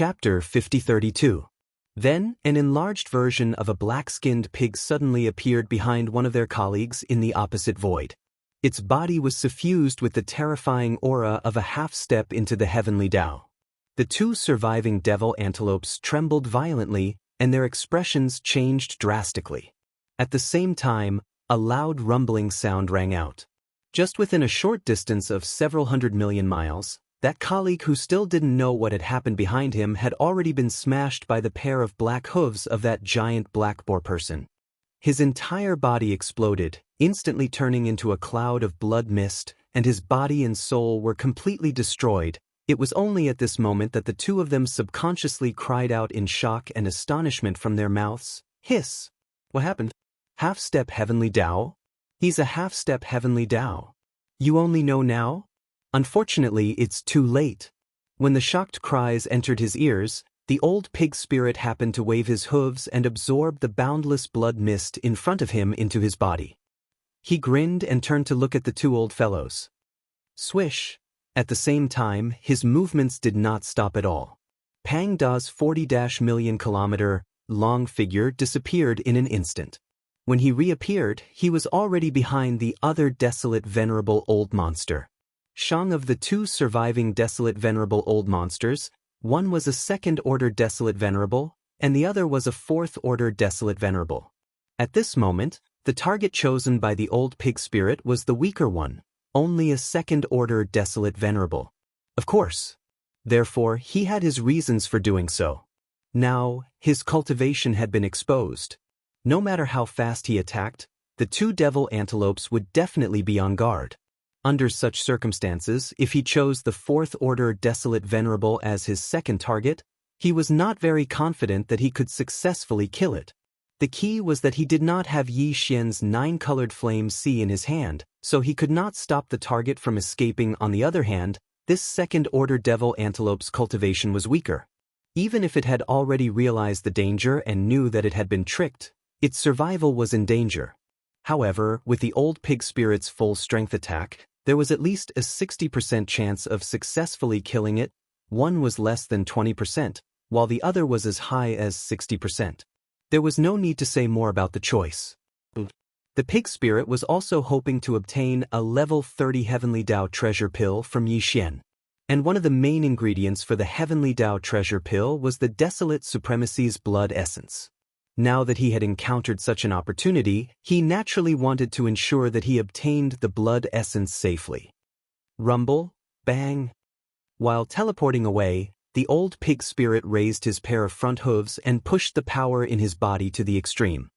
Chapter 5032. Then, an enlarged version of a black-skinned pig suddenly appeared behind one of their colleagues in the opposite void. Its body was suffused with the terrifying aura of a half-step into the heavenly Tao. The two surviving devil antelopes trembled violently, and their expressions changed drastically. At the same time, a loud rumbling sound rang out. Just within a short distance of several 100 million miles, that colleague who still didn't know what had happened behind him had already been smashed by the pair of black hooves of that giant black boar person. His entire body exploded, instantly turning into a cloud of blood mist, and his body and soul were completely destroyed. It was only at this moment that the two of them subconsciously cried out in shock and astonishment from their mouths. Hiss! What happened? Half-step heavenly Tao? He's a half-step heavenly Tao. You only know now? Unfortunately, it's too late. When the shocked cries entered his ears, the old pig spirit happened to wave his hooves and absorb the boundless blood mist in front of him into his body. He grinned and turned to look at the two old fellows. Swish! At the same time, his movements did not stop at all. Pang Da's 40-million-kilometer-long figure disappeared in an instant. When he reappeared, he was already behind the other desolate venerable old monster. Shang of the two surviving desolate venerable old monsters, one was a second-order desolate venerable, and the other was a fourth-order desolate venerable. At this moment, the target chosen by the old pig spirit was the weaker one, only a second-order desolate venerable. Of course. Therefore, he had his reasons for doing so. Now, his cultivation had been exposed. No matter how fast he attacked, the two devil antelopes would definitely be on guard. Under such circumstances, if he chose the fourth-order desolate venerable as his second target, he was not very confident that he could successfully kill it. The key was that he did not have Yi Xian's 9-colored flame C in his hand, so he could not stop the target from escaping. On the other hand, this second-order devil antelope's cultivation was weaker. Even if it had already realized the danger and knew that it had been tricked, its survival was in danger. However, with the old pig spirit's full-strength attack, there was at least a 60% chance of successfully killing it. One was less than 20%, while the other was as high as 60%. There was no need to say more about the choice. The pig spirit was also hoping to obtain a level 30 Heavenly Tao treasure pill from Yi Xian. And one of the main ingredients for the Heavenly Tao treasure pill was the Desolate Supremacy's blood essence. Now that he had encountered such an opportunity, he naturally wanted to ensure that he obtained the blood essence safely. Rumble, bang. While teleporting away, the old pig spirit raised his pair of front hooves and pushed the power in his body to the extreme.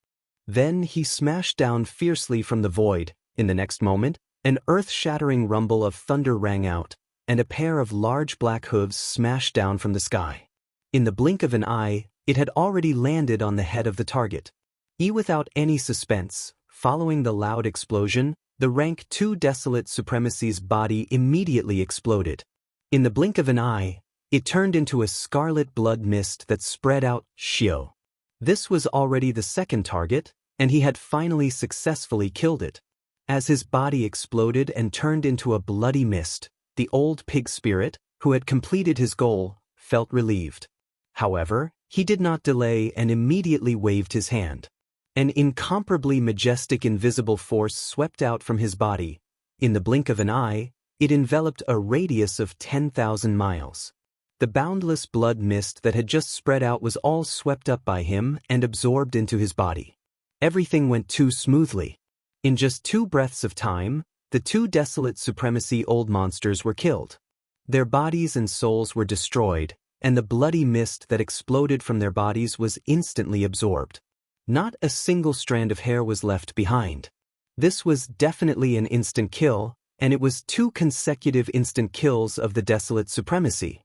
Then he smashed down fiercely from the void. In the next moment, an earth-shattering rumble of thunder rang out, and a pair of large black hooves smashed down from the sky. In the blink of an eye, it had already landed on the head of the target. Without any suspense, following the loud explosion, the rank 2 Desolate Supremacy's body immediately exploded. In the blink of an eye, it turned into a scarlet blood mist that spread out. Shio. This was already the second target, and he had finally successfully killed it. As his body exploded and turned into a bloody mist, the old pig spirit, who had completed his goal, felt relieved. However, he did not delay and immediately waved his hand. An incomparably majestic invisible force swept out from his body. In the blink of an eye, it enveloped a radius of 10,000 miles. The boundless blood mist that had just spread out was all swept up by him and absorbed into his body. Everything went too smoothly. In just 2 breaths of time, the 2 Desolate Supremacy old monsters were killed. Their bodies and souls were destroyed, and the bloody mist that exploded from their bodies was instantly absorbed. Not a single strand of hair was left behind. This was definitely an instant kill, and it was 2 consecutive instant kills of the Desolate Supremacy.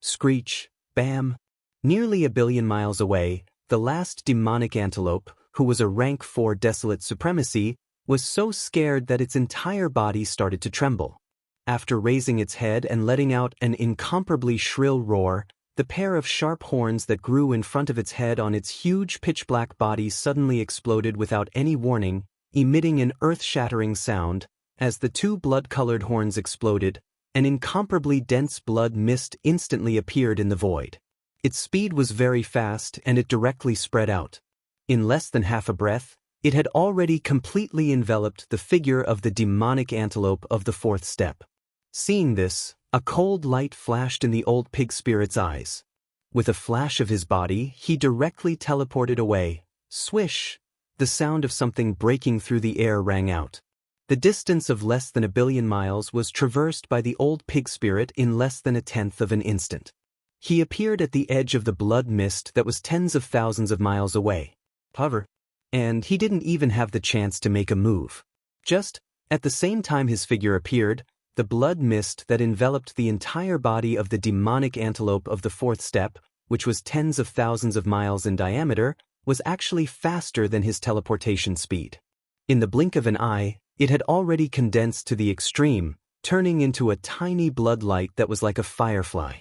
Screech, bam. Nearly 1 billion miles away, the last demonic antelope, who was a rank 4 Desolate Supremacy, was so scared that its entire body started to tremble. After raising its head and letting out an incomparably shrill roar, the pair of sharp horns that grew in front of its head on its huge pitch-black body suddenly exploded without any warning, emitting an earth-shattering sound. As the 2 blood-colored horns exploded, an incomparably dense blood mist instantly appeared in the void. Its speed was very fast and it directly spread out. In less than half a breath, it had already completely enveloped the figure of the demonic antelope of the fourth step. Seeing this, a cold light flashed in the old pig spirit's eyes. With a flash of his body, he directly teleported away. Swish! The sound of something breaking through the air rang out. The distance of less than 1 billion miles was traversed by the old pig spirit in less than 1/10 of an instant. He appeared at the edge of the blood mist that was tens of thousands of miles away. However, and he didn't even have the chance to make a move. Just at the same time his figure appeared, the blood mist that enveloped the entire body of the demonic antelope of the fourth step, which was tens of thousands of miles in diameter, was actually faster than his teleportation speed. In the blink of an eye, it had already condensed to the extreme, turning into a tiny blood light that was like a firefly.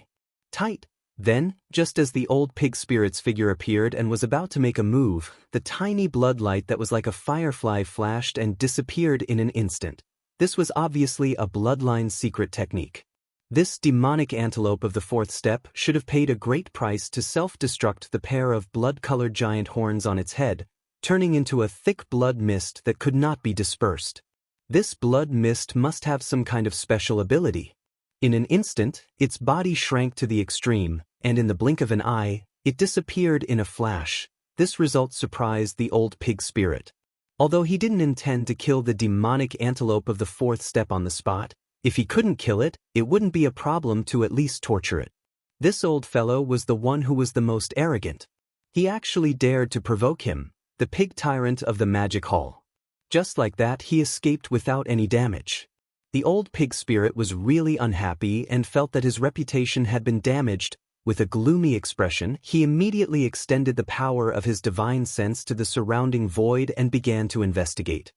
Tight. Then, just as the old pig spirit's figure appeared and was about to make a move, the tiny blood light that was like a firefly flashed and disappeared in an instant. This was obviously a bloodline secret technique. This demonic antelope of the fourth step should have paid a great price to self-destruct the pair of blood-colored giant horns on its head, turning into a thick blood mist that could not be dispersed. This blood mist must have some kind of special ability. In an instant, its body shrank to the extreme, and in the blink of an eye, it disappeared in a flash. This result surprised the old pig spirit. Although he didn't intend to kill the demonic antelope of the fourth step on the spot, if he couldn't kill it, it wouldn't be a problem to at least torture it. This old fellow was the one who was the most arrogant. He actually dared to provoke him, the pig tyrant of the magic hall. Just like that, he escaped without any damage. The old pig spirit was really unhappy and felt that his reputation had been damaged. With a gloomy expression, he immediately extended the power of his divine sense to the surrounding void and began to investigate.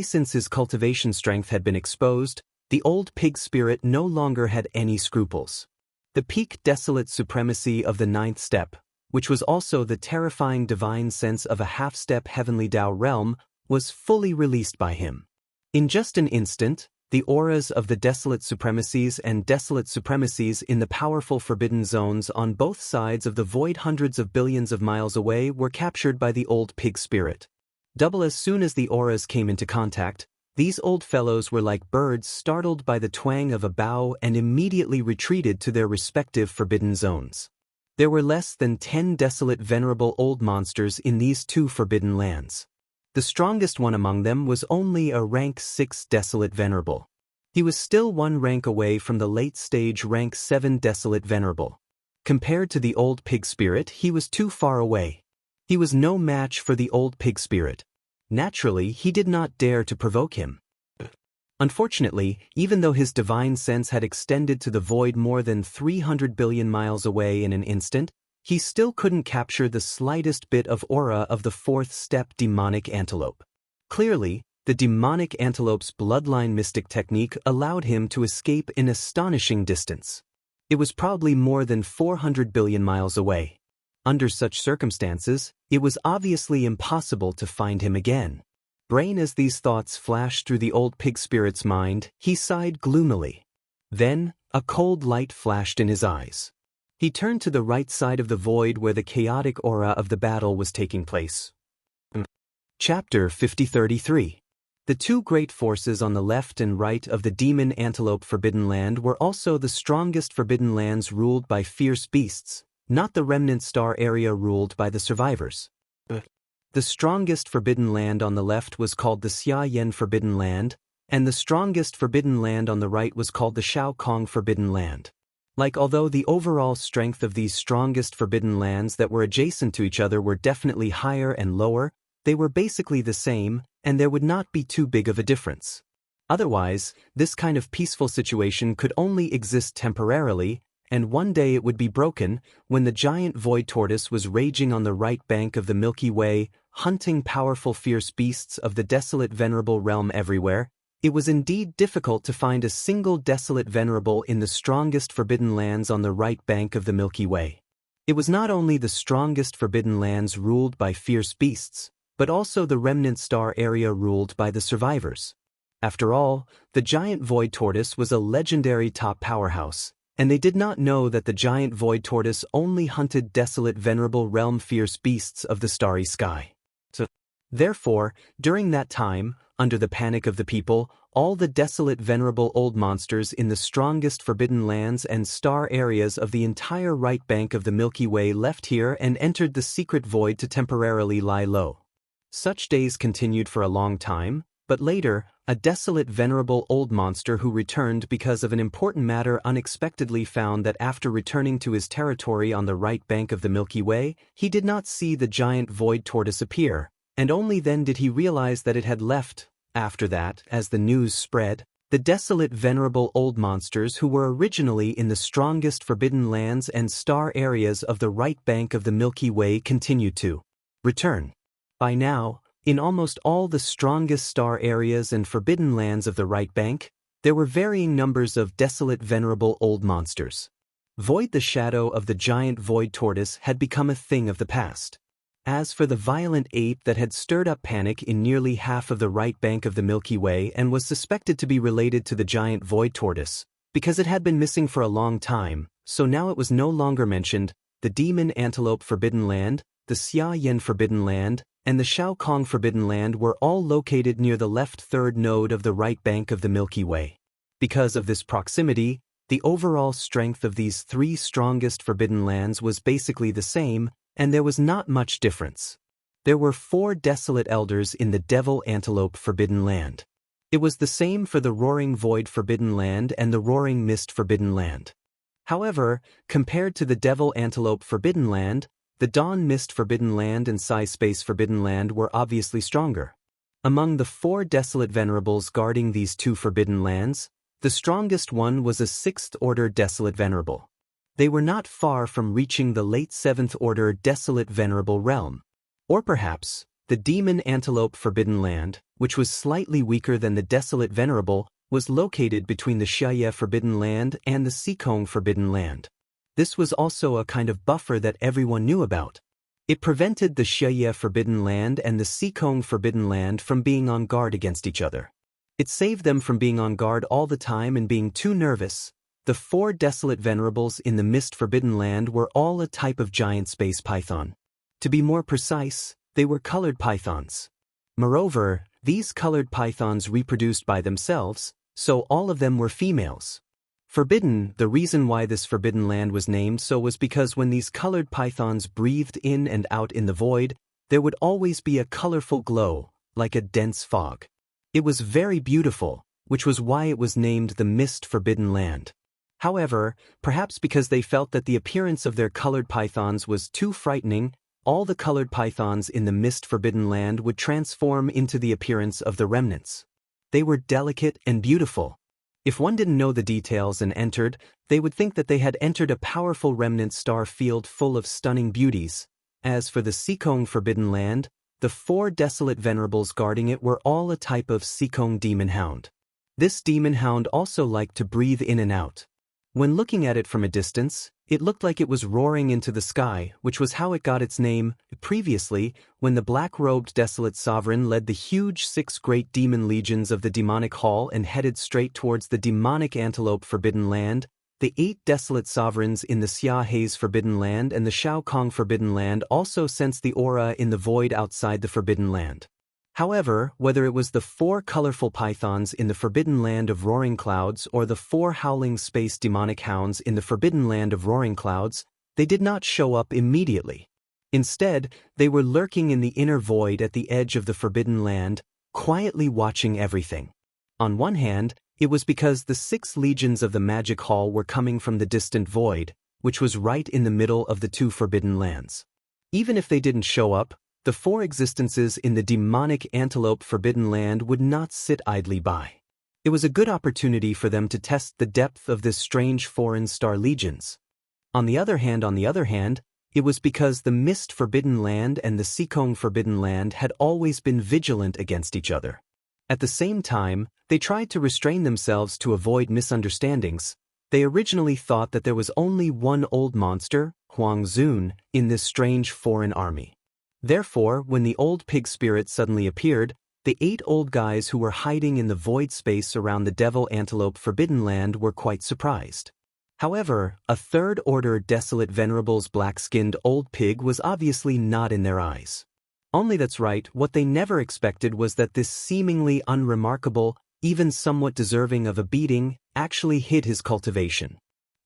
Since his cultivation strength had been exposed, the old pig spirit no longer had any scruples. The peak desolate supremacy of the ninth step, which was also the terrifying divine sense of a half-step heavenly Tao realm, was fully released by him. In just an instant, the auras of the desolate supremacies and desolate supremacies in the powerful forbidden zones on both sides of the void hundreds of billions of miles away were captured by the old pig spirit. As soon as the auras came into contact, these old fellows were like birds startled by the twang of a bow and immediately retreated to their respective forbidden zones. There were less than 10 desolate venerable old monsters in these two forbidden lands. The strongest one among them was only a rank 6 desolate venerable. He was still one rank away from the late-stage rank 7 desolate venerable. Compared to the old pig spirit, he was too far away. He was no match for the old pig spirit. Naturally, he did not dare to provoke him. Unfortunately, even though his divine sense had extended to the void more than 300 billion miles away in an instant, he still couldn't capture the slightest bit of aura of the fourth step demonic antelope. Clearly, the demonic antelope's bloodline mystic technique allowed him to escape in astonishing distance. It was probably more than 400 billion miles away. Under such circumstances, it was obviously impossible to find him again. As these thoughts flashed through the old pig spirit's mind, he sighed gloomily. Then, a cold light flashed in his eyes. He turned to the right side of the void where the chaotic aura of the battle was taking place. Chapter 5033. The two great forces on the left and right of the demon antelope forbidden land were also the strongest forbidden lands ruled by fierce beasts, not the remnant star area ruled by the survivors. The strongest forbidden land on the left was called the Xianxia Forbidden Land, and the strongest forbidden land on the right was called the Shao Kong Forbidden Land. Although the overall strength of these strongest forbidden lands that were adjacent to each other were definitely higher and lower, they were basically the same, and there would not be too big of a difference. Otherwise, this kind of peaceful situation could only exist temporarily, and one day it would be broken when the giant void tortoise was raging on the right bank of the Milky Way, hunting powerful fierce beasts of the desolate venerable realm everywhere. It was indeed difficult to find a single desolate venerable in the strongest forbidden lands on the right bank of the Milky Way. It was not only the strongest forbidden lands ruled by fierce beasts, but also the remnant star area ruled by the survivors. After all, the giant void tortoise was a legendary top powerhouse, And they did not know that the giant void tortoise only hunted desolate venerable realm fierce beasts of the starry sky. Therefore, during that time, under the panic of the people, all the desolate venerable old monsters in the strongest forbidden lands and star areas of the entire right bank of the Milky Way left here and entered the secret void to temporarily lie low. Such days continued for a long time, but later, a desolate venerable old monster who returned because of an important matter unexpectedly found that after returning to his territory on the right bank of the Milky Way, he did not see the giant void tortoise appear, and only then did he realize that it had left. After that, as the news spread, the desolate venerable old monsters who were originally in the strongest forbidden lands and star areas of the right bank of the Milky Way continued to return. By now, in almost all the strongest star areas and forbidden lands of the right bank, there were varying numbers of desolate venerable old monsters. Void, the shadow of the giant void tortoise, had become a thing of the past. As for the violent ape that had stirred up panic in nearly half of the right bank of the Milky Way and was suspected to be related to the giant void tortoise, because it had been missing for a long time, so now it was no longer mentioned, the demon antelope forbidden land, the Xianxia forbidden land, and the Shaokong forbidden land were all located near the left third node of the right bank of the Milky Way. Because of this proximity, the overall strength of these three strongest forbidden lands was basically the same, and there was not much difference. There were 4 desolate elders in the Devil Antelope Forbidden Land. It was the same for the Roaring Void Forbidden Land and the Roaring Mist Forbidden Land. However, compared to the Devil Antelope Forbidden Land, the Dawn Mist Forbidden Land and Psi Space Forbidden Land were obviously stronger. Among the 4 desolate venerables guarding these 2 forbidden lands, the strongest one was a 6th Order Desolate Venerable. They were not far from reaching the late 7th Order Desolate Venerable realm. Or perhaps, the Demon Antelope Forbidden Land, which was slightly weaker than the Desolate Venerable, was located between the Xianxia Forbidden Land and the Secong Forbidden Land. This was also a kind of buffer that everyone knew about. It prevented the Xianxia Forbidden Land and the Secong Forbidden Land from being on guard against each other. It saved them from being on guard all the time and being too nervous. The 4 desolate venerables in the Mist Forbidden Land were all a type of giant space python. To be more precise, they were colored pythons. Moreover, these colored pythons reproduced by themselves, so all of them were females. Forbidden, the reason why this forbidden land was named so was because when these colored pythons breathed in and out in the void, there would always be a colorful glow, like a dense fog. It was very beautiful, which was why it was named the Mist Forbidden Land. However, perhaps because they felt that the appearance of their colored pythons was too frightening, all the colored pythons in the Mist Forbidden Land would transform into the appearance of the remnants. They were delicate and beautiful. If one didn't know the details and entered, they would think that they had entered a powerful remnant star field full of stunning beauties. As for the Secong Forbidden Land, the 4 desolate venerables guarding it were all a type of Secong demon hound. This demon hound also liked to breathe in and out. When looking at it from a distance, it looked like it was roaring into the sky, which was how it got its name. Previously, when the black-robed desolate sovereign led the huge 6 great demon legions of the demonic hall and headed straight towards the demonic antelope forbidden land, the 8 desolate sovereigns in the Xianxia Forbidden Land and the Shaokong Forbidden Land also sensed the aura in the void outside the Forbidden Land. However, whether it was the 4 colorful pythons in the Forbidden Land of Roaring Clouds or the 4 howling space demonic hounds in the Forbidden Land of Roaring Clouds, they did not show up immediately. Instead, they were lurking in the inner void at the edge of the Forbidden Land, quietly watching everything. On one hand, it was because the 6 legions of the Magic Hall were coming from the distant void, which was right in the middle of the 2 Forbidden Lands. Even if they didn't show up, the 4 existences in the demonic antelope forbidden land would not sit idly by. It was a good opportunity for them to test the depth of this strange foreign star legions. On the other hand, it was because the Mist Forbidden Land and the Secong Forbidden Land had always been vigilant against each other. At the same time, they tried to restrain themselves to avoid misunderstandings. They originally thought that there was only one old monster, Huang Zun, in this strange foreign army. Therefore, when the old pig spirit suddenly appeared, the 8 old guys who were hiding in the void space around the Devil Antelope Forbidden Land were quite surprised. However, a third-order Desolate Venerable's black-skinned old pig was obviously not in their eyes. Only that's right, what they never expected was that this seemingly unremarkable, even somewhat deserving of a beating, actually hid his cultivation.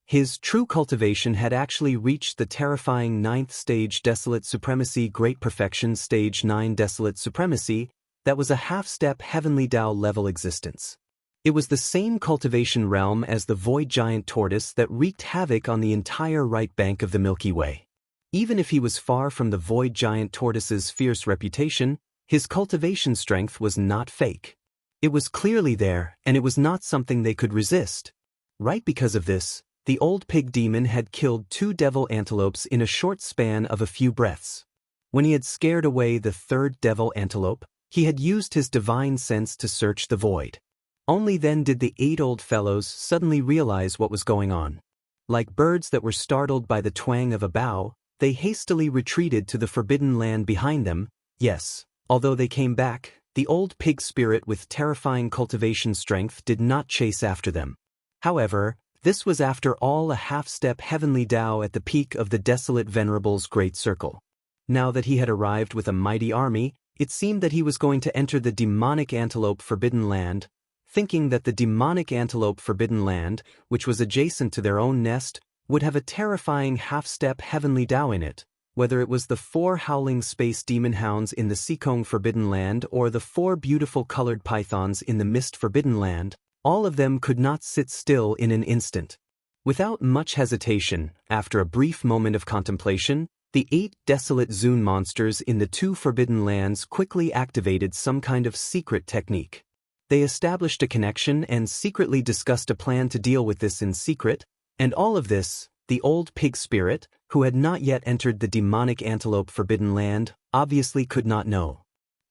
His true cultivation had actually reached the terrifying 9th stage Desolate Supremacy Great Perfection Stage 9 Desolate Supremacy that was a half-step Heavenly Tao level existence. It was the same cultivation realm as the Void Giant Tortoise that wreaked havoc on the entire right bank of the Milky Way. Even if he was far from the Void Giant Tortoise's fierce reputation, his cultivation strength was not fake. It was clearly there, and it was not something they could resist. Right because of this, the old pig demon had killed 2 devil antelopes in a short span of a few breaths. When he had scared away the 3rd devil antelope, he had used his divine sense to search the void. Only then did the 8 old fellows suddenly realize what was going on. Like birds that were startled by the twang of a bow, they hastily retreated to the forbidden land behind them. Yes, although they came back, the old pig spirit with terrifying cultivation strength did not chase after them. However, this was after all a half-step Heavenly Tao at the peak of the Desolate Venerable's great circle. Now that he had arrived with a mighty army, it seemed that he was going to enter the demonic antelope forbidden land, thinking that the demonic antelope forbidden land, which was adjacent to their own nest, would have a terrifying half-step Heavenly Tao in it, whether it was the 4 howling space demon hounds in the Seekong forbidden land or the 4 beautiful colored pythons in the Mist forbidden land. All of them could not sit still in an instant. Without much hesitation, after a brief moment of contemplation, the 8 desolate Zune monsters in the 2 forbidden lands quickly activated some kind of secret technique. They established a connection and secretly discussed a plan to deal with this in secret, and all of this, the old pig spirit, who had not yet entered the demonic antelope forbidden land, obviously could not know.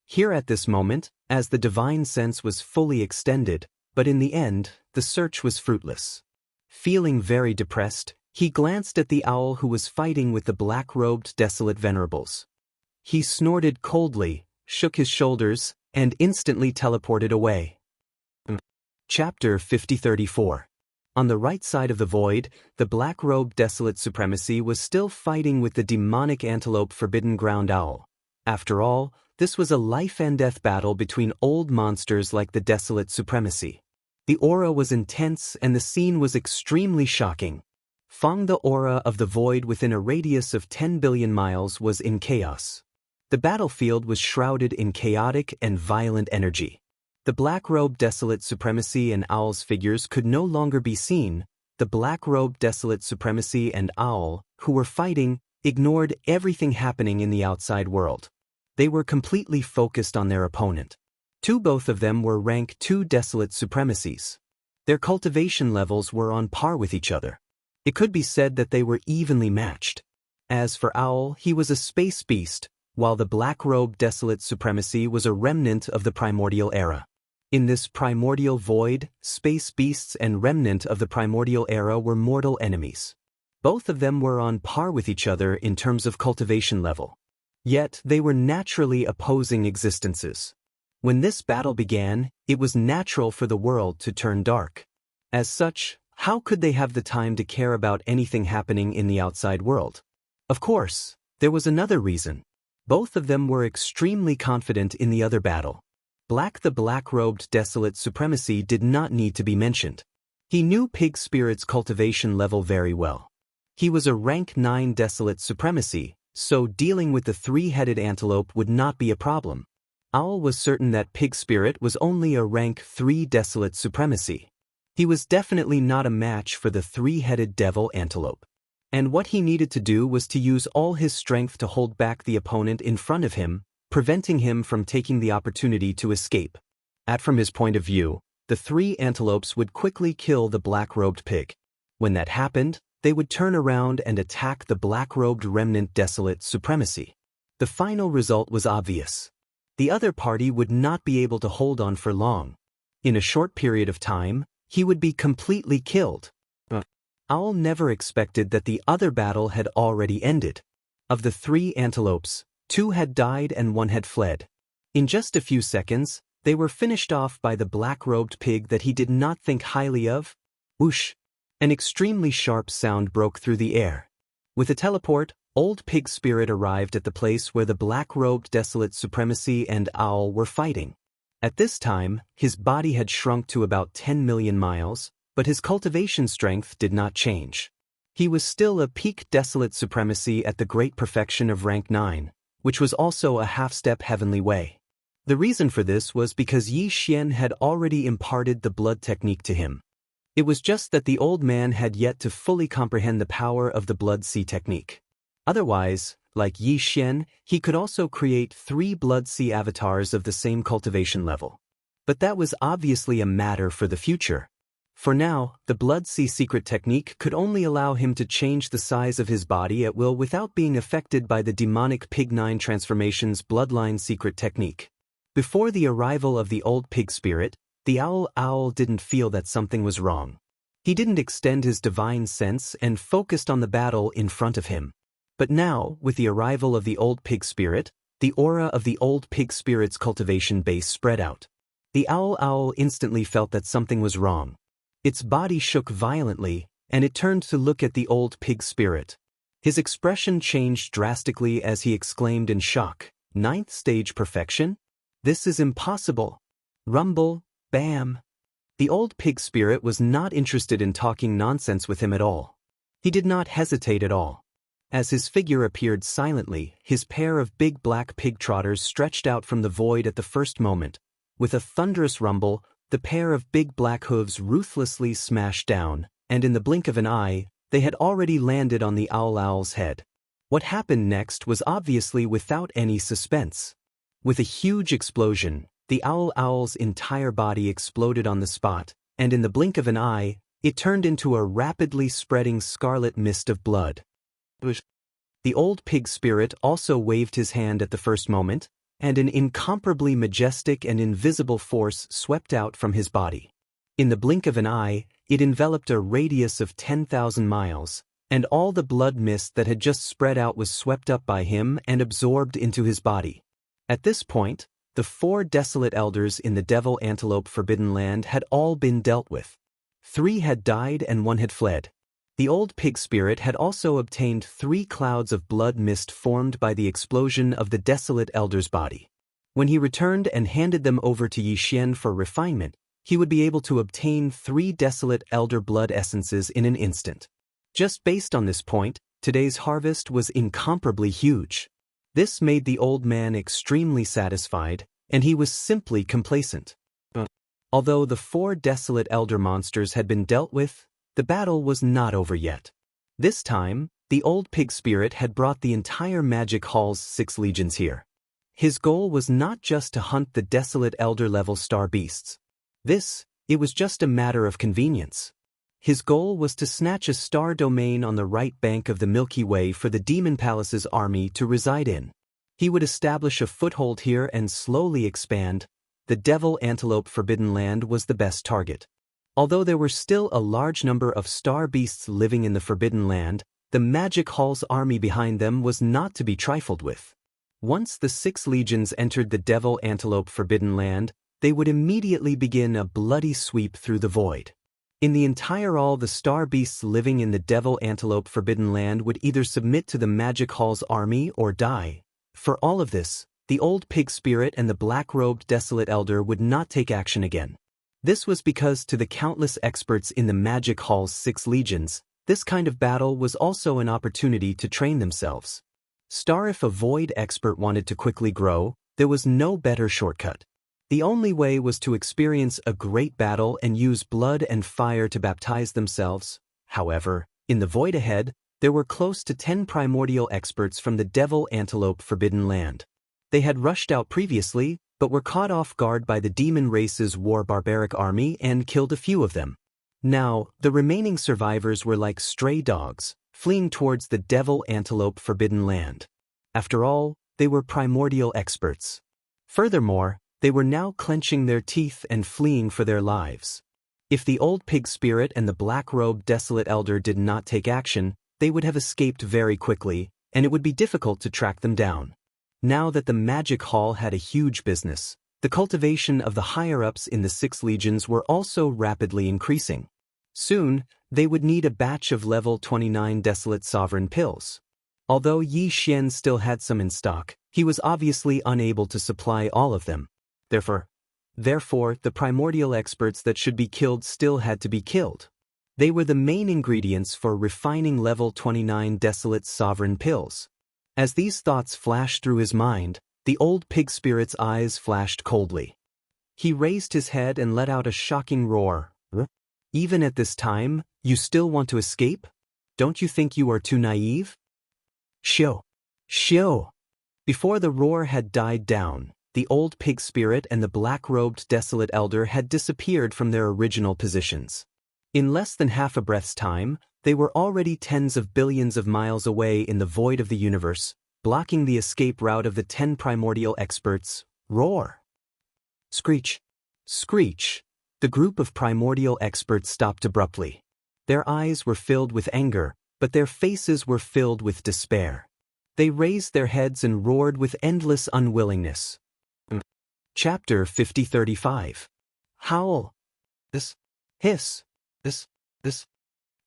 Here at this moment, as the divine sense was fully extended, but in the end, the search was fruitless. Feeling very depressed, he glanced at the owl who was fighting with the black-robed desolate venerables. He snorted coldly, shook his shoulders, and instantly teleported away. Chapter 5034. On the right side of the void, the black-robed desolate supremacy was still fighting with the demonic antelope forbidden ground owl. After all, this was a life-and-death battle between old monsters like the desolate supremacy. The aura was intense and the scene was extremely shocking. The aura of the void within a radius of 10 billion miles was in chaos. The battlefield was shrouded in chaotic and violent energy. The black-robed desolate supremacy and owl's figures could no longer be seen. The black-robed desolate supremacy and owl, who were fighting, ignored everything happening in the outside world. They were completely focused on their opponent. Both of them were rank 2 desolate supremacies. Their cultivation levels were on par with each other. It could be said that they were evenly matched. As for Owl, he was a space beast, while the black-robed desolate supremacy was a remnant of the primordial era. In this primordial void, space beasts and remnant of the primordial era were mortal enemies. Both of them were on par with each other in terms of cultivation level. Yet they were naturally opposing existences. When this battle began, it was natural for the world to turn dark. As such, how could they have the time to care about anything happening in the outside world? Of course, there was another reason. Both of them were extremely confident in the other battle. The black-robed desolate supremacy did not need to be mentioned. He knew Pig Spirit's cultivation level very well. He was a rank 9 desolate supremacy, so dealing with the 3-headed antelope would not be a problem. Owl was certain that Pig Spirit was only a rank 3 desolate supremacy. He was definitely not a match for the 3-headed devil antelope. And what he needed to do was to use all his strength to hold back the opponent in front of him, preventing him from taking the opportunity to escape. From his point of view, the 3 antelopes would quickly kill the black-robed pig. When that happened, they would turn around and attack the black-robed remnant desolate supremacy. The final result was obvious. The other party would not be able to hold on for long. In a short period of time, he would be completely killed. Owl never expected that the other battle had already ended. Of the 3 antelopes, 2 had died and 1 had fled. In just a few seconds, they were finished off by the black-robed pig that he did not think highly of. Whoosh! An extremely sharp sound broke through the air. With a teleport, Old Pig Spirit arrived at the place where the black-robed Desolate Supremacy and Owl were fighting. At this time, his body had shrunk to about 10 million miles, but his cultivation strength did not change. He was still a peak Desolate Supremacy at the great perfection of rank 9, which was also a half-step heavenly way. The reason for this was because Yi Xian had already imparted the blood technique to him. It was just that the old man had yet to fully comprehend the power of the Blood Sea technique. Otherwise, like Yi Xian, he could also create 3 Blood Sea avatars of the same cultivation level. But that was obviously a matter for the future. For now, the Blood Sea secret technique could only allow him to change the size of his body at will without being affected by the demonic Pig 9 transformation's bloodline secret technique. Before the arrival of the Old Pig Spirit, the Owl didn't feel that something was wrong. He didn't extend his divine sense and focused on the battle in front of him. But now, with the arrival of the Old Pig Spirit, the aura of the Old Pig Spirit's cultivation base spread out. The Owl instantly felt that something was wrong. Its body shook violently, and it turned to look at the Old Pig Spirit. His expression changed drastically as he exclaimed in shock, "Ninth stage perfection? This is impossible." Rumble, bam. The Old Pig Spirit was not interested in talking nonsense with him at all. He did not hesitate at all. As his figure appeared silently, his pair of big black pig trotters stretched out from the void at the first moment. With a thunderous rumble, the pair of big black hooves ruthlessly smashed down, and in the blink of an eye, they had already landed on the Owl's head. What happened next was obviously without any suspense. With a huge explosion, the Owl's entire body exploded on the spot, and in the blink of an eye, it turned into a rapidly spreading scarlet mist of blood. The Old Pig Spirit also waved his hand at the first moment, and an incomparably majestic and invisible force swept out from his body. In the blink of an eye, it enveloped a radius of 10,000 miles, and all the blood mist that had just spread out was swept up by him and absorbed into his body. At this point, the 4 desolate elders in the Devil Antelope Forbidden Land had all been dealt with. 3 had died and 1 had fled. The Old Pig Spirit had also obtained 3 clouds of blood mist formed by the explosion of the desolate elder's body. When he returned and handed them over to Yi Xian for refinement, he would be able to obtain 3 desolate elder blood essences in an instant. Just based on this point, today's harvest was incomparably huge. This made the old man extremely satisfied, and he was simply complacent. Although the 4 desolate elder monsters had been dealt with, the battle was not over yet. This time, the Old Pig Spirit had brought the entire Magic Hall's 6 legions here. His goal was not just to hunt the desolate elder-level star beasts. It was just a matter of convenience. His goal was to snatch a star domain on the right bank of the Milky Way for the Demon Palace's army to reside in. He would establish a foothold here and slowly expand. The Devil Antelope Forbidden Land was the best target. Although there were still a large number of star beasts living in the Forbidden Land, the Magic Hall's army behind them was not to be trifled with. Once the 6 legions entered the Devil Antelope Forbidden Land, they would immediately begin a bloody sweep through the void. In the entire all the star beasts living in the Devil Antelope Forbidden Land would either submit to the Magic Hall's army or die. For all of this, the Old Pig Spirit and the black-robed Desolate Elder would not take action again. This was because to the countless experts in the Magic Hall's 6 legions, this kind of battle was also an opportunity to train themselves. If a void expert wanted to quickly grow, there was no better shortcut. The only way was to experience a great battle and use blood and fire to baptize themselves. However, in the void ahead, there were close to 10 primordial experts from the Devil Antelope Forbidden Land. They had rushed out previously, but were caught off guard by the demon race's war barbaric army and killed a few of them. Now, the remaining survivors were like stray dogs, fleeing towards the Devil Antelope Forbidden Land. After all, they were primordial experts. Furthermore, they were now clenching their teeth and fleeing for their lives. If the Old Pig Spirit and the black-robed Desolate Elder did not take action, they would have escaped very quickly, and it would be difficult to track them down. Now that the Magic Hall had a huge business, the cultivation of the higher-ups in the 6 legions were also rapidly increasing. Soon, they would need a batch of level 29 Desolate Sovereign pills. Although Yi Xian still had some in stock, he was obviously unable to supply all of them. Therefore, the primordial experts that should be killed still had to be killed. They were the main ingredients for refining level 29 Desolate Sovereign pills. As these thoughts flashed through his mind, the old pig spirit's eyes flashed coldly. He raised his head and let out a shocking roar. Even at this time, you still want to escape? Don't you think you are too naive? Shio! Before the roar had died down, the old pig spirit and the black-robed desolate elder had disappeared from their original positions. In less than half a breath's time, they were already tens of billions of miles away in the void of the universe, blocking the escape route of the 10 primordial experts. Roar! Screech! Screech! The group of primordial experts stopped abruptly. Their eyes were filled with anger, but their faces were filled with despair. They raised their heads and roared with endless unwillingness. Chapter 50-35. Howl. This. Hiss. This.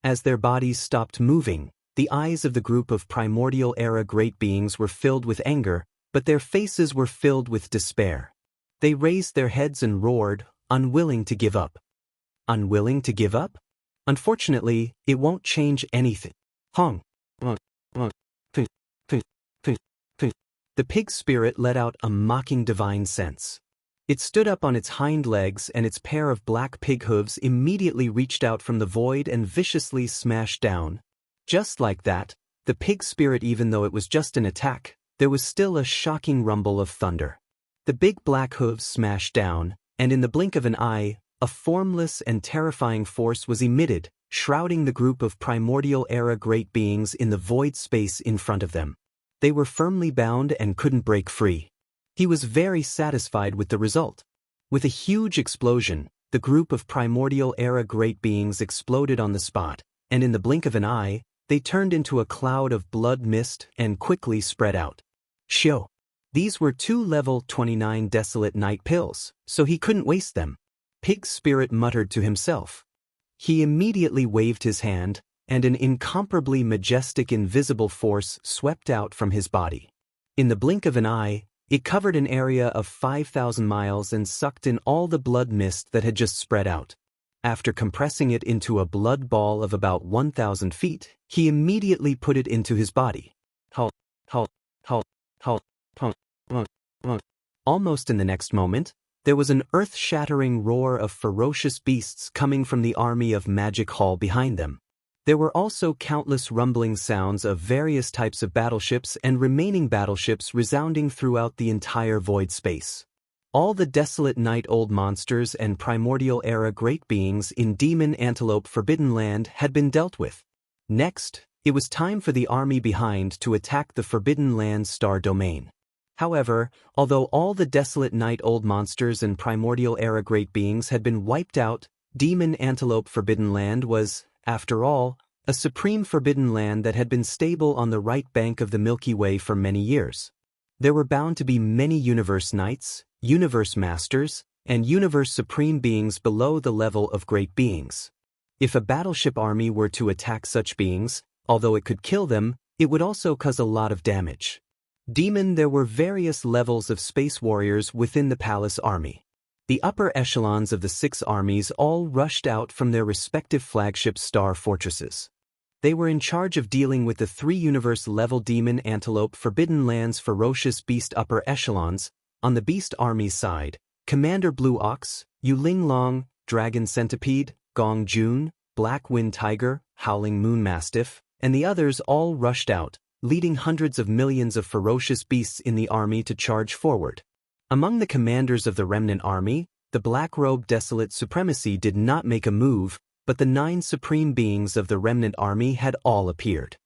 As their bodies stopped moving, the eyes of the group of primordial era great beings were filled with anger, but their faces were filled with despair. They raised their heads and roared, unwilling to give up. Unwilling to give up? Unfortunately, it won't change anything. The pig spirit let out a mocking divine sense. It stood up on its hind legs and its pair of black pig hooves immediately reached out from the void and viciously smashed down. Just like that, the pig spirit, even though it was just an attack, there was still a shocking rumble of thunder. The big black hooves smashed down, and in the blink of an eye, a formless and terrifying force was emitted, shrouding the group of primordial era great beings in the void space in front of them. They were firmly bound and couldn't break free. He was very satisfied with the result. With a huge explosion, the group of primordial era great beings exploded on the spot, and in the blink of an eye, they turned into a cloud of blood mist and quickly spread out. These were 2 level 29 desolate night pills, so he couldn't waste them. Pig Spirit muttered to himself. He immediately waved his hand, and an incomparably majestic invisible force swept out from his body. In the blink of an eye, it covered an area of 5,000 miles and sucked in all the blood mist that had just spread out. After compressing it into a blood ball of about 1,000 feet, he immediately put it into his body. Almost in the next moment, there was an earth-shattering roar of ferocious beasts coming from the army of Magic Hall behind them. There were also countless rumbling sounds of various types of battleships and remaining battleships resounding throughout the entire void space. All the desolate night old monsters and primordial era great beings in Demon Antelope Forbidden Land had been dealt with. Next, it was time for the army behind to attack the Forbidden Land star domain. However, although all the desolate night old monsters and primordial era great beings had been wiped out, Demon Antelope Forbidden Land was, after all, a supreme forbidden land that had been stable on the right bank of the Milky Way for many years. There were bound to be many universe knights, universe masters, and universe supreme beings below the level of great beings. If a battleship army were to attack such beings, although it could kill them, it would also cause a lot of damage. There were various levels of space warriors within the palace army. The upper echelons of the 6 armies all rushed out from their respective flagship star fortresses. They were in charge of dealing with the 3 universe-level Demon Antelope Forbidden Land's ferocious beast upper echelons. On the beast army side, Commander Blue Ox, Yuling Long, Dragon Centipede, Gong Jun, Black Wind Tiger, Howling Moon Mastiff, and the others all rushed out, leading hundreds of millions of ferocious beasts in the army to charge forward. Among the commanders of the remnant army, the black-robed desolate supremacy did not make a move, but the 9 supreme beings of the remnant army had all appeared.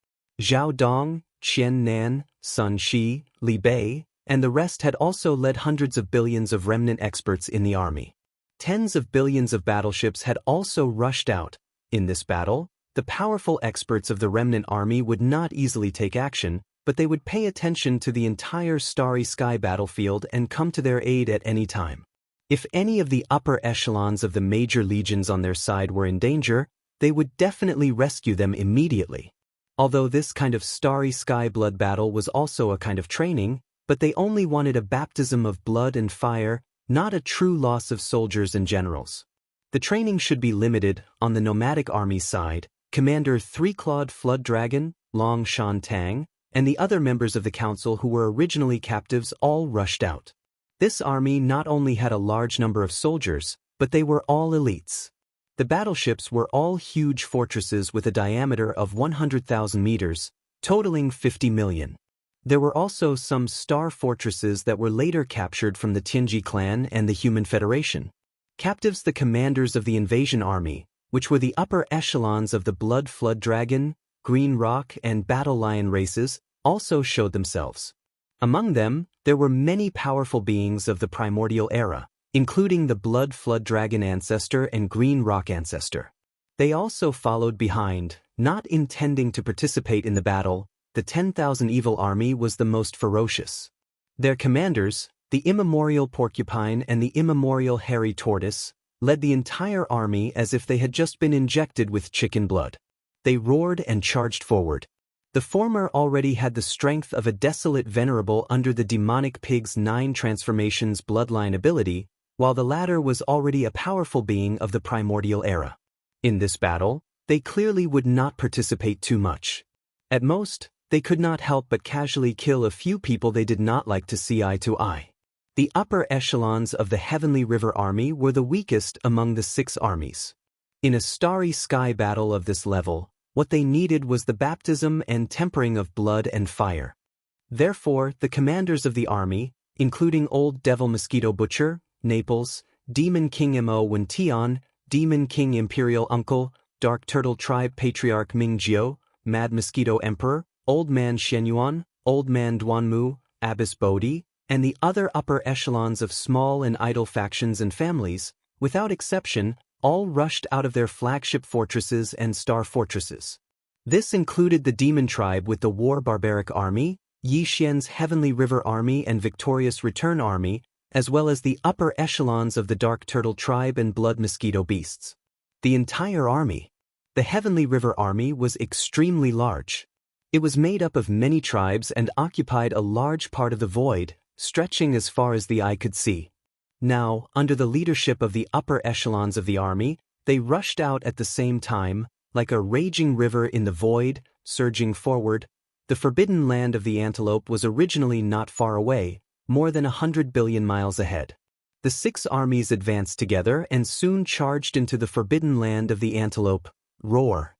Zhao Dong, Qian Nan, Sun Shi, Li Bei, and the rest had also led hundreds of billions of remnant experts in the army. Tens of billions of battleships had also rushed out. In this battle, the powerful experts of the remnant army would not easily take action, but they would pay attention to the entire starry sky battlefield and come to their aid at any time. If any of the upper echelons of the major legions on their side were in danger, they would definitely rescue them immediately. Although this kind of starry sky blood battle was also a kind of training, but they only wanted a baptism of blood and fire, not a true loss of soldiers and generals. The training should be limited. On the nomadic army side, Commander Three-Clawed Flood Dragon, Long Shan Tang, and the other members of the council who were originally captives all rushed out. This army not only had a large number of soldiers, but they were all elites. The battleships were all huge fortresses with a diameter of 100,000 meters, totaling 50 million. There were also some star fortresses that were later captured from the Tianji clan and the Human Federation. Captives, the commanders of the invasion army, which were the upper echelons of the Blood Flood Dragon, Green Rock, and Battle Lion races, also showed themselves. Among them, there were many powerful beings of the primordial era, including the Blood Flood Dragon ancestor and Green Rock ancestor. They also followed behind, not intending to participate in the battle. The 10,000 Evil Army was the most ferocious. Their commanders, the Immemorial Porcupine and the Immemorial Hairy Tortoise, led the entire army as if they had just been injected with chicken blood. They roared and charged forward. The former already had the strength of a desolate venerable under the demonic pig's 9 transformations bloodline ability, while the latter was already a powerful being of the primordial era. In this battle, they clearly would not participate too much. At most, they could not help but casually kill a few people they did not like to see eye to eye. The upper echelons of the Heavenly River Army were the weakest among the 6 armies. In a starry sky battle of this level, what they needed was the baptism and tempering of blood and fire. Therefore, the commanders of the army, including Old Devil Mosquito Butcher, Naples, Demon King Mo Wention, Demon King Imperial Uncle, Dark Turtle Tribe Patriarch Mingjiu, Mad Mosquito Emperor, Old Man Xianyuan, Old Man Duanmu, Abbess Bodhi, and the other upper echelons of small and idle factions and families, without exception, all rushed out of their flagship fortresses and star fortresses. This included the Demon Tribe with the War Barbaric Army, Yi Xian's Heavenly River Army and Victorious Return Army, as well as the upper echelons of the Dark Turtle Tribe and Blood Mosquito Beasts. The entire army, the Heavenly River Army, was extremely large. It was made up of many tribes and occupied a large part of the void, stretching as far as the eye could see. Now, under the leadership of the upper echelons of the army, they rushed out at the same time, like a raging river in the void, surging forward. The forbidden land of the antelope was originally not far away, more than 100 billion miles ahead. The 6 armies advanced together and soon charged into the forbidden land of the antelope. Roar.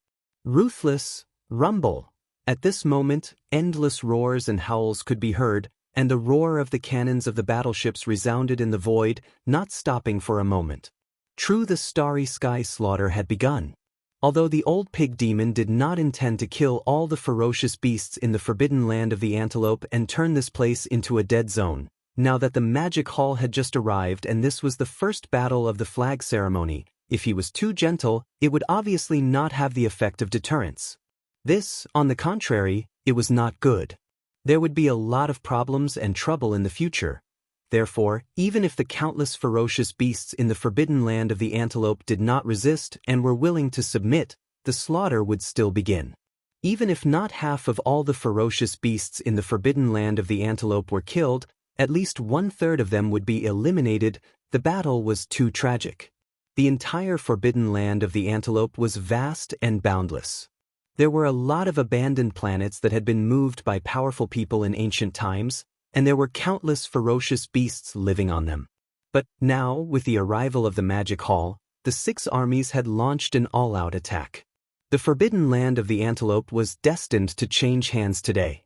Ruthless. Rumble. At this moment, endless roars and howls could be heard, and the roar of the cannons of the battleships resounded in the void, not stopping for a moment. True, the starry sky slaughter had begun. Although the old pig demon did not intend to kill all the ferocious beasts in the forbidden land of the antelope and turn this place into a dead zone, now that the magic hall had just arrived and this was the first battle of the flag ceremony, if he was too gentle, it would obviously not have the effect of deterrence. This, on the contrary, it was not good. There would be a lot of problems and trouble in the future. Therefore, even if the countless ferocious beasts in the forbidden land of the antelope did not resist and were willing to submit, the slaughter would still begin. Even if not half of all the ferocious beasts in the forbidden land of the antelope were killed, at least 1/3 of them would be eliminated. The battle was too tragic. The entire forbidden land of the antelope was vast and boundless. There were a lot of abandoned planets that had been moved by powerful people in ancient times, and there were countless ferocious beasts living on them. But now, with the arrival of the Magic Hall, the 6 armies had launched an all-out attack. The forbidden land of the antelope was destined to change hands today.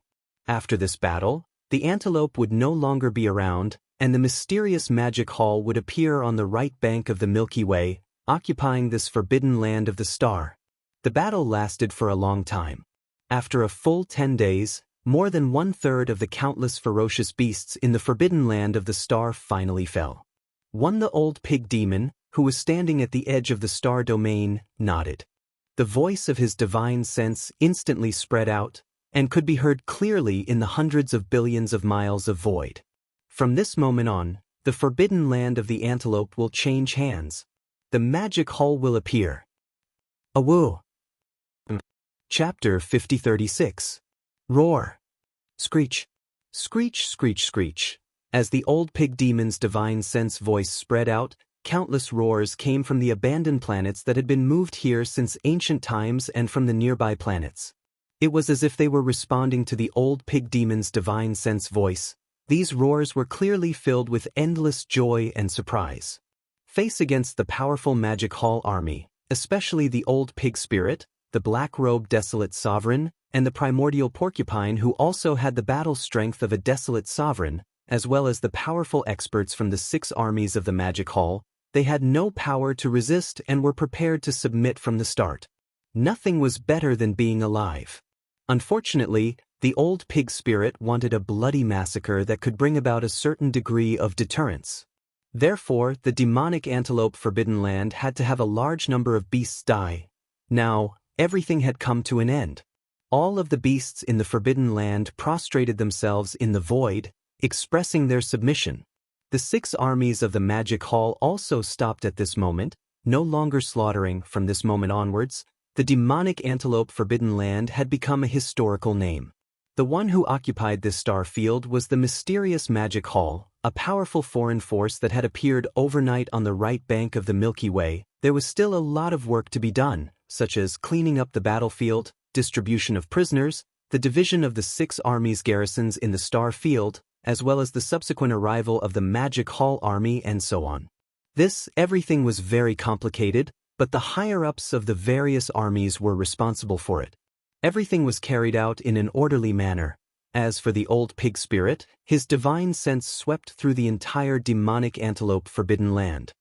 After this battle, the antelope would no longer be around, and the mysterious Magic Hall would appear on the right bank of the Milky Way, occupying this forbidden land of the star. The battle lasted for a long time. After a full 10 days, more than 1/3 of the countless ferocious beasts in the forbidden land of the star finally fell. The old pig demon, who was standing at the edge of the star domain, nodded. The voice of his divine sense instantly spread out, and could be heard clearly in the hundreds of billions of miles of void. From this moment on, the forbidden land of the antelope will change hands. The Magic Hall will appear. Awoo. Chapter 5036. Roar. Screech. Screech, screech, screech. As the old pig demon's divine sense voice spread out, countless roars came from the abandoned planets that had been moved here since ancient times and from the nearby planets. It was as if they were responding to the old pig demon's divine sense voice. These roars were clearly filled with endless joy and surprise. Face against the powerful Magic Hall army, especially the old pig spirit, the black-robed desolate sovereign, and the primordial porcupine who also had the battle strength of a desolate sovereign, as well as the powerful experts from the 6 armies of the Magic Hall, they had no power to resist and were prepared to submit from the start. Nothing was better than being alive. Unfortunately, the old pig spirit wanted a bloody massacre that could bring about a certain degree of deterrence. Therefore, the demonic antelope Forbidden Land had to have a large number of beasts die. Now, everything had come to an end. All of the beasts in the Forbidden Land prostrated themselves in the void, expressing their submission. The 6 armies of the Magic Hall also stopped at this moment, no longer slaughtering. From this moment onwards, the demonic antelope Forbidden Land had become a historical name. The one who occupied this star field was the mysterious Magic Hall, a powerful foreign force that had appeared overnight on the right bank of the Milky Way. There was still a lot of work to be done, such as cleaning up the battlefield, distribution of prisoners, the division of the 6 armies' garrisons in the star field, as well as the subsequent arrival of the Magic Hall army and so on. Everything was very complicated, but the higher-ups of the various armies were responsible for it. Everything was carried out in an orderly manner. As for the old pig spirit, his divine sense swept through the entire demonic antelope Forbidden Land.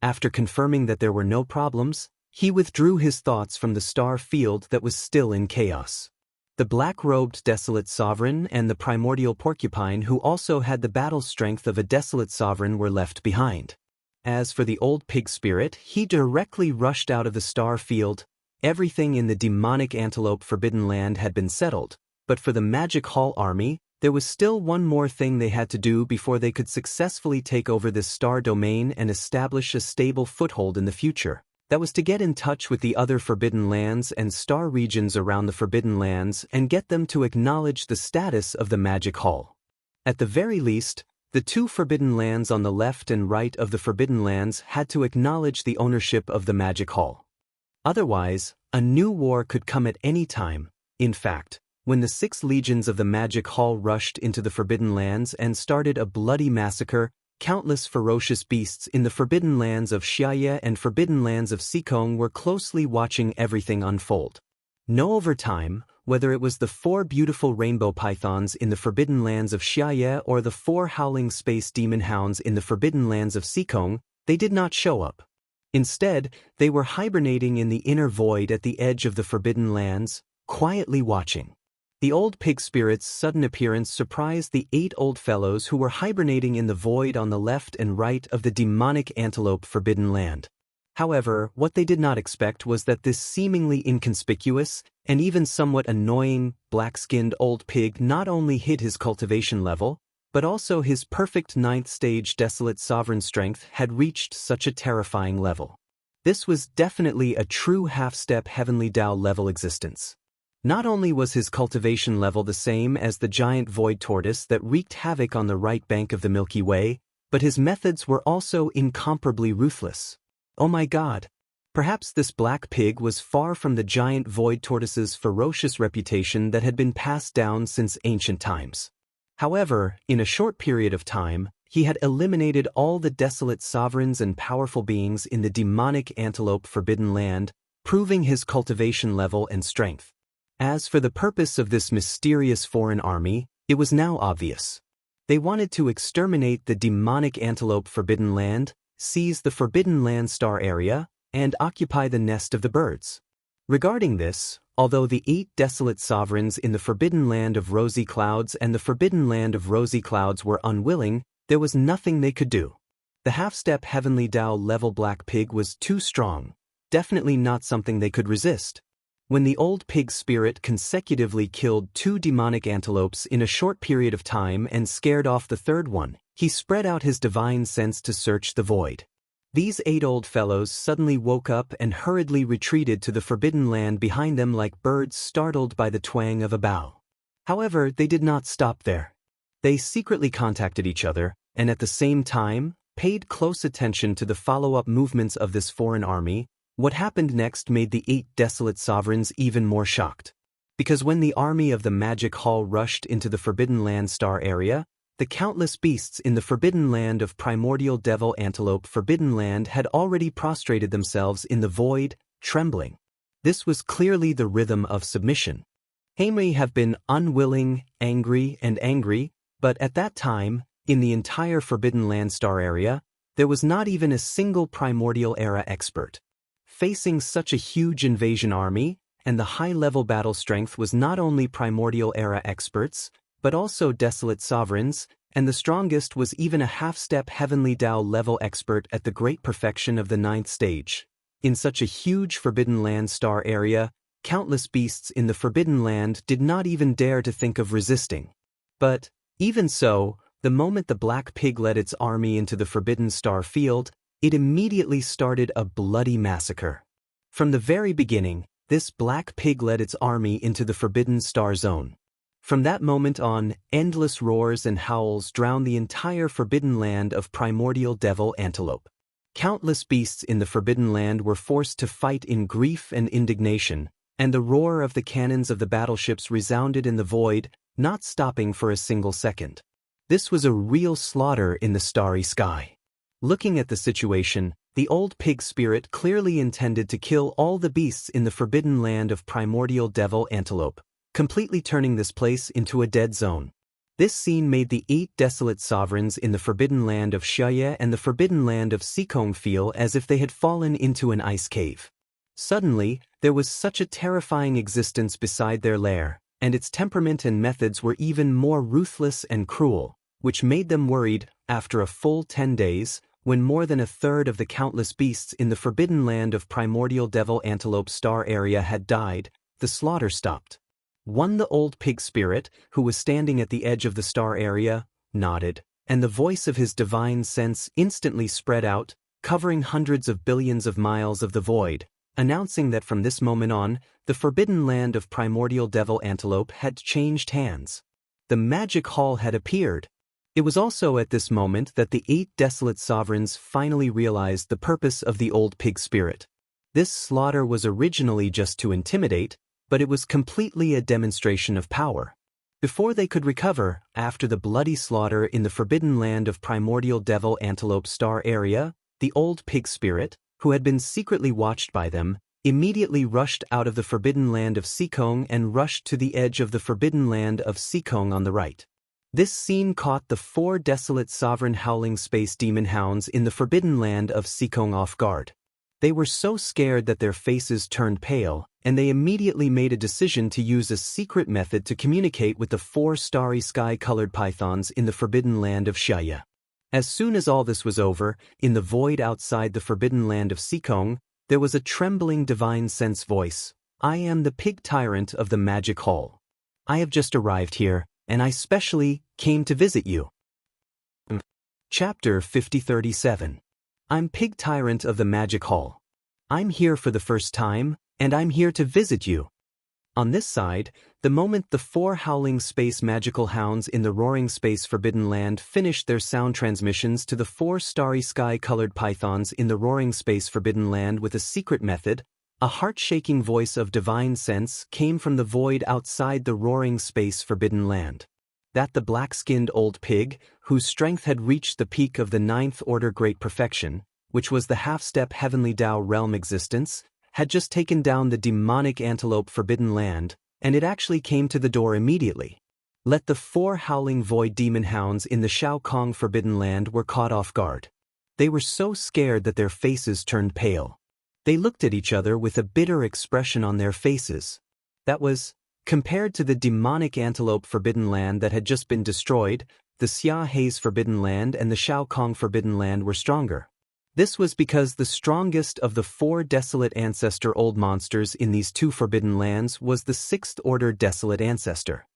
After confirming that there were no problems, he withdrew his thoughts from the star field that was still in chaos. The black-robed desolate sovereign and the primordial porcupine who also had the battle strength of a desolate sovereign were left behind. As for the old pig spirit, he directly rushed out of the star field. Everything in the demonic antelope Forbidden Land had been settled, but for the Magic Hall army, there was still one more thing they had to do before they could successfully take over this star domain and establish a stable foothold in the future. That was to get in touch with the other Forbidden Lands and star regions around the Forbidden Lands and get them to acknowledge the status of the Magic Hall. At the very least, the 2 Forbidden Lands on the left and right of the Forbidden Lands had to acknowledge the ownership of the Magic Hall. Otherwise, a new war could come at any time. In fact, when the 6 legions of the Magic Hall rushed into the Forbidden Lands and started a bloody massacre, countless ferocious beasts in the Forbidden Lands of Xianxia and Forbidden Lands of Sikong were closely watching everything unfold. Know over time, whether it was the 4 beautiful rainbow pythons in the Forbidden Lands of Xianxia or the 4 howling space demon hounds in the Forbidden Lands of Sikong, they did not show up. Instead, they were hibernating in the inner void at the edge of the Forbidden Lands, quietly watching. The old pig spirit's sudden appearance surprised the 8 old fellows who were hibernating in the void on the left and right of the demonic antelope Forbidden Land. However, what they did not expect was that this seemingly inconspicuous and even somewhat annoying, black-skinned old pig not only hid his cultivation level, but also his perfect 9th stage desolate sovereign strength had reached such a terrifying level. This was definitely a true half-step heavenly Tao level existence. Not only was his cultivation level the same as the giant void tortoise that wreaked havoc on the right bank of the Milky Way, but his methods were also incomparably ruthless. Oh my God! Perhaps this black pig was far from the giant void tortoise's ferocious reputation that had been passed down since ancient times. However, in a short period of time, he had eliminated all the desolate sovereigns and powerful beings in the demonic antelope Forbidden Land, proving his cultivation level and strength. As for the purpose of this mysterious foreign army, it was now obvious. They wanted to exterminate the demonic antelope Forbidden Land, seize the Forbidden Land star area, and occupy the nest of the birds. Regarding this, although the 8 desolate sovereigns in the Forbidden Land of Rosy Clouds and the Forbidden Land of Rosy Clouds were unwilling, there was nothing they could do. The half-step heavenly Tao level black pig was too strong, definitely not something they could resist. When the old pig spirit consecutively killed 2 demonic antelopes in a short period of time and scared off the 3rd one, he spread out his divine sense to search the void. These 8 old fellows suddenly woke up and hurriedly retreated to the forbidden land behind them like birds startled by the twang of a bow. However, they did not stop there. They secretly contacted each other, and at the same time, paid close attention to the follow-up movements of this foreign army. What happened next made the 8 desolate sovereigns even more shocked. Because when the army of the Magic Hall rushed into the Forbidden Land star area, the countless beasts in the Forbidden Land of Primordial Devil Antelope Forbidden Land had already prostrated themselves in the void, trembling. This was clearly the rhythm of submission. They may have been unwilling, angry, but at that time, in the entire Forbidden Land star area, there was not even a single Primordial Era expert. Facing such a huge invasion army, and the high-level battle strength was not only Primordial Era experts, but also desolate sovereigns, and the strongest was even a half-step Heavenly Dao level expert at the great perfection of the 9th stage. In such a huge Forbidden Land star area, countless beasts in the Forbidden Land did not even dare to think of resisting. But, even so, the moment the Black Pig led its army into the Forbidden Star field, it immediately started a bloody massacre. From the very beginning, this Black Pig led its army into the Forbidden Star zone. From that moment on, endless roars and howls drowned the entire Forbidden Land of Primordial Devil Antelope. Countless beasts in the Forbidden Land were forced to fight in grief and indignation, and the roar of the cannons of the battleships resounded in the void, not stopping for a single second. This was a real slaughter in the starry sky. Looking at the situation, the old pig spirit clearly intended to kill all the beasts in the Forbidden Land of Primordial Devil Antelope, completely turning this place into a dead zone. This scene made the 8 desolate sovereigns in the Forbidden Land of Xianxia and the Forbidden Land of Xikong feel as if they had fallen into an ice cave. Suddenly, there was such a terrifying existence beside their lair, and its temperament and methods were even more ruthless and cruel, which made them worried. After a full 10 days, when more than a third of the countless beasts in the Forbidden Land of Primordial Devil Antelope star area had died, the slaughter stopped. The old pig spirit, who was standing at the edge of the star area, nodded, and the voice of his divine sense instantly spread out, covering hundreds of billions of miles of the void, announcing that from this moment on, the Forbidden Land of Primordial Devil Antelope had changed hands. The Magic Hall had appeared. It was also at this moment that the 8 desolate sovereigns finally realized the purpose of the old pig spirit. This slaughter was originally just to intimidate, but it was completely a demonstration of power. Before they could recover, after the bloody slaughter in the Forbidden Land of Primordial Devil Antelope star area, the old pig spirit, who had been secretly watched by them, immediately rushed out of the Forbidden Land of Xikong and rushed to the edge of the Forbidden Land of Xikong on the right. This scene caught the 4 desolate sovereign howling space demon hounds in the Forbidden Land of Xikong off guard. They were so scared that their faces turned pale, and they immediately made a decision to use a secret method to communicate with the 4 starry sky-colored pythons in the Forbidden Land of Xianxia. As soon as all this was over, in the void outside the Forbidden Land of Xikong, there was a trembling divine sense voice. "I am the pig tyrant of the Magic Hall. I have just arrived here, and I specially came to visit you." Chapter 5037. I'm Pig Tyrant of the Magic Hall. I'm here for the first time, and I'm here to visit you. On this side, the moment the 4 howling space magical hounds in the roaring space Forbidden Land finished their sound transmissions to the 4 starry sky-colored pythons in the roaring space Forbidden Land with a secret method, a heart-shaking voice of divine sense came from the void outside the roaring space Forbidden Land. That the black-skinned old pig, whose strength had reached the peak of the 9th order great perfection, which was the half-step Heavenly Dao realm existence, had just taken down the demonic antelope Forbidden Land, and it actually came to the door immediately. Let the 4 howling void demon hounds in the Shao Kong Forbidden Land were caught off guard. They were so scared that their faces turned pale. They looked at each other with a bitter expression on their faces. That was, compared to the demonic antelope Forbidden Land that had just been destroyed, the Xia Hei's Forbidden Land and the Shao Kong Forbidden Land were stronger. This was because the strongest of the 4 desolate ancestor old monsters in these 2 Forbidden Lands was the 6th order desolate ancestor.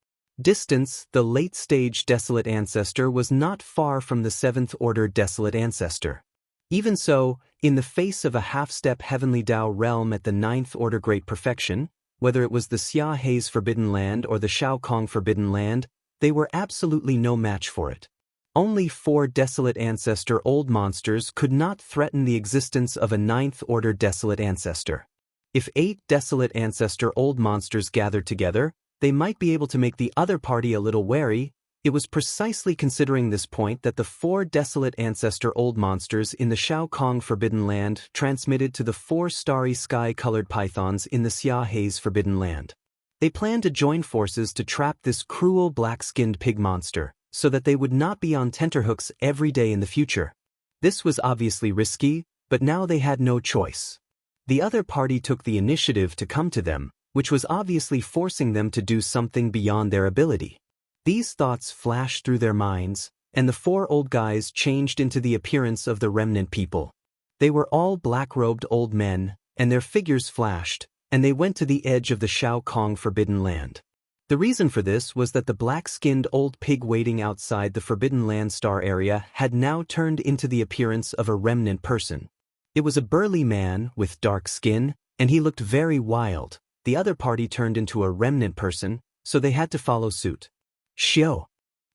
Distance, the late-stage desolate ancestor was not far from the 7th order desolate ancestor. Even so, in the face of a half-step heavenly Tao realm at the Ninth Order Great Perfection, whether it was the Xia Hei's Forbidden Land or the Shao Kong Forbidden Land, they were absolutely no match for it. Only 4 desolate ancestor old monsters could not threaten the existence of a Ninth Order desolate ancestor. If 8 desolate ancestor old monsters gathered together, they might be able to make the other party a little wary. It was precisely considering this point that the 4 desolate ancestor old monsters in the Shao Kong Forbidden Land transmitted to the 4 starry sky-colored pythons in the Xia Hei's Forbidden Land. They planned to join forces to trap this cruel black-skinned pig monster, so that they would not be on tenterhooks every day in the future. This was obviously risky, but now they had no choice. The other party took the initiative to come to them, which was obviously forcing them to do something beyond their ability. These thoughts flashed through their minds, and the 4 old guys changed into the appearance of the remnant people. They were all black-robed old men, and their figures flashed, and they went to the edge of the Shao Kong Forbidden Land. The reason for this was that the black-skinned old pig waiting outside the Forbidden Land star area had now turned into the appearance of a remnant person. It was a burly man with dark skin, and he looked very wild. The other party turned into a remnant person, so they had to follow suit. Shio!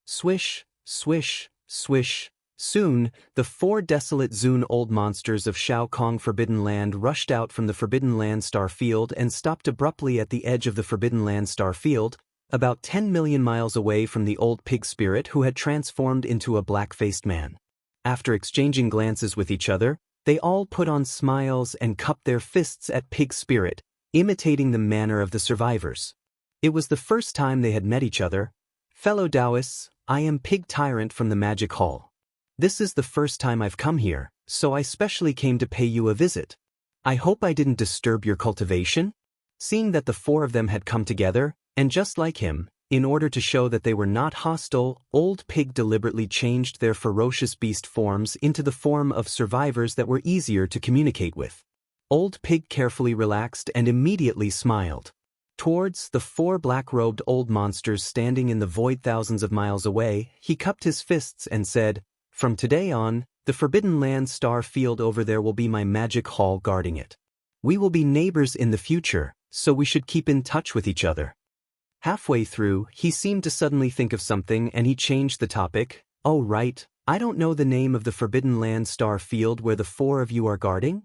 Swish, swish, swish. Soon, the 4 desolate Zun old monsters of Shao Kong Forbidden Land rushed out from the Forbidden Land star field and stopped abruptly at the edge of the Forbidden Land star field, about 10 million miles away from the old pig spirit who had transformed into a black-faced man. After exchanging glances with each other, they all put on smiles and cupped their fists at pig spirit, imitating the manner of the survivors. It was the first time they had met each other. Fellow Taoists, I am Pig Tyrant from the Magic Hall. This is the first time I've come here, so I specially came to pay you a visit. I hope I didn't disturb your cultivation? Seeing that the 4 of them had come together, and just like him, in order to show that they were not hostile, Old Pig deliberately changed their ferocious beast forms into the form of survivors that were easier to communicate with. Old Pig carefully relaxed and immediately smiled. Towards the 4 black-robed old monsters standing in the void thousands of miles away, he cupped his fists and said, "From today on, the Forbidden Land star field over there will be my magic hall guarding it. We will be neighbors in the future, so we should keep in touch with each other." Halfway through, he seemed to suddenly think of something and he changed the topic. "Oh right, I don't know the name of the Forbidden Land star field where the 4 of you are guarding?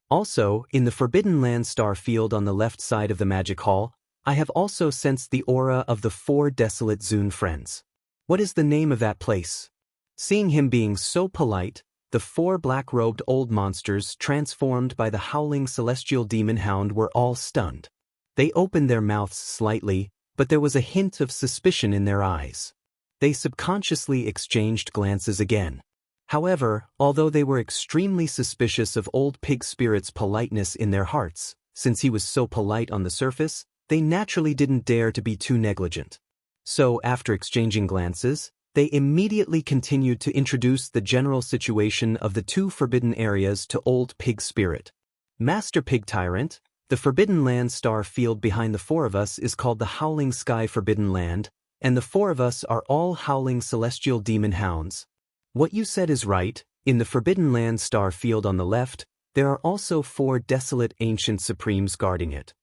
Also, in the Forbidden Land star field on the left side of the magic hall, I have also sensed the aura of the 4 desolate Zun friends. What is the name of that place?" Seeing him being so polite, the 4 black-robed old monsters transformed by the howling celestial demon hound were all stunned. They opened their mouths slightly, but there was a hint of suspicion in their eyes. They subconsciously exchanged glances again. However, although they were extremely suspicious of Old Pig Spirit's politeness in their hearts, since he was so polite on the surface, they naturally didn't dare to be too negligent. So, after exchanging glances, they immediately continued to introduce the general situation of the 2 forbidden areas to Old Pig Spirit. "Master Pig Tyrant, the Forbidden Land star field behind the 4 of us is called the Howling Sky Forbidden Land, and the 4 of us are all howling celestial demon hounds. What you said is right. In the Forbidden Land star field on the left, there are also 4 desolate ancient supremes guarding it.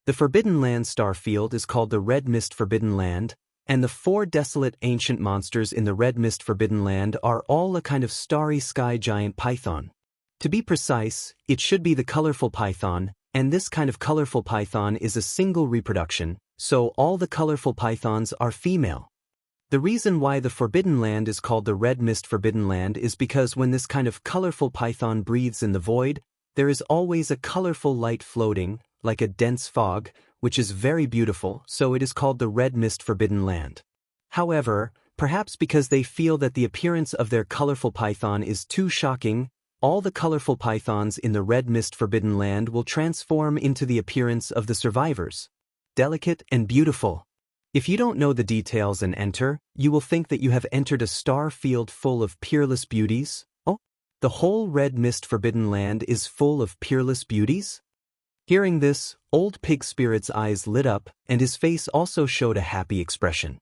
The Forbidden Land star field is called the Red Mist Forbidden Land, and the 4 desolate ancient monsters in the Red Mist Forbidden Land are all a kind of starry sky giant python. To be precise, it should be the colorful python, and this kind of colorful python is a single reproduction, so all the colorful pythons are female. The reason why the Forbidden Land is called the Red Mist Forbidden Land is because when this kind of colorful python breathes in the void, there is always a colorful light floating, like a dense fog, which is very beautiful, so it is called the Red Mist Forbidden Land. However, perhaps because they feel that the appearance of their colorful python is too shocking, all the colorful pythons in the Red Mist Forbidden Land will transform into the appearance of the survivors. Delicate and beautiful. If you don't know the details and enter, you will think that you have entered a star field full of peerless beauties. Oh, the whole Red Mist Forbidden Land is full of peerless beauties? Hearing this, Old Pig Spirit's eyes lit up, and his face also showed a happy expression.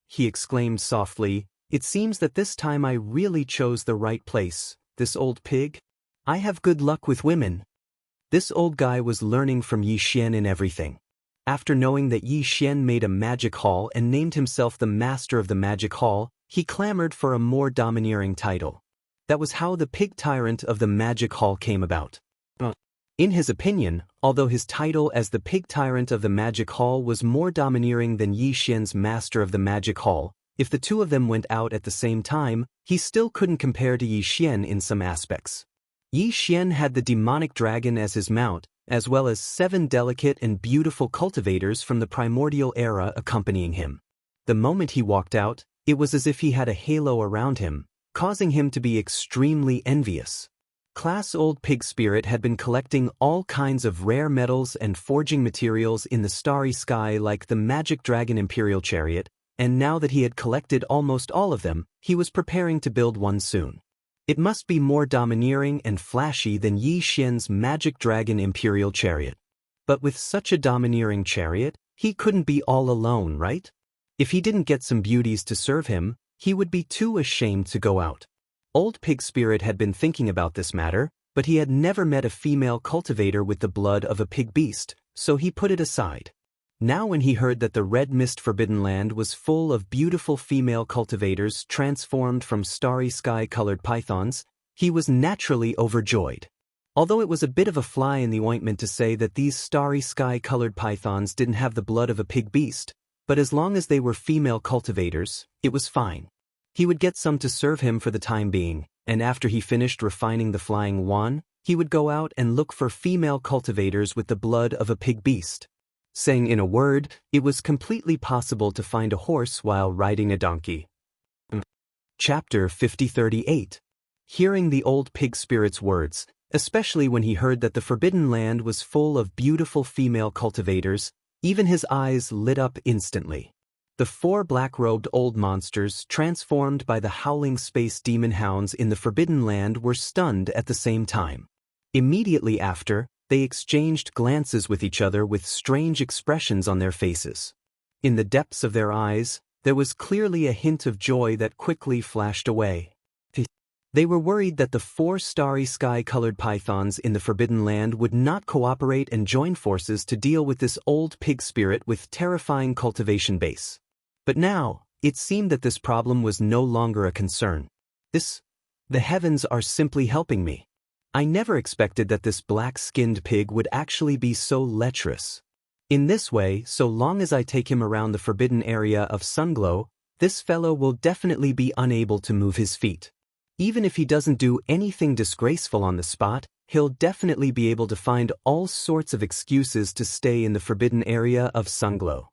He exclaimed softly, "It seems that this time I really chose the right place. this old pig? I have good luck with women. This old guy was learning from Yi Xian in everything. After knowing that Yi Xian made a magic hall and named himself the master of the magic hall, he clamored for a more domineering title. That was how the pig tyrant of the magic hall came about. In his opinion, although his title as the pig tyrant of the magic hall was more domineering than Yi Xian's master of the magic hall, if the two of them went out at the same time, he still couldn't compare to Yi Xian in some aspects. Yi Xian had the demonic dragon as his mount, as well as 7 delicate and beautiful cultivators from the primordial era accompanying him. The moment he walked out, it was as if he had a halo around him, causing him to be extremely envious. Class Old Pig Spirit had been collecting all kinds of rare metals and forging materials in the starry sky like the magic dragon imperial chariot, and now that he had collected almost all of them, he was preparing to build one soon. It must be more domineering and flashy than Yi Xian's magic dragon imperial chariot. But with such a domineering chariot, he couldn't be all alone, right? If he didn't get some beauties to serve him, he would be too ashamed to go out. Old Pig Spirit had been thinking about this matter, but he had never met a female cultivator with the blood of a pig beast, so he put it aside. Now when he heard that the Red Mist Forbidden Land was full of beautiful female cultivators transformed from starry sky-colored pythons, he was naturally overjoyed. Although it was a bit of a fly in the ointment to say that these starry sky-colored pythons didn't have the blood of a pig beast, but as long as they were female cultivators, it was fine. He would get some to serve him for the time being, and after he finished refining the flying wand, he would go out and look for female cultivators with the blood of a pig beast. Saying in a word, it was completely possible to find a horse while riding a donkey. Chapter 5038. Hearing the old pig spirit's words, especially when he heard that the Forbidden Land was full of beautiful female cultivators, even his eyes lit up instantly. The 4 black-robed old monsters transformed by the howling space demon hounds in the Forbidden Land were stunned at the same time. Immediately after, they exchanged glances with each other with strange expressions on their faces. In the depths of their eyes, there was clearly a hint of joy that quickly flashed away. They were worried that the 4 starry sky-colored pythons in the Forbidden Land would not cooperate and join forces to deal with this old pig spirit with terrifying cultivation base. But now, it seemed that this problem was no longer a concern. The heavens are simply helping me. I never expected that this black-skinned pig would actually be so lecherous. In this way, so long as I take him around the forbidden area of Sunglow, this fellow will definitely be unable to move his feet. Even if he doesn't do anything disgraceful on the spot, he'll definitely be able to find all sorts of excuses to stay in the forbidden area of Sunglow.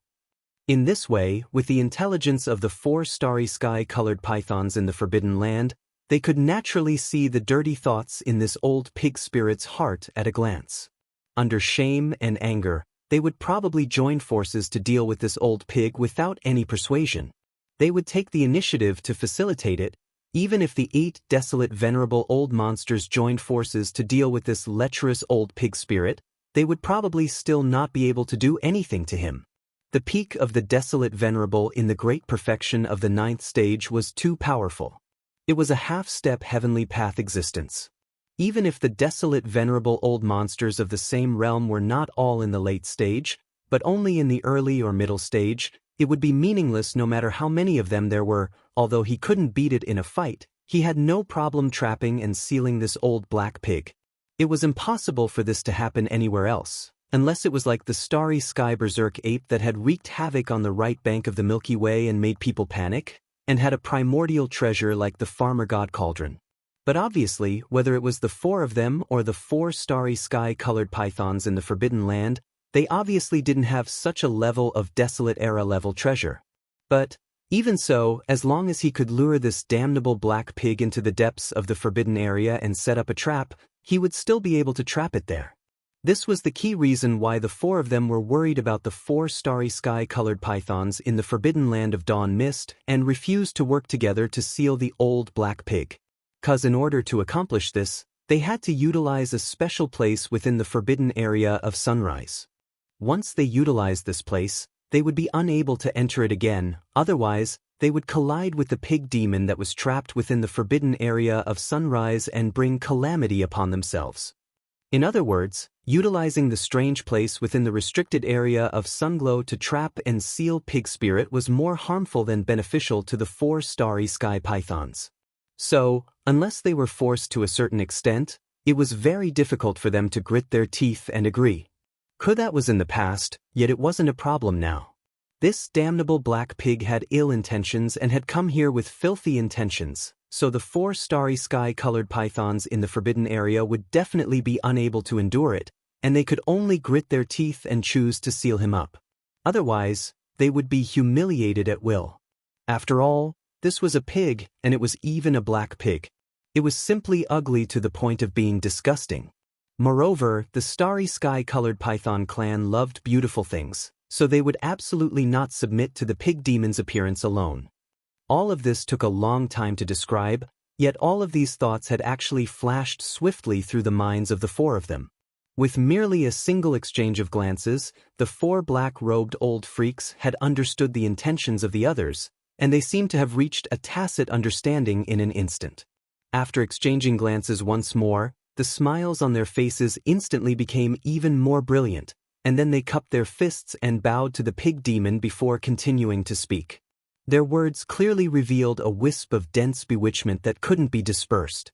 In this way, with the intelligence of the 4 starry sky-colored pythons in the Forbidden Land, they could naturally see the dirty thoughts in this old pig spirit's heart at a glance. Under shame and anger, they would probably join forces to deal with this old pig without any persuasion. They would take the initiative to facilitate it, even if the 8 desolate venerable old monsters joined forces to deal with this lecherous old pig spirit, they would probably still not be able to do anything to him. The peak of the desolate venerable in the great perfection of the 9th stage was too powerful. It was a half-step heavenly path existence. Even if the desolate venerable old monsters of the same realm were not all in the late stage, but only in the early or middle stage, it would be meaningless no matter how many of them there were. Although he couldn't beat it in a fight, he had no problem trapping and sealing this old black pig. It was impossible for this to happen anywhere else, unless it was like the starry sky berserk ape that had wreaked havoc on the right bank of the Milky Way and made people panic, and had a primordial treasure like the farmer god cauldron. But obviously, whether it was the 4 of them or the 4 starry sky-colored pythons in the Forbidden Land, they obviously didn't have such a level of desolate era level treasure. But even so, as long as he could lure this damnable black pig into the depths of the forbidden area and set up a trap, he would still be able to trap it there. This was the key reason why the 4 of them were worried about the 4 starry sky-colored pythons in the Forbidden Land of Dawn Mist and refused to work together to seal the old black pig. 'Cause in order to accomplish this, they had to utilize a special place within the forbidden area of Sunrise. Once they utilized this place, they would be unable to enter it again, otherwise, they would collide with the pig demon that was trapped within the forbidden area of sunrise and bring calamity upon themselves. In other words, utilizing the strange place within the restricted area of Sunglow to trap and seal pig spirit was more harmful than beneficial to the 4 starry sky pythons. So, unless they were forced to a certain extent, it was very difficult for them to grit their teeth and agree. That was in the past, yet it wasn't a problem now. This damnable black pig had ill intentions and had come here with filthy intentions, so the 4 starry sky-colored pythons in the forbidden area would definitely be unable to endure it, and they could only grit their teeth and choose to seal him up. Otherwise, they would be humiliated at will. After all, this was a pig, and it was even a black pig. It was simply ugly to the point of being disgusting. Moreover, the starry sky-colored python clan loved beautiful things, so they would absolutely not submit to the pig demon's appearance alone. All of this took a long time to describe, yet all of these thoughts had actually flashed swiftly through the minds of the 4 of them. With merely a single exchange of glances, the 4 black-robed old freaks had understood the intentions of the others, and they seemed to have reached a tacit understanding in an instant. After exchanging glances once more, the smiles on their faces instantly became even more brilliant, and then they cupped their fists and bowed to the pig demon before continuing to speak. Their words clearly revealed a wisp of dense bewitchment that couldn't be dispersed.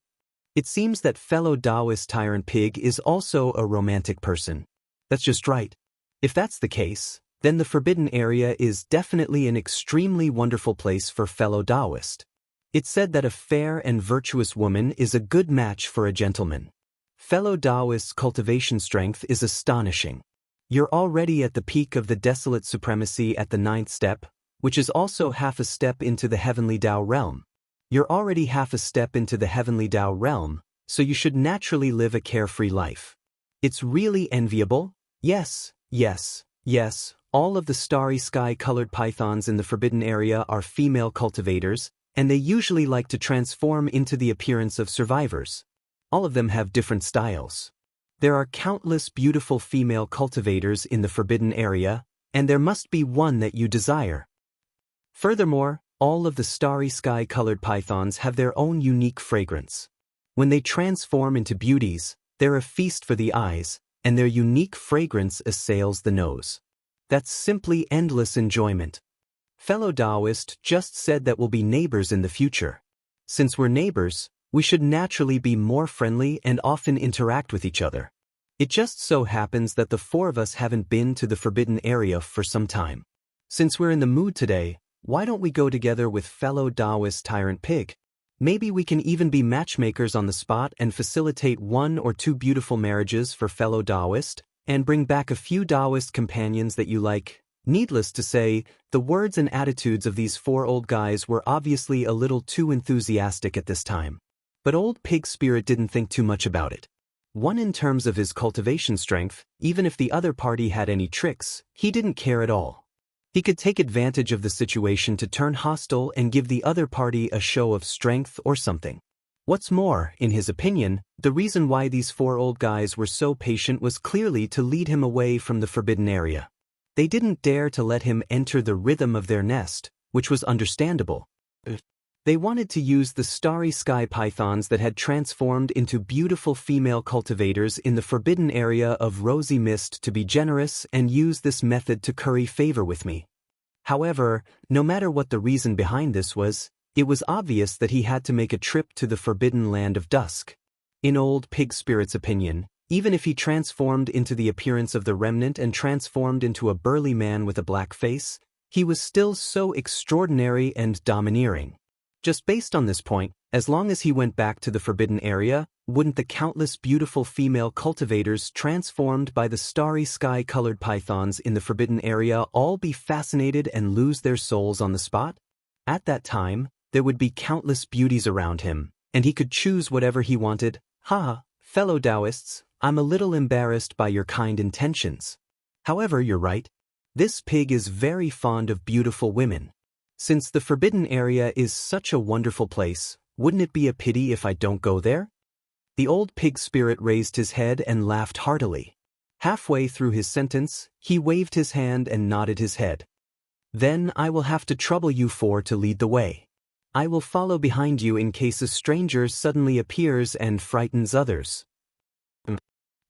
It seems that fellow Taoist tyrant pig is also a romantic person. That's just right. If that's the case, then the forbidden area is definitely an extremely wonderful place for fellow Taoist. It's said that a fair and virtuous woman is a good match for a gentleman. Fellow Taoist's cultivation strength is astonishing. You're already at the peak of the desolate supremacy at the 9th step, which is also half a step into the heavenly Tao realm. You're already half a step into the heavenly Tao realm, so you should naturally live a carefree life. It's really enviable. Yes, yes, yes, all of the starry sky-colored pythons in the forbidden area are female cultivators, and they usually like to transform into the appearance of survivors. All of them have different styles. There are countless beautiful female cultivators in the forbidden area, and there must be one that you desire. Furthermore, all of the starry sky-colored pythons have their own unique fragrance. When they transform into beauties, they're a feast for the eyes, and their unique fragrance assails the nose. That's simply endless enjoyment. Fellow Taoist just said that we'll be neighbors in the future. Since we're neighbors, we should naturally be more friendly and often interact with each other. It just so happens that the 4 of us haven't been to the forbidden area for some time. Since we're in the mood today, why don't we go together with fellow Taoist tyrant pig? Maybe we can even be matchmakers on the spot and facilitate 1 or 2 beautiful marriages for fellow Taoist, and bring back a few Taoist companions that you like. Needless to say, the words and attitudes of these 4 old guys were obviously a little too enthusiastic at this time. But old pig spirit didn't think too much about it. One, in terms of his cultivation strength, even if the other party had any tricks, he didn't care at all. He could take advantage of the situation to turn hostile and give the other party a show of strength or something. What's more, in his opinion, the reason why these 4 old guys were so patient was clearly to lead him away from the forbidden area. They didn't dare to let him enter the rhythm of their nest, which was understandable. They wanted to use the starry sky pythons that had transformed into beautiful female cultivators in the forbidden area of rosy mist to be generous and use this method to curry favor with me. However, no matter what the reason behind this was, it was obvious that he had to make a trip to the forbidden land of dusk. In old pig spirit's opinion, even if he transformed into the appearance of the remnant and transformed into a burly man with a black face, he was still so extraordinary and domineering. Just based on this point, as long as he went back to the forbidden area, wouldn't the countless beautiful female cultivators transformed by the starry sky-colored pythons in the forbidden area all be fascinated and lose their souls on the spot? At that time, there would be countless beauties around him, and he could choose whatever he wanted. Fellow Taoists, I'm a little embarrassed by your kind intentions. However, you're right. This pig is very fond of beautiful women. Since the forbidden area is such a wonderful place, wouldn't it be a pity if I don't go there? The old pig spirit raised his head and laughed heartily. Halfway through his sentence, he waved his hand and nodded his head. Then I will have to trouble you four to lead the way. I will follow behind you in case a stranger suddenly appears and frightens others.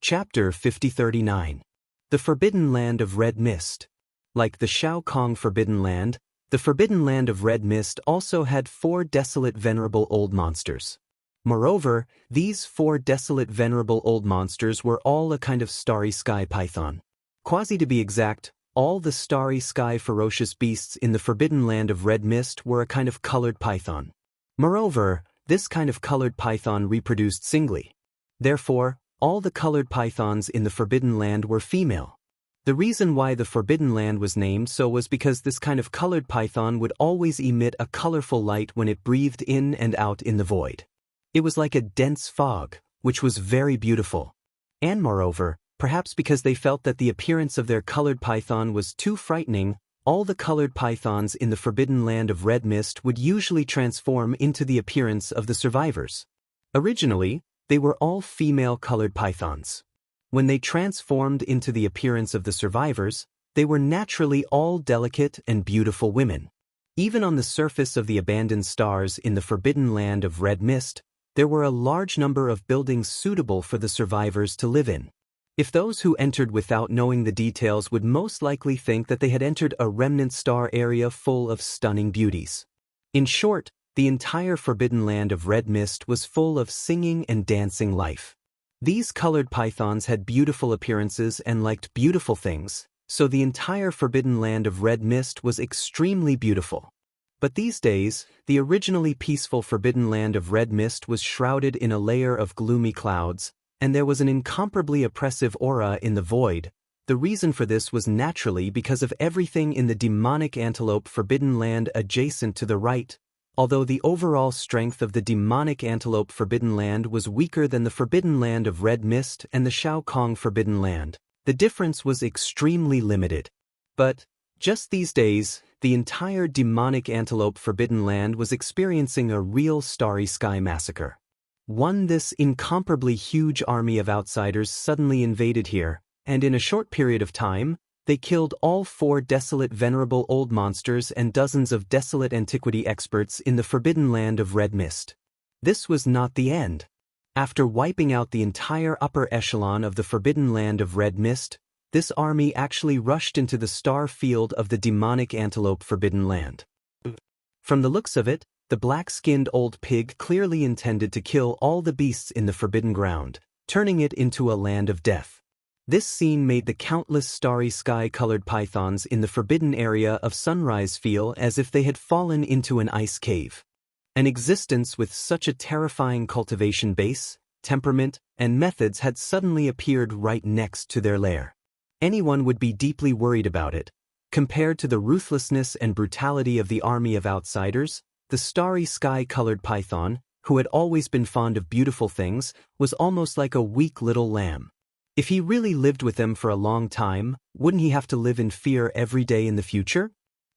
Chapter 5039. The Forbidden Land of Red Mist. Like the Shao Kong Forbidden Land, the Forbidden Land of Red Mist also had 4 desolate venerable old monsters. Moreover, these 4 desolate venerable old monsters were all a kind of starry sky python. Quasi to be exact, all the starry sky ferocious beasts in the Forbidden Land of Red Mist were a kind of colored python. Moreover, this kind of colored python reproduced singly. Therefore, all the colored pythons in the Forbidden Land were female. The reason why the Forbidden Land was named so was because this kind of colored python would always emit a colorful light when it breathed in and out in the void. It was like a dense fog, which was very beautiful. And moreover, perhaps because they felt that the appearance of their colored python was too frightening, all the colored pythons in the Forbidden Land of Red Mist would usually transform into the appearance of the survivors. Originally, they were all female colored pythons. When they transformed into the appearance of the survivors, they were naturally all delicate and beautiful women. Even on the surface of the abandoned stars in the Forbidden Land of Red Mist, there were a large number of buildings suitable for the survivors to live in. If those who entered without knowing the details would most likely think that they had entered a remnant star area full of stunning beauties. In short, the entire Forbidden Land of Red Mist was full of singing and dancing life. These colored pythons had beautiful appearances and liked beautiful things, so the entire Forbidden Land of Red Mist was extremely beautiful. But these days, the originally peaceful Forbidden Land of Red Mist was shrouded in a layer of gloomy clouds, and there was an incomparably oppressive aura in the void. The reason for this was naturally because of everything in the demonic Antelope Forbidden Land adjacent to the right. Although the overall strength of the demonic Antelope Forbidden Land was weaker than the Forbidden Land of Red Mist and the Shao Kong Forbidden Land, the difference was extremely limited. But, just these days, the entire demonic Antelope Forbidden Land was experiencing a real starry sky massacre. This incomparably huge army of outsiders suddenly invaded here, and in a short period of time, they killed all 4 desolate venerable old monsters and dozens of desolate antiquity experts in the Forbidden Land of Red Mist. This was not the end. After wiping out the entire upper echelon of the Forbidden Land of Red Mist, this army actually rushed into the star field of the demonic Antelope Forbidden Land. From the looks of it, the black-skinned old pig clearly intended to kill all the beasts in the Forbidden Ground, turning it into a land of death. This scene made the countless starry sky-colored pythons in the forbidden area of Sunrise feel as if they had fallen into an ice cave. An existence with such a terrifying cultivation base, temperament, and methods had suddenly appeared right next to their lair. Anyone would be deeply worried about it. Compared to the ruthlessness and brutality of the army of outsiders, the starry sky-colored python, who had always been fond of beautiful things, was almost like a weak little lamb. If he really lived with them for a long time, wouldn't he have to live in fear every day in the future?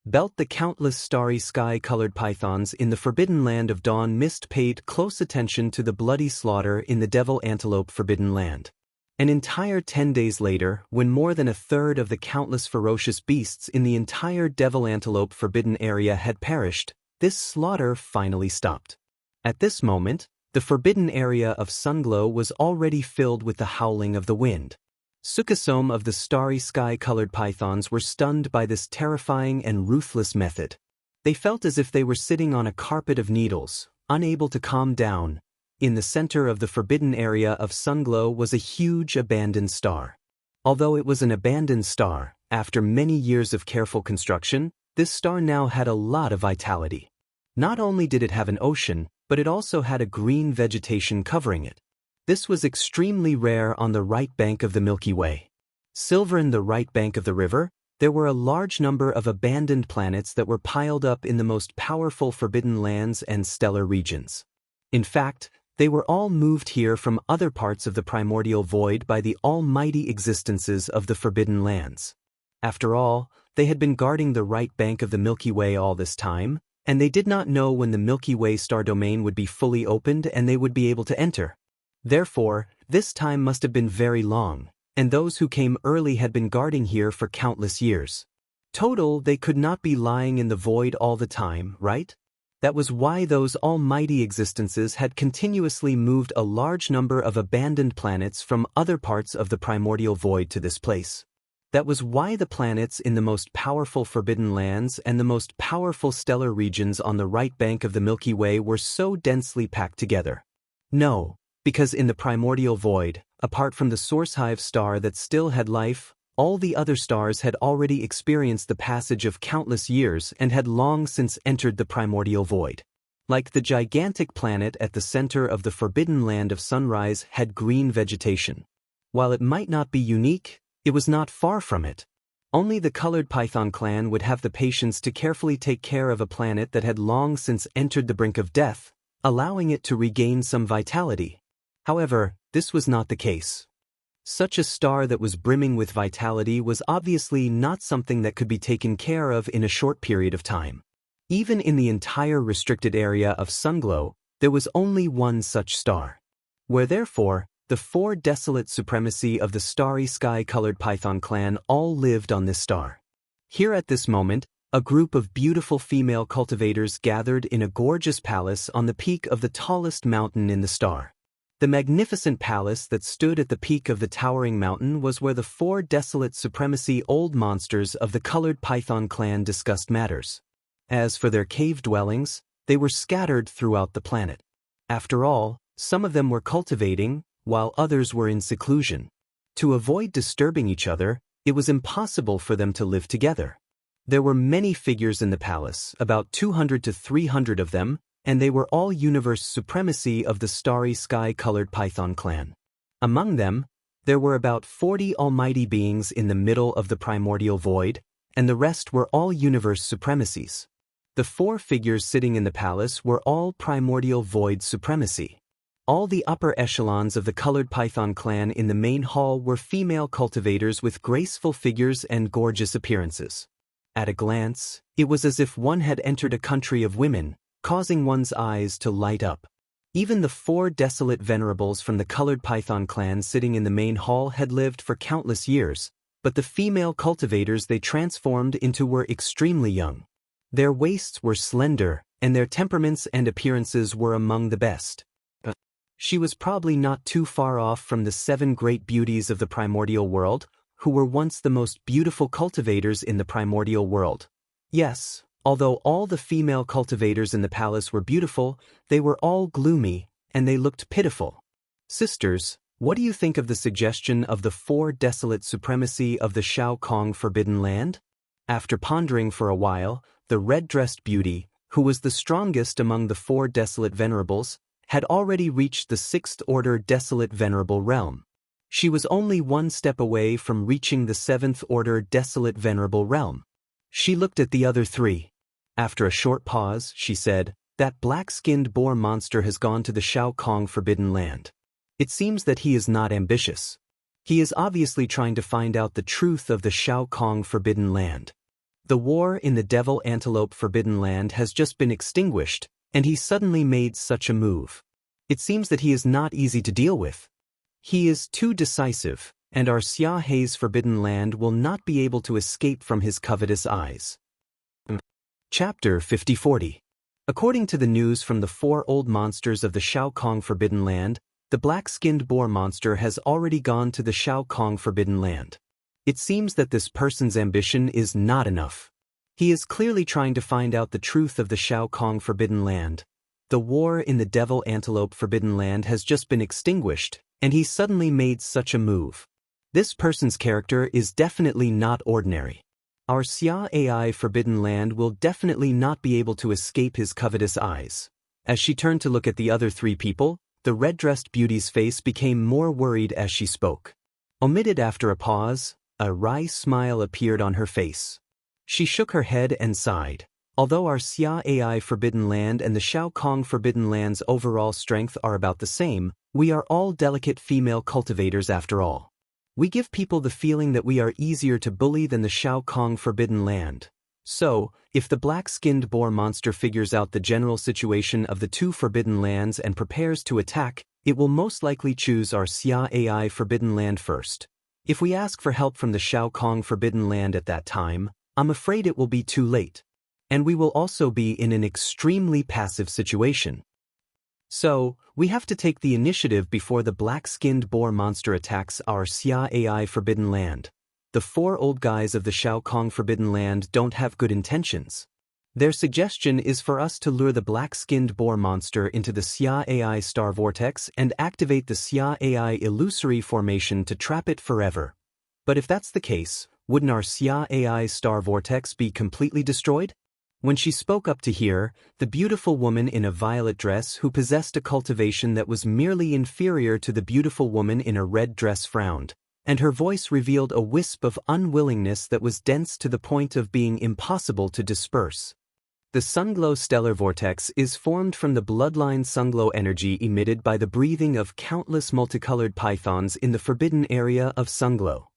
The countless starry sky-colored pythons in the Forbidden Land of Dawn Mist paid close attention to the bloody slaughter in the Devil Antelope Forbidden Land. An entire 10 days later, when more than a third of the countless ferocious beasts in the entire Devil Antelope Forbidden area had perished, this slaughter finally stopped. At this moment, the forbidden area of Sunglow was already filled with the howling of the wind. Sukasom of the starry sky-colored pythons were stunned by this terrifying and ruthless method. They felt as if they were sitting on a carpet of needles, unable to calm down. In the center of the forbidden area of Sunglow was a huge abandoned star. Although it was an abandoned star, after many years of careful construction, this star now had a lot of vitality. Not only did it have an ocean, but it also had a green vegetation covering it. This was extremely rare on the right bank of the Milky Way. Silvering the right bank of the river, there were a large number of abandoned planets that were piled up in the most powerful forbidden lands and stellar regions. In fact, they were all moved here from other parts of the primordial void by the almighty existences of the forbidden lands. After all, they had been guarding the right bank of the Milky Way all this time, and they did not know when the Milky Way star domain would be fully opened and they would be able to enter. Therefore, this time must have been very long, and those who came early had been guarding here for countless years. Total, they could not be lying in the void all the time, right? That was why those almighty existences had continuously moved a large number of abandoned planets from other parts of the primordial void to this place. That was why the planets in the most powerful forbidden lands and the most powerful stellar regions on the right bank of the Milky Way were so densely packed together. No, because in the primordial void, apart from the source hive star that still had life, all the other stars had already experienced the passage of countless years and had long since entered the primordial void. Like the gigantic planet at the center of the forbidden land of sunrise had green vegetation. While it might not be unique, it was not far from it. Only the colored python clan would have the patience to carefully take care of a planet that had long since entered the brink of death, allowing it to regain some vitality. However, this was not the case. Such a star that was brimming with vitality was obviously not something that could be taken care of in a short period of time. Even in the entire restricted area of sunglow, there was only one such star. Where therefore, the four desolate supremacy of the starry sky-colored python clan all lived on this star. Here at this moment, a group of beautiful female cultivators gathered in a gorgeous palace on the peak of the tallest mountain in the star. The magnificent palace that stood at the peak of the towering mountain was where the four desolate supremacy old monsters of the colored python clan discussed matters. As for their cave dwellings, they were scattered throughout the planet. After all, some of them were cultivating, while others were in seclusion. To avoid disturbing each other, it was impossible for them to live together. There were many figures in the palace, about 200 to 300 of them, and they were all universe supremacy of the starry sky-colored python clan. Among them, there were about 40 almighty beings in the middle of the primordial void, and the rest were all universe supremacies. The four figures sitting in the palace were all primordial void supremacy. All the upper echelons of the colored python clan in the main hall were female cultivators with graceful figures and gorgeous appearances. At a glance, it was as if one had entered a country of women, causing one's eyes to light up. Even the four desolate venerables from the colored python clan sitting in the main hall had lived for countless years, but the female cultivators they transformed into were extremely young. Their waists were slender, and their temperaments and appearances were among the best. She was probably not too far off from the 7 great beauties of the primordial world, who were once the most beautiful cultivators in the primordial world. Yes, although all the female cultivators in the palace were beautiful, they were all gloomy, and they looked pitiful. Sisters, what do you think of the suggestion of the 4 desolate supremacy of the Shao Kong Forbidden Land? After pondering for a while, the red-dressed beauty, who was the strongest among the 4 desolate venerables, had already reached the 6th order desolate venerable realm. She was only one step away from reaching the 7th order desolate venerable realm. She looked at the other 3. After a short pause, she said, "That black-skinned boar monster has gone to the Shao Kong Forbidden Land. It seems that he is not ambitious. He is obviously trying to find out the truth of the Shao Kong Forbidden Land. The war in the Devil Antelope Forbidden Land has just been extinguished, and he suddenly made such a move. It seems that he is not easy to deal with. He is too decisive, and our Xia Hei's Forbidden Land will not be able to escape from his covetous eyes." Chapter 5040. According to the news from the 4 old monsters of the Shao Kong Forbidden Land, the black-skinned boar monster has already gone to the Shao Kong Forbidden Land. It seems that this person's ambition is not enough. He is clearly trying to find out the truth of the Shao Kong Forbidden Land. The war in the Devil Antelope Forbidden Land has just been extinguished, and he suddenly made such a move. This person's character is definitely not ordinary. Our Xia AI Forbidden Land will definitely not be able to escape his covetous eyes. As she turned to look at the other 3 people, the red-dressed beauty's face became more worried as she spoke. Omitted after a pause, a wry smile appeared on her face. She shook her head and sighed. Although our Xia AI Forbidden Land and the Shao Kong Forbidden Land's overall strength are about the same, we are all delicate female cultivators after all. We give people the feeling that we are easier to bully than the Shao Kong Forbidden Land. So, if the black-skinned boar monster figures out the general situation of the 2 forbidden lands and prepares to attack, it will most likely choose our Xia AI Forbidden Land first. If we ask for help from the Shao Kong Forbidden Land at that time, I'm afraid it will be too late. And we will also be in an extremely passive situation. So, we have to take the initiative before the black-skinned boar monster attacks our Xia AI Forbidden Land. The 4 old guys of the Shao Kong Forbidden Land don't have good intentions. Their suggestion is for us to lure the black-skinned boar monster into the Xia AI Star Vortex and activate the Xia AI Illusory Formation to trap it forever. But if that's the case, wouldn't our Xia AI Star Vortex be completely destroyed? When she spoke up to hear, the beautiful woman in a violet dress who possessed a cultivation that was merely inferior to the beautiful woman in a red dress frowned, and her voice revealed a wisp of unwillingness that was dense to the point of being impossible to disperse. The Sunglow Stellar Vortex is formed from the bloodline Sunglow energy emitted by the breathing of countless multicolored pythons in the forbidden area of Sunglow.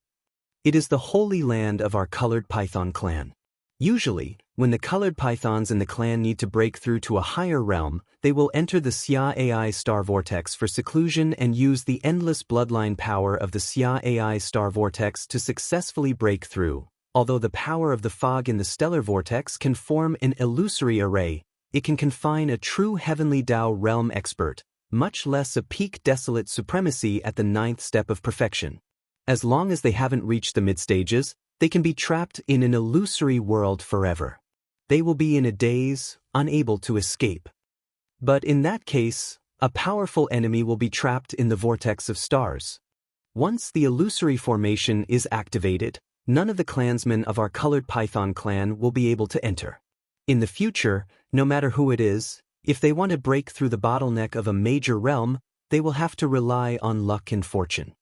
It is the holy land of our colored python clan. Usually, when the colored pythons in the clan need to break through to a higher realm, they will enter the Xia AI Star Vortex for seclusion and use the endless bloodline power of the Xia AI Star Vortex to successfully break through. Although the power of the fog in the stellar vortex can form an illusory array, it can confine a true heavenly Dao realm expert, much less a peak desolate supremacy at the 9th step of perfection. As long as they haven't reached the mid-stages, they can be trapped in an illusory world forever. They will be in a daze, unable to escape. But in that case, a powerful enemy will be trapped in the vortex of stars. Once the illusory formation is activated, none of the clansmen of our colored python clan will be able to enter. In the future, no matter who it is, if they want to break through the bottleneck of a major realm, they will have to rely on luck and fortune.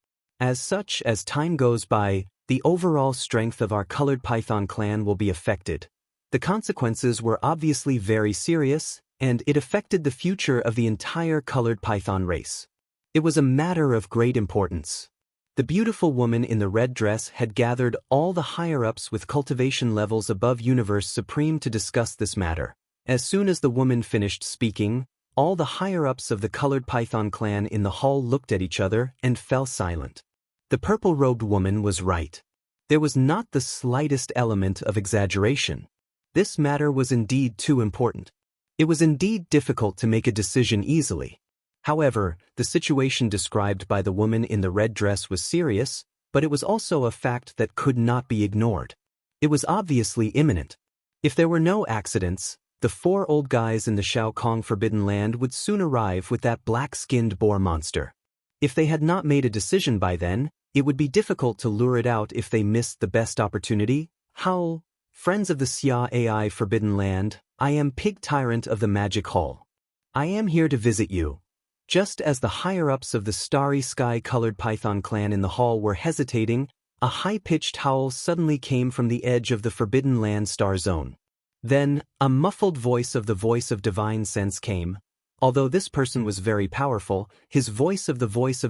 As such, as time goes by, the overall strength of our colored python clan will be affected. The consequences were obviously very serious, and it affected the future of the entire colored python race. It was a matter of great importance. The beautiful woman in the red dress had gathered all the higher-ups with cultivation levels above Universe Supreme to discuss this matter. As soon as the woman finished speaking, all the higher-ups of the colored python clan in the hall looked at each other and fell silent. The purple-robed woman was right. There was not the slightest element of exaggeration. This matter was indeed too important. It was indeed difficult to make a decision easily. However, the situation described by the woman in the red dress was serious, but it was also a fact that could not be ignored. It was obviously imminent. If there were no accidents, the 4 old guys in the Shao Kong Forbidden Land would soon arrive with that black-skinned boar monster. If they had not made a decision by then, it would be difficult to lure it out if they missed the best opportunity. Howl, friends of the Xia AI Forbidden Land, I am Pig Tyrant of the Magic Hall. I am here to visit you. Just as the higher-ups of the Starry Sky-colored python clan in the hall were hesitating, a high-pitched howl suddenly came from the edge of the Forbidden Land star zone. Then, a muffled voice of the voice of divine sense came. Although this person was very powerful, his voice of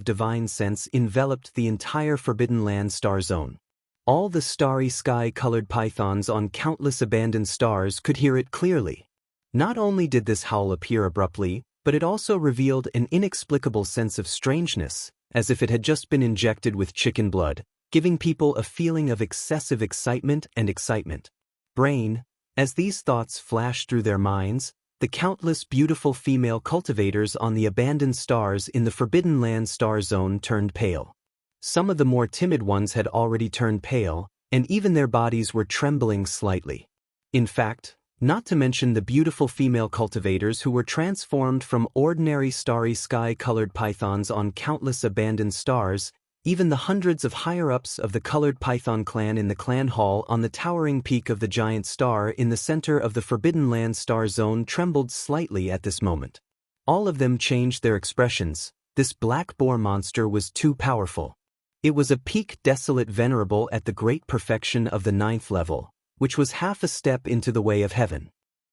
divine sense enveloped the entire Forbidden Land star zone. All the starry sky-colored pythons on countless abandoned stars could hear it clearly. Not only did this howl appear abruptly, but it also revealed an inexplicable sense of strangeness, as if it had just been injected with chicken blood, giving people a feeling of excessive excitement and excitement. Brain, as these thoughts flashed through their minds, the countless beautiful female cultivators on the abandoned stars in the Forbidden Land star zone turned pale. Some of the more timid ones had already turned pale, and even their bodies were trembling slightly. In fact, not to mention the beautiful female cultivators who were transformed from ordinary starry sky-colored pythons on countless abandoned stars, even the hundreds of higher-ups of the colored python clan in the clan hall on the towering peak of the giant star in the center of the Forbidden Land star zone trembled slightly at this moment. All of them changed their expressions. This black boar monster was too powerful. It was a peak desolate venerable at the great perfection of the 9th level, which was half a step into the way of heaven.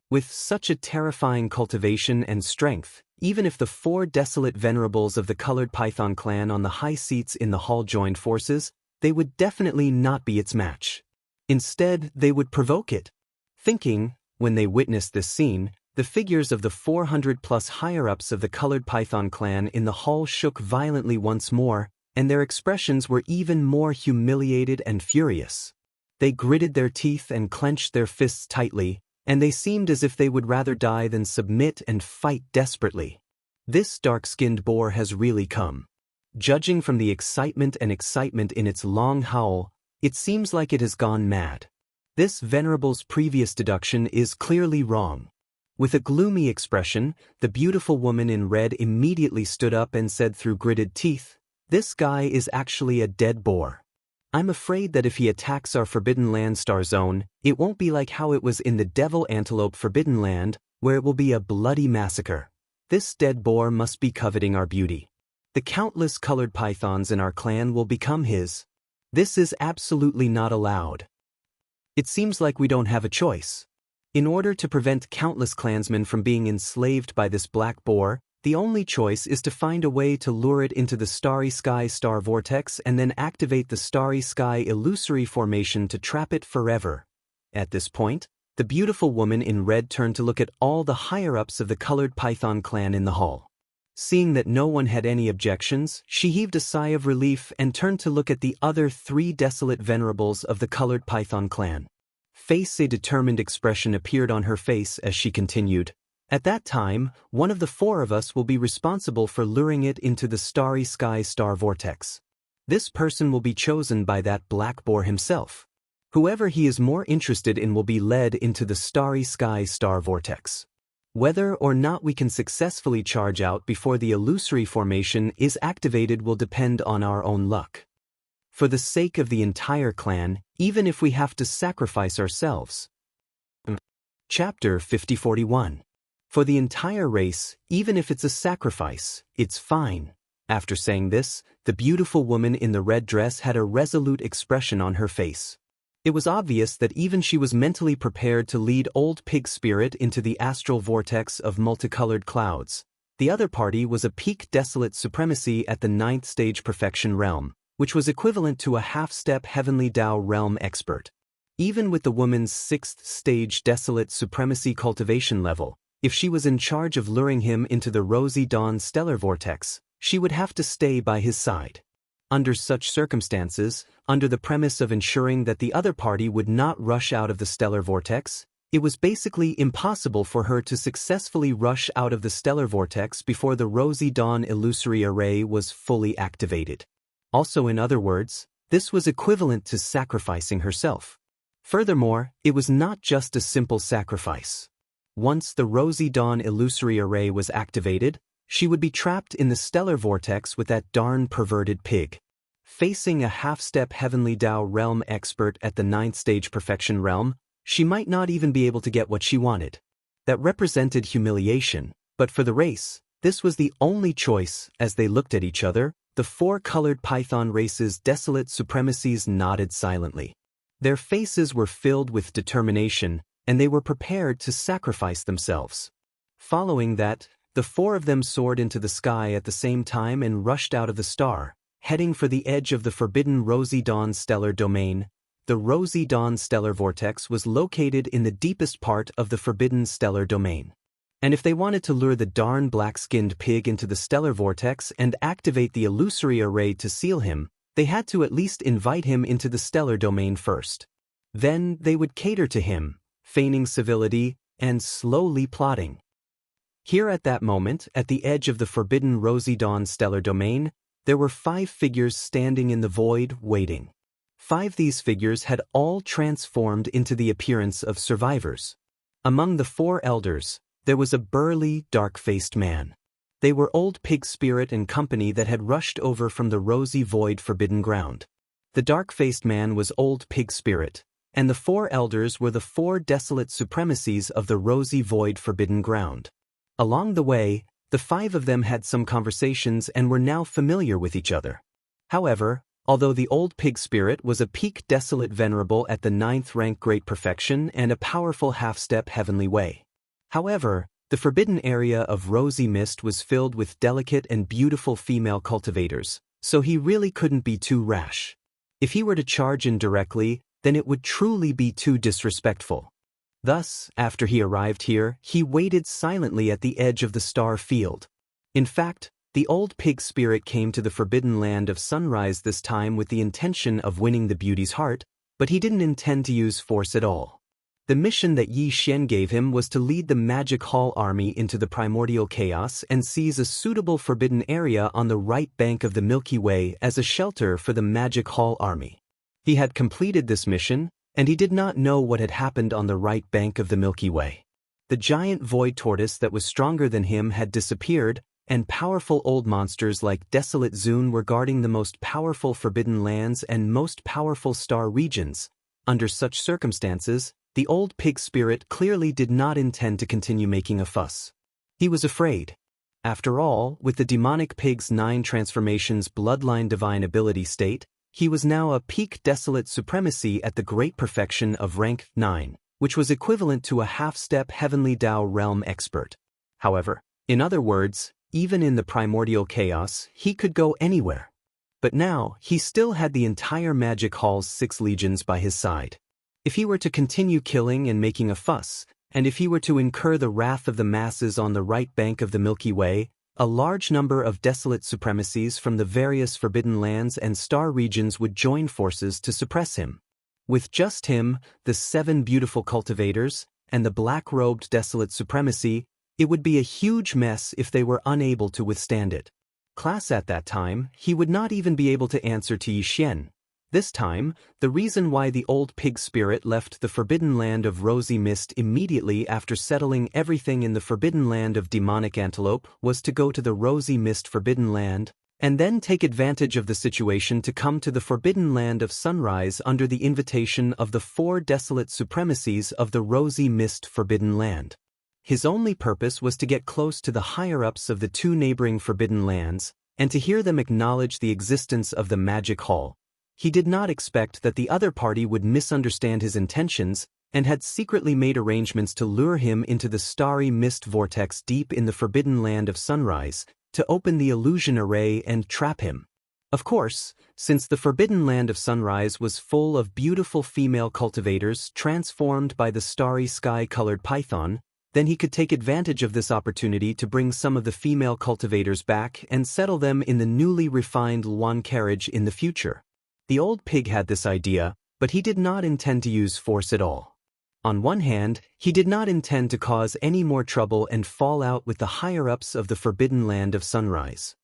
With such a terrifying cultivation and strength, even if the 4 desolate venerables of the colored python clan on the high seats in the hall joined forces, they would definitely not be its match. Instead, they would provoke it. Thinking, when they witnessed this scene, the figures of the 400-plus higher-ups of the colored python clan in the hall shook violently once more, and their expressions were even more humiliated and furious. They gritted their teeth and clenched their fists tightly, and they seemed as if they would rather die than submit and fight desperately. This dark-skinned boar has really come. Judging from the excitement in its long howl, it seems like it has gone mad. This venerable's previous deduction is clearly wrong. With a gloomy expression, the beautiful woman in red immediately stood up and said through gritted teeth, "This guy is actually a dead boar. I'm afraid that if he attacks our Forbidden Land star zone, it won't be like how it was in the Devil Antelope Forbidden Land, where it will be a bloody massacre. This dead boar must be coveting our beauty. The countless colored pythons in our clan will become his. This is absolutely not allowed. It seems like we don't have a choice. In order to prevent countless clansmen from being enslaved by this black boar, the only choice is to find a way to lure it into the Starry Sky star vortex and then activate the Starry Sky illusory formation to trap it forever." At this point, the beautiful woman in red turned to look at all the higher-ups of the colored python clan in the hall. Seeing that no one had any objections, she heaved a sigh of relief and turned to look at the other 3 desolate venerables of the colored python clan. A determined expression appeared on her face as she continued, "At that time, one of the 4 of us will be responsible for luring it into the Starry Sky star vortex. This person will be chosen by that black boar himself. Whoever he is more interested in will be led into the Starry Sky star vortex. Whether or not we can successfully charge out before the illusory formation is activated will depend on our own luck. For the sake of the entire clan, even if we have to sacrifice ourselves." Chapter 5041. For the entire race, even if it's a sacrifice, it's fine. After saying this, the beautiful woman in the red dress had a resolute expression on her face. It was obvious that even she was mentally prepared to lead Old Pig Spirit into the astral vortex of multicolored clouds. The other party was a peak desolate supremacy at the 9th stage perfection realm, which was equivalent to a half-step heavenly Tao realm expert. Even with the woman's 6th stage desolate supremacy cultivation level, if she was in charge of luring him into the Rosy Dawn stellar vortex, she would have to stay by his side. Under such circumstances, under the premise of ensuring that the other party would not rush out of the stellar vortex, it was basically impossible for her to successfully rush out of the stellar vortex before the Rosy Dawn illusory array was fully activated. Also, in other words, this was equivalent to sacrificing herself. Furthermore, it was not just a simple sacrifice. Once the Rosy Dawn illusory array was activated, she would be trapped in the stellar vortex with that darn perverted pig. Facing a half-step heavenly Tao realm expert at the 9th stage perfection realm, she might not even be able to get what she wanted. That represented humiliation, but for the race, this was the only choice. As they looked at each other, the 4 colored python race's desolate supremacies nodded silently. Their faces were filled with determination, and they were prepared to sacrifice themselves. Following that, the 4 of them soared into the sky at the same time and rushed out of the star, heading for the edge of the forbidden Rosy Dawn stellar domain. The Rosy Dawn stellar vortex was located in the deepest part of the forbidden stellar domain. And if they wanted to lure the darn black-skinned pig into the stellar vortex and activate the illusory array to seal him, they had to at least invite him into the stellar domain first. Then they would cater to him, feigning civility and slowly plotting. Here at that moment, at the edge of the forbidden Rosy Dawn stellar domain, there were 5 figures standing in the void, waiting. 5 these figures had all transformed into the appearance of survivors. Among the 4 elders, there was a burly, dark-faced man. They were Old Pig Spirit and company that had rushed over from the Rosy Void Forbidden Ground. The dark-faced man was Old Pig Spirit, and the 4 elders were the 4 desolate supremacies of the Rosy Void Forbidden Ground. Along the way, the 5 of them had some conversations and were now familiar with each other. However, although the Old Pig Spirit was a peak desolate venerable at the 9th rank Great Perfection and a powerful half-step heavenly way. However, the forbidden area of Rosy Mist was filled with delicate and beautiful female cultivators, so he really couldn't be too rash. If he were to charge in directly, then it would truly be too disrespectful. Thus, after he arrived here, he waited silently at the edge of the star field. In fact, the Old Pig Spirit came to the Forbidden Land of Sunrise this time with the intention of winning the beauty's heart, but he didn't intend to use force at all. The mission that Yi Xian gave him was to lead the Magic Hall army into the primordial chaos and seize a suitable forbidden area on the right bank of the Milky Way as a shelter for the Magic Hall army. He had completed this mission, and he did not know what had happened on the right bank of the Milky Way. The giant void tortoise that was stronger than him had disappeared, and powerful old monsters like Desolate Zune were guarding the most powerful forbidden lands and most powerful star regions. Under such circumstances, the old pig spirit clearly did not intend to continue making a fuss. He was afraid. After all, with the demonic pig's 9 transformations bloodline divine ability state, he was now a peak desolate supremacy at the great perfection of rank 9, which was equivalent to a half-step heavenly Tao realm expert. However, in other words, even in the primordial chaos, he could go anywhere. But now, he still had the entire Magic Hall's 6 legions by his side. If he were to continue killing and making a fuss, and if he were to incur the wrath of the masses on the right bank of the Milky Way, a large number of desolate supremacies from the various forbidden lands and star regions would join forces to suppress him. With just him, the 7 beautiful cultivators, and the black-robed desolate supremacy, it would be a huge mess if they were unable to withstand it. Class at that time, he would not even be able to answer to Yi Xian. This time, the reason why the old pig spirit left the forbidden land of rosy mist immediately after settling everything in the forbidden land of demonic antelope was to go to the rosy mist forbidden land, and then take advantage of the situation to come to the forbidden land of sunrise under the invitation of the 4 desolate supremacies of the rosy mist forbidden land. His only purpose was to get close to the higher-ups of the 2 neighboring forbidden lands, and to hear them acknowledge the existence of the Magic Hall. He did not expect that the other party would misunderstand his intentions, and had secretly made arrangements to lure him into the starry mist vortex deep in the forbidden land of sunrise, to open the illusion array and trap him. Of course, since the forbidden land of sunrise was full of beautiful female cultivators transformed by the starry sky-colored python, then he could take advantage of this opportunity to bring some of the female cultivators back and settle them in the newly refined Luan carriage in the future. The old pig had this idea, but he did not intend to use force at all. On one hand, he did not intend to cause any more trouble and fall out with the higher-ups of the forbidden land of sunrise.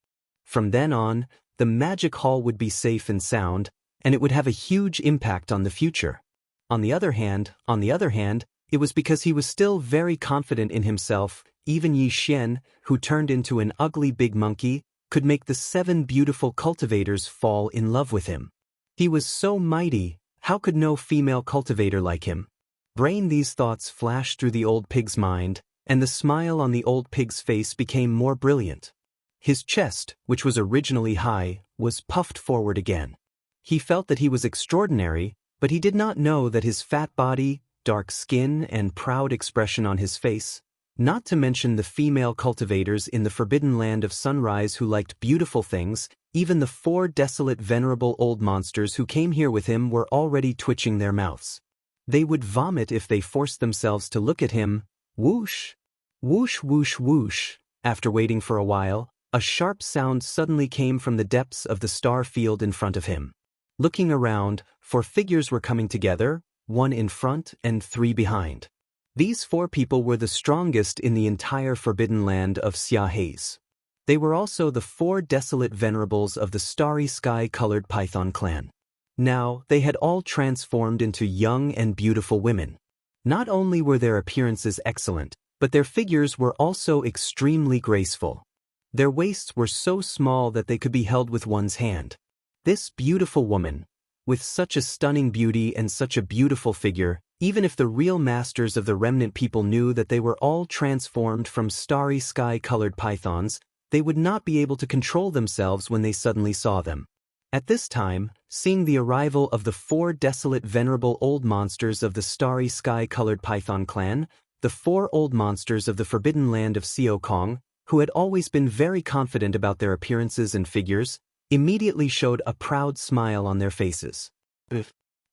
From then on, the Magic Hall would be safe and sound, and it would have a huge impact on the future. On the other hand, it was because he was still very confident in himself. Even Yi Xian, who turned into an ugly big monkey, could make the 7 beautiful cultivators fall in love with him. He was so mighty, how could no female cultivator like him? These thoughts flashed through the old pig's mind, and the smile on the old pig's face became more brilliant. His chest, which was originally high, was puffed forward again. He felt that he was extraordinary, but he did not know that his fat body, dark skin, and proud expression on his face, not to mention the female cultivators in the forbidden land of sunrise who liked beautiful things, even the 4 desolate venerable old monsters who came here with him were already twitching their mouths. They would vomit if they forced themselves to look at him. Whoosh! Whoosh whoosh whoosh! After waiting for a while, a sharp sound suddenly came from the depths of the star field in front of him. Looking around, 4 figures were coming together, 1 in front and 3 behind. These 4 people were the strongest in the entire forbidden land of Xianxia. They were also the 4 desolate venerables of the starry sky-colored python clan. Now, they had all transformed into young and beautiful women. Not only were their appearances excellent, but their figures were also extremely graceful. Their waists were so small that they could be held with one's hand. This beautiful woman, with such a stunning beauty and such a beautiful figure, even if the real masters of the remnant people knew that they were all transformed from starry sky-colored pythons, they would not be able to control themselves when they suddenly saw them. At this time, seeing the arrival of the 4 desolate venerable old monsters of the starry sky-colored python clan, the 4 old monsters of the forbidden land of Xiaokong, who had always been very confident about their appearances and figures, immediately showed a proud smile on their faces.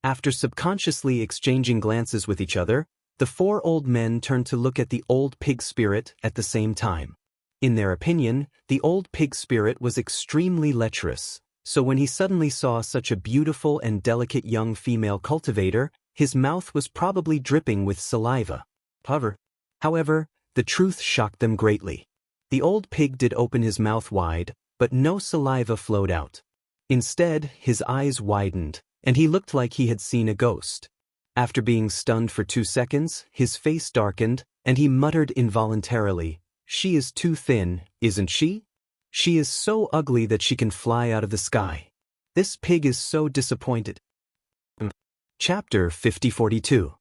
After subconsciously exchanging glances with each other, the 4 old men turned to look at the old pig spirit at the same time. In their opinion, the old pig spirit was extremely lecherous, so when he suddenly saw such a beautiful and delicate young female cultivator, his mouth was probably dripping with saliva. However, the truth shocked them greatly. The old pig did open his mouth wide, but no saliva flowed out. Instead, his eyes widened, and he looked like he had seen a ghost. After being stunned for 2 seconds, his face darkened, and he muttered involuntarily, "She is too thin, isn't she? She is so ugly that she can fly out of the sky. This pig is so disappointed." Chapter 5042.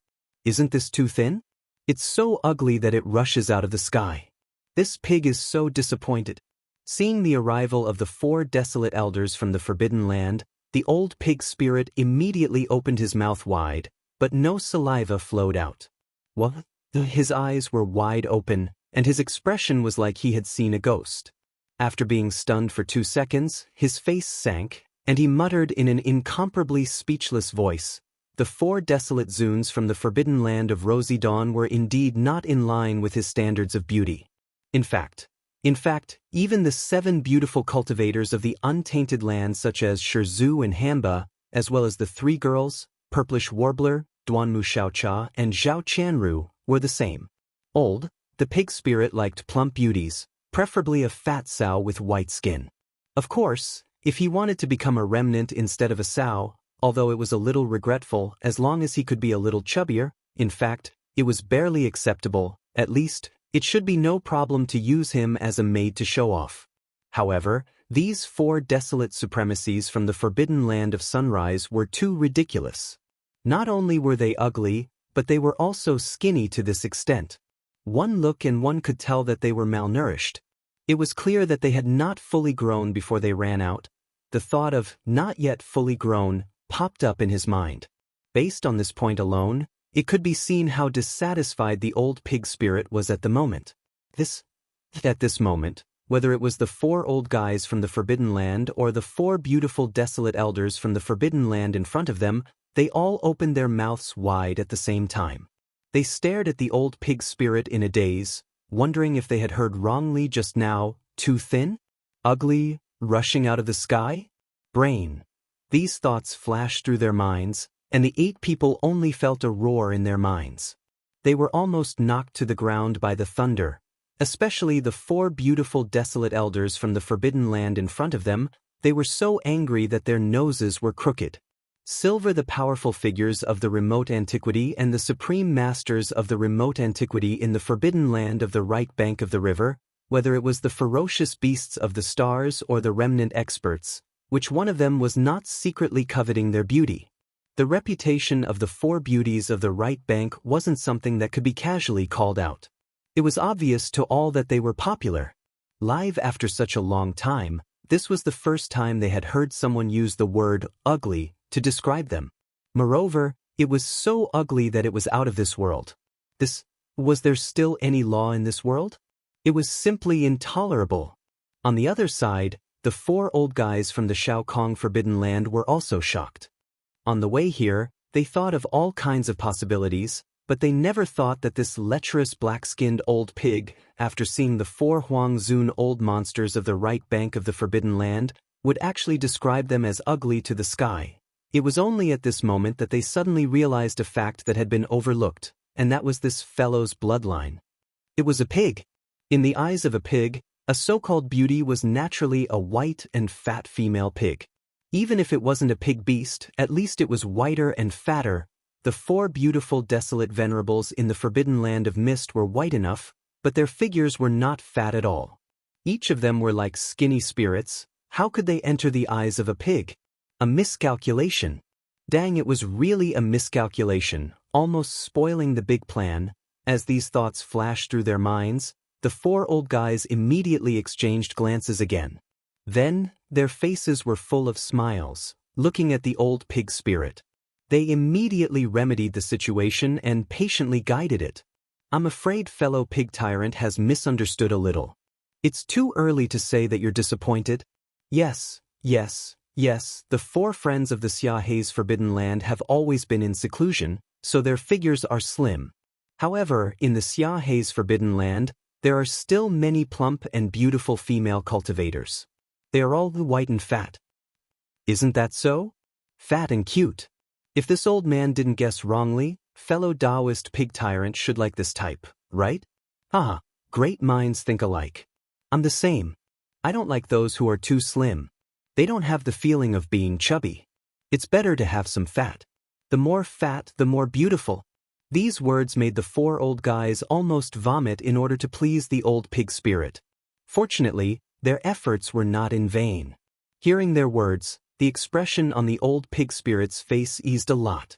Isn't this too thin? It's so ugly that it rushes out of the sky. This pig is so disappointed. Seeing the arrival of the 4 desolate elders from the Forbidden Land, the old pig spirit immediately opened his mouth wide, but no saliva flowed out. What? His eyes were wide open, and his expression was like he had seen a ghost. After being stunned for 2 seconds, his face sank, and he muttered in an incomparably speechless voice, "The 4 desolate Zuns from the Forbidden Land of Rosy Dawn were indeed not in line with his standards of beauty. In fact, even the 7 beautiful cultivators of the untainted land such as Shizhu and Hamba, as well as the 3 girls, Purplish Warbler, Duanmu Xiaocha, and Zhao Qianru, were the same. Old, the pig spirit liked plump beauties, preferably a fat sow with white skin. Of course, if he wanted to become a remnant instead of a sow, although it was a little regretful as long as he could be a little chubbier, in fact, it was barely acceptable, at least, it should be no problem to use him as a maid to show off. However, these 4 desolate supremacies from the Forbidden Land of Sunrise were too ridiculous. Not only were they ugly, but they were also skinny to this extent. One look and one could tell that they were malnourished. It was clear that they had not fully grown before they ran out. The thought of "not yet fully grown" popped up in his mind. Based on this point alone, it could be seen how dissatisfied the old pig spirit was at the moment. At this moment, whether it was the 4 old guys from the Forbidden Land or the 4 beautiful desolate elders from the Forbidden Land in front of them, they all opened their mouths wide at the same time. They stared at the old pig spirit in a daze, wondering if they had heard wrongly just now. Too thin? Ugly? Rushing out of the sky? Brain. These thoughts flashed through their minds, and the 8 people only felt a roar in their minds. They were almost knocked to the ground by the thunder, especially the 4 beautiful desolate elders from the Forbidden Land in front of them. They were so angry that their noses were crooked. Silver, the powerful figures of the remote antiquity and the supreme masters of the remote antiquity in the Forbidden Land of the right bank of the river, whether it was the ferocious beasts of the stars or the remnant experts, which one of them was not secretly coveting their beauty? The reputation of the 4 beauties of the right bank wasn't something that could be casually called out. It was obvious to all that they were popular. Live after such a long time, this was the first time they had heard someone use the word ugly to describe them. Moreover, it was so ugly that it was out of this world. Was there still any law in this world? It was simply intolerable. On the other side, the 4 old guys from the Shao Kong Forbidden Land were also shocked. On the way here, they thought of all kinds of possibilities, but they never thought that this lecherous black-skinned old pig, after seeing the 4 Huang Zun old monsters of the right bank of the Forbidden Land, would actually describe them as ugly to the sky. It was only at this moment that they suddenly realized a fact that had been overlooked, and that was this fellow's bloodline. It was a pig. In the eyes of a pig, a so-called beauty was naturally a white and fat female pig. Even if it wasn't a pig beast, at least it was whiter and fatter. The 4 beautiful desolate venerables in the Forbidden Land of Mist were white enough, but their figures were not fat at all. Each of them were like skinny spirits. How could they enter the eyes of a pig? A miscalculation. Dang, it was really a miscalculation, almost spoiling the big plan. As these thoughts flashed through their minds, the 4 old guys immediately exchanged glances again. Then, their faces were full of smiles, looking at the old pig spirit. They immediately remedied the situation and patiently guided it. I'm afraid fellow pig tyrant has misunderstood a little. It's too early to say that you're disappointed. Yes, the 4 friends of the Xiahe's Forbidden Land have always been in seclusion, so their figures are slim. However, in the Xiahe's Forbidden Land, there are still many plump and beautiful female cultivators. They are all white and fat. Isn't that so? Fat and cute. If this old man didn't guess wrongly, fellow Taoist pig tyrant should like this type, right? Haha, great minds think alike. I'm the same. I don't like those who are too slim. They don't have the feeling of being chubby. It's better to have some fat. The more fat, the more beautiful. These words made the four old guys almost vomit in order to please the old pig spirit. Fortunately, their efforts were not in vain. Hearing their words, the expression on the old pig spirit's face eased a lot.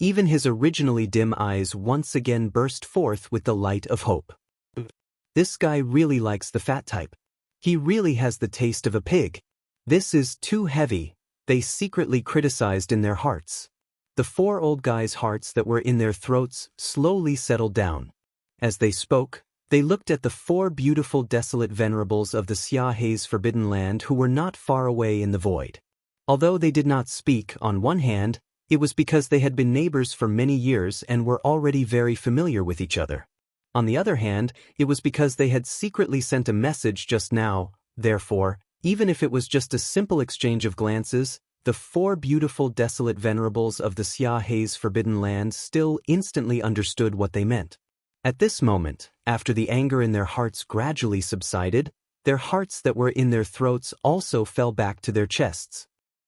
Even his originally dim eyes once again burst forth with the light of hope. This guy really likes the fat type. He really has the taste of a pig. This is too heavy, they secretly criticized in their hearts. The four old guys' hearts that were in their throats slowly settled down. As they spoke, they looked at the four beautiful desolate venerables of the Xianxia's forbidden land who were not far away in the void. Although they did not speak, on one hand, it was because they had been neighbors for many years and were already very familiar with each other. On the other hand, it was because they had secretly sent a message just now. Therefore, even if it was just a simple exchange of glances, the four beautiful desolate venerables of the Xianxia's forbidden land still instantly understood what they meant. At this moment, after the anger in their hearts gradually subsided, their hearts that were in their throats also fell back to their chests.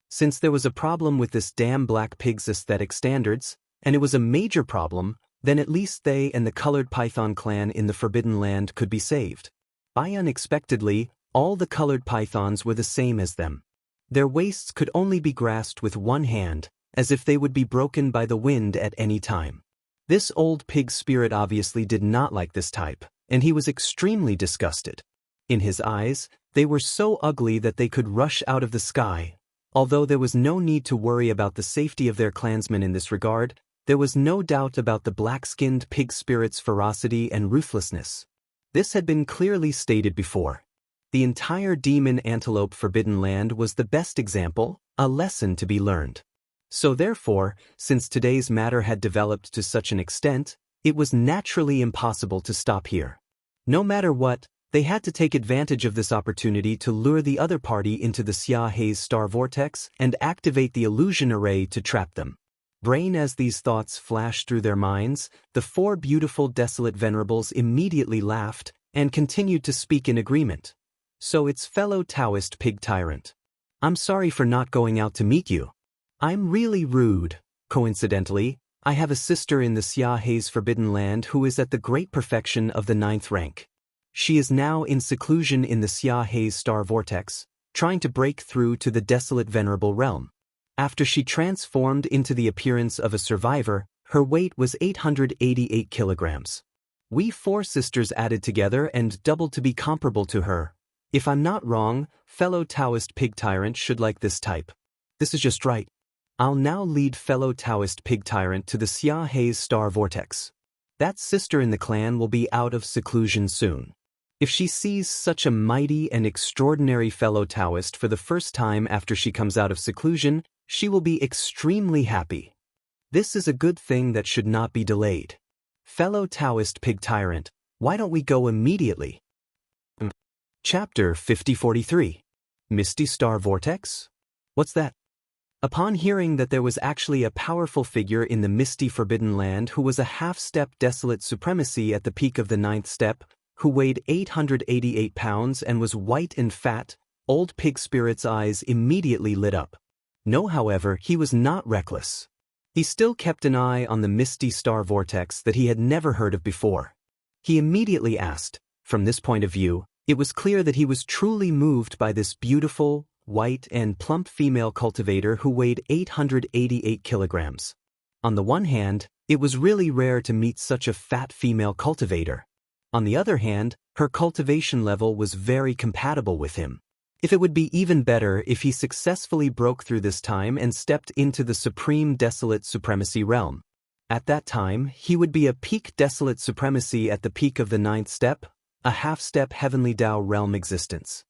Since there was a problem with this damn black pig's aesthetic standards, and it was a major problem, then at least they and the colored python clan in the forbidden land could be saved. Unexpectedly, all the colored pythons were the same as them. Their waists could only be grasped with one hand, as if they would be broken by the wind at any time. This old pig spirit obviously did not like this type, and he was extremely disgusted. In his eyes, they were so ugly that they could rush out of the sky. Although there was no need to worry about the safety of their clansmen in this regard, there was no doubt about the black-skinned pig spirit's ferocity and ruthlessness. This had been clearly stated before. The entire demon antelope forbidden land was the best example, a lesson to be learned. So therefore, since today's matter had developed to such an extent, it was naturally impossible to stop here. No matter what, they had to take advantage of this opportunity to lure the other party into the Xianxia's star vortex and activate the illusion array to trap them. Brain as these thoughts flashed through their minds, the four beautiful desolate venerables immediately laughed and continued to speak in agreement. So it's fellow Taoist pig tyrant. I'm sorry for not going out to meet you. I'm really rude. Coincidentally, I have a sister in the Xianxia's forbidden land who is at the great perfection of the 9th rank. She is now in seclusion in the Xianxia's star vortex, trying to break through to the desolate venerable realm. After she transformed into the appearance of a survivor, her weight was 888 kilograms. We four sisters added together and doubled to be comparable to her. If I'm not wrong, fellow Taoist pig tyrant should like this type. This is just right. I'll now lead fellow Taoist pig tyrant to the Xianxia's star vortex. That sister in the clan will be out of seclusion soon. If she sees such a mighty and extraordinary fellow Taoist for the first time after she comes out of seclusion, she will be extremely happy. This is a good thing that should not be delayed. Fellow Taoist pig tyrant, why don't we go immediately? Chapter 5043. Misty Star Vortex? What's that? Upon hearing that there was actually a powerful figure in the misty forbidden land who was a half-step desolate supremacy at the peak of the 9th step, who weighed 888 pounds and was white and fat, old pig spirit's eyes immediately lit up. No, however, he was not reckless. He still kept an eye on the misty star vortex that he had never heard of before. He immediately asked, from this point of view, it was clear that he was truly moved by this beautiful, white and plump female cultivator who weighed 888 kilograms. On the one hand, it was really rare to meet such a fat female cultivator. On the other hand, her cultivation level was very compatible with him. It would be even better if he successfully broke through this time and stepped into the supreme desolate supremacy realm. At that time, he would be a peak desolate supremacy at the peak of the 9th step, a half-step heavenly Tao realm existence.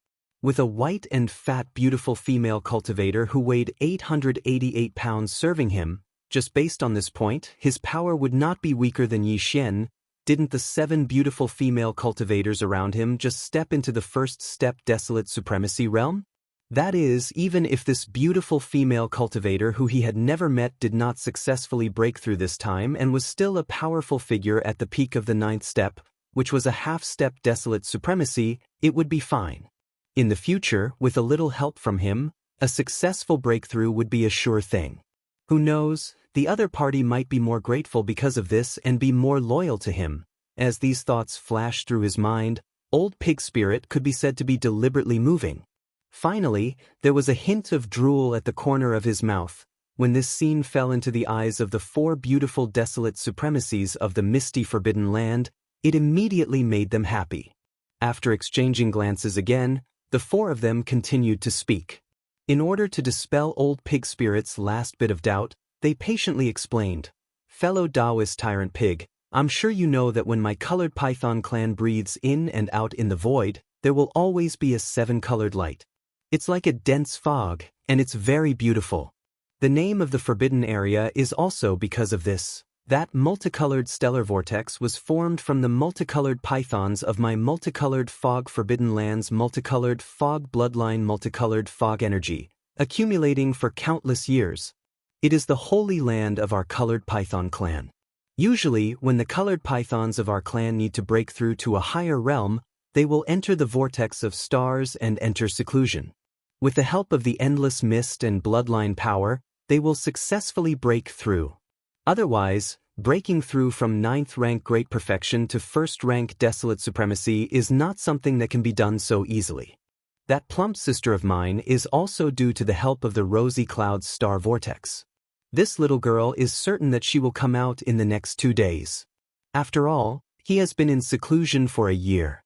With a white and fat beautiful female cultivator who weighed 888 pounds serving him, just based on this point, his power would not be weaker than Yi Xian. Didn't the 7 beautiful female cultivators around him just step into the first step desolate supremacy realm? That is, even if this beautiful female cultivator who he had never met did not successfully break through this time and was still a powerful figure at the peak of the 9th step, which was a half-step desolate supremacy, it would be fine. In the future, with a little help from him, a successful breakthrough would be a sure thing. Who knows, the other party might be more grateful because of this and be more loyal to him. As these thoughts flashed through his mind, Old Pig Spirit could be said to be deliberately moving. Finally, there was a hint of drool at the corner of his mouth. When this scene fell into the eyes of the 4 beautiful desolate supremacies of the misty forbidden land, it immediately made them happy. After exchanging glances again, the 4 of them continued to speak. In order to dispel Old Pig Spirit's last bit of doubt, they patiently explained, "Fellow Taoist Tyrant Pig, I'm sure you know that when my colored python clan breathes in and out in the void, there will always be a 7-colored light. It's like a dense fog, and it's very beautiful. The name of the forbidden area is also because of this. That multicolored stellar vortex was formed from the multicolored pythons of my multicolored fog forbidden land's multicolored fog bloodline multicolored fog energy, accumulating for countless years. It is the holy land of our colored python clan. Usually, when the colored pythons of our clan need to break through to a higher realm, they will enter the vortex of stars and enter seclusion. With the help of the endless mist and bloodline power, they will successfully break through. Otherwise, breaking through from 9th rank great perfection to 1st rank desolate supremacy is not something that can be done so easily. That plump sister of mine is also due to the help of the rosy cloud's star vortex. This little girl is certain that she will come out in the next 2 days. After all, he has been in seclusion for a year."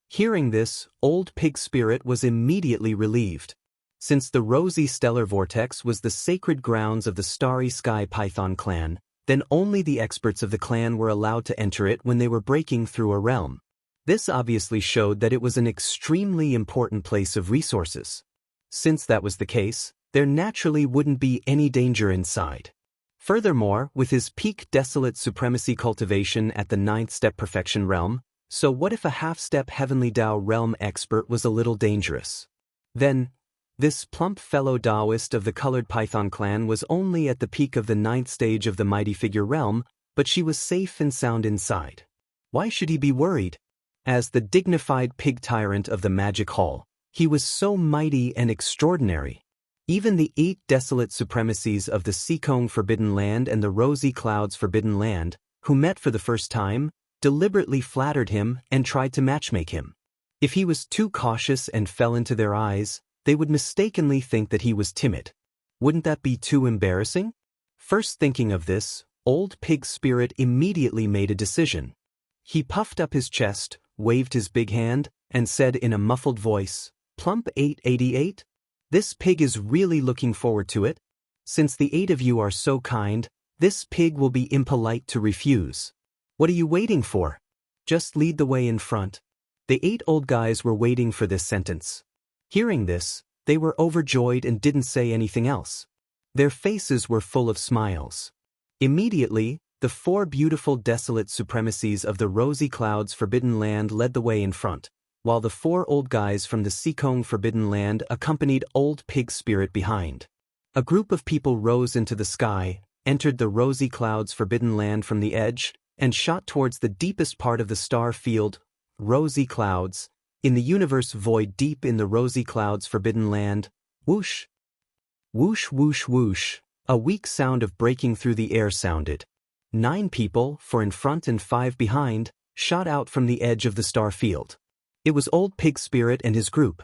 Hearing this, Old Pig Spirit was immediately relieved. Since the rosy stellar vortex was the sacred grounds of the Starry Sky Python clan, then only the experts of the clan were allowed to enter it when they were breaking through a realm. This obviously showed that it was an extremely important place of resources. Since that was the case, there naturally wouldn't be any danger inside. Furthermore, with his peak desolate supremacy cultivation at the 9th step perfection realm, so what if a half-step heavenly Tao realm expert was a little dangerous? Then, this plump fellow Taoist of the colored python clan was only at the peak of the 9th stage of the mighty figure realm, but she was safe and sound inside. Why should he be worried? As the dignified pig tyrant of the magic hall, he was so mighty and extraordinary. Even the 8 desolate supremacies of the Seekong Forbidden Land and the Rosy Clouds Forbidden Land, who met for the first time, deliberately flattered him and tried to matchmake him. If he was too cautious and fell into their eyes, they would mistakenly think that he was timid. Wouldn't that be too embarrassing? First thinking of this, Old Pig Spirit immediately made a decision. He puffed up his chest, waved his big hand, and said in a muffled voice, "Plump 888? This pig is really looking forward to it. Since the 8 of you are so kind, this pig will be impolite to refuse. What are you waiting for? Just lead the way in front." The 8 old guys were waiting for this sentence. Hearing this, they were overjoyed and didn't say anything else. Their faces were full of smiles. Immediately, the 4 beautiful desolate supremacies of the Rosy Clouds Forbidden Land led the way in front, while the 4 old guys from the Seekong Forbidden Land accompanied Old Pig Spirit behind. A group of people rose into the sky, entered the Rosy Clouds Forbidden Land from the edge, and shot towards the deepest part of the star field, Rosy Clouds, in the universe void deep in the Rosy Clouds Forbidden Land. Whoosh! Whoosh whoosh whoosh, a weak sound of breaking through the air sounded. 9 people, 4 in front and 5 behind, shot out from the edge of the star field. It was Old Pig Spirit and his group.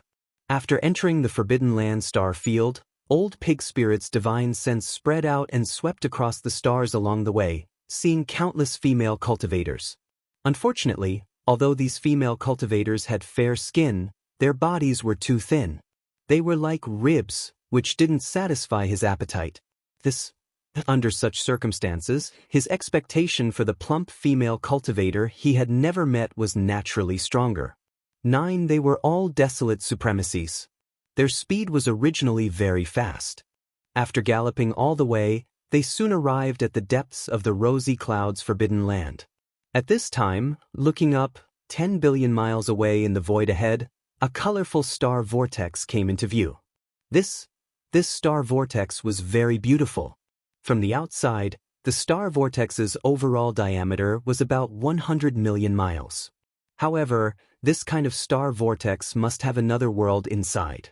After entering the Forbidden Land star field, Old Pig Spirit's divine sense spread out and swept across the stars along the way, seeing countless female cultivators. Unfortunately, although these female cultivators had fair skin, their bodies were too thin. They were like ribs, which didn't satisfy his appetite. Under such circumstances, his expectation for the plump female cultivator he had never met was naturally stronger. 9 They were all desolate supremacies. Their speed was originally very fast. After galloping all the way, they soon arrived at the depths of the Rosy Clouds Forbidden Land. At this time, looking up, 10 billion miles away in the void ahead, a colorful star vortex came into view. This star vortex was very beautiful. From the outside, the star vortex's overall diameter was about 100 million miles. However, this kind of star vortex must have another world inside.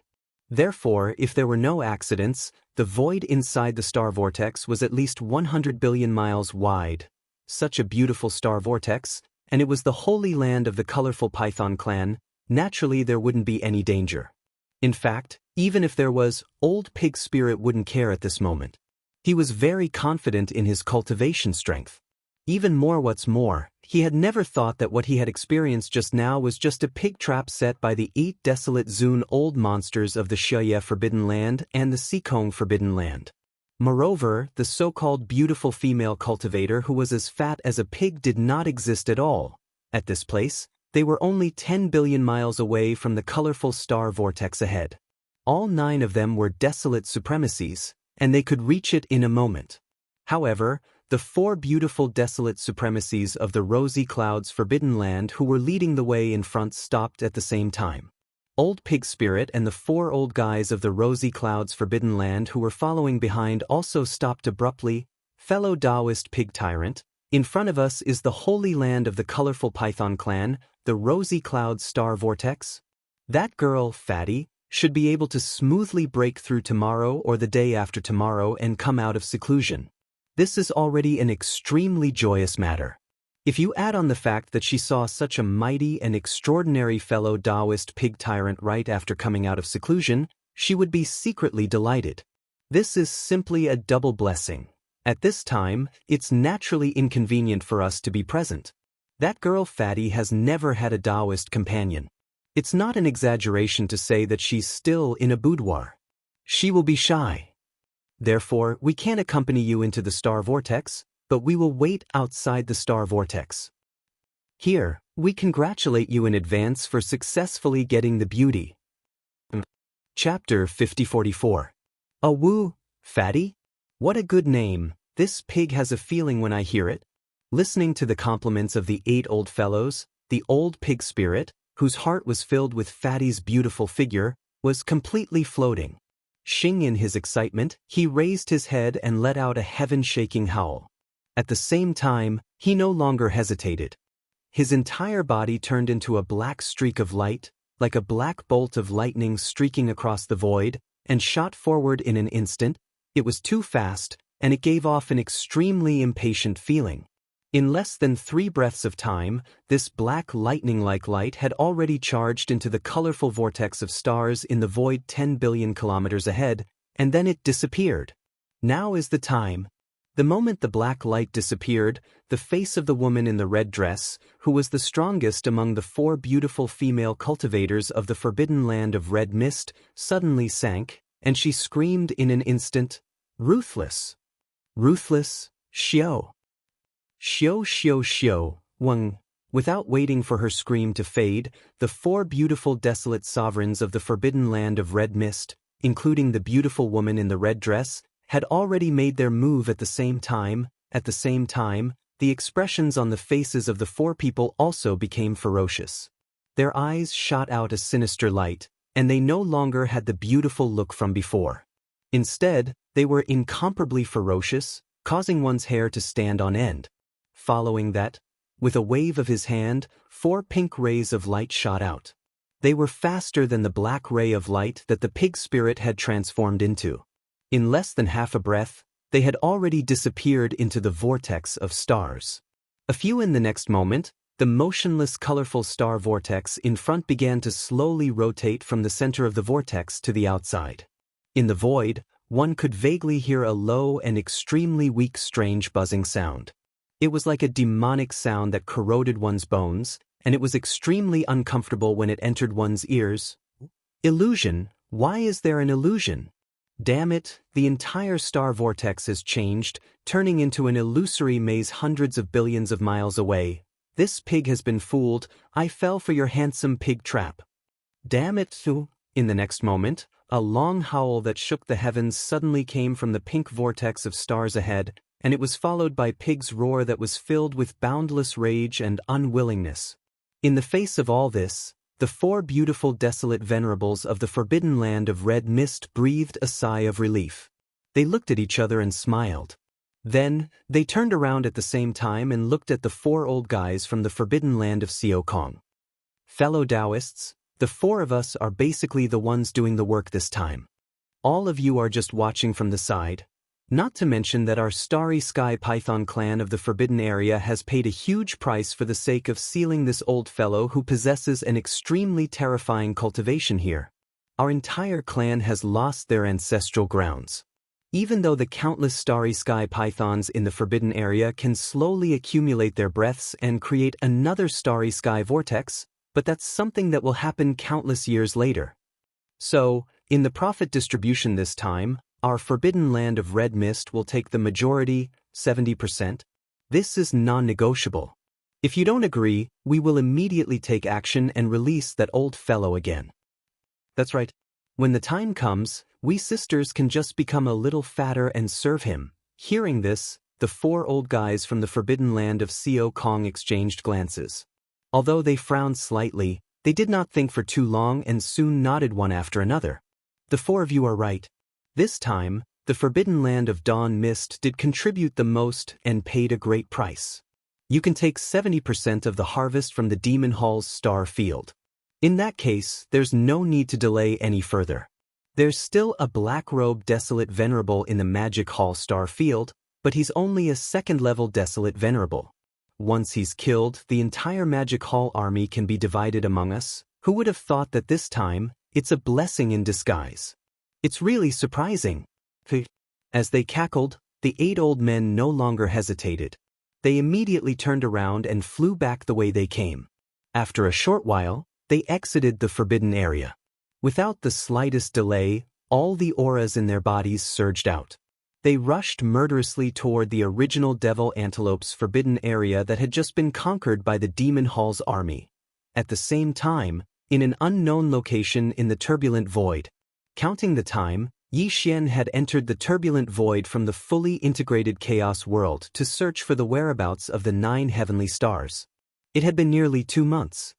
Therefore, if there were no accidents, the void inside the star vortex was at least 100 billion miles wide. Such a beautiful star vortex, and it was the holy land of the colorful Python clan. Naturally there wouldn't be any danger. In fact, even if there was, Old Pig Spirit wouldn't care at this moment. He was very confident in his cultivation strength. Even more, what's more, he had never thought that what he had experienced just now was just a pig trap set by the 8 desolate Zun old monsters of the Xianxia Forbidden Land and the Sikong Forbidden Land. Moreover, the so-called beautiful female cultivator who was as fat as a pig did not exist at all. At this place, they were only 10 billion miles away from the colorful star vortex ahead. All 9 of them were desolate supremacies, and they could reach it in a moment. However, the 4 beautiful desolate supremacies of the Rosy Clouds Forbidden Land who were leading the way in front stopped at the same time. Old Pig Spirit and the 4 old guys of the Rosy Clouds Forbidden Land who were following behind also stopped abruptly. Fellow Taoist pig tyrant, in front of us is the holy land of the colorful Python clan, the Rosy Clouds Star Vortex. That girl, Fatty, should be able to smoothly break through tomorrow or the day after tomorrow and come out of seclusion. This is already an extremely joyous matter. If you add on the fact that she saw such a mighty and extraordinary fellow Taoist pig tyrant right after coming out of seclusion, she would be secretly delighted. This is simply a double blessing. At this time, it's naturally inconvenient for us to be present. That girl Fatty has never had a Taoist companion. It's not an exaggeration to say that she's still in a boudoir. She will be shy. Therefore, we can't accompany you into the star vortex, but we will wait outside the star vortex. Here, we congratulate you in advance for successfully getting the beauty. Chapter 5044. Woo, Fatty? What a good name. This pig has a feeling when I hear it. Listening to the compliments of the 8 old fellows, the Old Pig Spirit, whose heart was filled with Fatty's beautiful figure, was completely floating. Xing, in his excitement, he raised his head and let out a heaven-shaking howl. At the same time, he no longer hesitated. His entire body turned into a black streak of light, like a black bolt of lightning streaking across the void, and shot forward in an instant. It was too fast, and it gave off an extremely impatient feeling. In less than 3 breaths of time, this black lightning-like light had already charged into the colorful vortex of stars in the void 10 billion kilometers ahead, and then it disappeared. Now is the time. The moment the black light disappeared, the face of the woman in the red dress, who was the strongest among the 4 beautiful female cultivators of the forbidden land of red mist, suddenly sank, and she screamed in an instant, "Ruthless! Ruthless, Xiao! Xiao Xiao Xiao, Weng." Without waiting for her scream to fade, the 4 beautiful desolate sovereigns of the forbidden land of red mist, including the beautiful woman in the red dress, had already made their move at the same time. At the same time, the expressions on the faces of the 4 people also became ferocious. Their eyes shot out a sinister light, and they no longer had the beautiful look from before. Instead, they were incomparably ferocious, causing one's hair to stand on end. Following that, with a wave of his hand, 4 pink rays of light shot out. They were faster than the black ray of light that the pig spirit had transformed into. In less than half a breath, they had already disappeared into the vortex of stars. A few in the next moment, the motionless colorful star vortex in front began to slowly rotate from the center of the vortex to the outside. In the void, one could vaguely hear a low and extremely weak strange buzzing sound. It was like a demonic sound that corroded one's bones, and it was extremely uncomfortable when it entered one's ears. Illusion? Why is there an illusion? Damn it, the entire star vortex has changed, turning into an illusory maze hundreds of billions of miles away. This pig has been fooled. I fell for your handsome pig trap. Damn it, Thu. In the next moment, a long howl that shook the heavens suddenly came from the pink vortex of stars ahead, and it was followed by Pig's roar that was filled with boundless rage and unwillingness. In the face of all this, the four beautiful desolate venerables of the forbidden land of red mist breathed a sigh of relief. They looked at each other and smiled. Then, they turned around at the same time and looked at the four old guys from the forbidden land of Xiaokong. Fellow Taoists, the four of us are basically the ones doing the work this time. All of you are just watching from the side. Not to mention that our Starry Sky Python clan of the Forbidden Area has paid a huge price for the sake of sealing this old fellow who possesses an extremely terrifying cultivation here. Our entire clan has lost their ancestral grounds. Even though the countless Starry Sky Pythons in the Forbidden Area can slowly accumulate their breaths and create another Starry Sky vortex, but that's something that will happen countless years later. So, in the profit distribution this time, our forbidden land of red mist will take the majority, 70%. This is non-negotiable. If you don't agree, we will immediately take action and release that old fellow again. That's right. When the time comes, we sisters can just become a little fatter and serve him. Hearing this, the four old guys from the forbidden land of Xiao Kong exchanged glances. Although they frowned slightly, they did not think for too long and soon nodded one after another. The four of you are right. This time, the forbidden land of Dawn Mist did contribute the most and paid a great price. You can take 70% of the harvest from the Demon Hall's star field. In that case, there's no need to delay any further. There's still a black-robed Desolate Venerable in the Magic Hall star field, but he's only a second-level Desolate Venerable. Once he's killed, the entire Magic Hall army can be divided among us. Who would have thought that this time, it's a blessing in disguise? It's really surprising. As they cackled, the 8 old men no longer hesitated. They immediately turned around and flew back the way they came. After a short while, they exited the forbidden area. Without the slightest delay, all the auras in their bodies surged out. They rushed murderously toward the original Devil Antelope's forbidden area that had just been conquered by the Demon Hall's army. At the same time, in an unknown location in the turbulent void. Counting the time, Yi Xian had entered the turbulent void from the fully integrated chaos world to search for the whereabouts of the 9 heavenly stars. It had been nearly 2 months.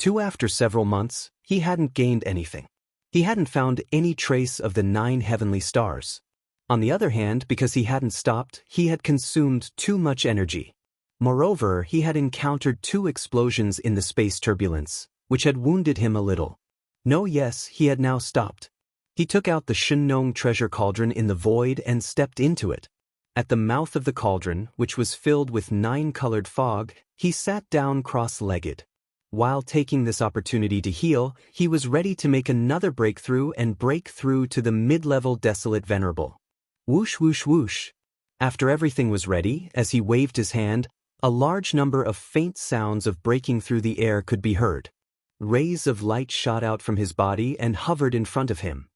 After several months, he hadn't gained anything. He hadn't found any trace of the 9 heavenly stars. On the other hand, because he hadn't stopped, he had consumed too much energy. Moreover, he had encountered 2 explosions in the space turbulence, which had wounded him a little. He had now stopped. He took out the Shunnong treasure cauldron in the void and stepped into it. At the mouth of the cauldron, which was filled with 9-colored fog, he sat down cross-legged. While taking this opportunity to heal, he was ready to make another breakthrough and break through to the mid-level Desolate Venerable. Whoosh whoosh whoosh. After everything was ready, as he waved his hand, a large number of faint sounds of breaking through the air could be heard. Rays of light shot out from his body and hovered in front of him.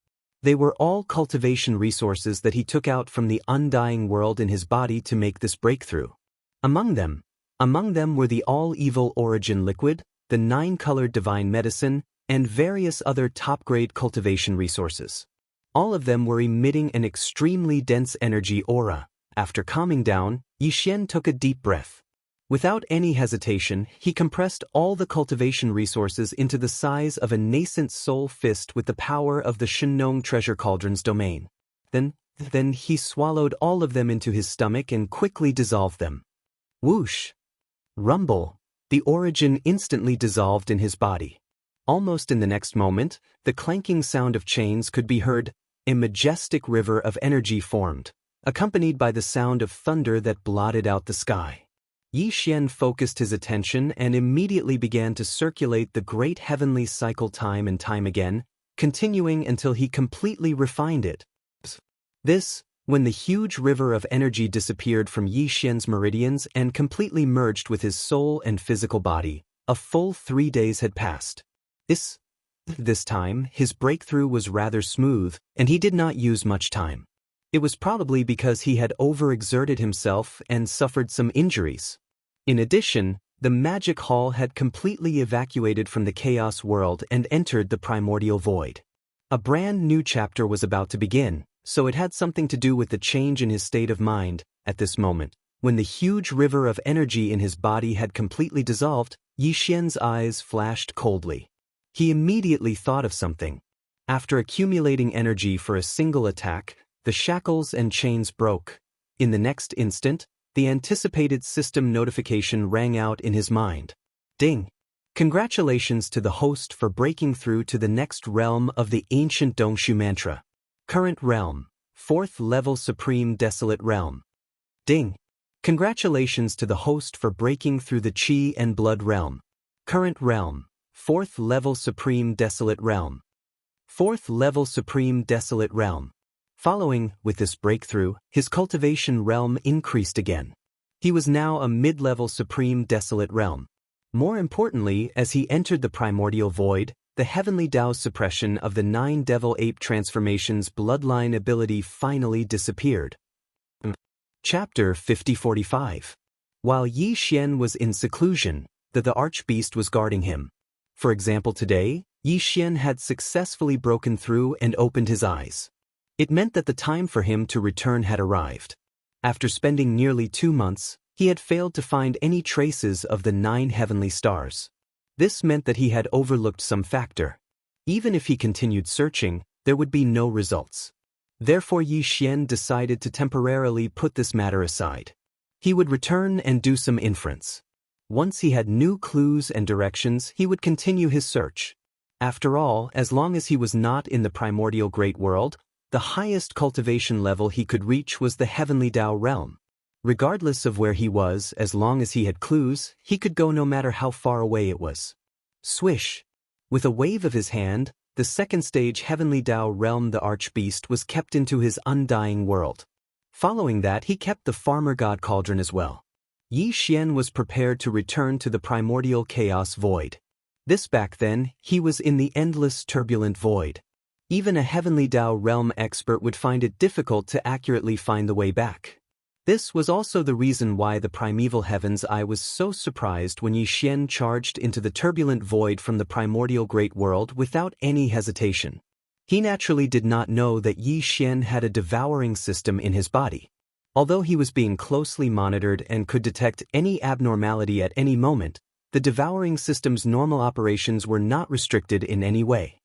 They were all cultivation resources that he took out from the undying world in his body to make this breakthrough. Among them were the all-evil origin liquid, the 9-colored divine medicine, and various other top-grade cultivation resources. All of them were emitting an extremely dense energy aura. After calming down, Yi Xian took a deep breath. Without any hesitation, he compressed all the cultivation resources into the size of a nascent soul fist with the power of the Shunnong treasure cauldron's domain. Then he swallowed all of them into his stomach and quickly dissolved them. Whoosh! Rumble! The origin instantly dissolved in his body. Almost in the next moment, the clanking sound of chains could be heard. A majestic river of energy formed, accompanied by the sound of thunder that blotted out the sky. Yi Xian focused his attention and immediately began to circulate the great heavenly cycle time and time again, continuing until he completely refined it. When the huge river of energy disappeared from Yi Xian's meridians and completely merged with his soul and physical body, a full 3 days had passed. This time, his breakthrough was rather smooth, and he did not use much time. It was probably because he had overexerted himself and suffered some injuries. In addition, the Magic Hall had completely evacuated from the Chaos world and entered the primordial void. A brand new chapter was about to begin, so it had something to do with the change in his state of mind. At this moment, when the huge river of energy in his body had completely dissolved, Yi Xian's eyes flashed coldly. He immediately thought of something. After accumulating energy for a single attack, the shackles and chains broke. In the next instant, the anticipated system notification rang out in his mind. Ding! Congratulations to the host for breaking through to the next realm of the ancient Dongshu mantra. Current realm, 4th level Supreme Desolate Realm. Ding! Congratulations to the host for breaking through the Qi and Blood realm. Current realm, 4th level Supreme Desolate Realm. 4th level Supreme Desolate Realm. Following, with this breakthrough, his cultivation realm increased again. He was now a mid-level Supreme Desolate Realm. More importantly, as he entered the primordial void, the heavenly Tao's suppression of the 9 Devil Ape transformations bloodline ability finally disappeared. Chapter 5045. While Yi Xian was in seclusion, the Archbeast was guarding him. For example, today, Yi Xian had successfully broken through and opened his eyes. It meant that the time for him to return had arrived. After spending nearly 2 months, he had failed to find any traces of the 9 heavenly stars. This meant that he had overlooked some factor. Even if he continued searching, there would be no results. Therefore Yi Xian decided to temporarily put this matter aside. He would return and do some inference. Once he had new clues and directions, he would continue his search. After all, as long as he was not in the primordial great world, the highest cultivation level he could reach was the heavenly Tao realm. Regardless of where he was, as long as he had clues, he could go no matter how far away it was. Swish! With a wave of his hand, the second stage heavenly Tao realm the Archbeast was kept into his undying world. Following that, he kept the farmer god cauldron as well. Yi Xian was prepared to return to the primordial chaos void. This back then, he was in the endless turbulent void. Even a heavenly Tao realm expert would find it difficult to accurately find the way back. This was also the reason why the primeval heaven's eye was so surprised when Yi Xian charged into the turbulent void from the primordial great world without any hesitation. He naturally did not know that Yi Xian had a devouring system in his body. Although he was being closely monitored and could detect any abnormality at any moment, the devouring system's normal operations were not restricted in any way.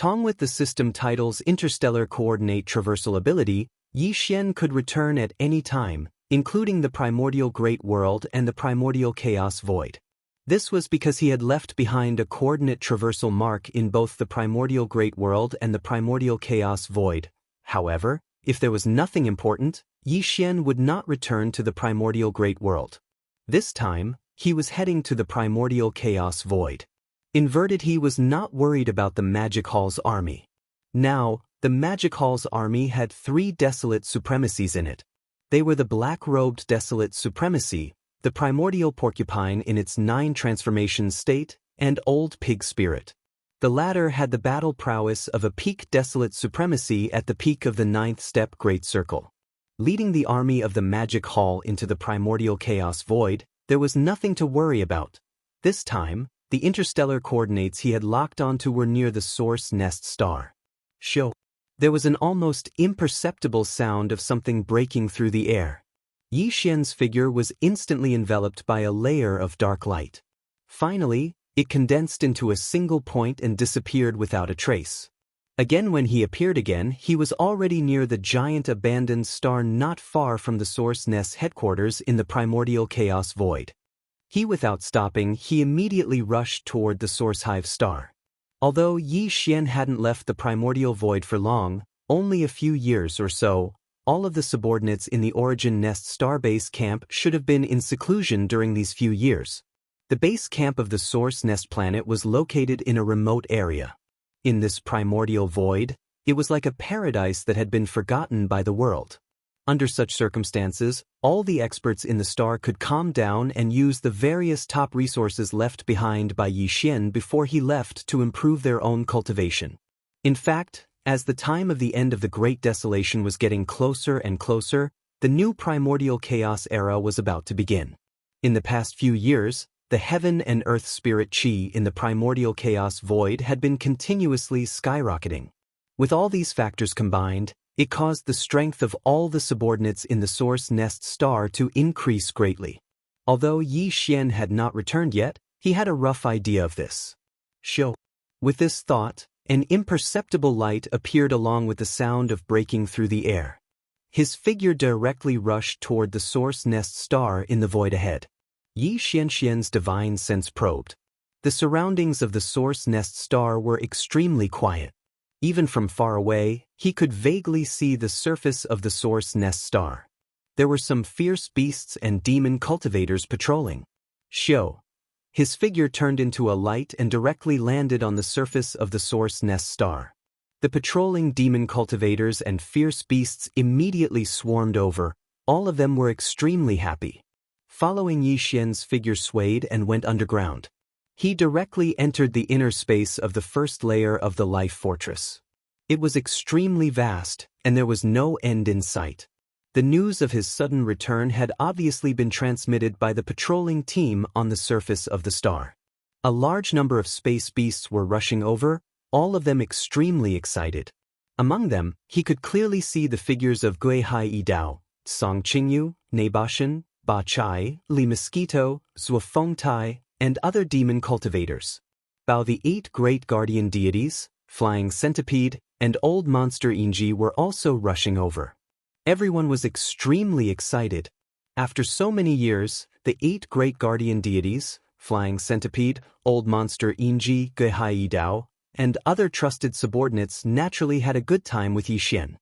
With the system title's interstellar coordinate traversal ability, Yi Xian could return at any time, including the primordial great world and the primordial chaos void. This was because he had left behind a coordinate traversal mark in both the primordial great world and the primordial chaos void. However, if there was nothing important, Yi Xian would not return to the primordial great world. This time, he was heading to the primordial chaos void. Inverted, he was not worried about the Magic Hall's army. Now, the Magic Hall's army had 3 desolate supremacies in it. They were the black-robed desolate supremacy, the primordial porcupine in its 9 transformation state, and old pig spirit. The latter had the battle prowess of a peak desolate supremacy at the peak of the 9th step great circle. Leading the army of the Magic Hall into the primordial chaos void, there was nothing to worry about. This time, the interstellar coordinates he had locked onto were near the source nest star. Show. There was an almost imperceptible sound of something breaking through the air. Yi Xian's figure was instantly enveloped by a layer of dark light. Finally, it condensed into a single point and disappeared without a trace. Again, when he appeared again, he was already near the giant abandoned star not far from the source nest's headquarters in the primordial chaos void. Without stopping, he immediately rushed toward the source hive star. Although Yi Xian hadn't left the primordial void for long, only a few years or so, all of the subordinates in the origin nest star base camp should have been in seclusion during these few years. The base camp of the source nest planet was located in a remote area. In this primordial void, it was like a paradise that had been forgotten by the world. Under such circumstances, all the experts in the star could calm down and use the various top resources left behind by Yi Xian before he left to improve their own cultivation. In fact, as the time of the end of the Great Desolation was getting closer and closer, the new primordial chaos era was about to begin. In the past few years, the heaven and earth spirit Qi in the primordial chaos void had been continuously skyrocketing. With all these factors combined, it caused the strength of all the subordinates in the source nest star to increase greatly. Although Yi Xian had not returned yet, he had a rough idea of this. With this thought, an imperceptible light appeared along with the sound of breaking through the air. His figure directly rushed toward the source nest star in the void ahead. Xianxia's divine sense probed. The surroundings of the source nest star were extremely quiet. Even from far away, he could vaguely see the surface of the source nest star. There were some fierce beasts and demon cultivators patrolling. Shio. His figure turned into a light and directly landed on the surface of the source nest star. The patrolling demon cultivators and fierce beasts immediately swarmed over. All of them were extremely happy. Following Yixian's figure swayed and went underground. He directly entered the inner space of the first layer of the life fortress. It was extremely vast, and there was no end in sight. The news of his sudden return had obviously been transmitted by the patrolling team on the surface of the star. A large number of space beasts were rushing over, all of them extremely excited. Among them, he could clearly see the figures of Gui Hai Dao, Song Qingyu, Neibashan, Ba Chai, Li Mosquito, Zuofeng Tai, and other demon cultivators. Bao the 8 great guardian deities, Flying Centipede, and Old Monster Inji were also rushing over. Everyone was extremely excited. After so many years, the 8 great guardian deities, Flying Centipede, Old Monster Inji, Gehai Dao, and other trusted subordinates naturally had a good time with Yixian.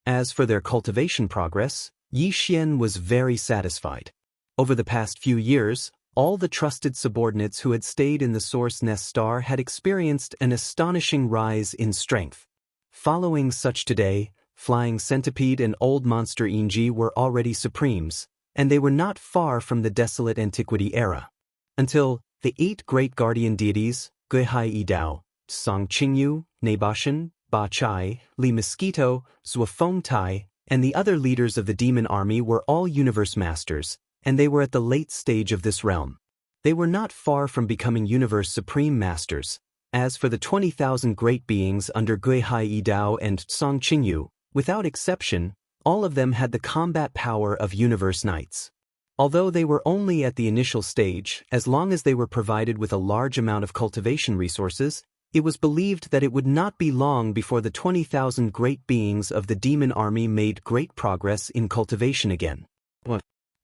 As for their cultivation progress, Yixian was very satisfied. Over the past few years, all the trusted subordinates who had stayed in the source nest star had experienced an astonishing rise in strength. Following such today, Flying Centipede and Old Monster Inji were already supremes, and they were not far from the desolate antiquity era. Until the 8 great guardian deities, Gehai Dao, Song Qingyu, Neibashan, Ba Chai, Li Mosquito, Zuofeng Tai, and the other leaders of the demon army were all universe masters, and they were at the late stage of this realm. They were not far from becoming universe supreme masters. As for the 20,000 great beings under Gehai Dao and Song Qingyu, without exception, all of them had the combat power of universe knights. Although they were only at the initial stage, as long as they were provided with a large amount of cultivation resources, it was believed that it would not be long before the 20,000 great beings of the demon army made great progress in cultivation again.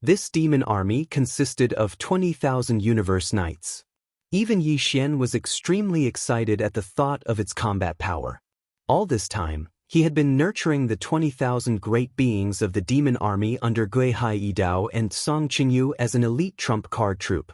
This demon army consisted of 20,000 universe knights. Even Yixian was extremely excited at the thought of its combat power. All this time, he had been nurturing the 20,000 great beings of the demon army under Gehai Dao and Song Qingyu as an elite trump card troop.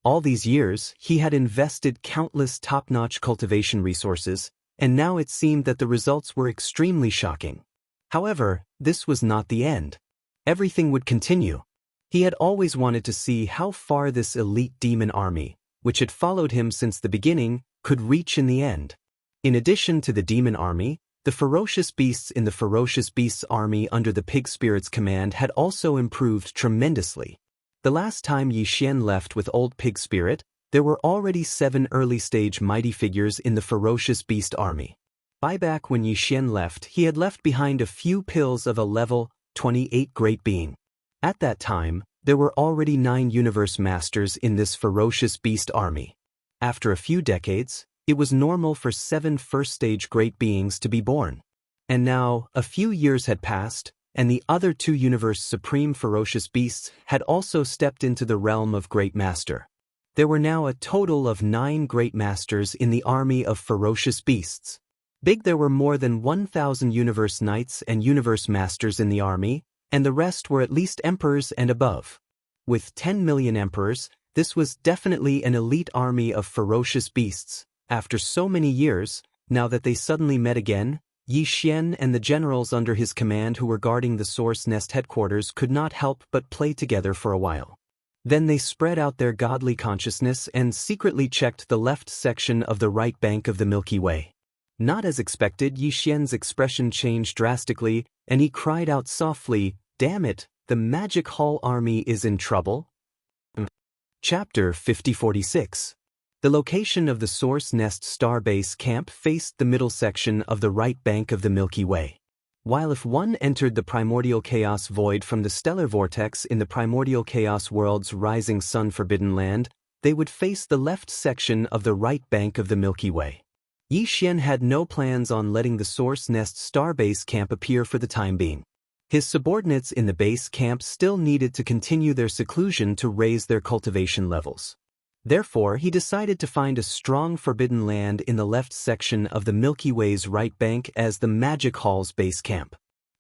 All these years, he had invested countless top-notch cultivation resources, and now it seemed that the results were extremely shocking. However, this was not the end. Everything would continue. He had always wanted to see how far this elite demon army, which had followed him since the beginning, could reach in the end. In addition to the demon army, the ferocious beasts in the ferocious beasts army under the pig spirit's command had also improved tremendously. The last time Yixian left with old pig spirit, there were already 7 early-stage mighty figures in the ferocious beast army. Back when Yixian left, he had left behind a few pills of a level 28 great being. At that time, there were already 9 universe masters in this ferocious beast army. After a few decades, it was normal for 7 first-stage great beings to be born. And now, a few years had passed, and the other 2 universe supreme ferocious beasts had also stepped into the realm of great master. There were now a total of 9 great masters in the army of ferocious beasts. There were more than 1,000 universe knights and universe masters in the army, and the rest were at least emperors and above. With 10 million emperors, this was definitely an elite army of ferocious beasts. After so many years, now that they suddenly met again, Yixian and the generals under his command who were guarding the Source Nest headquarters could not help but play together for a while. Then they spread out their godly consciousness and secretly checked the left section of the right bank of the Milky Way. Not as expected, Yixian's expression changed drastically, and he cried out softly, "Damn it, the Magic Hall army is in trouble." Chapter 5046. The location of the Source Nest Starbase camp faced the middle section of the right bank of the Milky Way. While if one entered the primordial chaos void from the stellar vortex in the primordial chaos world's rising sun forbidden land, they would face the left section of the right bank of the Milky Way. Yi Xian had no plans on letting the Source Nest Starbase camp appear for the time being. His subordinates in the base camp still needed to continue their seclusion to raise their cultivation levels. Therefore, he decided to find a strong forbidden land in the left section of the Milky Way's right bank as the Magic Hall's base camp.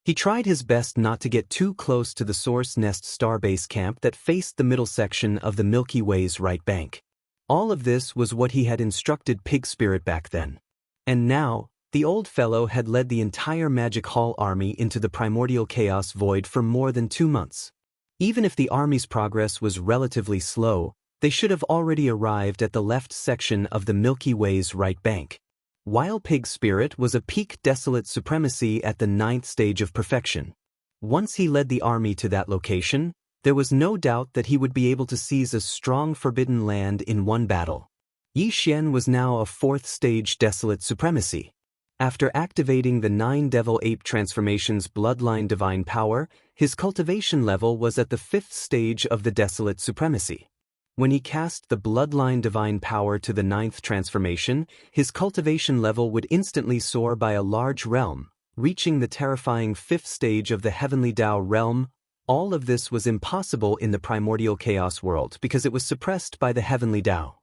He tried his best not to get too close to the Source Nest Starbase camp that faced the middle section of the Milky Way's right bank. All of this was what he had instructed Pig Spirit back then. And now, the old fellow had led the entire Magic Hall army into the primordial chaos void for more than 2 months. Even if the army's progress was relatively slow, they should have already arrived at the left section of the Milky Way's right bank. While Pig Spirit was a peak desolate supremacy at the 9th stage of perfection. Once he led the army to that location, there was no doubt that he would be able to seize a strong forbidden land in one battle. Yi Xian was now a 4th stage desolate supremacy. After activating the 9 Devil Ape Transformation's Bloodline Divine Power, his cultivation level was at the 5th stage of the desolate supremacy. When he cast the Bloodline Divine Power to the 9th transformation, his cultivation level would instantly soar by a large realm, reaching the terrifying 5th stage of the Heavenly Tao realm. All of this was impossible in the primordial chaos world because it was suppressed by the Heavenly Tao.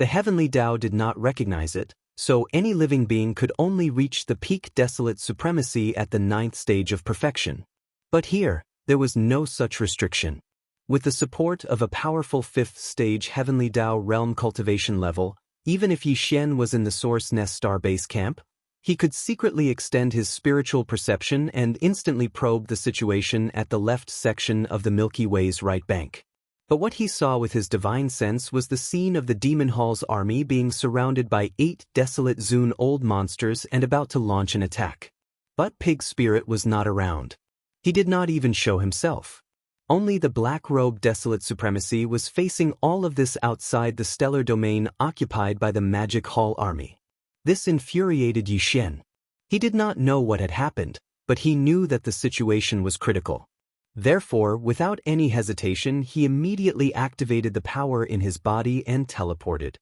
The Heavenly Tao did not recognize it, so any living being could only reach the peak desolate supremacy at the 9th stage of perfection. But here, there was no such restriction. With the support of a powerful 5th stage Heavenly Tao realm cultivation level, even if Yi Xian was in the Source Nest Star base camp, he could secretly extend his spiritual perception and instantly probe the situation at the left section of the Milky Way's right bank. But what he saw with his divine sense was the scene of the Demon Hall's army being surrounded by 8 desolate Zune old monsters and about to launch an attack. But Pig Spirit was not around. He did not even show himself. Only the black-robed desolate supremacy was facing all of this outside the stellar domain occupied by the Magic Hall army. This infuriated Yi Xian. He did not know what had happened, but he knew that the situation was critical. Therefore, without any hesitation, he immediately activated the power in his body and teleported.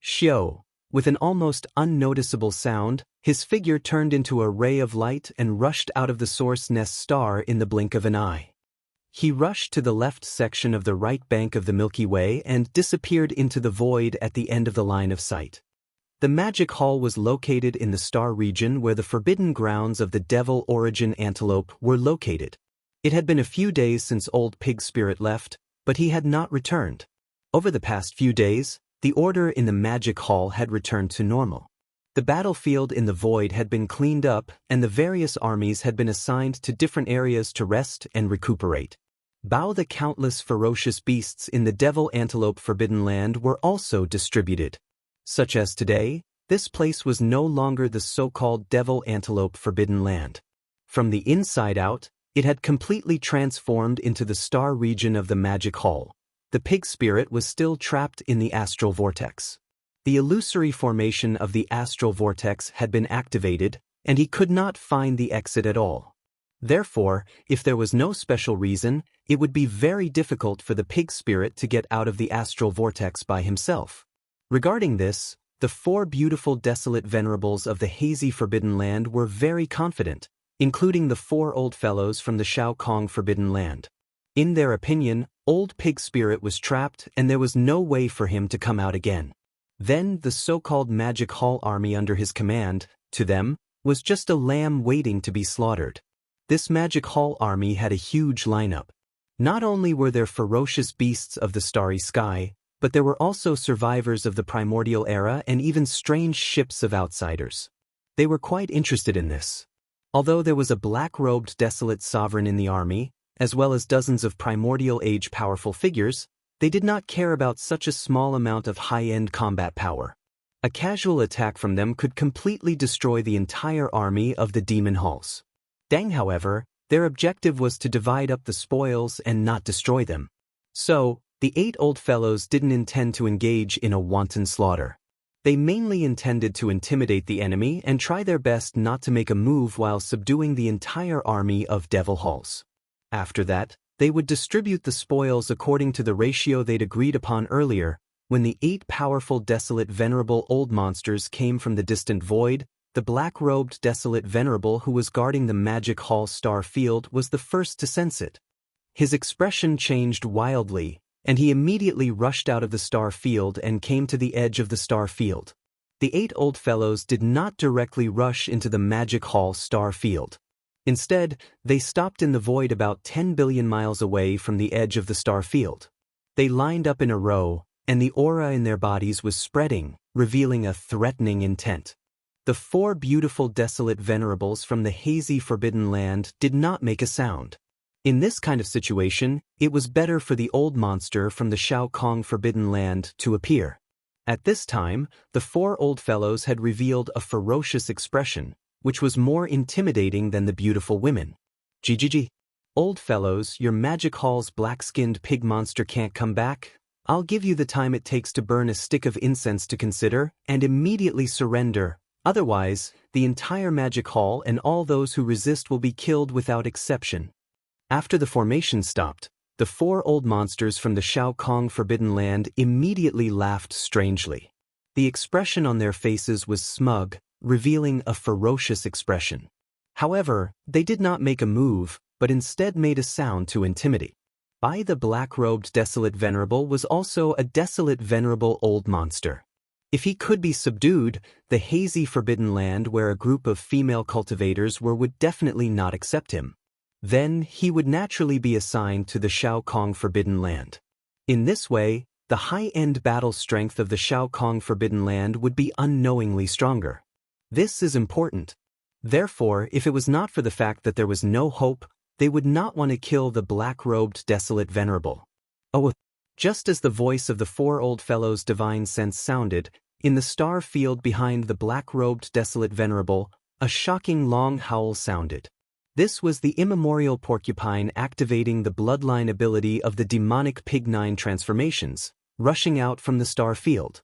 Xiao. With an almost unnoticeable sound, his figure turned into a ray of light and rushed out of the Source Nest Star in the blink of an eye. He rushed to the left section of the right bank of the Milky Way and disappeared into the void at the end of the line of sight. The Magic Hall was located in the star region where the forbidden grounds of the Devil Origin Antelope were located. It had been a few days since old Pig Spirit left, but he had not returned. Over the past few days, the order in the Magic Hall had returned to normal. The battlefield in the void had been cleaned up and the various armies had been assigned to different areas to rest and recuperate. The countless ferocious beasts in the Devil Antelope Forbidden Land were also distributed. Such as today, this place was no longer the so-called Devil Antelope Forbidden Land. From the inside out, it had completely transformed into the star region of the Magic Hall. The Pig Spirit was still trapped in the astral vortex. The illusory formation of the astral vortex had been activated, and he could not find the exit at all. Therefore, if there was no special reason, it would be very difficult for the Pig Spirit to get out of the astral vortex by himself. Regarding this, the 4 beautiful desolate venerables of the hazy Forbidden Land were very confident, including the 4 old fellows from the Shao Kong Forbidden Land. In their opinion, old Pig Spirit was trapped and there was no way for him to come out again. Then the so-called Magic Hall army under his command, to them, was just a lamb waiting to be slaughtered. This Magic Hall army had a huge lineup. Not only were there ferocious beasts of the starry sky, but there were also survivors of the primordial era and even strange ships of outsiders. They were quite interested in this. Although there was a black-robed desolate sovereign in the army, as well as dozens of primordial age powerful figures, they did not care about such a small amount of high-end combat power. A casual attack from them could completely destroy the entire army of the Demon Halls. Deng, however, their objective was to divide up the spoils and not destroy them. So, the 8 old fellows didn't intend to engage in a wanton slaughter. They mainly intended to intimidate the enemy and try their best not to make a move while subduing the entire army of Devil Halls. After that, they would distribute the spoils according to the ratio they'd agreed upon earlier, when the 8 powerful desolate venerable old monsters came from the distant void, the black-robed desolate venerable who was guarding the magic hall star field was the first to sense it. His expression changed wildly, and he immediately rushed out of the star field and came to the edge of the star field. The 8 old fellows did not directly rush into the magic hall star field. Instead, they stopped in the void about 10 billion miles away from the edge of the star field. They lined up in a row, and the aura in their bodies was spreading, revealing a threatening intent. The 4 beautiful desolate venerables from the hazy forbidden land did not make a sound. In this kind of situation, it was better for the old monster from the Shao Kong forbidden land to appear. At this time, the 4 old fellows had revealed a ferocious expression, which was more intimidating than the beautiful women. GGG. Old fellows, your magic hall's black-skinned pig monster can't come back. I'll give you the time it takes to burn a stick of incense to consider, and immediately surrender. Otherwise, the entire magic hall and all those who resist will be killed without exception. After the formation stopped, the 4 old monsters from the Shao Kong forbidden land immediately laughed strangely. The expression on their faces was smug, revealing a ferocious expression. However, they did not make a move, but instead made a sound to intimidate. The black-robed desolate venerable was also a desolate venerable old monster. If he could be subdued, the hazy forbidden land where a group of female cultivators were would definitely not accept him. Then he would naturally be assigned to the Shao Kong forbidden land. In this way, the high-end battle strength of the Shao Kong forbidden land would be unknowingly stronger. This is important. Therefore, if it was not for the fact that there was no hope, they would not want to kill the black-robed desolate venerable. Just as the voice of the 4 old fellows' divine sense sounded, in the star field behind the black-robed desolate venerable, a shocking long howl sounded. This was the immemorial porcupine activating the bloodline ability of the demonic pig 9 transformations, rushing out from the star field.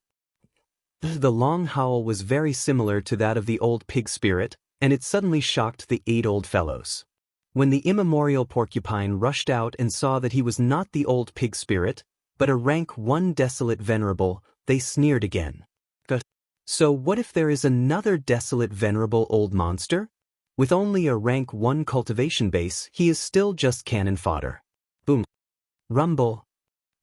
The long howl was very similar to that of the old pig spirit, and it suddenly shocked the 8 old fellows. When the immemorial porcupine rushed out and saw that he was not the old pig spirit, but a rank 1 desolate venerable, they sneered again. So what if there is another desolate venerable old monster? With only a rank 1 cultivation base, he is still just cannon fodder. Boom. Rumble.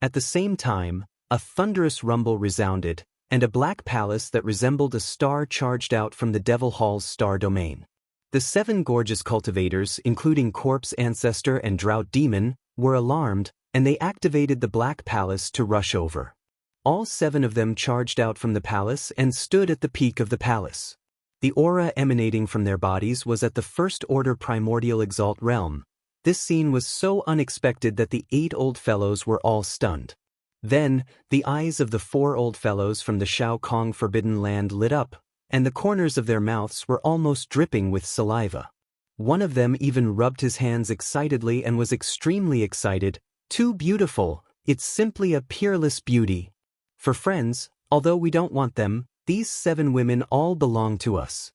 At the same time, a thunderous rumble resounded, and a black palace that resembled a star charged out from the Devil Hall's star domain. The 7 gorgeous cultivators, including Corpse Ancestor and Drought Demon, were alarmed, and they activated the black palace to rush over. All 7 of them charged out from the palace and stood at the peak of the palace. The aura emanating from their bodies was at the First Order Primordial Exalt realm. This scene was so unexpected that the 8 old fellows were all stunned. Then, the eyes of the 4 old fellows from the Shao Kong forbidden land lit up, and the corners of their mouths were almost dripping with saliva. One of them even rubbed his hands excitedly and was extremely excited. Too beautiful, it's simply a peerless beauty. For friends, although we don't want them, these 7 women all belong to us.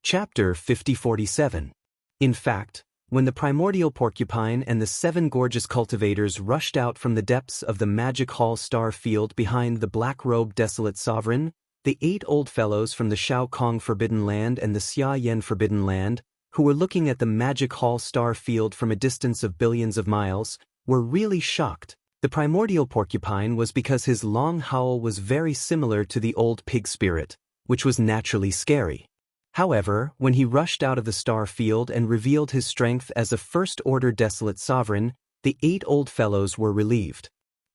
Chapter 5047. In fact, when the primordial porcupine and the 7 gorgeous cultivators rushed out from the depths of the magic hall star field behind the black-robed desolate sovereign, the 8 old fellows from the Shao Kong forbidden land and the Xia Yen forbidden land, who were looking at the magic hall star field from a distance of billions of miles, were really shocked. The primordial porcupine was because his long howl was very similar to the old pig spirit, which was naturally scary. However, when he rushed out of the star field and revealed his strength as a first-order desolate sovereign, the 8 old fellows were relieved.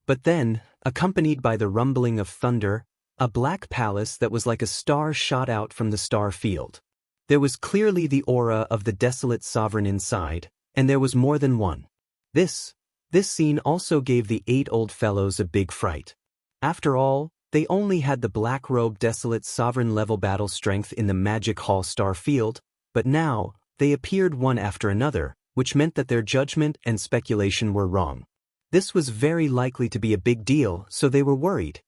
But then, accompanied by the rumbling of thunder, a black palace that was like a star shot out from the star field. There was clearly the aura of the desolate sovereign inside, and there was more than one. This scene also gave the 8 old fellows a big fright. After all, they only had the black-robed desolate sovereign-level battle strength in the magic hall star field, but now, they appeared one after another, which meant that their judgment and speculation were wrong. This was very likely to be a big deal, so they were worried.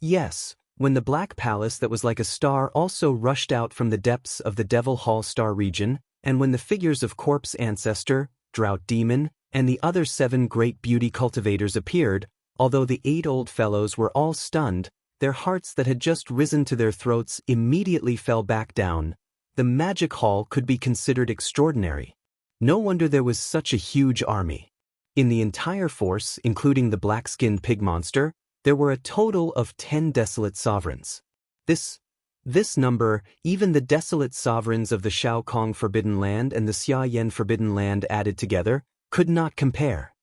Yes, when the black palace that was like a star also rushed out from the depths of the Devil Hall star region, and when the figures of Corpse Ancestor, Drought Demon, and the other 7 great beauty cultivators appeared, Although the 8 old fellows were all stunned, their hearts that had just risen to their throats immediately fell back down. The magic hall could be considered extraordinary. No wonder there was such a huge army. In the entire force, including the black-skinned pig monster, there were a total of 10 desolate sovereigns. This number, even the desolate sovereigns of the Shaokong Forbidden Land and the Xiayan Forbidden Land added together, could not compare.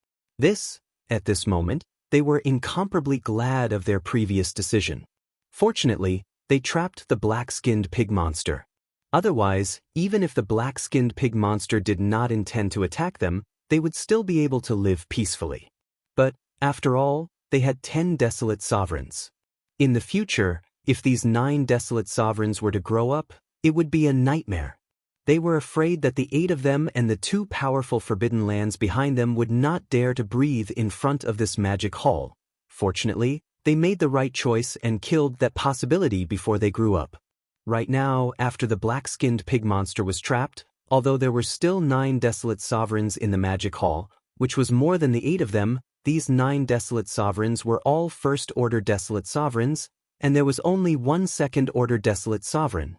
At this moment, they were incomparably glad of their previous decision. Fortunately, they trapped the black-skinned pig monster. Otherwise, even if the black-skinned pig monster did not intend to attack them, they would still be able to live peacefully. But, after all, they had 10 desolate sovereigns. In the future, if these 9 desolate sovereigns were to grow up, it would be a nightmare. They were afraid that the 8 of them and the 2 powerful forbidden lands behind them would not dare to breathe in front of this magic hall. Fortunately, they made the right choice and killed that possibility before they grew up. Right now, after the black-skinned pig monster was trapped, although there were still 9 desolate sovereigns in the magic hall, which was more than the 8 of them, these 9 desolate sovereigns were all first-order desolate sovereigns, and there was only 1 second-order desolate sovereign.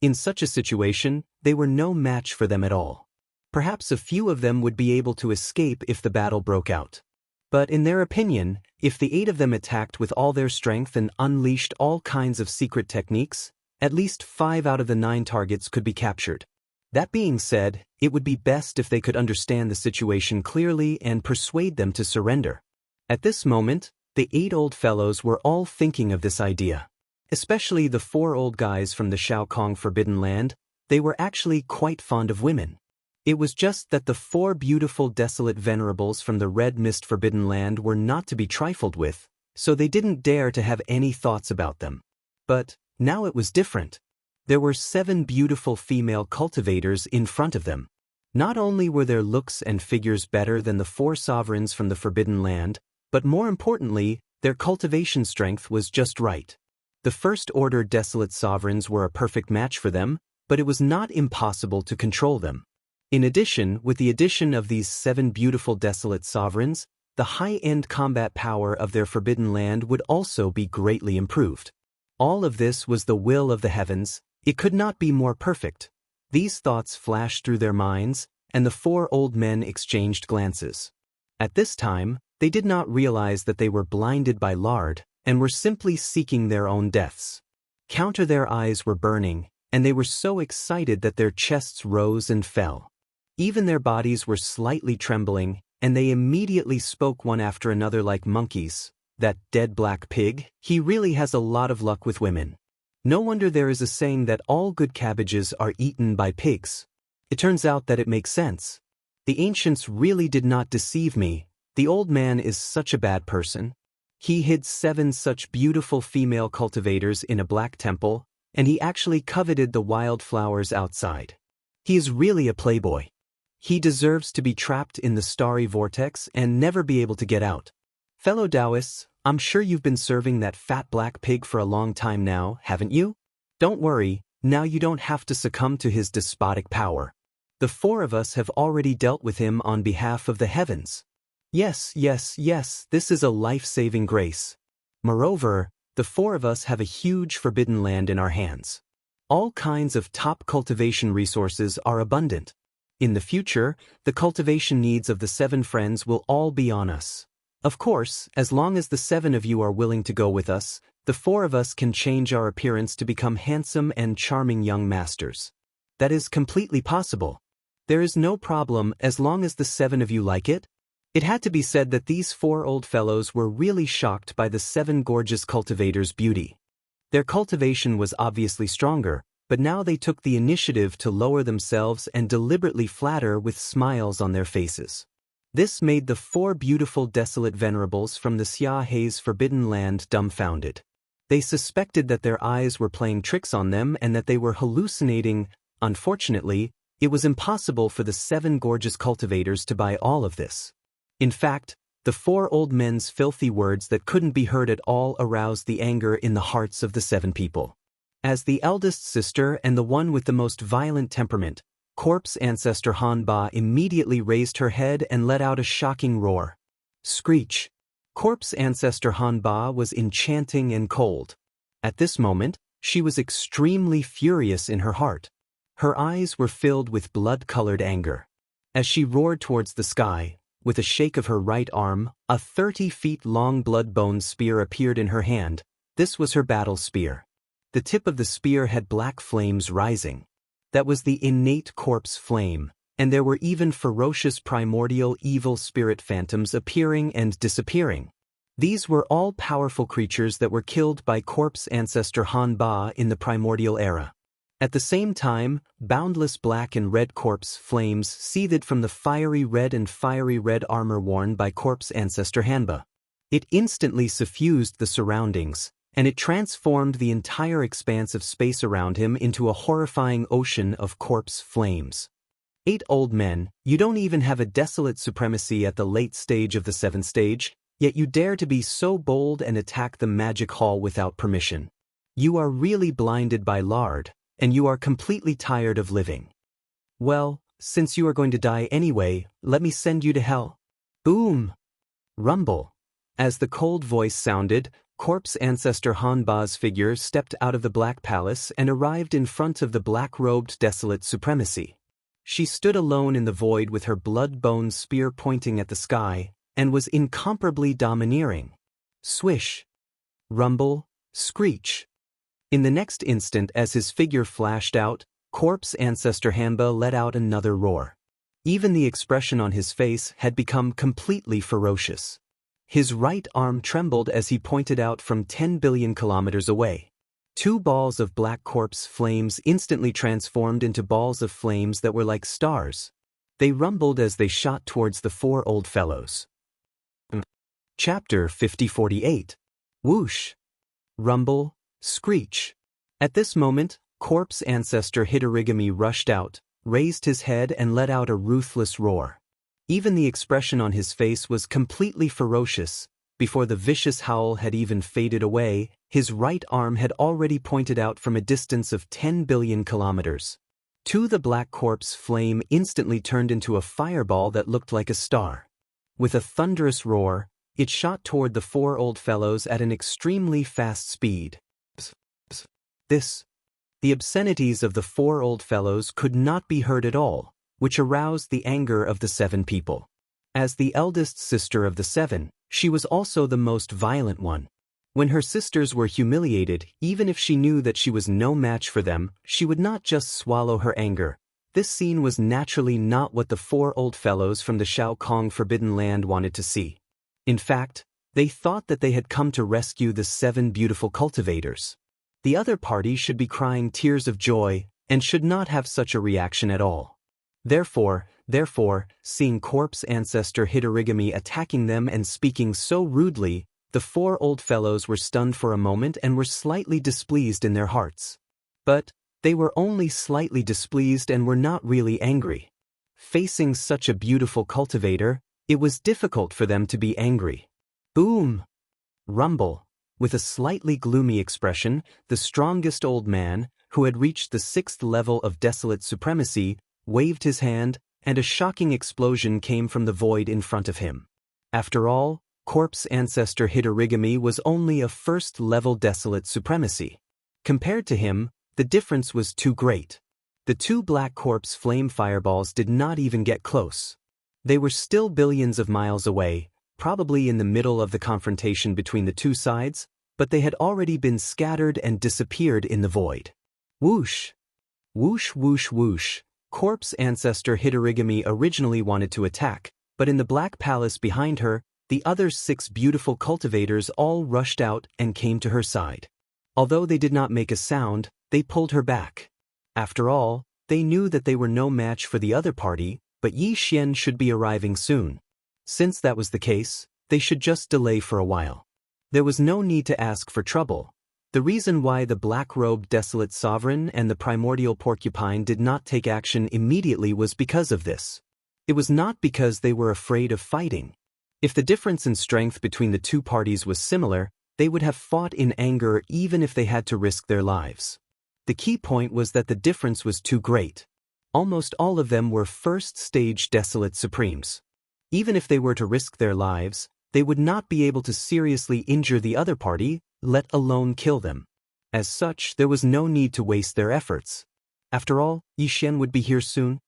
In such a situation, they were no match for them at all. Perhaps a few of them would be able to escape if the battle broke out. But in their opinion, if the 8 of them attacked with all their strength and unleashed all kinds of secret techniques, at least 5 out of the 9 targets could be captured. That being said, it would be best if they could understand the situation clearly and persuade them to surrender. At this moment, the 8 old fellows were all thinking of this idea. Especially the 4 old guys from the Shaokong Forbidden Land, they were actually quite fond of women. It was just that the 4 beautiful desolate venerables from the Red Mist Forbidden Land were not to be trifled with, so they didn't dare to have any thoughts about them. But now it was different. There were 7 beautiful female cultivators in front of them. Not only were their looks and figures better than the 4 sovereigns from the Forbidden Land, but more importantly, their cultivation strength was just right. The first-order desolate sovereigns were a perfect match for them, but it was not impossible to control them. In addition, with the addition of these 7 beautiful desolate sovereigns, the high-end combat power of their Forbidden Land would also be greatly improved. All of this was the will of the heavens. It could not be more perfect. These thoughts flashed through their minds, and the 4 old men exchanged glances. At this time, they did not realize that they were blinded by lard, and were simply seeking their own deaths. Their eyes were burning, and they were so excited that their chests rose and fell. Even their bodies were slightly trembling, and they immediately spoke one after another like monkeys. That dead black pig, he really has a lot of luck with women. No wonder there is a saying that all good cabbages are eaten by pigs. It turns out that it makes sense. The ancients really did not deceive me. The old man is such a bad person. He hid 7 such beautiful female cultivators in a black temple, and he actually coveted the wild flowers outside. He is really a playboy. He deserves to be trapped in the starry vortex and never be able to get out. Fellow Taoists, I'm sure you've been serving that fat black pig for a long time now, haven't you? Don't worry, now you don't have to succumb to his despotic power. The 4 of us have already dealt with him on behalf of the heavens. Yes, this is a life-saving grace. Moreover, the 4 of us have a huge forbidden land in our hands. All kinds of top cultivation resources are abundant. In the future, the cultivation needs of the 7 friends will all be on us. Of course, as long as the 7 of you are willing to go with us, the 4 of us can change our appearance to become handsome and charming young masters. That is completely possible. There is no problem as long as the 7 of you like it. It had to be said that these 4 old fellows were really shocked by the 7 gorgeous cultivators' beauty. Their cultivation was obviously stronger, but now they took the initiative to lower themselves and deliberately flatter with smiles on their faces. This made the 4 beautiful desolate venerables from the Xiahe's Forbidden Land dumbfounded. They suspected that their eyes were playing tricks on them and that they were hallucinating. Unfortunately, it was impossible for the 7 gorgeous cultivators to buy all of this. In fact, the 4 old men's filthy words that couldn't be heard at all aroused the anger in the hearts of the 7 people. As the eldest sister and the one with the most violent temperament, Corpse Ancestor Han Ba immediately raised her head and let out a shocking roar. screech. Corpse ancestor Hanba was enchanting and cold. At this moment, she was extremely furious in her heart. Her eyes were filled with blood-colored anger. As she roared towards the sky, with a shake of her right arm, a 30-feet-long blood-bone spear appeared in her hand. This was her battle spear. The tip of the spear had black flames rising. That was the innate corpse flame, and there were even ferocious primordial evil spirit phantoms appearing and disappearing. These were all powerful creatures that were killed by corpse ancestor Hanba in the primordial era. At the same time, boundless black and red corpse flames seethed from the fiery red armor worn by corpse ancestor Hanba. It instantly suffused the surroundings, and it transformed the entire expanse of space around him into a horrifying ocean of corpse flames. 8 old men, you don't even have a desolate supremacy at the late stage of the 7th stage, yet you dare to be so bold and attack the magic hall without permission. You are really blinded by lard, and you are completely tired of living. Well, since you are going to die anyway, let me send you to hell. Boom! Rumble. As the cold voice sounded, corpse ancestor Hanba's figure stepped out of the Black Palace and arrived in front of the black-robed desolate supremacy. She stood alone in the void with her blood-bone spear pointing at the sky, and was incomparably domineering. Swish. Rumble. Screech. In the next instant, as his figure flashed out, corpse ancestor Hanba let out another roar. Even the expression on his face had become completely ferocious. His right arm trembled as he pointed out from 10 billion kilometers away. 2 balls of black corpse flames instantly transformed into balls of flames that were like stars. They rumbled as they shot towards the 4 old fellows. Chapter 5048. Whoosh. Rumble. Screech. At this moment, corpse ancestor Hitorigami rushed out, raised his head and let out a ruthless roar. Even the expression on his face was completely ferocious. Before the vicious howl had even faded away, his right arm had already pointed out from a distance of 10 billion kilometers. The black corpse flame instantly turned into a fireball that looked like a star. With a thunderous roar, it shot toward the 4 old fellows at an extremely fast speed. The obscenities of the 4 old fellows could not be heard at all, which aroused the anger of the 7 people. As the eldest sister of the 7, she was also the most violent one. When her sisters were humiliated, even if she knew that she was no match for them, she would not just swallow her anger. This scene was naturally not what the 4 old fellows from the Shao Kong Forbidden Land wanted to see. In fact, they thought that they had come to rescue the 7 beautiful cultivators. The other party should be crying tears of joy, and should not have such a reaction at all. Therefore, seeing corpse ancestor Hitorigami attacking them and speaking so rudely, the 4 old fellows were stunned for a moment and were slightly displeased in their hearts. But they were only slightly displeased and were not really angry. Facing such a beautiful cultivator, it was difficult for them to be angry. Boom! Rumble. With a slightly gloomy expression, the strongest old man, who had reached the 6th level of desolate supremacy, waved his hand, and a shocking explosion came from the void in front of him. After all, corpse ancestor Hitorigami was only a 1st-level desolate supremacy. Compared to him, the difference was too great. The 2 black corpse flame fireballs did not even get close. They were still billions of miles away, probably in the middle of the confrontation between the 2 sides, but they had already been scattered and disappeared in the void. Whoosh! Whoosh whoosh whoosh. Corpse ancestor Hitorigami originally wanted to attack, but in the Black Palace behind her, the other 6 beautiful cultivators all rushed out and came to her side. Although they did not make a sound, they pulled her back. After all, they knew that they were no match for the other party, but Yi Xian should be arriving soon. Since that was the case, they should just delay for a while. There was no need to ask for trouble. The reason why the black-robed desolate sovereign and the primordial porcupine did not take action immediately was because of this. It was not because they were afraid of fighting. If the difference in strength between the 2 parties was similar, they would have fought in anger even if they had to risk their lives. The key point was that the difference was too great. Almost all of them were 1st-stage desolate supremes. Even if they were to risk their lives, they would not be able to seriously injure the other party, let alone kill them. As such, there was no need to waste their efforts. After all, Yixian would be here soon.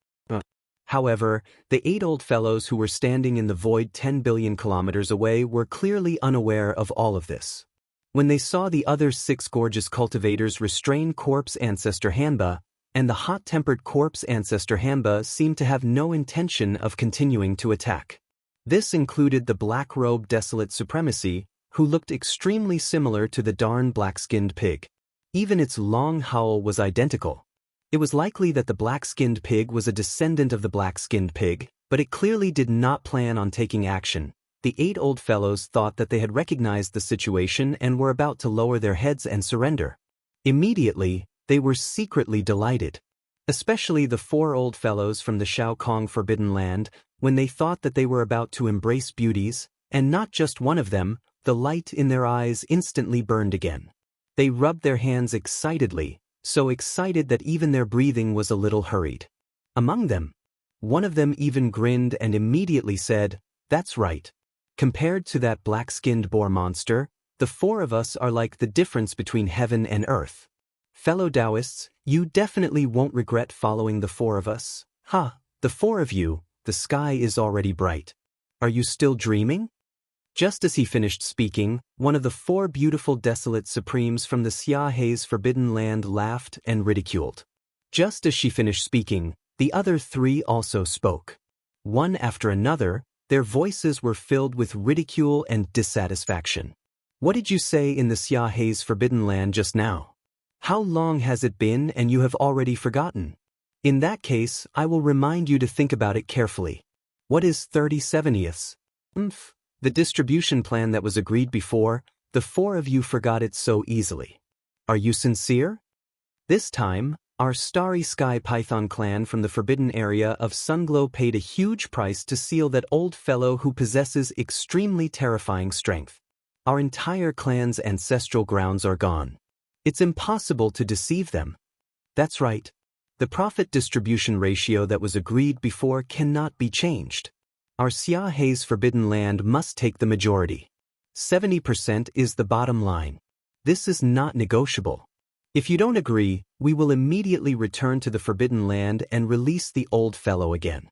However, the 8 old fellows who were standing in the void 10 billion kilometers away were clearly unaware of all of this. When they saw the other 6 gorgeous cultivators restrain Corpse Ancestor Hanba, and the hot-tempered Corpse Ancestor Hanba seemed to have no intention of continuing to attack. This included the black-robed Desolate Supremacy, who looked extremely similar to the darn black-skinned pig. Even its long howl was identical. It was likely that the black-skinned pig was a descendant of the black-skinned pig, but it clearly did not plan on taking action. The 8 old fellows thought that they had recognized the situation and were about to lower their heads and surrender. Immediately, they were secretly delighted. Especially the 4 old fellows from the Shao Kong Forbidden Land, when they thought that they were about to embrace beauties, and not just one of them, the light in their eyes instantly burned again. They rubbed their hands excitedly, so excited that even their breathing was a little hurried. Among them, one of them even grinned and immediately said, "That's right. Compared to that black-skinned boar monster, the 4 of us are like the difference between heaven and earth. Fellow Taoists, you definitely won't regret following the 4 of us. Ha, the 4 of you, the sky is already bright. Are you still dreaming?" Just as he finished speaking, one of the 4 beautiful Desolate Supremes from the Xianxia's Forbidden Land laughed and ridiculed. Just as she finished speaking, the other 3 also spoke. One after another, their voices were filled with ridicule and dissatisfaction. "What did you say in the Xianxia's Forbidden Land just now? How long has it been and you have already forgotten? In that case, I will remind you to think about it carefully. What is 30/70ths? The distribution plan that was agreed before, the 4 of you forgot it so easily. Are you sincere? This time, our Starry Sky Python clan from the forbidden area of Sunglow paid a huge price to seal that old fellow who possesses extremely terrifying strength. Our entire clan's ancestral grounds are gone. It's impossible to deceive them. That's right. The profit distribution ratio that was agreed before cannot be changed. Our Xianxia's Forbidden Land must take the majority. 70% is the bottom line. This is not negotiable. If you don't agree, we will immediately return to the Forbidden Land and release the old fellow again.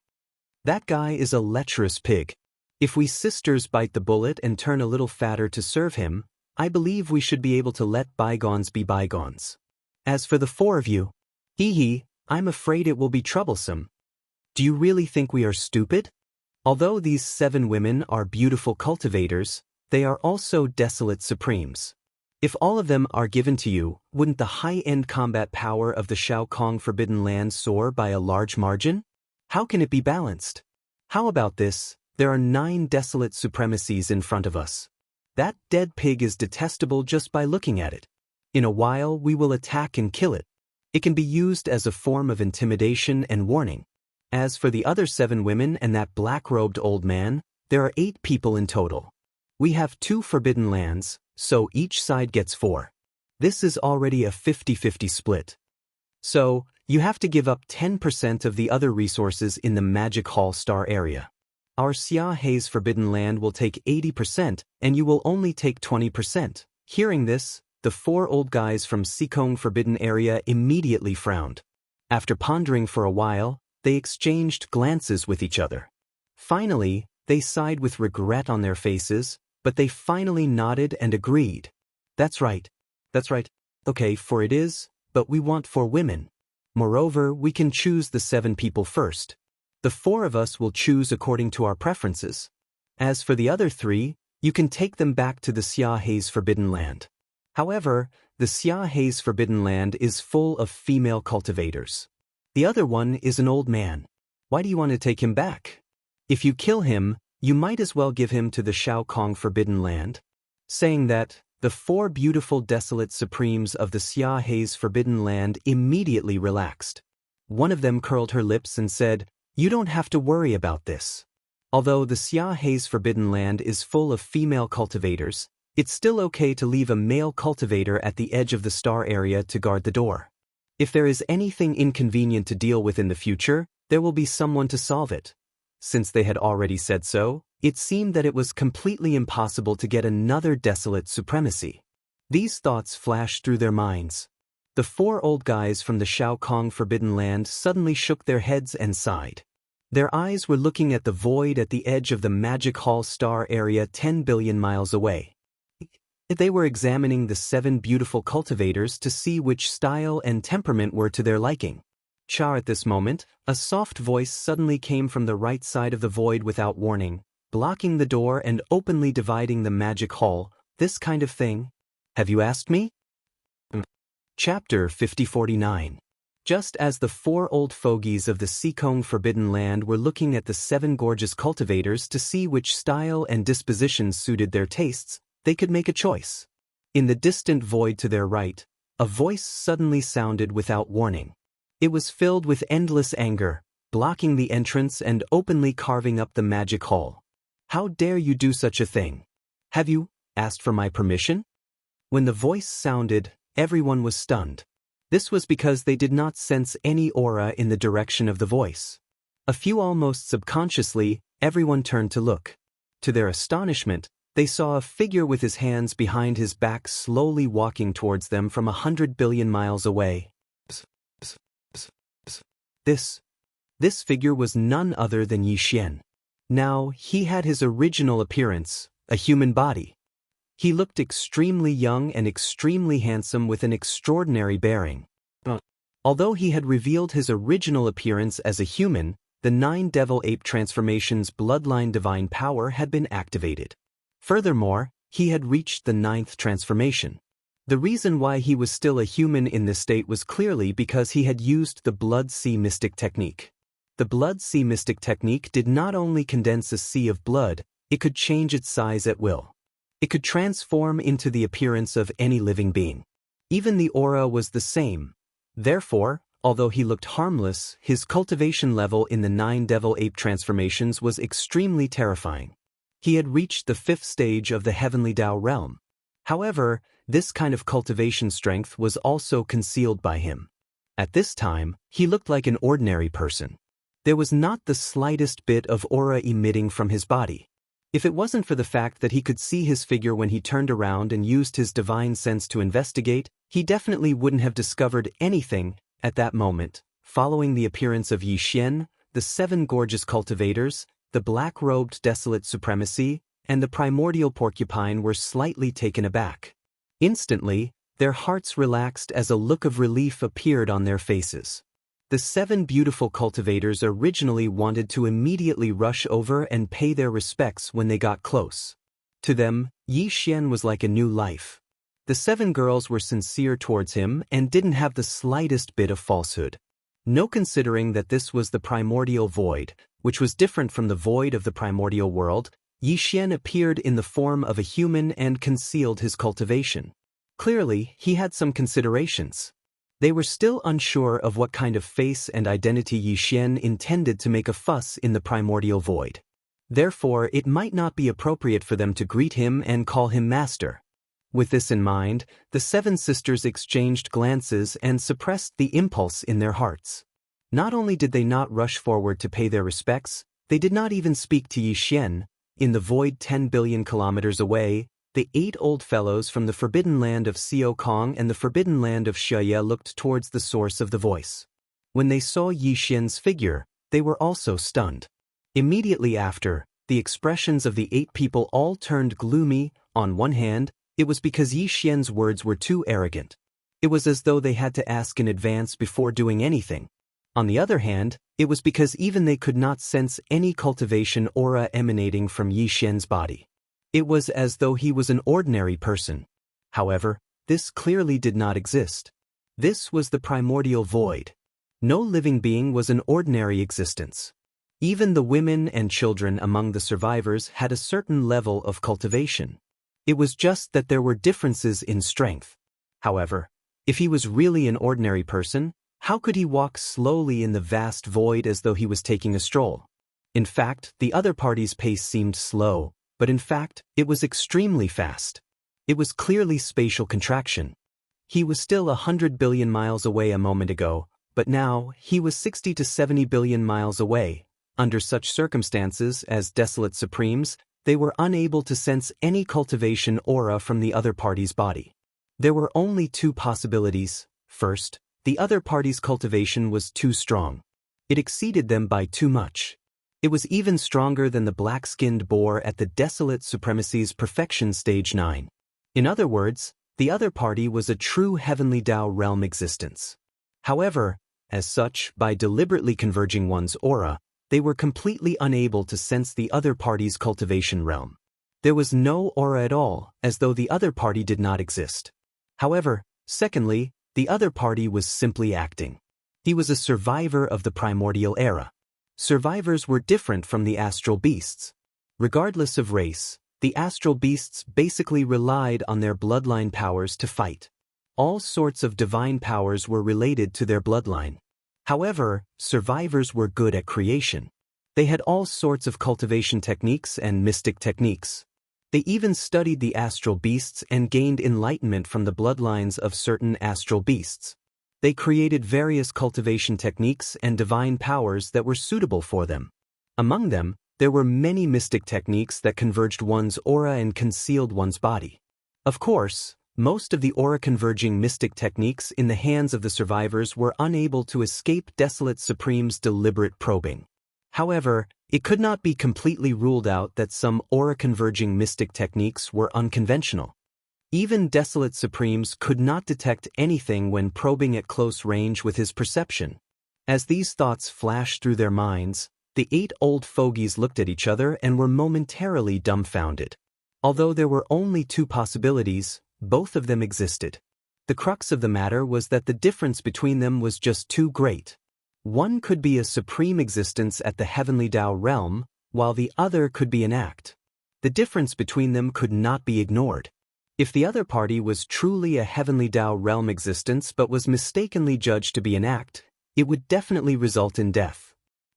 That guy is a lecherous pig. If we sisters bite the bullet and turn a little fatter to serve him, I believe we should be able to let bygones be bygones. As for the 4 of you, I'm afraid it will be troublesome. Do you really think we are stupid? Although these 7 women are beautiful cultivators, they are also Desolate Supremes. If all of them are given to you, wouldn't the high-end combat power of the Shao Kong Forbidden Land soar by a large margin? How can it be balanced? How about this? There are 9 Desolate Supremacies in front of us. That dead pig is detestable just by looking at it. In a while, we will attack and kill it. It can be used as a form of intimidation and warning. As for the other 7 women and that black-robed old man, there are 8 people in total. We have 2 forbidden lands, so each side gets 4. This is already a 50-50 split. So, you have to give up 10% of the other resources in the Magic Hall Star area. Our Xianxia's Forbidden Land will take 80%, and you will only take 20%. Hearing this, the 4 old guys from Sikong Forbidden Area immediately frowned. After pondering for a while, they exchanged glances with each other. Finally, they sighed with regret on their faces, but they finally nodded and agreed. That's right. Okay, for it is, but we want 4 women. Moreover, we can choose the 7 people first. The 4 of us will choose according to our preferences. As for the other 3, you can take them back to the Xianxia's Forbidden Land. However, the Xianxia's Forbidden Land is full of female cultivators. The other one is an old man. Why do you want to take him back? If you kill him, you might as well give him to the Shao Kong Forbidden Land. Saying that, the 4 beautiful Desolate Supremes of the Xianxia's Forbidden Land immediately relaxed. One of them curled her lips and said, "You don't have to worry about this. Although the Xianxia's Forbidden Land is full of female cultivators, it's still okay to leave a male cultivator at the edge of the star area to guard the door. If there is anything inconvenient to deal with in the future, there will be someone to solve it." Since they had already said so, It seemed that it was completely impossible to get another desolate supremacy. These thoughts flashed through their minds. The four old guys from the Shao Kong Forbidden Land suddenly shook their heads and sighed. Their eyes were looking at the void at the edge of the Magic Hall star area 10 billion miles away. They were examining the 7 beautiful cultivators to see which style and temperament were to their liking. At this moment, a soft voice suddenly came from the right side of the void without warning, blocking the door and openly dividing the Magic Hall. This kind of thing? Have you asked me? Chapter 5049. Just as the 4 old fogies of the Sikong Forbidden Land were looking at the 7 gorgeous cultivators to see which style and disposition suited their tastes, they could make a choice. In the distant void to their right, a voice suddenly sounded without warning. It was filled with endless anger, blocking the entrance and openly carving up the Magic Hall. How dare you do such a thing? Have you asked for my permission? When the voice sounded, everyone was stunned. This was because they did not sense any aura in the direction of the voice. A few almost subconsciously, everyone turned to look. To their astonishment, they saw a figure with his hands behind his back slowly walking towards them from 100 billion miles away. This figure was none other than Xianxia. Now, he had his original appearance, a human body. He looked extremely young and extremely handsome with an extraordinary bearing. Although he had revealed his original appearance as a human, the 9 devil ape transformations' bloodline divine power had been activated. Furthermore, he had reached the 9th transformation. The reason why he was still a human in this state was clearly because he had used the Blood Sea Mystic Technique. The Blood Sea Mystic Technique did not only condense a sea of blood, it could change its size at will. It could transform into the appearance of any living being. Even the aura was the same. Therefore, although he looked harmless, his cultivation level in the 9 devil ape transformations was extremely terrifying. He had reached the 5th stage of the heavenly Tao realm. However, this kind of cultivation strength was also concealed by him. At this time, he looked like an ordinary person. There was not the slightest bit of aura emitting from his body. If it wasn't for the fact that he could see his figure when he turned around and used his divine sense to investigate, he definitely wouldn't have discovered anything at that moment. Following the appearance of Xianxia, the 7 gorgeous cultivators, the black-robed desolate supremacy, and the primordial porcupine were slightly taken aback. Instantly, their hearts relaxed as a look of relief appeared on their faces. The 7 beautiful cultivators originally wanted to immediately rush over and pay their respects when they got close. To them, Xianxia was like a new life. The 7 girls were sincere towards him and didn't have the slightest bit of falsehood. No, considering that this was the primordial void, which was different from the void of the primordial world, Xianxia appeared in the form of a human and concealed his cultivation. Clearly, he had some considerations. They were still unsure of what kind of face and identity Xianxia intended to make a fuss in the primordial void. Therefore, it might not be appropriate for them to greet him and call him master. With this in mind, the 7 sisters exchanged glances and suppressed the impulse in their hearts. Not only did they not rush forward to pay their respects, they did not even speak to Xianxia. In the void 10 billion kilometers away, the 8 old fellows from the forbidden land of Xiao Kong and the forbidden land of Xianxia looked towards the source of the voice. When they saw Xianxia's figure, they were also stunned. Immediately after, the expressions of the 8 people all turned gloomy. On one hand, it was because Xianxia's words were too arrogant. It was as though they had to ask in advance before doing anything. On the other hand, it was because even they could not sense any cultivation aura emanating from Xianxia's body. It was as though he was an ordinary person. However, this clearly did not exist. This was the primordial void. No living being was an ordinary existence. Even the women and children among the survivors had a certain level of cultivation. It was just that there were differences in strength. However, if he was really an ordinary person, how could he walk slowly in the vast void as though he was taking a stroll? In fact, the other party's pace seemed slow, but in fact, it was extremely fast. It was clearly spatial contraction. He was still 100 billion miles away a moment ago, but now, he was 60 to 70 billion miles away. Under such circumstances, as Desolate Supremes, they were unable to sense any cultivation aura from the other party's body. There were only two possibilities. First, the other party's cultivation was too strong. It exceeded them by too much. It was even stronger than the black-skinned boar at the Desolate Supremacy's Perfection Stage 9. In other words, the other party was a true Heavenly Tao realm existence. However, as such, by deliberately converging one's aura, they were completely unable to sense the other party's cultivation realm. There was no aura at all, as though the other party did not exist. However, secondly, the other party was simply acting. He was a survivor of the primordial era. Survivors were different from the astral beasts. Regardless of race, the astral beasts basically relied on their bloodline powers to fight. All sorts of divine powers were related to their bloodline. However, survivors were good at creation. They had all sorts of cultivation techniques and mystic techniques. They even studied the astral beasts and gained enlightenment from the bloodlines of certain astral beasts. They created various cultivation techniques and divine powers that were suitable for them. Among them, there were many mystic techniques that converged one's aura and concealed one's body. Of course, most of the aura-converging mystic techniques in the hands of the survivors were unable to escape Desolate Supreme's deliberate probing. However, it could not be completely ruled out that some aura-converging mystic techniques were unconventional. Even Desolate Supremes could not detect anything when probing at close range with his perception. As these thoughts flashed through their minds, the 8 old fogies looked at each other and were momentarily dumbfounded. Although there were only two possibilities, both of them existed. The crux of the matter was that the difference between them was just too great. One could be a supreme existence at the Heavenly Tao realm, while the other could be an act. The difference between them could not be ignored. If the other party was truly a Heavenly Tao realm existence but was mistakenly judged to be an act, it would definitely result in death.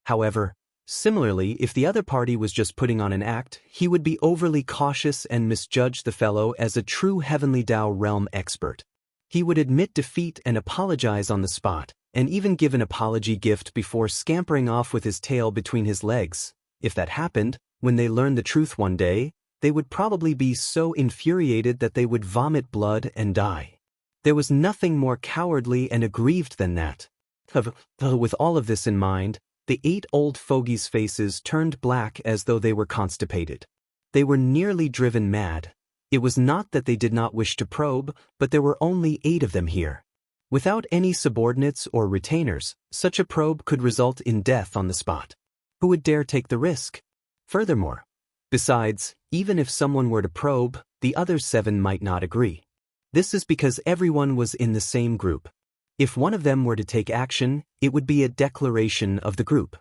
However, similarly, if the other party was just putting on an act, he would be overly cautious and misjudge the fellow as a true Heavenly Tao realm expert. He would admit defeat and apologize on the spot, and even give an apology gift before scampering off with his tail between his legs. If that happened, when they learned the truth one day, they would probably be so infuriated that they would vomit blood and die. There was nothing more cowardly and aggrieved than that. With all of this in mind, the 8 old fogies' faces turned black as though they were constipated. They were nearly driven mad. It was not that they did not wish to probe, but there were only 8 of them here. Without any subordinates or retainers, such a probe could result in death on the spot. Who would dare take the risk? Furthermore, besides, even if someone were to probe, the other 7 might not agree. This is because everyone was in the same group. If one of them were to take action, it would be a declaration of the group.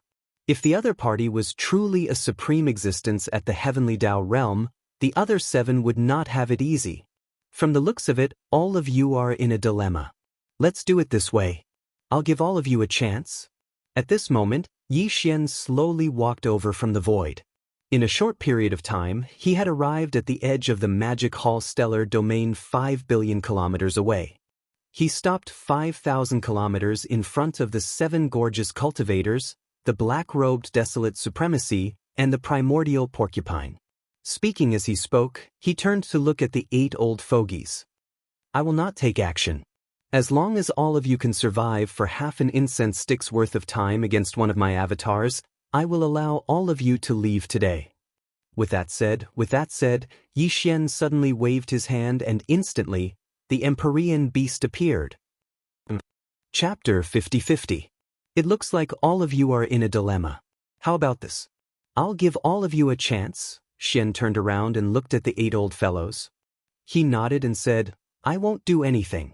If the other party was truly a supreme existence at the Heavenly Tao realm, the other 7 would not have it easy. From the looks of it, all of you are in a dilemma. Let's do it this way. I'll give all of you a chance. At this moment, Yi Xian slowly walked over from the void. In a short period of time, he had arrived at the edge of the Magic Hall stellar domain 5 billion kilometers away. He stopped 5,000 kilometers in front of the 7 gorgeous cultivators, the black-robed Desolate Supremacy, and the primordial porcupine. Speaking as he spoke, he turned to look at the 8 old fogies. I will not take action. As long as all of you can survive for half an incense stick's worth of time against one of my avatars, I will allow all of you to leave today. With that said, Yi Xian suddenly waved his hand and instantly, the Empyrean beast appeared. Chapter 50-50. It looks like all of you are in a dilemma. How about this? I'll give all of you a chance. Xian turned around and looked at the 8 old fellows. He nodded and said, I won't do anything.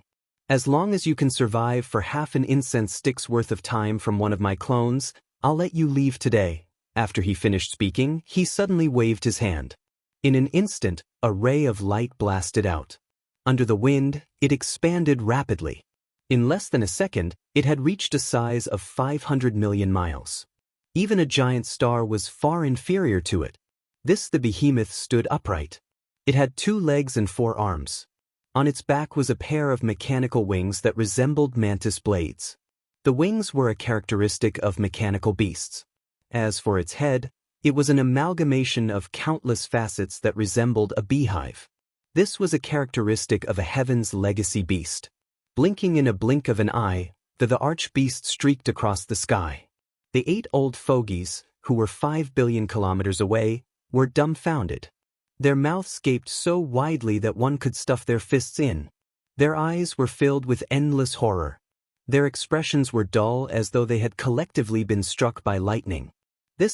As long as you can survive for half an incense stick's worth of time from one of my clones, I'll let you leave today. After he finished speaking, he suddenly waved his hand. In an instant, a ray of light blasted out. Under the wind, it expanded rapidly. In less than a second, it had reached a size of 500 million miles. Even a giant star was far inferior to it. The behemoth stood upright. It had 2 legs and 4 arms. On its back was a pair of mechanical wings that resembled mantis blades. The wings were a characteristic of mechanical beasts. As for its head, it was an amalgamation of countless facets that resembled a beehive. This was a characteristic of a Heaven's legacy beast. Blinking in a blink of an eye, the arch-beast streaked across the sky. The 8 old fogies, who were 5 billion kilometers away, were dumbfounded. Their mouths gaped so widely that one could stuff their fists in. Their eyes were filled with endless horror. Their expressions were dull as though they had collectively been struck by lightning.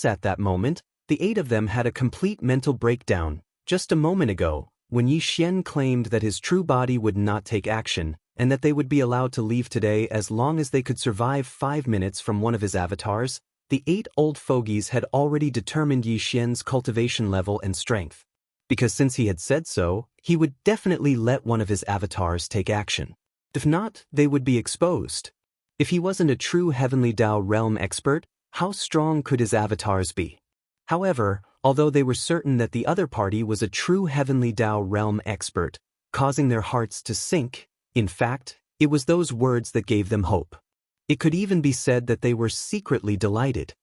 At that moment, the 8 of them had a complete mental breakdown. Just a moment ago, when Yi Xian claimed that his true body would not take action, and that they would be allowed to leave today as long as they could survive 5 minutes from one of his avatars, the 8 old fogies had already determined Yi Xian's cultivation level and strength. Because since he had said so, he would definitely let one of his avatars take action. If not, they would be exposed. If he wasn't a true Heavenly Dao realm expert, how strong could his avatars be? However, although they were certain that the other party was a true Heavenly Dao realm expert, causing their hearts to sink, in fact, it was those words that gave them hope. It could even be said that they were secretly delighted.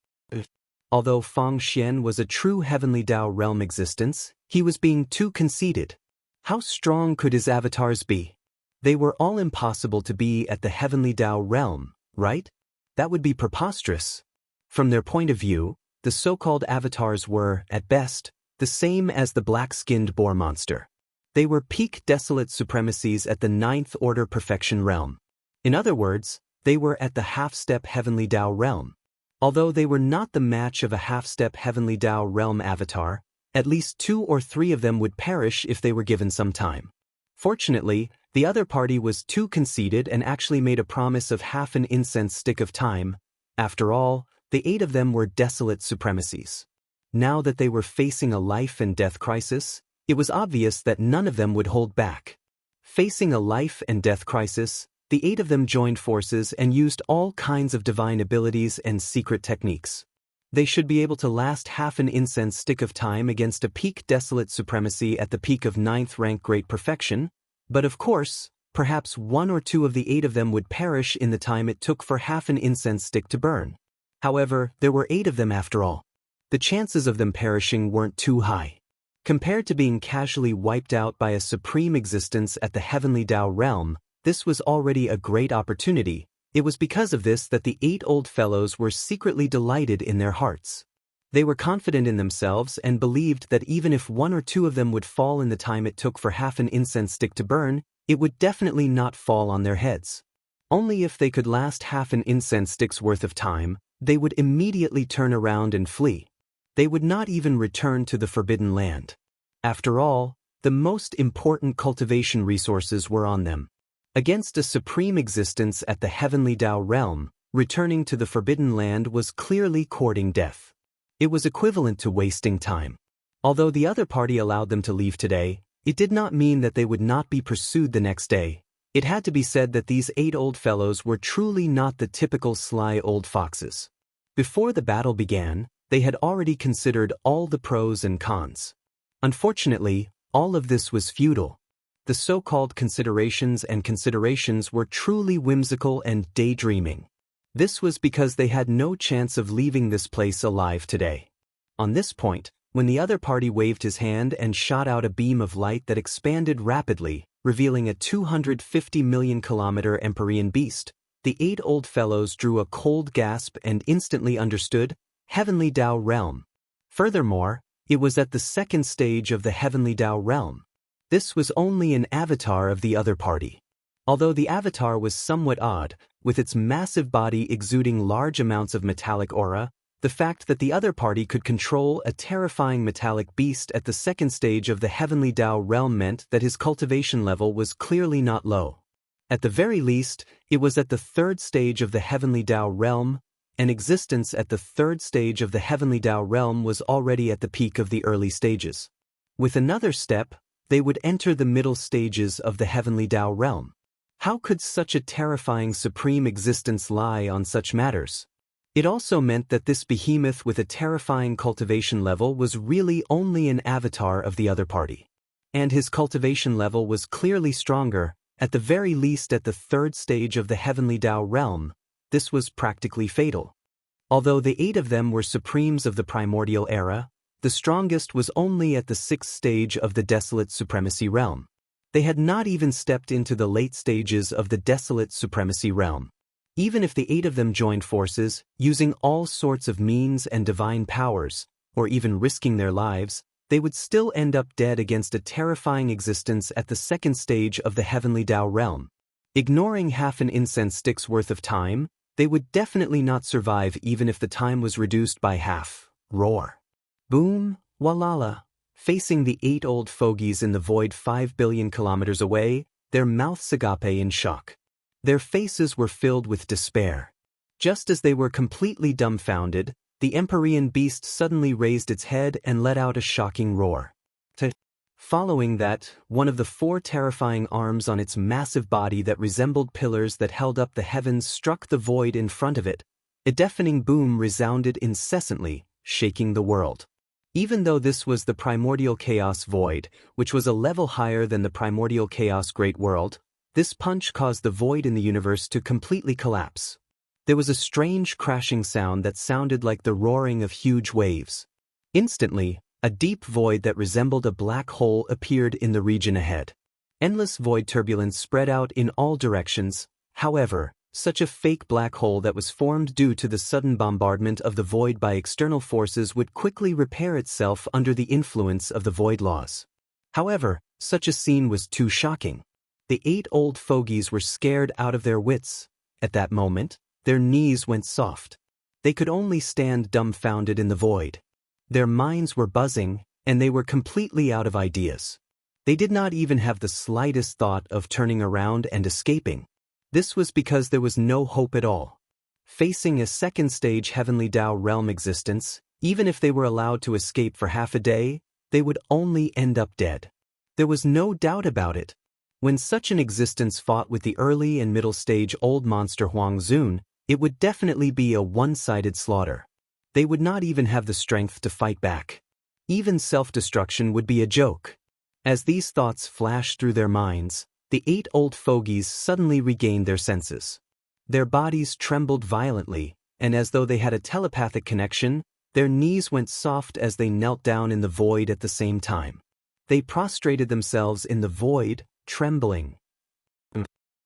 Although Fang Xian was a true Heavenly Dao realm existence, he was being too conceited. How strong could his avatars be? They were all impossible to be at the Heavenly Dao realm, right? That would be preposterous. From their point of view, the so-called avatars were, at best, the same as the black-skinned boar monster. They were peak desolate supremacies at the 9th order perfection realm. In other words, they were at the half-step Heavenly Dao realm. Although they were not the match of a half-step Heavenly Dao realm avatar, at least 2 or 3 of them would perish if they were given some time. Fortunately, the other party was too conceited and actually made a promise of half an incense stick of time. After all, the 8 of them were desolate supremacies. Now that they were facing a life and death crisis, it was obvious that none of them would hold back. Facing a life and death crisis, the 8 of them joined forces and used all kinds of divine abilities and secret techniques. They should be able to last half an incense stick of time against a peak desolate supremacy at the peak of 9th rank great perfection, but of course, perhaps 1 or 2 of the 8 of them would perish in the time it took for half an incense stick to burn. However, there were 8 of them after all. The chances of them perishing weren't too high. Compared to being casually wiped out by a supreme existence at the Heavenly Dao realm, this was already a great opportunity. It was because of this that the 8 old fellows were secretly delighted in their hearts. They were confident in themselves and believed that even if 1 or 2 of them would fall in the time it took for half an incense stick to burn, it would definitely not fall on their heads. Only if they could last half an incense stick's worth of time, they would immediately turn around and flee. They would not even return to the Forbidden Land. After all, the most important cultivation resources were on them. Against a supreme existence at the Heavenly Dao realm, returning to the Forbidden Land was clearly courting death. It was equivalent to wasting time. Although the other party allowed them to leave today, it did not mean that they would not be pursued the next day. It had to be said that these 8 old fellows were truly not the typical sly old foxes. Before the battle began, they had already considered all the pros and cons. Unfortunately, all of this was futile. The so-called considerations were truly whimsical and daydreaming. This was because they had no chance of leaving this place alive today. On this point, when the other party waved his hand and shot out a beam of light that expanded rapidly, revealing a 250 million kilometer Empyrean beast, the 8 old fellows drew a cold gasp and instantly understood: Heavenly Dao realm. Furthermore, it was at the 2nd stage of the Heavenly Dao realm. This was only an avatar of the other party. Although the avatar was somewhat odd, with its massive body exuding large amounts of metallic aura, the fact that the other party could control a terrifying metallic beast at the 2nd stage of the Heavenly Dao realm meant that his cultivation level was clearly not low. At the very least, it was at the 3rd stage of the Heavenly Dao realm. An existence at the 3rd stage of the Heavenly Dao realm was already at the peak of the early stages. With another step, they would enter the middle stages of the Heavenly Dao realm. How could such a terrifying supreme existence lie on such matters? It also meant that this behemoth with a terrifying cultivation level was really only an avatar of the other party. And his cultivation level was clearly stronger, at the very least at the 3rd stage of the Heavenly Dao realm. This was practically fatal. Although the 8 of them were supremes of the primordial era, the strongest was only at the 6th stage of the desolate supremacy realm. They had not even stepped into the late stages of the desolate supremacy realm. Even if the 8 of them joined forces, using all sorts of means and divine powers, or even risking their lives, they would still end up dead against a terrifying existence at the 2nd stage of the heavenly Tao realm. Ignoring half an incense stick's worth of time, they would definitely not survive even if the time was reduced by half. Roar. Boom, walala. Facing the 8 old fogies in the void 5 billion kilometers away, their mouths agape in shock. Their faces were filled with despair. Just as they were completely dumbfounded, the Empyrean beast suddenly raised its head and let out a shocking roar. Following that, one of the 4 terrifying arms on its massive body that resembled pillars that held up the heavens struck the void in front of it. A deafening boom resounded incessantly, shaking the world. Even though this was the primordial chaos void, which was a level higher than the primordial chaos great world, this punch caused the void in the universe to completely collapse. There was a strange crashing sound that sounded like the roaring of huge waves. Instantly, a deep void that resembled a black hole appeared in the region ahead. Endless void turbulence spread out in all directions. However, such a fake black hole that was formed due to the sudden bombardment of the void by external forces would quickly repair itself under the influence of the void laws. However, such a scene was too shocking. The 8 old fogies were scared out of their wits. At that moment, their knees went soft. They could only stand dumbfounded in the void. Their minds were buzzing, and they were completely out of ideas. They did not even have the slightest thought of turning around and escaping. This was because there was no hope at all. Facing a 2nd stage heavenly Tao realm existence, even if they were allowed to escape for half a day, they would only end up dead. There was no doubt about it. When such an existence fought with the early and middle stage old monster Huang Zun, it would definitely be a one-sided slaughter. They would not even have the strength to fight back. Even self-destruction would be a joke. As these thoughts flashed through their minds, the 8 old fogies suddenly regained their senses. Their bodies trembled violently, and as though they had a telepathic connection, their knees went soft as they knelt down in the void at the same time. They prostrated themselves in the void, trembling.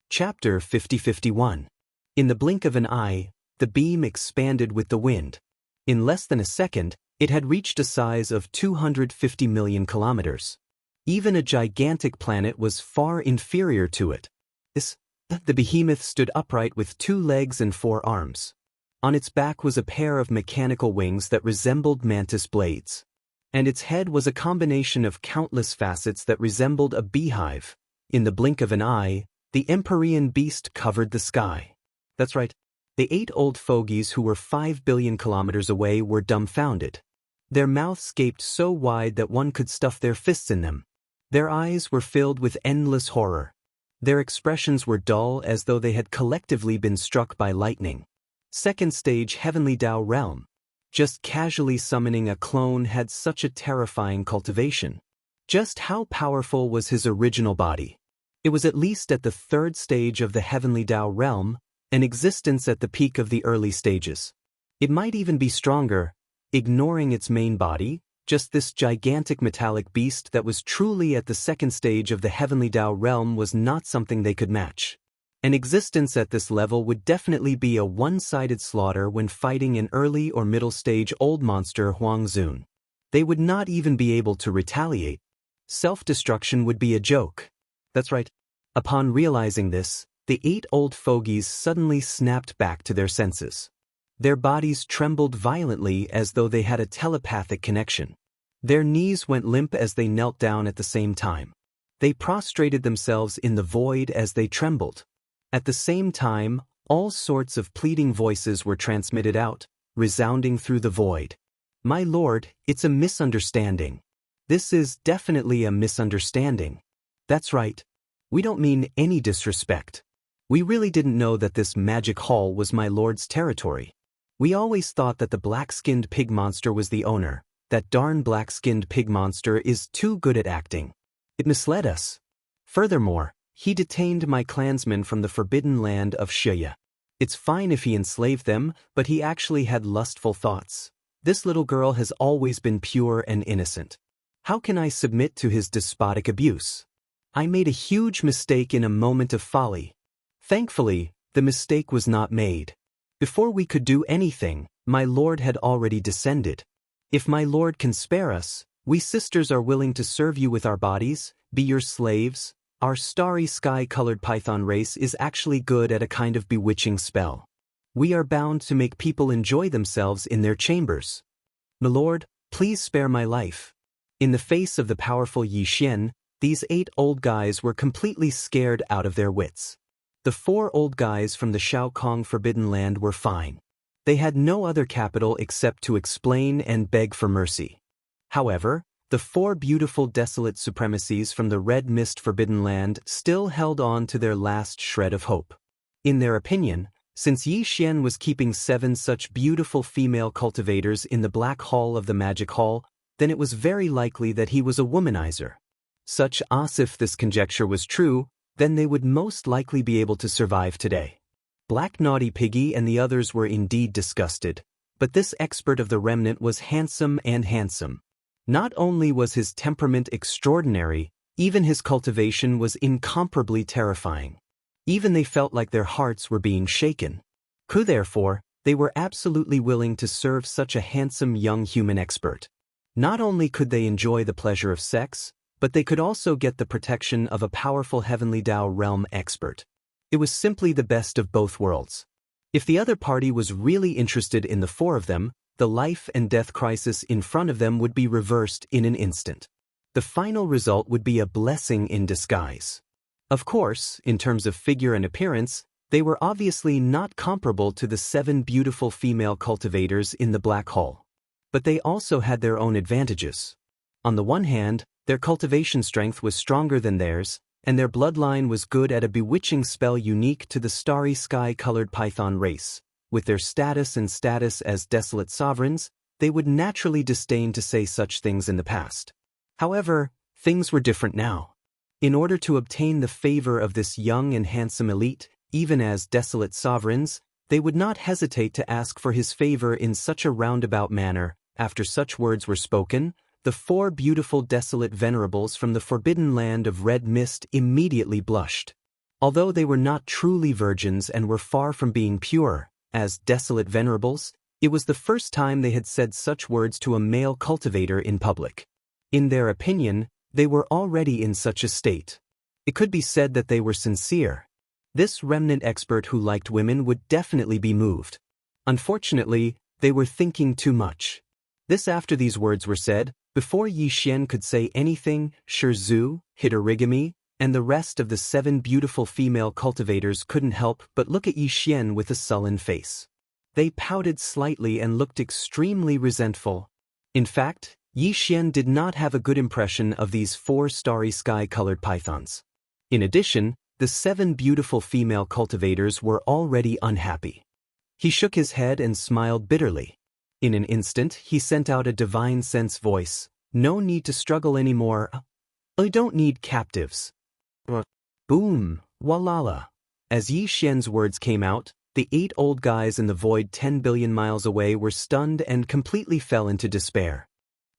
Chapter 50-51. In the blink of an eye, the beam expanded with the wind. In less than a second, it had reached a size of 250 million kilometers. Even a gigantic planet was far inferior to it. The behemoth stood upright with 2 legs and 4 arms. On its back was a pair of mechanical wings that resembled mantis blades. And its head was a combination of countless facets that resembled a beehive. In the blink of an eye, the Empyrean beast covered the sky. That's right. The 8 old fogies who were 5 billion kilometers away were dumbfounded. Their mouths gaped so wide that one could stuff their fists in them. Their eyes were filled with endless horror. Their expressions were dull as though they had collectively been struck by lightning. 2nd stage heavenly Tao realm. Just casually summoning a clone had such a terrifying cultivation. Just how powerful was his original body? It was at least at the 3rd stage of the heavenly Tao realm, an existence at the peak of the early stages. It might even be stronger, ignoring its main body, just this gigantic metallic beast that was truly at the 2nd stage of the heavenly Tao realm was not something they could match. An existence at this level would definitely be a one-sided slaughter when fighting an early or middle stage old monster Huang Zun. They would not even be able to retaliate. Self-destruction would be a joke. That's right. Upon realizing this, the 8 old fogies suddenly snapped back to their senses. Their bodies trembled violently as though they had a telepathic connection. Their knees went limp as they knelt down at the same time. They prostrated themselves in the void as they trembled. At the same time, all sorts of pleading voices were transmitted out, resounding through the void. My lord, it's a misunderstanding. This is definitely a misunderstanding. That's right. We don't mean any disrespect. We really didn't know that this magic hall was my lord's territory. We always thought that the black-skinned pig monster was the owner. That darn black-skinned pig monster is too good at acting. It misled us. Furthermore, he detained my clansmen from the forbidden land of Xianxia. It's fine if he enslaved them, but he actually had lustful thoughts. This little girl has always been pure and innocent. How can I submit to his despotic abuse? I made a huge mistake in a moment of folly. Thankfully, the mistake was not made. Before we could do anything, my lord had already descended. If my lord can spare us, we sisters are willing to serve you with our bodies, be your slaves. Our starry sky-colored python race is actually good at a kind of bewitching spell. We are bound to make people enjoy themselves in their chambers. My lord, please spare my life. In the face of the powerful Xianxia, these 8 old guys were completely scared out of their wits. The 4 old guys from the Shaokong Forbidden Land were fine. They had no other capital except to explain and beg for mercy. However, the 4 beautiful desolate supremacies from the Red Mist Forbidden Land still held on to their last shred of hope. In their opinion, since Xianxia was keeping 7 such beautiful female cultivators in the Black Hall of the Magic Hall, then it was very likely that he was a womanizer. Such as if this conjecture was true, then they would most likely be able to survive today. Black Naughty Piggy and the others were indeed disgusted, but this expert of the remnant was handsome and handsome. Not only was his temperament extraordinary, even his cultivation was incomparably terrifying. Even they felt like their hearts were being shaken. Therefore, they were absolutely willing to serve such a handsome young human expert. Not only could they enjoy the pleasure of sex, but they could also get the protection of a powerful heavenly Tao realm expert. It was simply the best of both worlds. If the other party was really interested in the 4 of them, the life and death crisis in front of them would be reversed in an instant. The final result would be a blessing in disguise. Of course, in terms of figure and appearance, they were obviously not comparable to the 7 beautiful female cultivators in the Black Hall. But they also had their own advantages. On the one hand, their cultivation strength was stronger than theirs, and their bloodline was good at a bewitching spell unique to the starry sky-colored python race. With their status as desolate sovereigns, they would naturally disdain to say such things in the past. However, things were different now. In order to obtain the favor of this young and handsome elite, even as desolate sovereigns, they would not hesitate to ask for his favor in such a roundabout manner. After such words were spoken, the 4 beautiful desolate venerables from the forbidden land of Red Mist immediately blushed. Although they were not truly virgins and were far from being pure, as desolate venerables, it was the first time they had said such words to a male cultivator in public. In their opinion, they were already in such a state. It could be said that they were sincere. This remnant expert who liked women would definitely be moved. Unfortunately, they were thinking too much. This after these words were said, before Xianxia could say anything, Shizu, Hitorigami, and the rest of the 7 beautiful female cultivators couldn't help but look at Xianxia with a sullen face. They pouted slightly and looked extremely resentful. In fact, Xianxia did not have a good impression of these 4 starry sky-colored pythons. In addition, the 7 beautiful female cultivators were already unhappy. He shook his head and smiled bitterly. In an instant, he sent out a divine sense voice. No need to struggle anymore. I don't need captives. Boom, walala. As Xianxia's words came out, the 8 old guys in the void 10 billion miles away were stunned and completely fell into despair.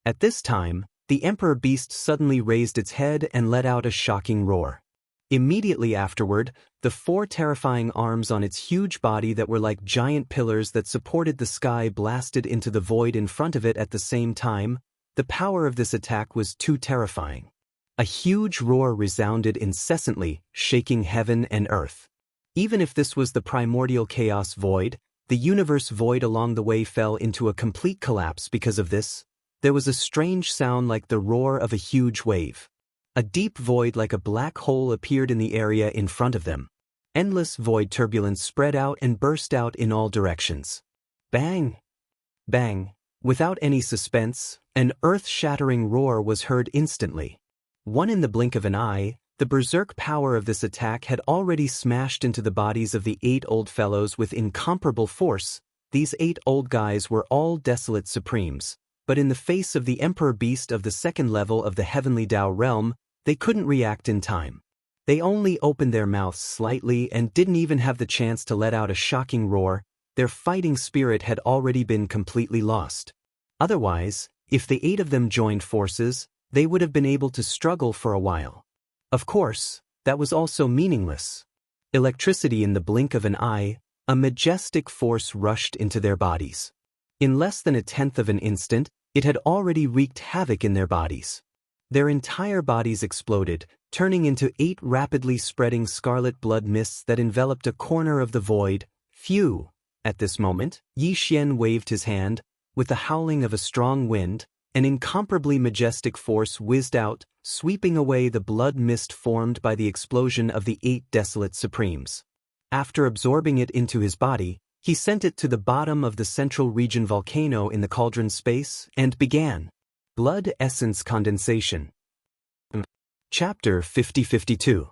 At this time, the emperor beast suddenly raised its head and let out a shocking roar. Immediately afterward, the 4 terrifying arms on its huge body that were like giant pillars that supported the sky blasted into the void in front of it at the same time. The power of this attack was too terrifying. A huge roar resounded incessantly, shaking heaven and earth. Even if this was the primordial chaos void, the universe void along the way fell into a complete collapse because of this. There was a strange sound like the roar of a huge wave. A deep void like a black hole appeared in the area in front of them. Endless void turbulence spread out and burst out in all directions. Bang! Bang! Without any suspense, an earth-shattering roar was heard instantly. One in the blink of an eye, the berserk power of this attack had already smashed into the bodies of the 8 old fellows with incomparable force. These 8 old guys were all desolate supremes, but in the face of the emperor beast of the 2nd level of the heavenly Tao realm, they couldn't react in time. They only opened their mouths slightly and didn't even have the chance to let out a shocking roar. Their fighting spirit had already been completely lost. Otherwise, if the 8 of them joined forces, they would have been able to struggle for a while. Of course, that was also meaningless. Electricity in the blink of an eye, a majestic force rushed into their bodies. In less than a tenth of an instant, it had already wreaked havoc in their bodies. Their entire bodies exploded, turning into 8 rapidly spreading scarlet blood mists that enveloped a corner of the void. Phew! At this moment, Yi Xian waved his hand. With the howling of a strong wind, an incomparably majestic force whizzed out, sweeping away the blood mist formed by the explosion of the 8 desolate supremes. After absorbing it into his body, he sent it to the bottom of the central region volcano in the cauldron space and began. Blood Essence Condensation. Chapter 50-52.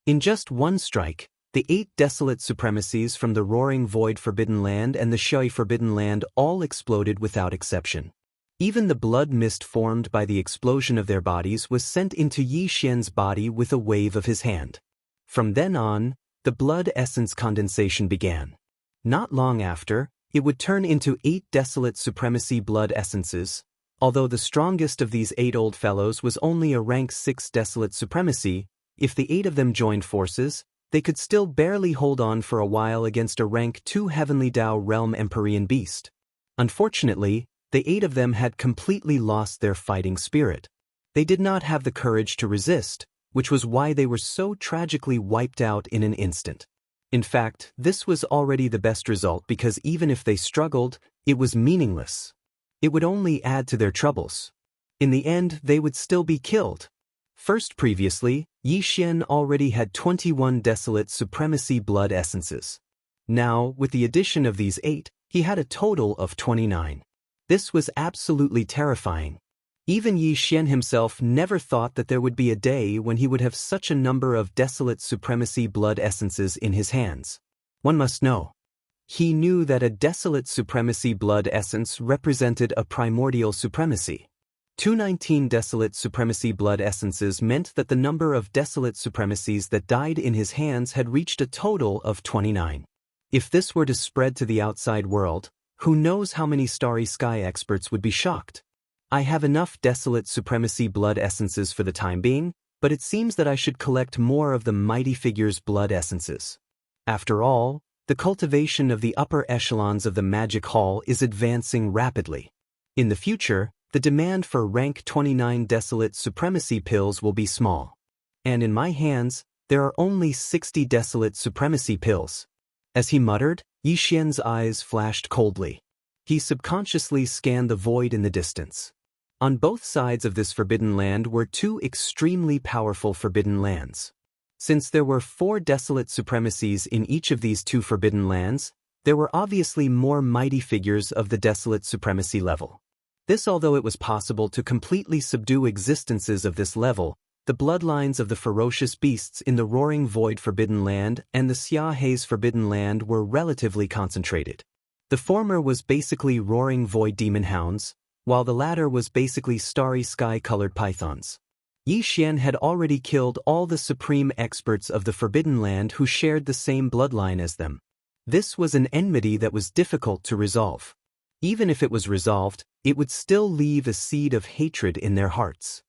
In just one strike, the 8 desolate supremacies from the Roaring Void Forbidden Land and the Shui Forbidden Land all exploded without exception. Even the blood mist formed by the explosion of their bodies was sent into Yi Xian's body with a wave of his hand. From then on, the blood essence condensation began. Not long after, it would turn into 8 desolate supremacy blood essences. Although the strongest of these 8 old fellows was only a rank 6 desolate supremacy, if the 8 of them joined forces, they could still barely hold on for a while against a rank 2 Heavenly Tao Realm Empyrean beast. Unfortunately, the 8 of them had completely lost their fighting spirit. They did not have the courage to resist, which was why they were so tragically wiped out in an instant. In fact, this was already the best result because even if they struggled, it was meaningless. It would only add to their troubles. In the end, they would still be killed. First previously, Yi Xian already had 21 desolate supremacy blood essences. Now, with the addition of these 8, he had a total of 29. This was absolutely terrifying. Even Yi Xian himself never thought that there would be a day when he would have such a number of desolate supremacy blood essences in his hands. One must know. He knew that a desolate supremacy blood essence represented a primordial supremacy. 219 desolate supremacy blood essences meant that the number of desolate supremacies that died in his hands had reached a total of 29. If this were to spread to the outside world, who knows how many Starry Sky experts would be shocked. I have enough desolate supremacy blood essences for the time being, but it seems that I should collect more of the mighty figure's blood essences. After all, the cultivation of the upper echelons of the magic hall is advancing rapidly. In the future, the demand for rank 29 desolate supremacy pills will be small. And in my hands, there are only 60 desolate supremacy pills. As he muttered, Yi Xian's eyes flashed coldly. He subconsciously scanned the void in the distance. On both sides of this forbidden land were 2 extremely powerful forbidden lands. Since there were 4 desolate supremacies in each of these 2 forbidden lands, there were obviously more mighty figures of the desolate supremacy level. This, although it was possible to completely subdue existences of this level, the bloodlines of the ferocious beasts in the Roaring Void Forbidden Land and the Xia Haze Forbidden Land were relatively concentrated. The former was basically Roaring Void Demon Hounds, while the latter was basically Starry Sky-colored pythons. Yi Xian had already killed all the supreme experts of the Forbidden Land who shared the same bloodline as them. This was an enmity that was difficult to resolve. Even if it was resolved, it would still leave a seed of hatred in their hearts.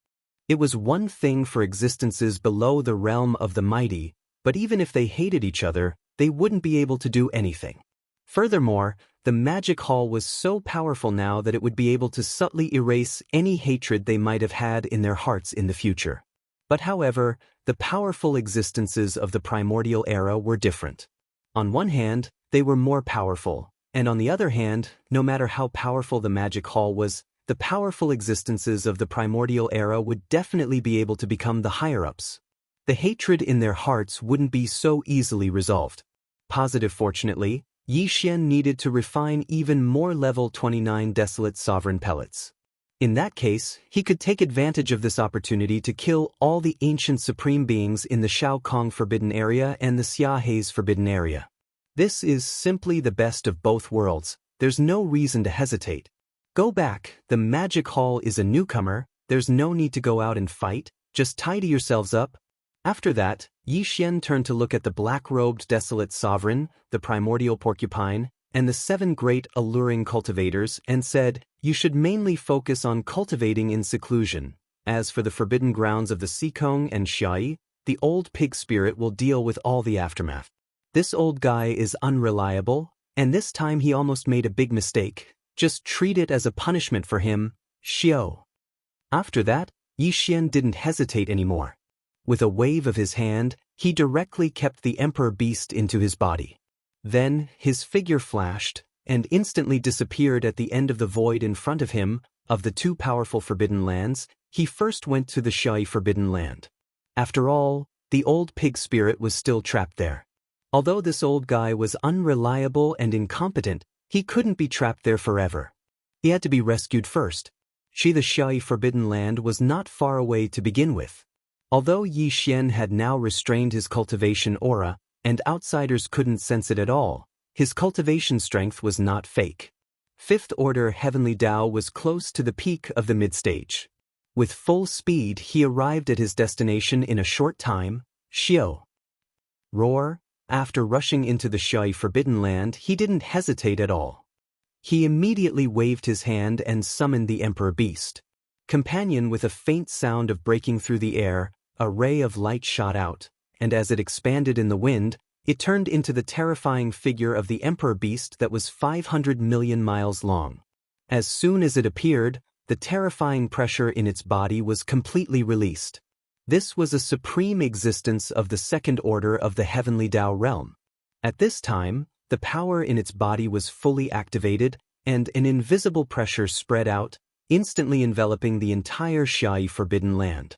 It was one thing for existences below the realm of the mighty, but even if they hated each other, they wouldn't be able to do anything. Furthermore, the magic hall was so powerful now that it would be able to subtly erase any hatred they might have had in their hearts in the future. But however, the powerful existences of the primordial era were different. On one hand, they were more powerful, and on the other hand, no matter how powerful the magic hall was, the powerful existences of the primordial era would definitely be able to become the higher-ups. The hatred in their hearts wouldn't be so easily resolved. Fortunately, Yi Xian needed to refine even more level 29 desolate sovereign pellets. In that case, he could take advantage of this opportunity to kill all the ancient supreme beings in the Shao Kong Forbidden Area and the Xia Haze Forbidden Area. This is simply the best of both worlds. There's no reason to hesitate. Go back, the magic hall is a newcomer, there's no need to go out and fight, just tidy yourselves up. After that, Yi Xian turned to look at the black-robed desolate sovereign, the primordial porcupine, and the 7 great alluring cultivators and said, "You should mainly focus on cultivating in seclusion. As for the forbidden grounds of the Sikong and Xiai, the old pig spirit will deal with all the aftermath. This old guy is unreliable, and this time he almost made a big mistake. Just treat it as a punishment for him, Xiao." After that, Yi Xian didn't hesitate anymore. With a wave of his hand, he directly kept the emperor beast into his body. Then, his figure flashed, and instantly disappeared at the end of the void in front of him. Of the 2 powerful forbidden lands, he first went to the Xiai forbidden land. After all, the old pig spirit was still trapped there. Although this old guy was unreliable and incompetent, he couldn't be trapped there forever. He had to be rescued first. The Xiai forbidden land was not far away to begin with. Although Yi Xian had now restrained his cultivation aura, and outsiders couldn't sense it at all, his cultivation strength was not fake. 5th Order Heavenly Dao was close to the peak of the mid-stage. With full speed he arrived at his destination in a short time, Xiao. Roar. After rushing into the Xiai forbidden land, he didn't hesitate at all. He immediately waved his hand and summoned the Emperor Beast. Companion with a faint sound of breaking through the air, a ray of light shot out, and as it expanded in the wind, it turned into the terrifying figure of the Emperor Beast that was 500 million miles long. As soon as it appeared, the terrifying pressure in its body was completely released. This was a supreme existence of the 2nd Order of the Heavenly Dao realm. At this time, the power in its body was fully activated, and an invisible pressure spread out, instantly enveloping the entire Xiai forbidden land.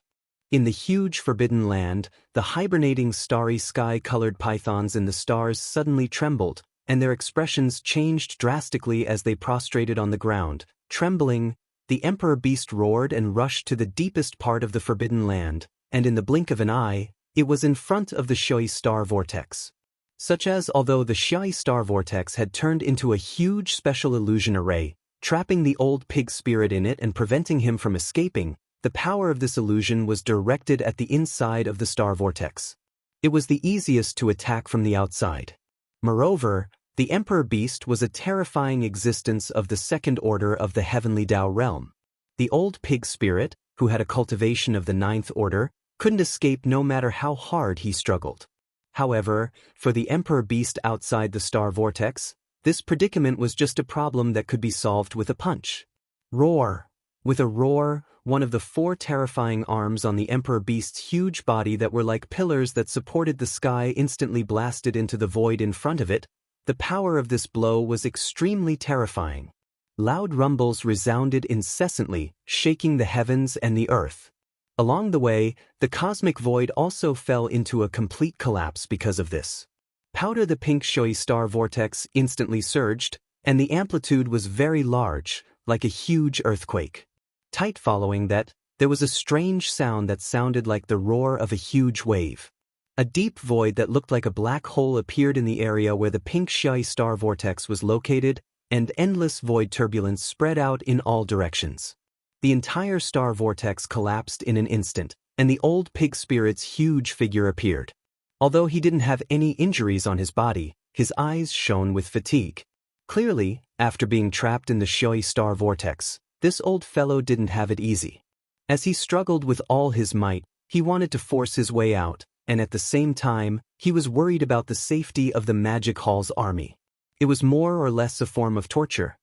In the huge forbidden land, the hibernating starry sky-colored pythons in the stars suddenly trembled, and their expressions changed drastically as they prostrated on the ground. Trembling, the Emperor Beast roared and rushed to the deepest part of the forbidden land, and in the blink of an eye, it was in front of the Xiai star vortex. Although the Xiai star vortex had turned into a huge special illusion array, trapping the old pig spirit in it and preventing him from escaping, the power of this illusion was directed at the inside of the star vortex. It was the easiest to attack from the outside. Moreover, the Emperor Beast was a terrifying existence of the 2nd Order of the Heavenly Dao realm. The old pig spirit, who had a cultivation of the 9th Order, couldn't escape no matter how hard he struggled. However, for the Emperor Beast outside the star vortex, this predicament was just a problem that could be solved with a punch. Roar! With a roar, one of the 4 terrifying arms on the Emperor Beast's huge body that were like pillars that supported the sky instantly blasted into the void in front of it. The power of this blow was extremely terrifying. Loud rumbles resounded incessantly, shaking the heavens and the earth. Along the way, the cosmic void also fell into a complete collapse because of this. Powder the pink Xiai star vortex instantly surged, and the amplitude was very large, like a huge earthquake. Tight following that, there was a strange sound that sounded like the roar of a huge wave. A deep void that looked like a black hole appeared in the area where the pink Xiai star vortex was located, and endless void turbulence spread out in all directions. The entire star vortex collapsed in an instant, and the old pig spirit's huge figure appeared. Although he didn't have any injuries on his body, his eyes shone with fatigue. Clearly, after being trapped in the Xiai star vortex, this old fellow didn't have it easy. As he struggled with all his might, he wanted to force his way out, and at the same time, he was worried about the safety of the Magic Hall's army. It was more or less a form of torture.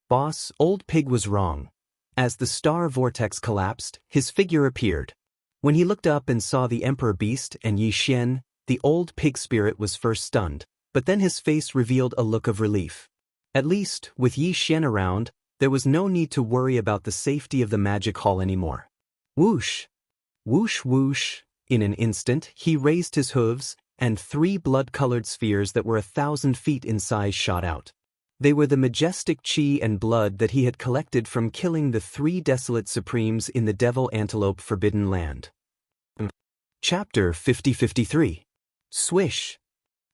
Boss, old pig was wrong. As the star vortex collapsed, his figure appeared. When he looked up and saw the Emperor Beast and Yi Xian, the old pig spirit was first stunned, but then his face revealed a look of relief. At least, with Yi Xian around, there was no need to worry about the safety of the Magic Hall anymore. Whoosh! Whoosh whoosh! In an instant, he raised his hooves, and 3 blood-colored spheres that were 1,000 feet in size shot out. They were the majestic chi and blood that he had collected from killing the 3 desolate supremes in the Devil Antelope Forbidden Land. Chapter 50-53. Swish!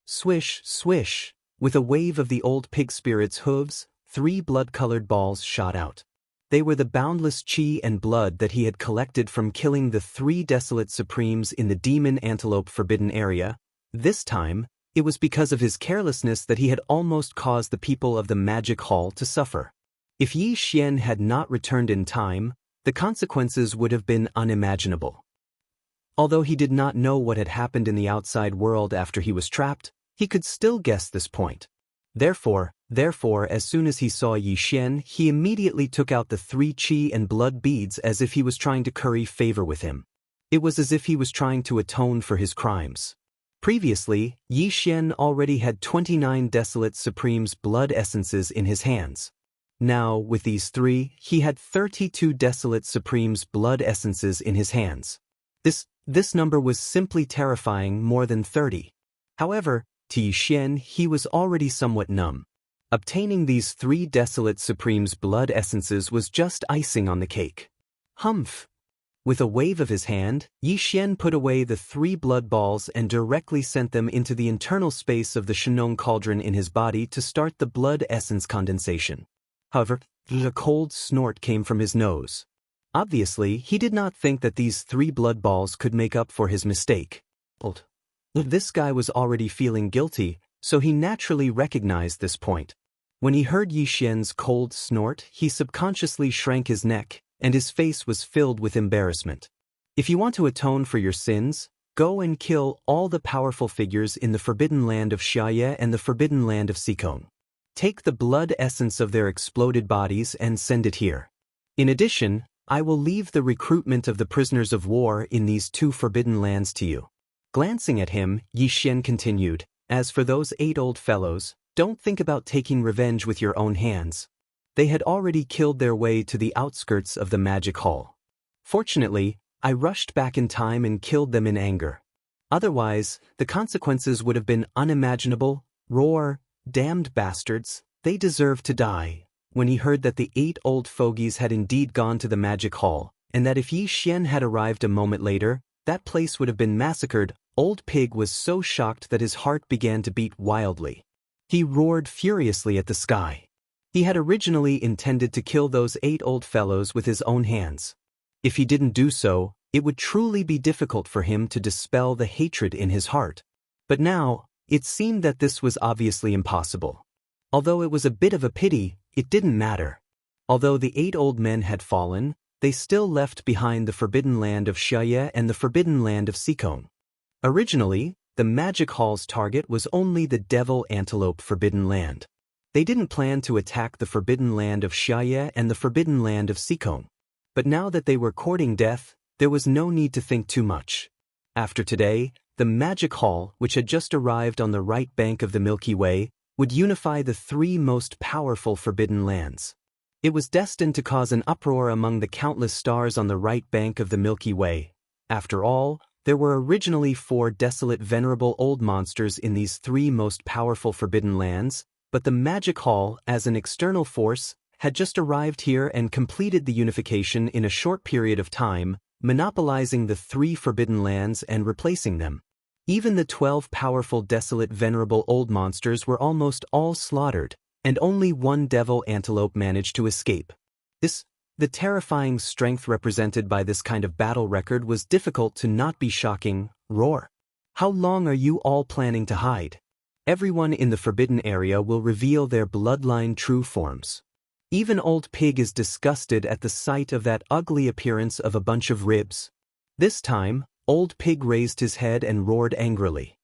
Swish, swish! With a wave of the old pig spirit's hooves, 3 blood-colored balls shot out. They were the boundless qi and blood that he had collected from killing the 3 desolate supremes in the demon antelope forbidden area. This time, it was because of his carelessness that he had almost caused the people of the magic hall to suffer. If Yi Xian had not returned in time, the consequences would have been unimaginable. Although he did not know what had happened in the outside world after he was trapped, he could still guess this point. Therefore, as soon as he saw Yi Xian, he immediately took out the 3 qi and blood beads as if he was trying to curry favor with him. It was as if he was trying to atone for his crimes. Previously, Yi Xian already had 29 Desolate Supreme's blood essences in his hands. Now, with these 3, he had 32 Desolate Supreme's blood essences in his hands. This number was simply terrifying, more than 30. However, to Yi Xian, he was already somewhat numb. Obtaining these 3 Desolate Supreme's blood essences was just icing on the cake. Humph! With a wave of his hand, Yi Xian put away the 3 blood balls and directly sent them into the internal space of the Shenong cauldron in his body to start the blood essence condensation. However, a cold snort came from his nose. Obviously, he did not think that these 3 blood balls could make up for his mistake. This guy was already feeling guilty, so he naturally recognized this point. When he heard Yi Xian's cold snort, he subconsciously shrank his neck, and his face was filled with embarrassment. If you want to atone for your sins, go and kill all the powerful figures in the forbidden land of Xianxia and the forbidden land of Sikong. Take the blood essence of their exploded bodies and send it here. In addition, I will leave the recruitment of the prisoners of war in these 2 forbidden lands to you. Glancing at him, Yi Xian continued, as for those 8 old fellows, don't think about taking revenge with your own hands. They had already killed their way to the outskirts of the magic hall. Fortunately, I rushed back in time and killed them in anger. Otherwise, the consequences would have been unimaginable. Roar, damned bastards, they deserve to die. When he heard that the 8 old fogies had indeed gone to the magic hall, and that if Yi Xian had arrived a moment later, that place would have been massacred, Old Pig was so shocked that his heart began to beat wildly. He roared furiously at the sky. He had originally intended to kill those 8 old fellows with his own hands. If he didn't do so, it would truly be difficult for him to dispel the hatred in his heart. But now, it seemed that this was obviously impossible. Although it was a bit of a pity, it didn't matter. Although the 8 old men had fallen, they still left behind the forbidden land of Xianxia and the forbidden land of Sikong. Originally, the magic hall's target was only the devil antelope forbidden land. They didn't plan to attack the forbidden land of Xianxia and the forbidden land of Sikong. But now that they were courting death, there was no need to think too much. After today, the magic hall, which had just arrived on the right bank of the Milky Way, would unify the 3 most powerful forbidden lands. It was destined to cause an uproar among the countless stars on the right bank of the Milky Way. After all, there were originally 4 desolate venerable old monsters in these 3 most powerful forbidden lands, but the magic hall, as an external force, had just arrived here and completed the unification in a short period of time, monopolizing the 3 forbidden lands and replacing them. Even the 12 powerful desolate venerable old monsters were almost all slaughtered, and only 1 devil antelope managed to escape. The terrifying strength represented by this kind of battle record was difficult to not be shocking. Roar! How long are you all planning to hide? Everyone in the forbidden area will reveal their bloodline true forms. Even Old Pig is disgusted at the sight of that ugly appearance of a bunch of ribs. This time, Old Pig raised his head and roared angrily.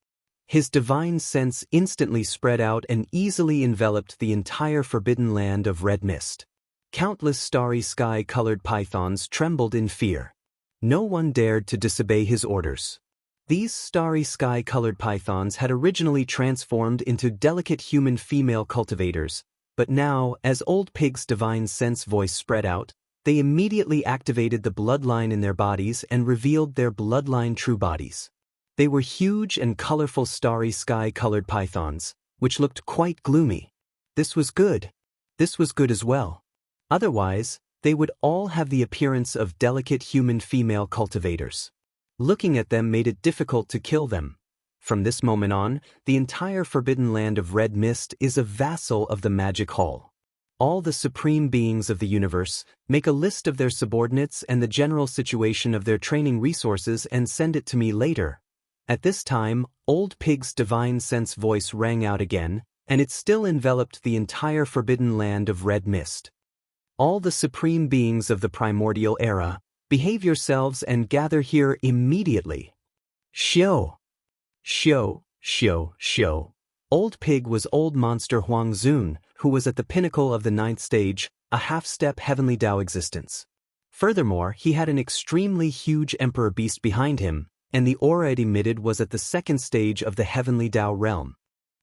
His divine sense instantly spread out and easily enveloped the entire forbidden land of red mist. Countless starry sky-colored pythons trembled in fear. No one dared to disobey his orders. These starry sky-colored pythons had originally transformed into delicate human female cultivators, but now, as Old Pig's divine sense voice spread out, they immediately activated the bloodline in their bodies and revealed their bloodline true bodies. They were huge and colorful starry sky-colored pythons, which looked quite gloomy. This was good. This was good as well. Otherwise, they would all have the appearance of delicate human female cultivators. Looking at them made it difficult to kill them. From this moment on, the entire forbidden land of red mist is a vassal of the magic hall. all the supreme beings of the universe, make a list of their subordinates and the general situation of their training resources and send it to me later. At this time, Old Pig's divine sense voice rang out again, and it still enveloped the entire forbidden land of red mist. All the supreme beings of the primordial era, behave yourselves and gather here immediately. Xiao! Xiao, xiao, xiao. Old Pig was old monster Huang Zun, who was at the pinnacle of the 9th stage, a half-step heavenly Tao existence. Furthermore, he had an extremely huge emperor beast behind him, and the aura it emitted was at the 2nd stage of the heavenly Tao realm.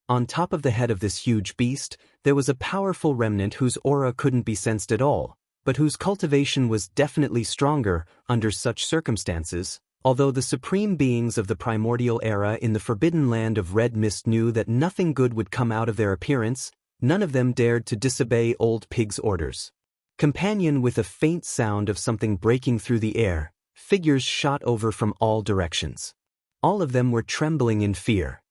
On top of the head of this huge beast, there was a powerful remnant whose aura couldn't be sensed at all, but whose cultivation was definitely stronger under such circumstances. Although the supreme beings of the primordial era in the forbidden land of red mist knew that nothing good would come out of their appearance, none of them dared to disobey Old Pig's orders. Companion with a faint sound of something breaking through the air, figures shot over from all directions. All of them were trembling in fear.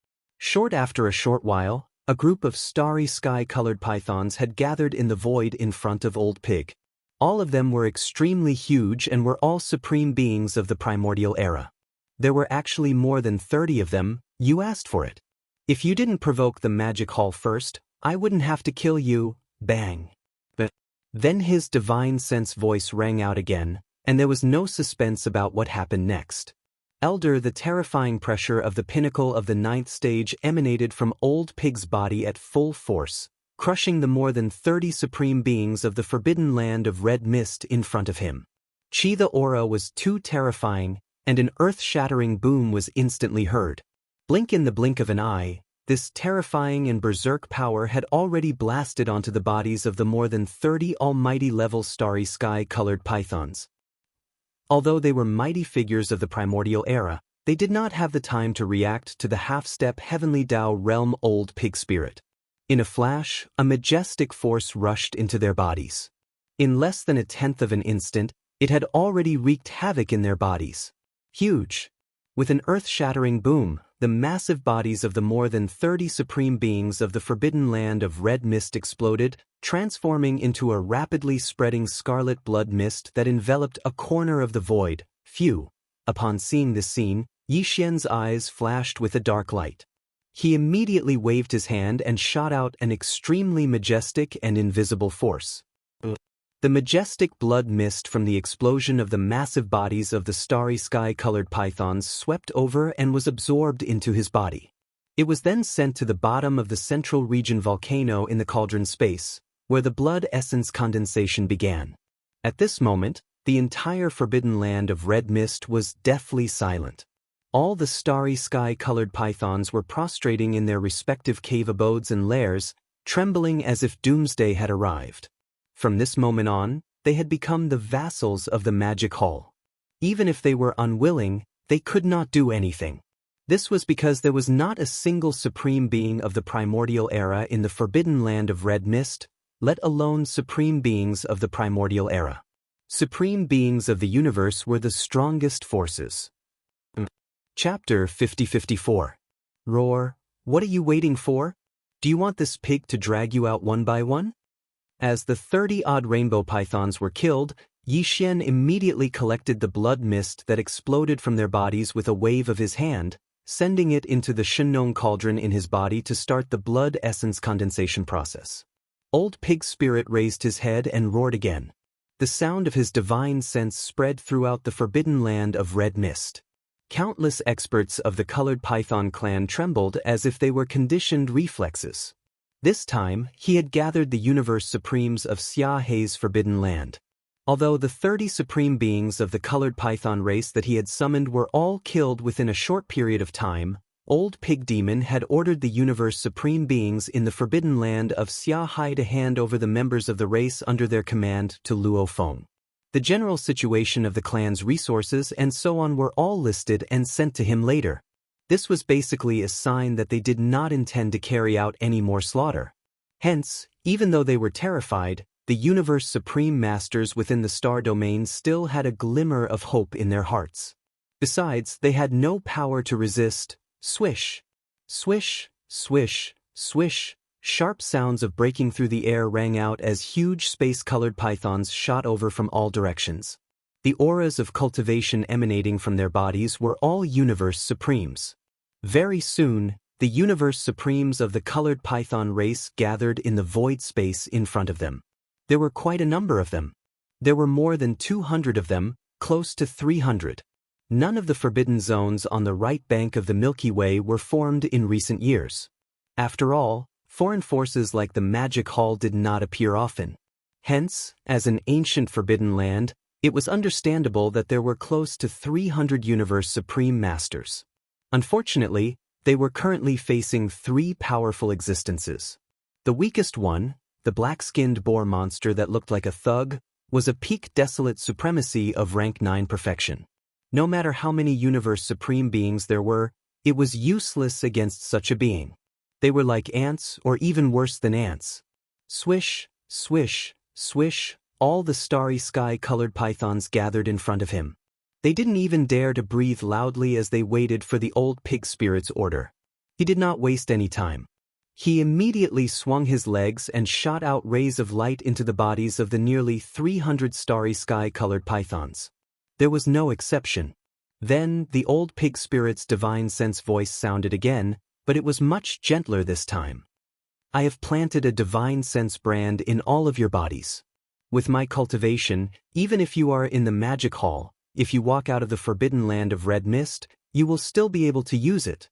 After a short while, a group of starry sky-colored pythons had gathered in the void in front of Old Pig. All of them were extremely huge and were all supreme beings of the primordial era. There were actually more than 30 of them. You asked for it. If you didn't provoke the magic hall first, I wouldn't have to kill you. Bang. But then his divine sense voice rang out again, and there was no suspense about what happened next. Elder, the terrifying pressure of the pinnacle of the 9th stage emanated from Old Pig's body at full force, crushing the more than 30 supreme beings of the forbidden land of red mist in front of him. Chi, the aura was too terrifying, and an earth-shattering boom was instantly heard. Blink in the blink of an eye, this terrifying and berserk power had already blasted onto the bodies of the more than 30 almighty-level starry sky-colored pythons. Although they were mighty figures of the primordial era, they did not have the time to react to the half-step heavenly Tao realm Old Pig spirit. In a flash, a majestic force rushed into their bodies. In less than 1/10 of an instant, it had already wreaked havoc in their bodies. Huge. With an earth-shattering boom, the massive bodies of the more than 30 supreme beings of the forbidden land of red mist exploded, transforming into a rapidly spreading scarlet blood mist that enveloped a corner of the void. Phew. Upon seeing this scene, Yi Xian's eyes flashed with a dark light. He immediately waved his hand and shot out an extremely majestic and invisible force. The majestic blood mist from the explosion of the massive bodies of the starry sky-colored pythons swept over and was absorbed into his body. It was then sent to the bottom of the central region volcano in the cauldron space, where the blood essence condensation began. At this moment, the entire forbidden land of red mist was deathly silent. All the starry sky-colored pythons were prostrating in their respective cave abodes and lairs, trembling as if doomsday had arrived. From this moment on, they had become the vassals of the magic hall. Even if they were unwilling, they could not do anything. This was because there was not a single supreme being of the primordial era in the forbidden land of red mist, let alone supreme beings of the primordial era. Supreme beings of the universe were the strongest forces. Chapter 50-54. Roar, what are you waiting for? Do you want this pig to drag you out one by one? As the 30-odd rainbow pythons were killed, Yi Xian immediately collected the blood mist that exploded from their bodies with a wave of his hand, sending it into the Shenong cauldron in his body to start the blood essence condensation process. Old Pig's spirit raised his head and roared again. The sound of his divine sense spread throughout the forbidden land of red mist. Countless experts of the colored python clan trembled as if they were conditioned reflexes. This time, he had gathered the universe supremes of Xia Hei's forbidden land. Although the 30 supreme beings of the colored python race that he had summoned were all killed within a short period of time, Old Pig Demon had ordered the universe supreme beings in the forbidden land of Xia Hai to hand over the members of the race under their command to Luo Feng. The general situation of the clan's resources and so on were all listed and sent to him later. This was basically a sign that they did not intend to carry out any more slaughter. Hence, even though they were terrified, the universe supreme masters within the star domain still had a glimmer of hope in their hearts. Besides, they had no power to resist. Swish, swish, swish, swish, Sharp sounds of breaking through the air rang out as huge space-colored pythons shot over from all directions. The auras of cultivation emanating from their bodies were all Universe Supremes. Very soon, the Universe Supremes of the colored python race gathered in the void space in front of them. There were quite a number of them. There were more than 200 of them, close to 300. None of the forbidden zones on the right bank of the Milky Way were formed in recent years. After all, foreign forces like the Magic Hall did not appear often. Hence, as an ancient forbidden land, it was understandable that there were close to 300 Universe Supreme Masters. Unfortunately, they were currently facing 3 powerful existences. The weakest one, the black-skinned boar monster that looked like a thug, was a peak desolate supremacy of rank 9 perfection. No matter how many Universe Supreme beings there were, it was useless against such a being. They were like ants, or even worse than ants. Swish, swish, swish, all the starry sky-colored pythons gathered in front of him. They didn't even dare to breathe loudly as they waited for the old pig spirit's order. He did not waste any time. He immediately swung his legs and shot out rays of light into the bodies of the nearly 300 starry sky-colored pythons. There was no exception. Then, the old pig spirit's divine sense voice sounded again, but it was much gentler this time. I have planted a divine sense brand in all of your bodies. With my cultivation, even if you are in the Magic Hall, if you walk out of the forbidden land of red mist, you will still be able to use it.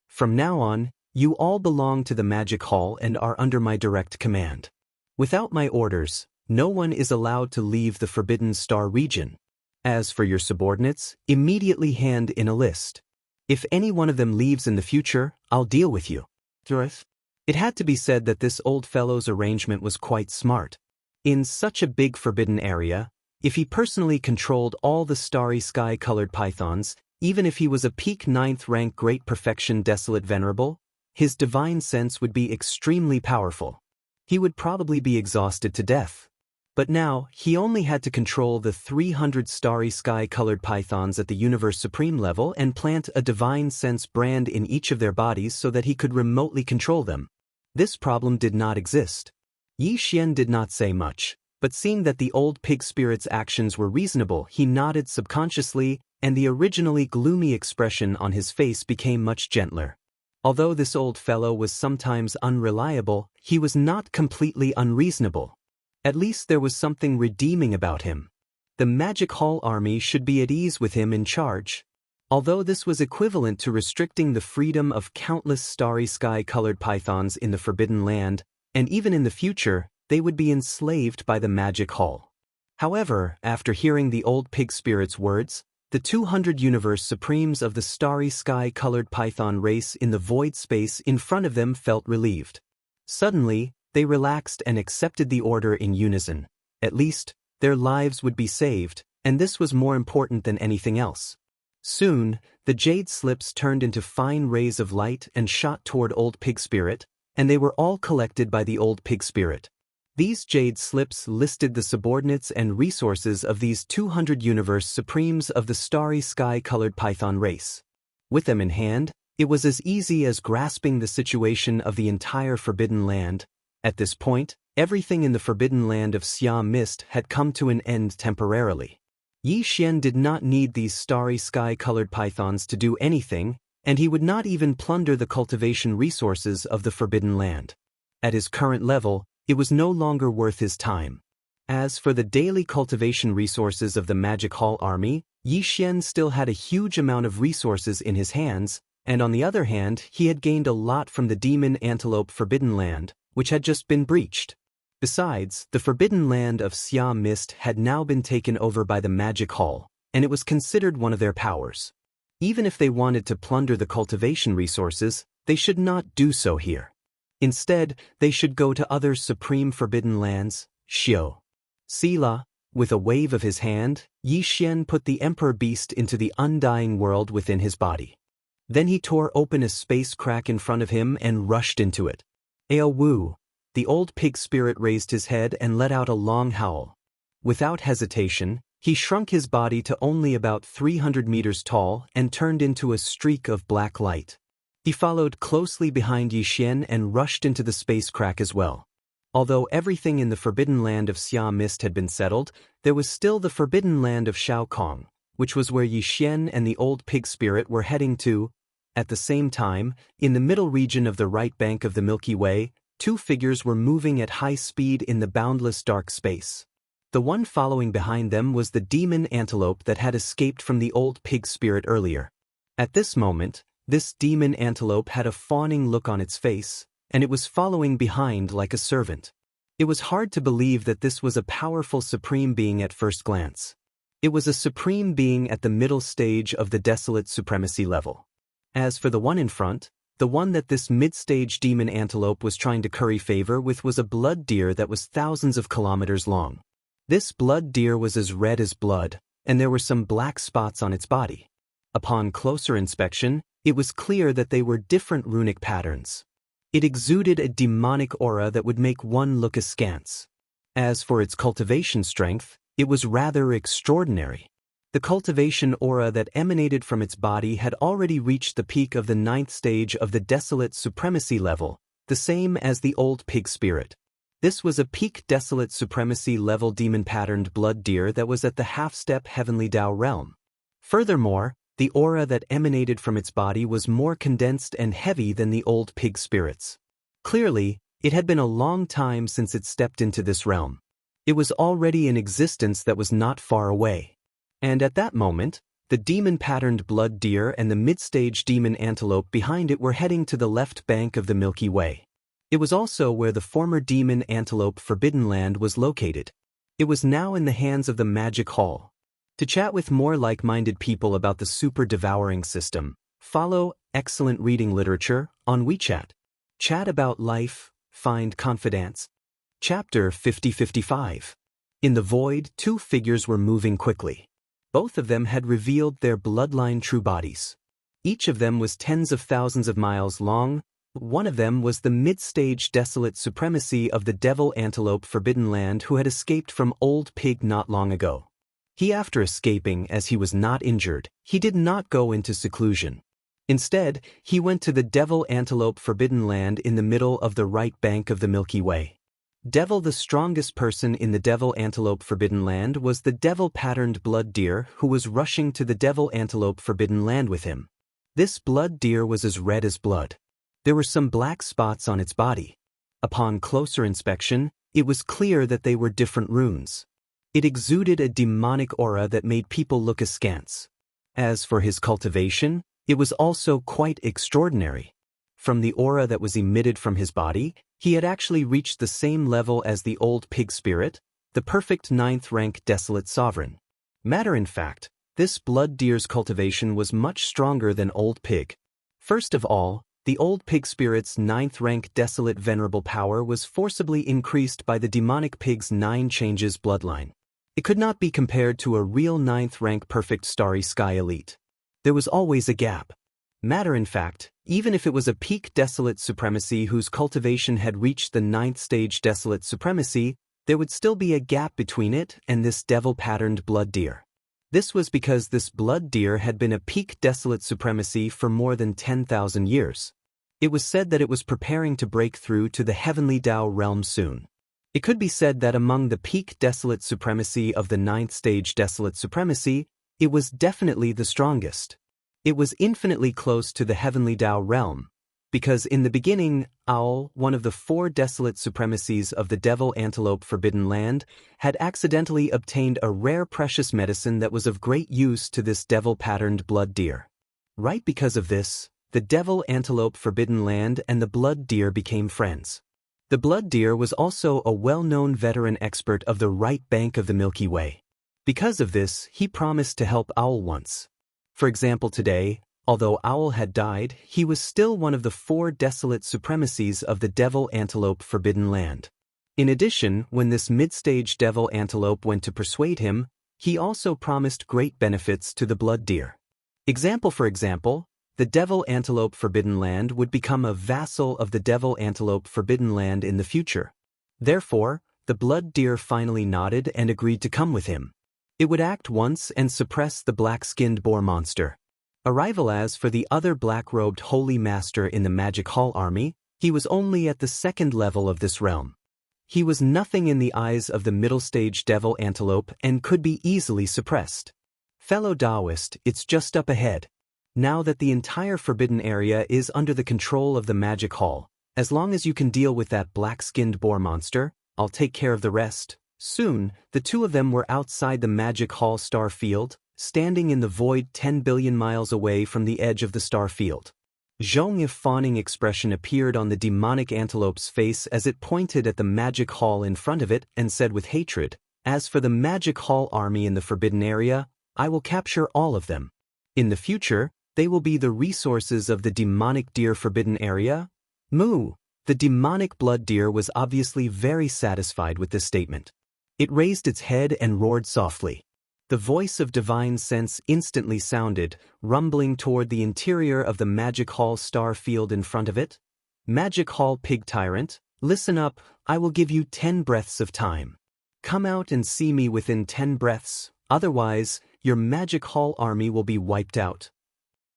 From now on, you all belong to the Magic Hall and are under my direct command. Without my orders, no one is allowed to leave the Forbidden Star region. As for your subordinates, immediately hand in a list. If any one of them leaves in the future, I'll deal with you. It had to be said that this old fellow's arrangement was quite smart. In such a big forbidden area, if he personally controlled all the starry sky-colored pythons, even if he was a peak 9th rank Great Perfection Desolate Venerable, his divine sense would be extremely powerful. He would probably be exhausted to death. But now, he only had to control the 300 starry sky-colored pythons at the Universe Supreme level and plant a divine sense brand in each of their bodies so that he could remotely control them. This problem did not exist. Yi Xian did not say much, but seeing that the old pig spirit's actions were reasonable, he nodded subconsciously, and the originally gloomy expression on his face became much gentler. Although this old fellow was sometimes unreliable, he was not completely unreasonable. At least there was something redeeming about him. The Magic Hall army should be at ease with him in charge. Although this was equivalent to restricting the freedom of countless starry sky-colored pythons in the Forbidden Land, and even in the future, they would be enslaved by the Magic Hall. However, after hearing the old pig spirit's words, the 200 Universe Supremes of the starry sky-colored python race in the void space in front of them felt relieved. Suddenly, they relaxed and accepted the order in unison. At least, their lives would be saved, and this was more important than anything else. Soon, the jade slips turned into fine rays of light and shot toward Old Pig Spirit, and they were all collected by the Old Pig Spirit. These jade slips listed the subordinates and resources of these 200 Universe Supremes of the starry sky-colored python race. With them in hand, it was as easy as grasping the situation of the entire Forbidden Land. At this point, everything in the Forbidden Land of Xia Mist had come to an end temporarily. Yi Xian did not need these starry sky-colored pythons to do anything, and he would not even plunder the cultivation resources of the Forbidden Land. At his current level, it was no longer worth his time. As for the daily cultivation resources of the Magic Hall army, Yi Xian still had a huge amount of resources in his hands, and on the other hand, he had gained a lot from the Demon Antelope Forbidden Land, which had just been breached. Besides, the Forbidden Land of Xia Mist had now been taken over by the Magic Hall, and it was considered one of their powers. Even if they wanted to plunder the cultivation resources, they should not do so here. Instead, they should go to other supreme forbidden lands, Xiao. Sila, with a wave of his hand, Yi Xian put the Emperor Beast into the undying world within his body. Then he tore open a space crack in front of him and rushed into it. Ao Wu, the old pig spirit raised his head and let out a long howl. Without hesitation, he shrunk his body to only about 300 meters tall and turned into a streak of black light. He followed closely behind Yixian and rushed into the space crack as well. Although everything in the forbidden land of Xia Mist had been settled, there was still the forbidden land of Shao Kong, which was where Yixian and the old pig spirit were heading to. At the same time, in the middle region of the right bank of the Milky Way, two figures were moving at high speed in the boundless dark space. The one following behind them was the demon antelope that had escaped from the old pig spirit earlier. At this moment, this demon antelope had a fawning look on its face, and it was following behind like a servant. It was hard to believe that this was a powerful supreme being at first glance. It was a supreme being at the middle stage of the desolate supremacy level. As for the one in front, the one that this mid-stage demon antelope was trying to curry favor with was a blood deer that was thousands of kilometers long. This blood deer was as red as blood, and there were some black spots on its body. Upon closer inspection, it was clear that they were different runic patterns. It exuded a demonic aura that would make one look askance. As for its cultivation strength, it was rather extraordinary. The cultivation aura that emanated from its body had already reached the peak of the 9th stage of the desolate supremacy level, the same as the old pig spirit. This was a peak desolate supremacy level demon-patterned blood deer that was at the half-step heavenly Tao realm. Furthermore, the aura that emanated from its body was more condensed and heavy than the old pig spirits. Clearly, it had been a long time since it stepped into this realm. It was already an existence that was not far away. And at that moment, the demon-patterned blood deer and the mid-stage demon antelope behind it were heading to the left bank of the Milky Way. It was also where the former demon antelope Forbidden Land was located. It was now in the hands of the Magic Hall. To chat with more like-minded people about the super devouring system, follow Excellent Reading Literature on WeChat. Chat about life, find confidence. Chapter 50-55. In the void, two figures were moving quickly. Both of them had revealed their bloodline true bodies. Each of them was tens of thousands of miles long. One of them was the mid-stage desolate supremacy of the devil antelope Forbidden Land who had escaped from Old Pig not long ago. After escaping, as he was not injured, he did not go into seclusion. Instead, he went to the Devil Antelope Forbidden Land in the middle of the right bank of the Milky Way. The strongest person in the Devil Antelope Forbidden Land was the devil-patterned blood deer who was rushing to the Devil Antelope Forbidden Land with him. This blood deer was as red as blood. There were some black spots on its body. Upon closer inspection, it was clear that they were different runes. It exuded a demonic aura that made people look askance. As for his cultivation, it was also quite extraordinary. From the aura that was emitted from his body, he had actually reached the same level as the old pig spirit, the perfect 9th rank desolate sovereign. In fact, this blood deer's cultivation was much stronger than old pig. First of all, the old pig spirit's 9th rank desolate venerable power was forcibly increased by the demonic pig's 9 changes bloodline. It could not be compared to a real 9th rank perfect starry sky elite. There was always a gap. In fact, even if it was a peak desolate supremacy whose cultivation had reached the 9th stage desolate supremacy, there would still be a gap between it and this devil-patterned blood deer. This was because this blood deer had been a peak desolate supremacy for more than 10,000 years. It was said that it was preparing to break through to the heavenly Tao realm soon. It could be said that among the peak desolate supremacy of the 9th stage desolate supremacy, it was definitely the strongest. It was infinitely close to the heavenly Tao realm, because in the beginning, Owl, one of the 4 desolate supremacies of the Devil Antelope Forbidden Land, had accidentally obtained a rare precious medicine that was of great use to this devil-patterned blood deer. Right because of this, the Devil Antelope Forbidden Land and the blood deer became friends. The blood deer was also a well-known veteran expert of the right bank of the Milky Way. Because of this, he promised to help Owl once. For example, today, although Owl had died, he was still one of the 4 desolate supremacies of the Devil Antelope Forbidden Land. In addition, when this mid-stage Devil Antelope went to persuade him, he also promised great benefits to the blood deer. For example, the Devil Antelope Forbidden Land would become a vassal of the Devil Antelope Forbidden Land in the future. Therefore, the blood deer finally nodded and agreed to come with him. It would act once and suppress the black-skinned boar monster. Arrival. As for the other black-robed holy master in the Magic Hall army, he was only at the second level of this realm. He was nothing in the eyes of the middle-stage devil antelope and could be easily suppressed. Fellow Taoist, it's just up ahead. Now that the entire forbidden area is under the control of the Magic Hall, as long as you can deal with that black-skinned boar monster, I'll take care of the rest. Soon, the two of them were outside the Magic Hall star field, standing in the void 10 billion miles away from the edge of the star field. Zhong's fawning expression appeared on the demonic antelope's face as it pointed at the Magic Hall in front of it and said with hatred, "As for the Magic Hall army in the forbidden area, I will capture all of them. In the future, they will be the resources of the demonic deer forbidden area." Moo! The demonic blood deer was obviously very satisfied with this statement. It raised its head and roared softly. The voice of divine sense instantly sounded, rumbling toward the interior of the Magic Hall star field in front of it. "Magic Hall pig tyrant, listen up, I will give you 10 breaths of time. Come out and see me within 10 breaths, otherwise, your Magic Hall army will be wiped out."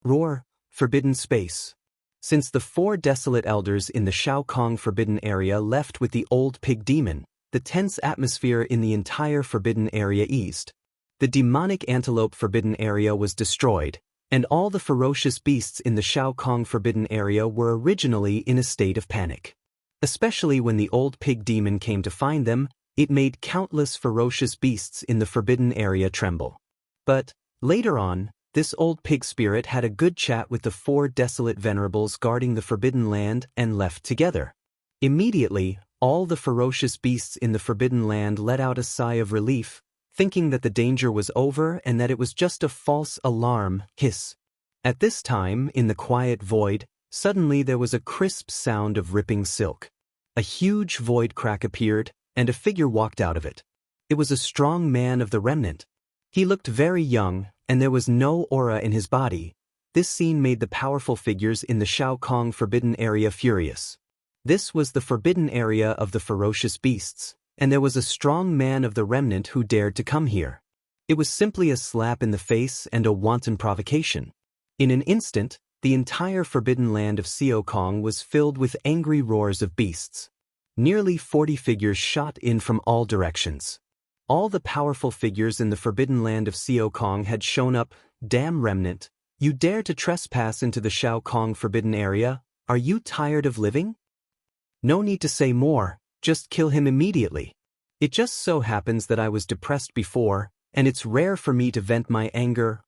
Roar, forbidden space. Since the 4 desolate elders in the Shao Kong forbidden area left with the old pig demon, the tense atmosphere in the entire forbidden area eased. The demonic antelope forbidden area was destroyed, and all the ferocious beasts in the Shao Kong forbidden area were originally in a state of panic. Especially when the old pig demon came to find them, it made countless ferocious beasts in the forbidden area tremble. But, later on, this old pig spirit had a good chat with the 4 desolate venerables guarding the forbidden land and left together. Immediately, all the ferocious beasts in the forbidden land let out a sigh of relief, thinking that the danger was over and that it was just a false alarm. Hiss. At this time, in the quiet void, suddenly there was a crisp sound of ripping silk. A huge void crack appeared, and a figure walked out of it. It was a strong man of the remnant. He looked very young, and there was no aura in his body. This scene made the powerful figures in the Shao Kong forbidden area furious. This was the forbidden area of the ferocious beasts, and there was a strong man of the remnant who dared to come here. It was simply a slap in the face and a wanton provocation. In an instant, the entire forbidden land of Xiao Kong was filled with angry roars of beasts. Nearly 40 figures shot in from all directions. All the powerful figures in the forbidden land of Xiao Kong had shown up. "Damn remnant, you dare to trespass into the Shao Kong forbidden area? Are you tired of living? No need to say more, just kill him immediately. It just so happens that I was depressed before, and it's rare for me to vent my anger."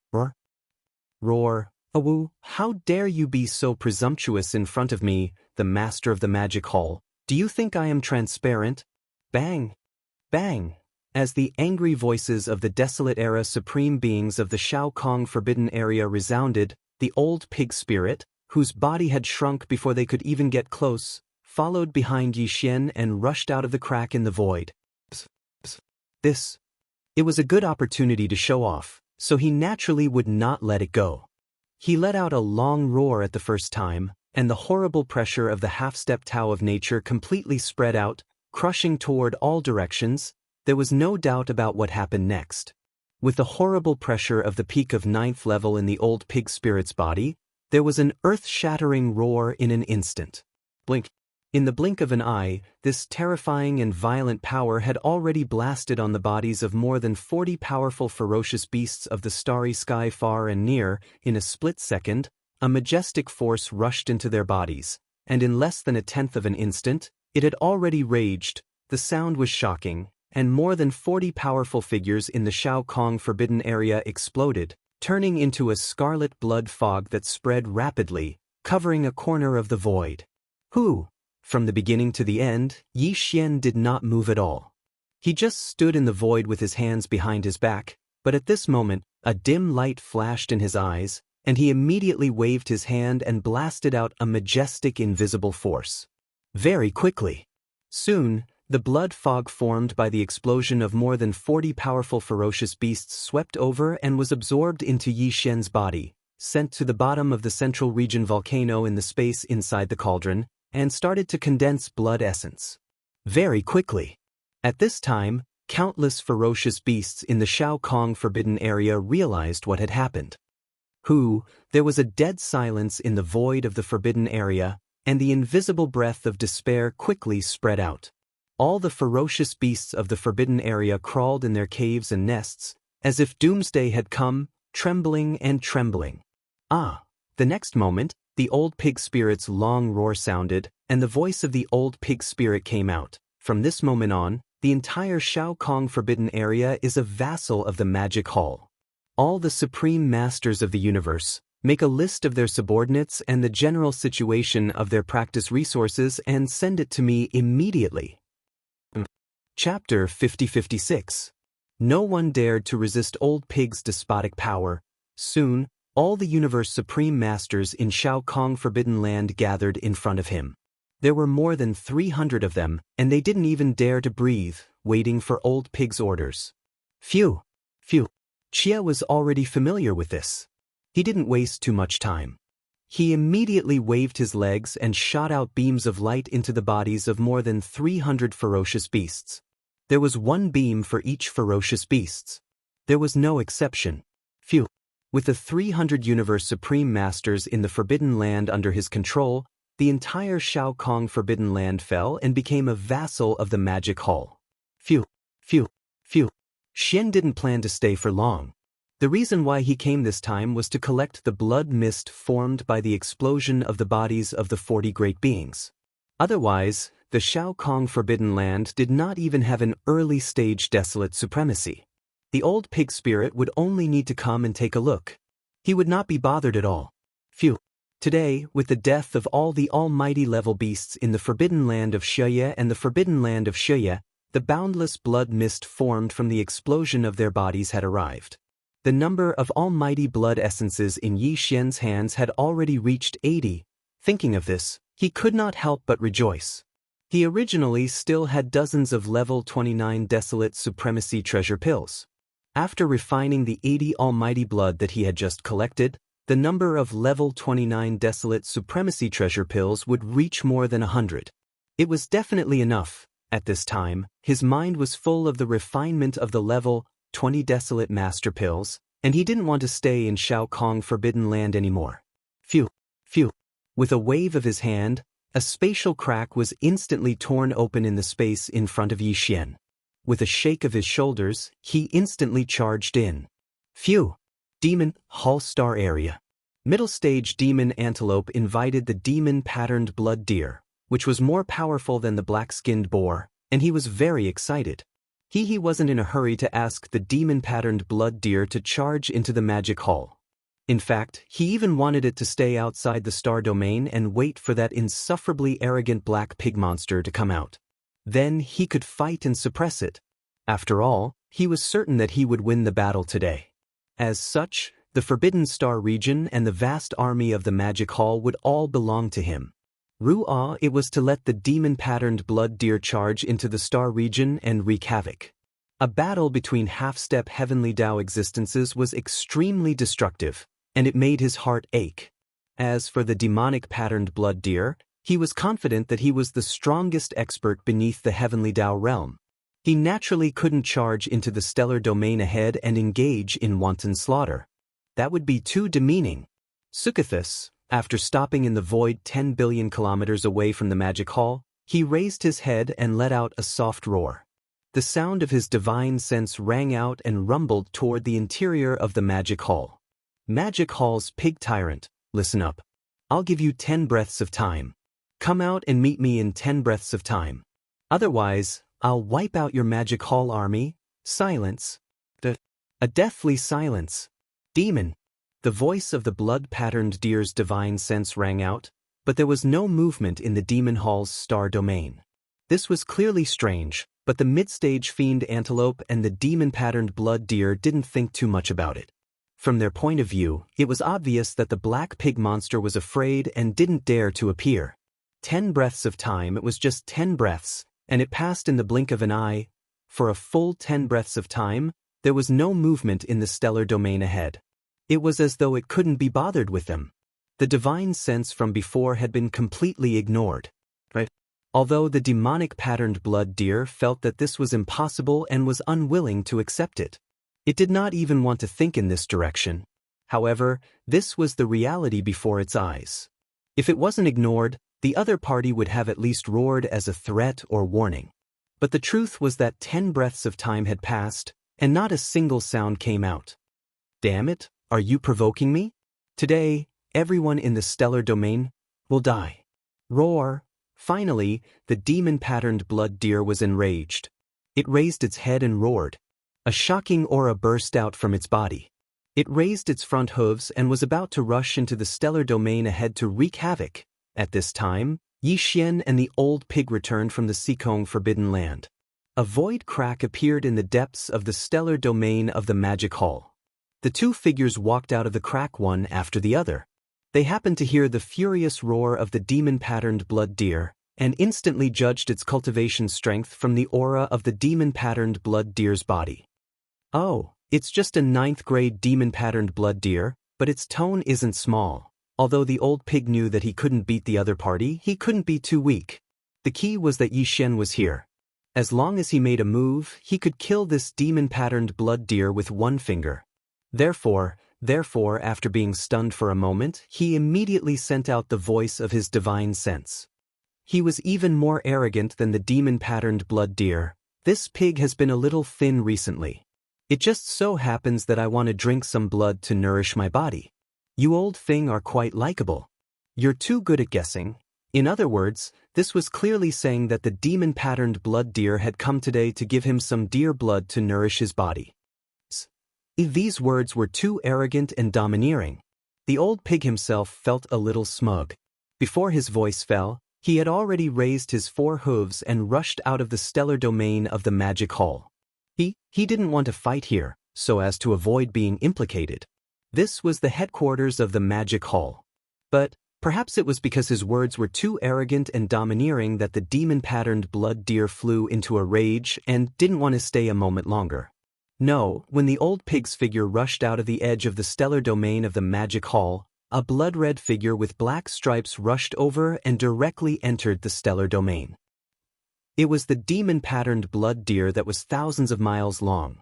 Roar. "Awu, how dare you be so presumptuous in front of me, the master of the Magic Hall? Do you think I am transparent?" Bang! Bang! As the angry voices of the desolate era supreme beings of the Shao Kong forbidden area resounded, the old pig spirit, whose body had shrunk before they could even get close, followed behind Yi Xian and rushed out of the crack in the void. Psst, psst. It was a good opportunity to show off, so he naturally would not let it go. He let out a long roar at the first time, and the horrible pressure of the half-step Tao of nature completely spread out, crushing toward all directions. There was no doubt about what happened next. With the horrible pressure of the peak of 9th level in the old pig spirit's body, there was an earth-shattering roar in an instant. Blink. In the blink of an eye, this terrifying and violent power had already blasted on the bodies of more than 40 powerful ferocious beasts of the starry sky far and near. In a split second, a majestic force rushed into their bodies, and in less than a tenth of an instant, it had already raged. The sound was shocking, and more than 40 powerful figures in the Shao Kong forbidden area exploded, turning into a scarlet blood fog that spread rapidly, covering a corner of the void. Who? From the beginning to the end, Yi Xian did not move at all. He just stood in the void with his hands behind his back, but at this moment, a dim light flashed in his eyes, and he immediately waved his hand and blasted out a majestic invisible force. Very quickly. Soon, the blood fog formed by the explosion of more than 40 powerful ferocious beasts swept over and was absorbed into Yi Xian's body, sent to the bottom of the central region volcano in the space inside the cauldron, and started to condense blood essence. Very quickly. At this time, countless ferocious beasts in the Shao Kong forbidden area realized what had happened. There was a dead silence in the void of the forbidden area, and the invisible breath of despair quickly spread out. All the ferocious beasts of the forbidden area crawled in their caves and nests, as if doomsday had come, trembling and trembling. The next moment, the old pig spirit's long roar sounded, and the voice of the old pig spirit came out. From this moment on, the entire Shao Kong forbidden area is a vassal of the Magic Hall. All the supreme masters of the universe make a list of their subordinates and the general situation of their practice resources and send it to me immediately. Chapter 50-56. No one dared to resist Old Pig's despotic power. Soon, all the universe supreme masters in Shao Kong Forbidden Land gathered in front of him. There were more than 300 of them, and they didn't even dare to breathe, waiting for Old Pig's orders. Phew. Xia was already familiar with this. He didn't waste too much time. He immediately waved his legs and shot out beams of light into the bodies of more than 300 ferocious beasts. There was one beam for each ferocious beasts. There was no exception. Phew. With the 300 universe supreme masters in the Forbidden Land under his control, the entire Shao Kong Forbidden Land fell and became a vassal of the Magic Hall. Phew. Xian didn't plan to stay for long. The reason why he came this time was to collect the blood mist formed by the explosion of the bodies of the 40 great beings. Otherwise, the Shao Kong Forbidden Land did not even have an early-stage desolate supremacy. The old pig spirit would only need to come and take a look. He would not be bothered at all. Phew. Today, with the death of all the almighty level beasts in the Forbidden Land of Xianxia and the Forbidden Land of Xianxia, the boundless blood mist formed from the explosion of their bodies had arrived. The number of almighty blood essences in Yi Xian's hands had already reached 80. Thinking of this, he could not help but rejoice. He originally still had dozens of level 29 desolate supremacy treasure pills. After refining the 80 almighty blood that he had just collected, the number of level 29 desolate supremacy treasure pills would reach more than 100. It was definitely enough. At this time, his mind was full of the refinement of the level 20 desolate master pills, and he didn't want to stay in Shao Kong Forbidden Land anymore. Phew. With a wave of his hand, a spatial crack was instantly torn open in the space in front of Yi Xian. With a shake of his shoulders, he instantly charged in. Phew. Demon Hall Star Area. Middle stage demon antelope invited the demon-patterned blood deer, which was more powerful than the black-skinned boar, and he was very excited. He wasn't in a hurry to ask the demon-patterned blood deer to charge into the magic hall. In fact, he even wanted it to stay outside the star domain and wait for that insufferably arrogant black pig monster to come out. Then he could fight and suppress it. After all, he was certain that he would win the battle today. As such, the Forbidden Star region and the vast army of the Magic Hall would all belong to him. It was to let the demon-patterned blood deer charge into the star region and wreak havoc. A battle between half-step heavenly Tao existences was extremely destructive, and it made his heart ache. As for the demonic-patterned blood deer, he was confident that he was the strongest expert beneath the heavenly Tao realm. He naturally couldn't charge into the stellar domain ahead and engage in wanton slaughter. That would be too demeaning. Sukathus, after stopping in the void 10 billion kilometers away from the Magic Hall, he raised his head and let out a soft roar. The sound of his divine sense rang out and rumbled toward the interior of the Magic Hall. Magic Hall's pig tyrant, listen up. I'll give you 10 breaths of time. Come out and meet me in 10 breaths of time. Otherwise, I'll wipe out your Magic Hall army. Silence. A deathly silence. Demon. The voice of the blood-patterned deer's divine sense rang out, but there was no movement in the Demon Hall's star domain. This was clearly strange, but the mid-stage fiend antelope and the demon-patterned blood deer didn't think too much about it. From their point of view, it was obvious that the black pig monster was afraid and didn't dare to appear. 10 breaths of time, it was just 10 breaths, and it passed in the blink of an eye. For a full 10 breaths of time, there was no movement in the stellar domain ahead. It was as though it couldn't be bothered with them. The divine sense from before had been completely ignored. Although the demonic-patterned blood deer felt that this was impossible and was unwilling to accept it. It did not even want to think in this direction. However, this was the reality before its eyes. If it wasn't ignored, the other party would have at least roared as a threat or warning. But the truth was that 10 breaths of time had passed, and not a single sound came out. Damn it, are you provoking me? Today, everyone in the stellar domain will die. Roar! Finally, the demon-patterned blood deer was enraged. It raised its head and roared. A shocking aura burst out from its body. It raised its front hooves and was about to rush into the stellar domain ahead to wreak havoc. At this time, Yi Xian and the old pig returned from the Sikong Forbidden Land. A void crack appeared in the depths of the stellar domain of the Magic Hall. The two figures walked out of the crack one after the other. They happened to hear the furious roar of the demon-patterned blood deer, and instantly judged its cultivation strength from the aura of the demon-patterned blood deer's body. Oh, it's just a 9th-grade demon-patterned blood deer, but its tone isn't small. Although the old pig knew that he couldn't beat the other party, he couldn't be too weak. The key was that Yi Xian was here. As long as he made a move, he could kill this demon-patterned blood deer with one finger. Therefore, after being stunned for a moment, he immediately sent out the voice of his divine sense. He was even more arrogant than the demon-patterned blood deer. This pig has been a little thin recently. It just so happens that I want to drink some blood to nourish my body. You old thing are quite likable. You're too good at guessing. In other words, this was clearly saying that the demon-patterned blood deer had come today to give him some deer blood to nourish his body. These words were too arrogant and domineering. The old pig himself felt a little smug. Before his voice fell, he had already raised his 4 hooves and rushed out of the stellar domain of the Magic Hall. He didn't want to fight here, so as to avoid being implicated. This was the headquarters of the Magic Hall. But perhaps it was because his words were too arrogant and domineering that the demon-patterned blood deer flew into a rage and didn't want to stay a moment longer. No, when the old pig's figure rushed out of the edge of the stellar domain of the Magic Hall, a blood-red figure with black stripes rushed over and directly entered the stellar domain. It was the demon-patterned blood deer that was thousands of miles long.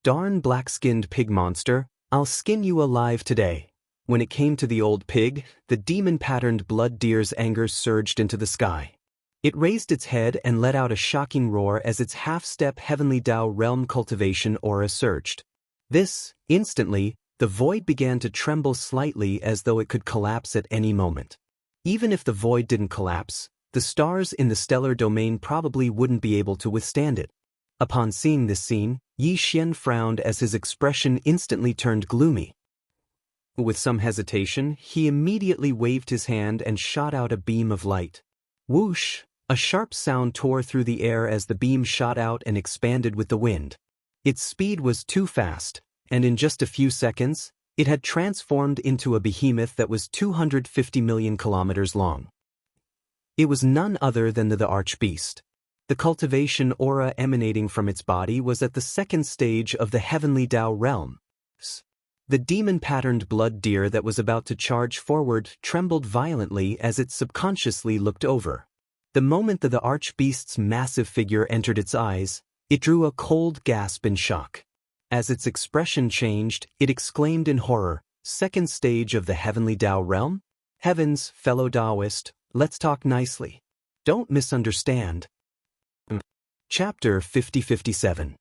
Darn black-skinned pig monster, I'll skin you alive today. When it came to the old pig, the demon-patterned blood deer's anger surged into the sky. It raised its head and let out a shocking roar as its half-step Heavenly Tao Realm Cultivation aura surged. Instantly, the void began to tremble slightly as though it could collapse at any moment. Even if the void didn't collapse, the stars in the stellar domain probably wouldn't be able to withstand it. Upon seeing this scene, Yi Xian frowned as his expression instantly turned gloomy. With some hesitation, he immediately waved his hand and shot out a beam of light. Whoosh! A sharp sound tore through the air as the beam shot out and expanded with the wind. Its speed was too fast, and in just a few seconds, it had transformed into a behemoth that was 250 million kilometers long. It was none other than the Archbeast. The cultivation aura emanating from its body was at the 2nd stage of the Heavenly Tao realm. The demon-patterned blood deer that was about to charge forward trembled violently as it subconsciously looked over. The moment that the Archbeast's massive figure entered its eyes, it drew a cold gasp in shock. As its expression changed, it exclaimed in horror, "2nd stage of the Heavenly Tao realm? Heavens, fellow Taoist, let's talk nicely. Don't misunderstand." Chapter 50-57.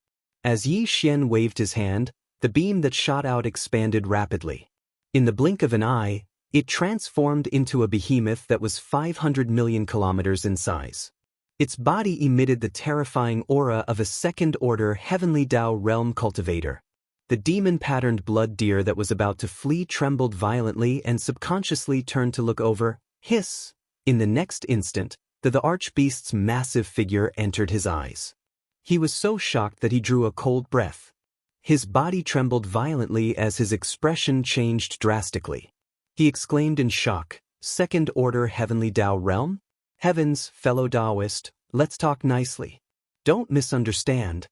As Yi Xian waved his hand, the beam that shot out expanded rapidly. In the blink of an eye, it transformed into a behemoth that was 500 million kilometers in size. Its body emitted the terrifying aura of a 2nd-order Heavenly Tao realm cultivator. The demon-patterned blood deer that was about to flee trembled violently and subconsciously turned to look over. Hiss! In the next instant, the Archbeast's massive figure entered his eyes. He was so shocked that he drew a cold breath. His body trembled violently as his expression changed drastically. He exclaimed in shock, "2nd-order Heavenly Tao realm? Heavens, fellow Taoist, let's talk nicely. Don't misunderstand."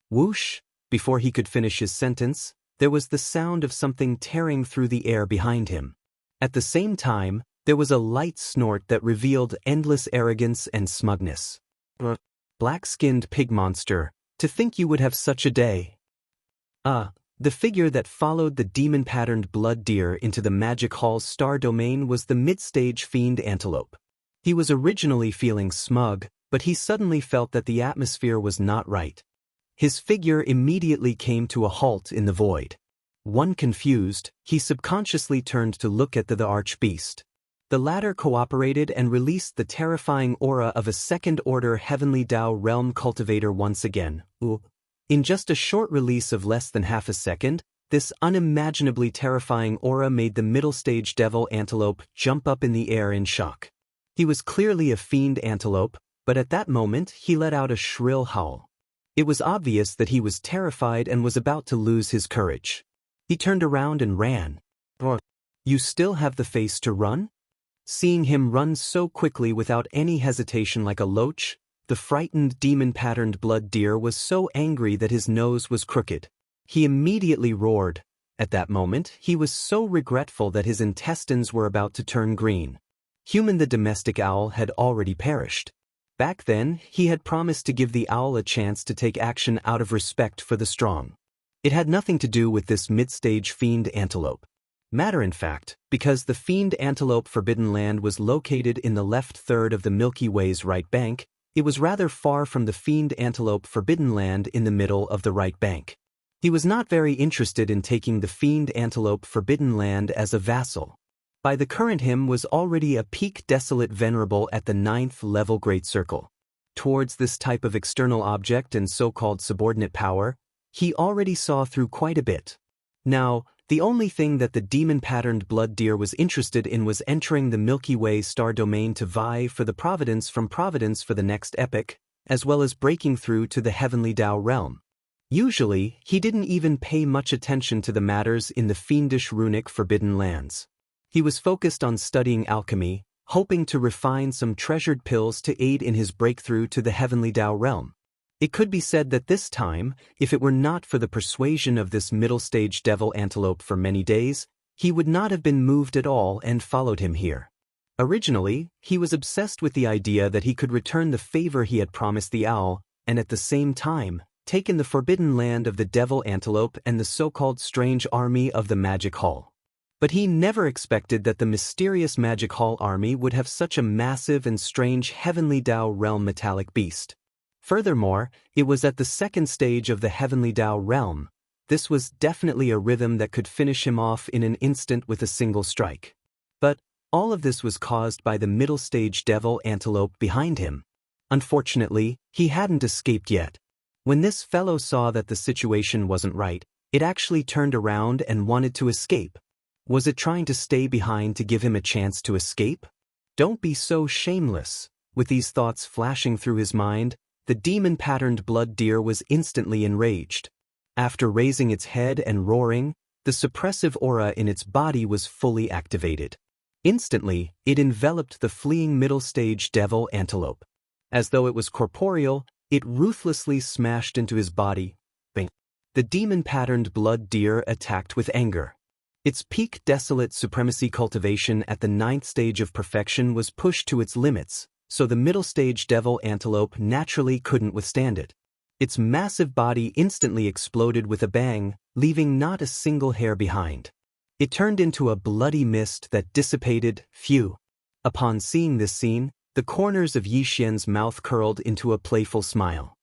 Whoosh! Before he could finish his sentence, there was the sound of something tearing through the air behind him. At the same time, there was a light snort that revealed endless arrogance and smugness. Black-skinned pig monster, to think you would have such a day. The figure that followed the demon-patterned blood deer into the magic hall's star domain was the mid-stage fiend antelope. He was originally feeling smug, but he suddenly felt that the atmosphere was not right. His figure immediately came to a halt in the void. One confused, he subconsciously turned to look at the archbeast. The latter cooperated and released the terrifying aura of a second-order heavenly Dao realm cultivator once again. In just a short release of less than half a second, this unimaginably terrifying aura made the middle-stage devil antelope jump up in the air in shock. He was clearly a fiend antelope, but at that moment he let out a shrill howl. It was obvious that he was terrified and was about to lose his courage. He turned around and ran. "You still have the face to run?" Seeing him run so quickly without any hesitation like a loach, the frightened demon-patterned blood deer was so angry that his nose was crooked. He immediately roared. At that moment, he was so regretful that his intestines were about to turn green. Human the domestic owl had already perished. Back then, he had promised to give the owl a chance to take action out of respect for the strong. It had nothing to do with this mid-stage fiend antelope. Matter in fact, because the fiend antelope forbidden land was located in the left third of the Milky Way's right bank, it was rather far from the fiend antelope forbidden land in the middle of the right bank. He was not very interested in taking the fiend antelope forbidden land as a vassal. By the current him was already a peak desolate venerable at the 9th level Great Circle. Towards this type of external object and so-called subordinate power, he already saw through quite a bit. Now, the only thing that the demon-patterned blood deer was interested in was entering the Milky Way star domain to vie for the providence from Providence for the next epoch, as well as breaking through to the heavenly Dao realm. Usually, he didn't even pay much attention to the matters in the fiendish runic forbidden lands. He was focused on studying alchemy, hoping to refine some treasured pills to aid in his breakthrough to the heavenly Dao realm. It could be said that this time, if it were not for the persuasion of this middle-stage devil antelope for many days, he would not have been moved at all and followed him here. Originally, he was obsessed with the idea that he could return the favor he had promised the owl, and at the same time, take in the forbidden land of the devil antelope and the so-called strange army of the Magic Hall. But he never expected that the mysterious Magic Hall army would have such a massive and strange heavenly Dao realm metallic beast. Furthermore, it was at the second stage of the heavenly Dao realm. This was definitely a rhythm that could finish him off in an instant with a single strike. But all of this was caused by the middle stage devil antelope behind him. Unfortunately, he hadn't escaped yet. When this fellow saw that the situation wasn't right, it actually turned around and wanted to escape. Was it trying to stay behind to give him a chance to escape? Don't be so shameless. With these thoughts flashing through his mind, the demon-patterned blood deer was instantly enraged. After raising its head and roaring, the suppressive aura in its body was fully activated. Instantly, it enveloped the fleeing middle-stage devil antelope. As though it was corporeal, it ruthlessly smashed into his body. Bang! The demon-patterned blood deer attacked with anger. Its peak desolate supremacy cultivation at the 9th stage of perfection was pushed to its limits, so the middle-stage devil antelope naturally couldn't withstand it. Its massive body instantly exploded with a bang, leaving not a single hair behind. It turned into a bloody mist that dissipated. Phew! Upon seeing this scene, the corners of Xianxia's mouth curled into a playful smile.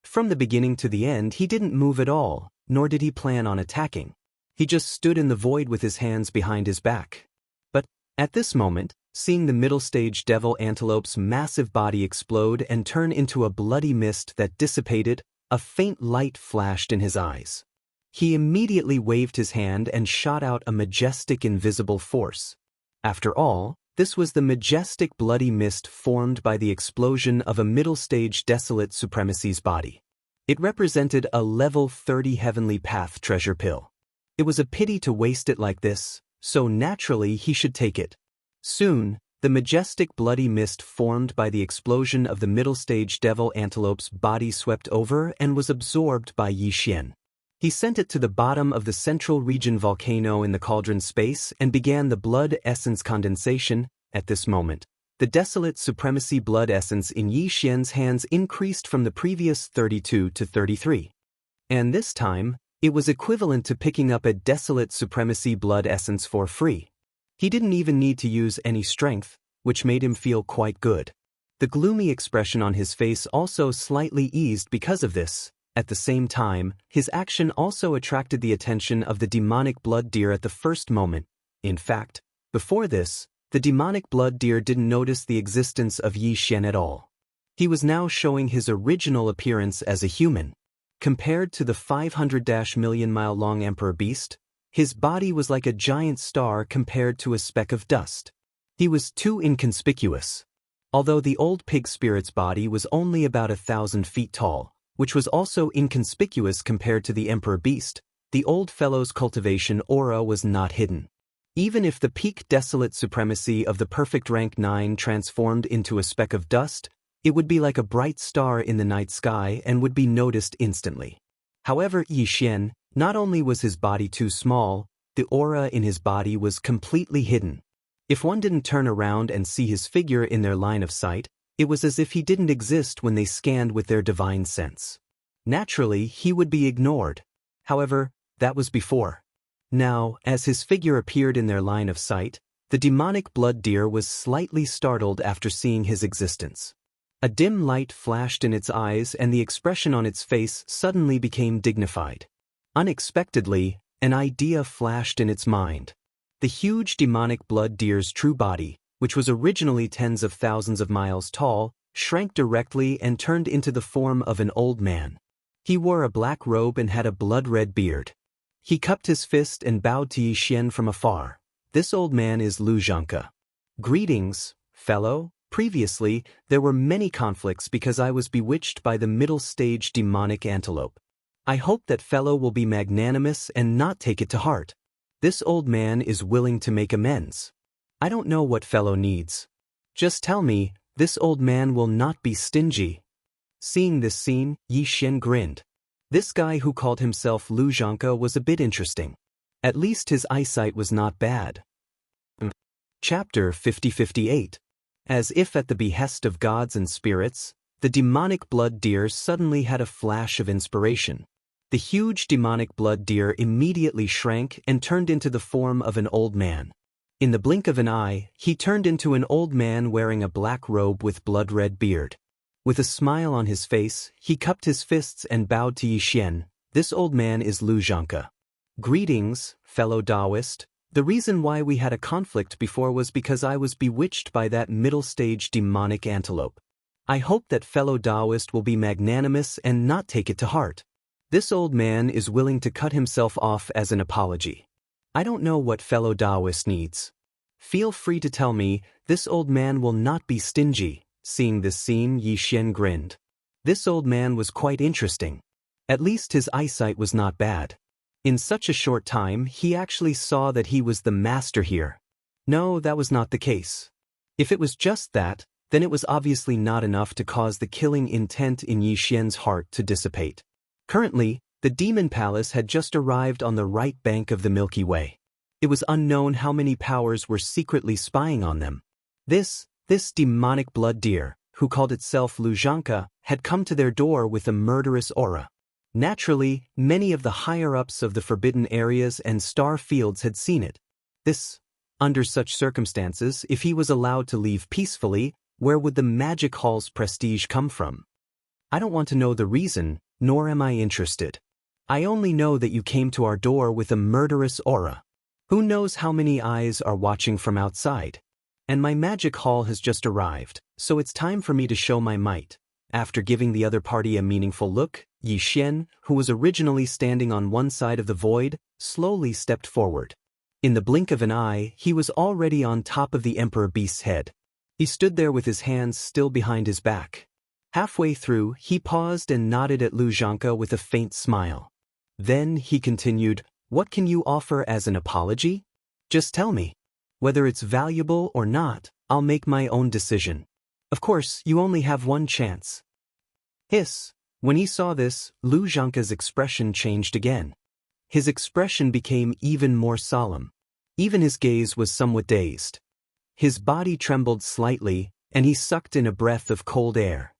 From the beginning to the end, he didn't move at all, nor did he plan on attacking. He just stood in the void with his hands behind his back. But, at this moment, seeing the middle-stage devil antelope's massive body explode and turn into a bloody mist that dissipated, a faint light flashed in his eyes. He immediately waved his hand and shot out a majestic invisible force. After all, this was the majestic bloody mist formed by the explosion of a middle-stage desolate supremacy's body. It represented a level 30 heavenly path treasure pill. It was a pity to waste it like this, so naturally he should take it. Soon, the majestic bloody mist formed by the explosion of the middle-stage devil antelope's body swept over and was absorbed by Xian. He sent it to the bottom of the central region volcano in the cauldron space and began the blood essence condensation. At this moment, the desolate supremacy blood essence in Xian's hands increased from the previous 32 to 33. And this time, It was equivalent to picking up a desolate supremacy blood essence for free. He didn't even need to use any strength, which made him feel quite good. The gloomy expression on his face also slightly eased because of this. At the same time, his action also attracted the attention of the demonic blood deer at the first moment. In fact, before this, the demonic blood deer didn't notice the existence of Yi Xian at all. He was now showing his original appearance as a human. Compared to the 500-million-mile-long emperor beast, his body was like a giant star compared to a speck of dust. He was too inconspicuous. Although the old pig spirit's body was only about 1,000 feet tall, which was also inconspicuous compared to the emperor beast, the old fellow's cultivation aura was not hidden. Even if the peak desolate supremacy of the perfect rank 9 transformed into a speck of dust, it would be like a bright star in the night sky and would be noticed instantly. However, Yi Xian, not only was his body too small, the aura in his body was completely hidden. If one didn't turn around and see his figure in their line of sight, it was as if he didn't exist when they scanned with their divine sense. Naturally, he would be ignored. However, that was before. Now, as his figure appeared in their line of sight, the demonic blood deer was slightly startled after seeing his existence. A dim light flashed in its eyes and the expression on its face suddenly became dignified. Unexpectedly, an idea flashed in its mind. The huge demonic blood deer's true body, which was originally tens of thousands of miles tall, shrank directly and turned into the form of an old man. He wore a black robe and had a blood-red beard. He cupped his fist and bowed to Yi Xian from afar. This old man is Xianxia. Greetings, fellow. Previously, there were many conflicts because I was bewitched by the middle-stage demonic antelope. I hope that fellow will be magnanimous and not take it to heart. This old man is willing to make amends. I don't know what fellow needs. Just tell me, this old man will not be stingy. Seeing this scene, Yi Xian grinned. This guy who called himself Xianxia was a bit interesting. At least his eyesight was not bad. Chapter 50-58. As if at the behest of gods and spirits, the demonic blood deer suddenly had a flash of inspiration. The huge demonic blood deer immediately shrank and turned into the form of an old man. In the blink of an eye, he turned into an old man wearing a black robe with blood-red beard. With a smile on his face, he cupped his fists and bowed to Yi Xian. This old man is Xianxia. Greetings, fellow Taoist. The reason why we had a conflict before was because I was bewitched by that middle-stage demonic antelope. I hope that fellow Taoist will be magnanimous and not take it to heart. This old man is willing to cut himself off as an apology. I don't know what fellow Taoist needs. Feel free to tell me, this old man will not be stingy. Seeing this scene, Yi Xian grinned. This old man was quite interesting. At least his eyesight was not bad. In such a short time, he actually saw that he was the master here. No, that was not the case. If it was just that, then it was obviously not enough to cause the killing intent in Yi Xian's heart to dissipate. Currently, the Demon Palace had just arrived on the right bank of the Milky Way. It was unknown how many powers were secretly spying on them. This demonic blood deer, who called itself Xianxia, had come to their door with a murderous aura. Naturally, many of the higher-ups of the forbidden areas and star fields had seen it. Under such circumstances, if he was allowed to leave peacefully, where would the magic hall's prestige come from? I don't want to know the reason, nor am I interested. I only know that you came to our door with a murderous aura. Who knows how many eyes are watching from outside? And my magic hall has just arrived, so it's time for me to show my might. After giving the other party a meaningful look, Yi Xian, who was originally standing on one side of the void, slowly stepped forward. In the blink of an eye, he was already on top of the Emperor Beast's head. He stood there with his hands still behind his back. Halfway through, he paused and nodded at Xianxia with a faint smile. Then he continued, "What can you offer as an apology? Just tell me. Whether it's valuable or not, I'll make my own decision. Of course, you only have one chance." Hiss. When he saw this, Xianxia's expression changed again. His expression became even more solemn. Even his gaze was somewhat dazed. His body trembled slightly, and he sucked in a breath of cold air.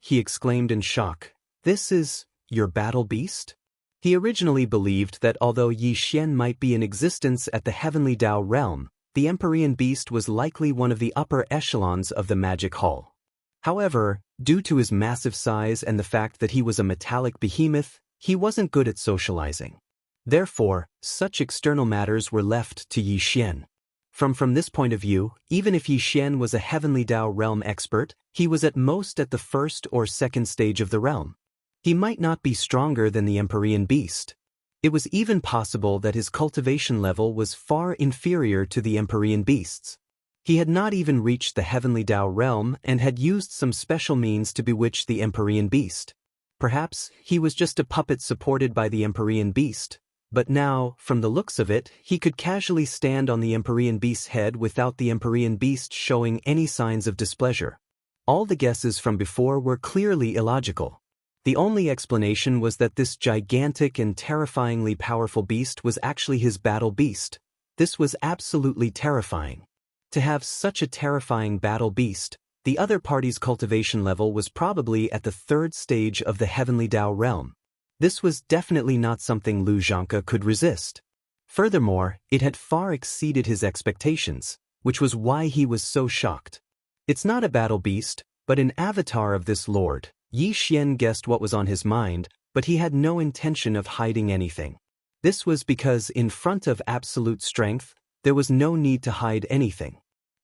He exclaimed in shock, "This is your battle beast?" He originally believed that although Yi Xian might be in existence at the Heavenly Dao realm, the Empyrean Beast was likely one of the upper echelons of the Magic Hall. However, due to his massive size and the fact that he was a metallic behemoth, he wasn't good at socializing. Therefore, such external matters were left to Yi Xian. From this point of view, even if Yi Xian was a Heavenly Dao realm expert, he was at most at the first or second stage of the realm. He might not be stronger than the Empyrean Beast. It was even possible that his cultivation level was far inferior to the Empyrean Beast's. He had not even reached the Heavenly Dao realm and had used some special means to bewitch the Empyrean Beast. Perhaps he was just a puppet supported by the Empyrean Beast, but now, from the looks of it, he could casually stand on the Empyrean Beast's head without the Empyrean Beast showing any signs of displeasure. All the guesses from before were clearly illogical. The only explanation was that this gigantic and terrifyingly powerful beast was actually his battle beast. This was absolutely terrifying. To have such a terrifying battle beast, the other party's cultivation level was probably at the third stage of the Heavenly Dao realm. This was definitely not something Lu Xianxia could resist. Furthermore, it had far exceeded his expectations, which was why he was so shocked. It's not a battle beast, but an avatar of this lord. Yi Xian guessed what was on his mind, but he had no intention of hiding anything. This was because in front of absolute strength, there was no need to hide anything.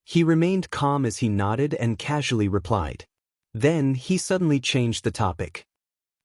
He remained calm as he nodded and casually replied. Then he suddenly changed the topic.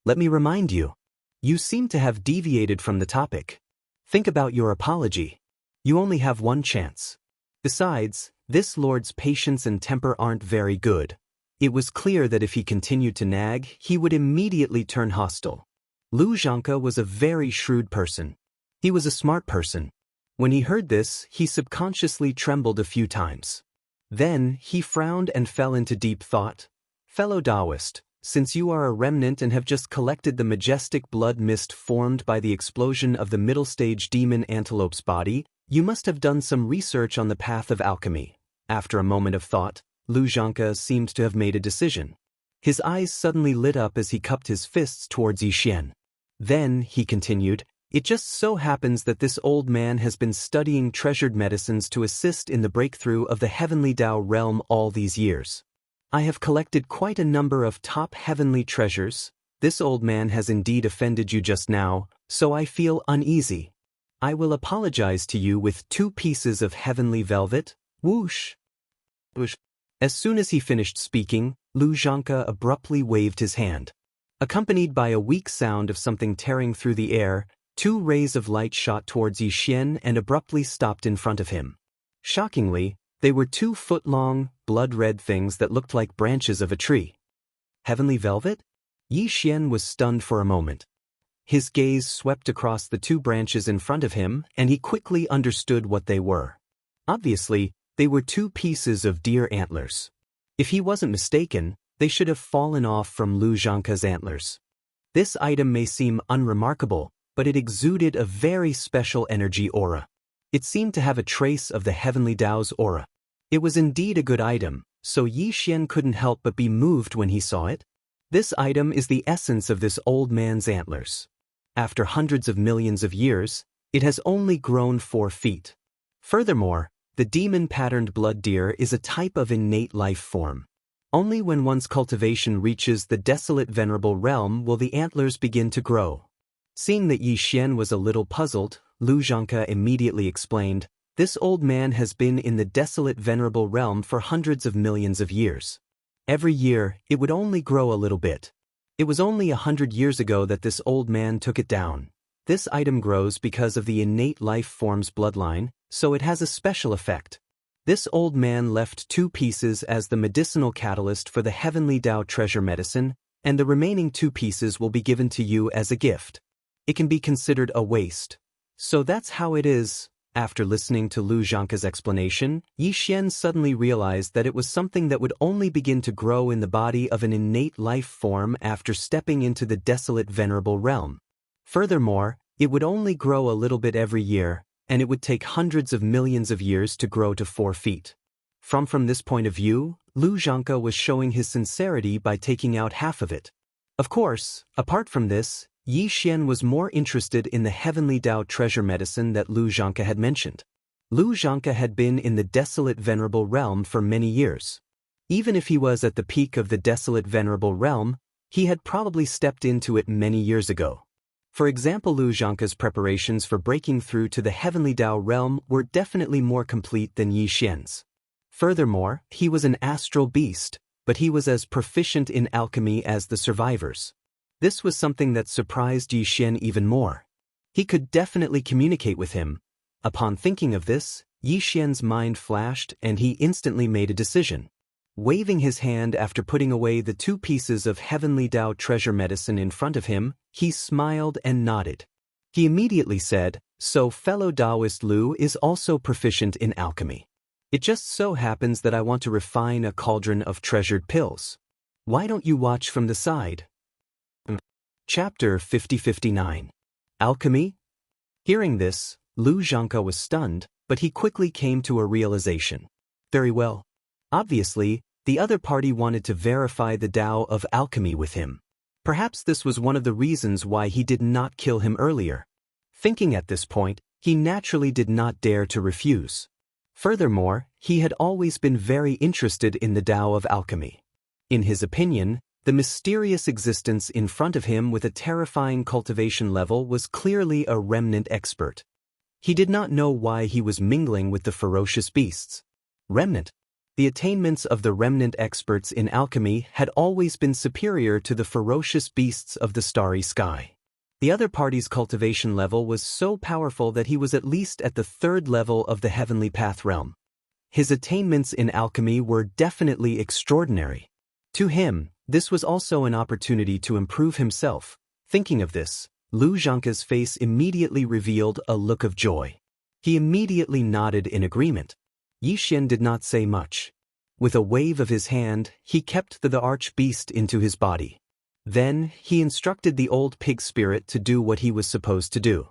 Let me remind you. You seem to have deviated from the topic. Think about your apology. You only have one chance. Besides, this lord's patience and temper aren't very good. It was clear that if he continued to nag, he would immediately turn hostile. Lu Xianxia was a very shrewd person. He was a smart person. When he heard this, he subconsciously trembled a few times. Then, he frowned and fell into deep thought. Fellow Taoist, since you are a remnant and have just collected the majestic blood mist formed by the explosion of the middle-stage demon antelope's body, you must have done some research on the path of alchemy. After a moment of thought, Lu Xianxia seemed to have made a decision. His eyes suddenly lit up as he cupped his fists towards Yi Xian. Then, he continued, it just so happens that this old man has been studying treasured medicines to assist in the breakthrough of the Heavenly Dao realm all these years. I have collected quite a number of top heavenly treasures. This old man has indeed offended you just now, so I feel uneasy. I will apologize to you with 2 pieces of heavenly velvet. Whoosh! Whoosh! As soon as he finished speaking, Lu Xianxia abruptly waved his hand. Accompanied by a weak sound of something tearing through the air, 2 rays of light shot towards Yi Xian and abruptly stopped in front of him. Shockingly, they were 2-foot-long, blood-red things that looked like branches of a tree. Heavenly velvet? Yi Xian was stunned for a moment. His gaze swept across the 2 branches in front of him, and he quickly understood what they were. Obviously, they were 2 pieces of deer antlers. If he wasn't mistaken, they should have fallen off from Lu Xianxia's antlers. This item may seem unremarkable, but it exuded a very special energy aura. It seemed to have a trace of the Heavenly Dao's aura. It was indeed a good item, so Yi Xian couldn't help but be moved when he saw it. This item is the essence of this old man's antlers. After hundreds of millions of years, it has only grown 4 feet. Furthermore, the demon-patterned blood deer is a type of innate life form. Only when one's cultivation reaches the desolate venerable realm will the antlers begin to grow. Seeing that Yi Xian was a little puzzled, Lu Xianxia immediately explained, this old man has been in the desolate venerable realm for hundreds of millions of years. Every year, it would only grow a little bit. It was only 100 years ago that this old man took it down. This item grows because of the innate life form's bloodline, so it has a special effect. This old man left 2 pieces as the medicinal catalyst for the Heavenly Dao treasure medicine, and the remaining 2 pieces will be given to you as a gift. It can be considered a waste. So that's how it is. After listening to Lu Xianxia's explanation, Yi Xian suddenly realized that it was something that would only begin to grow in the body of an innate life form after stepping into the desolate venerable realm. Furthermore, it would only grow a little bit every year, and it would take hundreds of millions of years to grow to 4 feet. From this point of view, Lu Xianxia was showing his sincerity by taking out half of it. Of course, apart from this, Yi Xian was more interested in the heavenly Dao treasure medicine that Lu Xianxia had mentioned. Lu Xianxia had been in the desolate venerable realm for many years. Even if he was at the peak of the desolate venerable realm, he had probably stepped into it many years ago. For example, Lu Xianxia's preparations for breaking through to the heavenly Dao realm were definitely more complete than Yi Xian's. Furthermore, he was an astral beast, but he was as proficient in alchemy as the survivors. This was something that surprised Yi Xian even more. He could definitely communicate with him. Upon thinking of this, Yi Xian's mind flashed and he instantly made a decision. Waving his hand after putting away the 2 pieces of heavenly Dao treasure medicine in front of him, he smiled and nodded. He immediately said, "So fellow Taoist Lu is also proficient in alchemy. It just so happens that I want to refine a cauldron of treasured pills. Why don't you watch from the side?" Chapter 50-59. Alchemy? Hearing this, Lu Xianxia was stunned, but he quickly came to a realization. Very well. Obviously, the other party wanted to verify the Tao of alchemy with him. Perhaps this was one of the reasons why he did not kill him earlier. Thinking at this point, he naturally did not dare to refuse. Furthermore, he had always been very interested in the Tao of alchemy. In his opinion, the mysterious existence in front of him with a terrifying cultivation level was clearly a remnant expert. He did not know why he was mingling with the ferocious beasts. Remnant. The attainments of the remnant experts in alchemy had always been superior to the ferocious beasts of the starry sky. The other party's cultivation level was so powerful that he was at least at the 3rd level of the heavenly path realm. His attainments in alchemy were definitely extraordinary. To him, this was also an opportunity to improve himself. Thinking of this, Lu Xianxia's face immediately revealed a look of joy. He immediately nodded in agreement. Yi Xian did not say much. With a wave of his hand, he kept the arch-beast into his body. Then, he instructed the old pig spirit to do what he was supposed to do.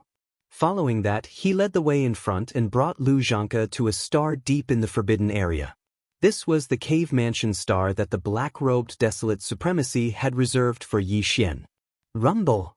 Following that, he led the way in front and brought Lu Xianxia to a star deep in the forbidden area. This was the cave mansion star that the black-robed desolate supremacy had reserved for Yi Xian. Rumble!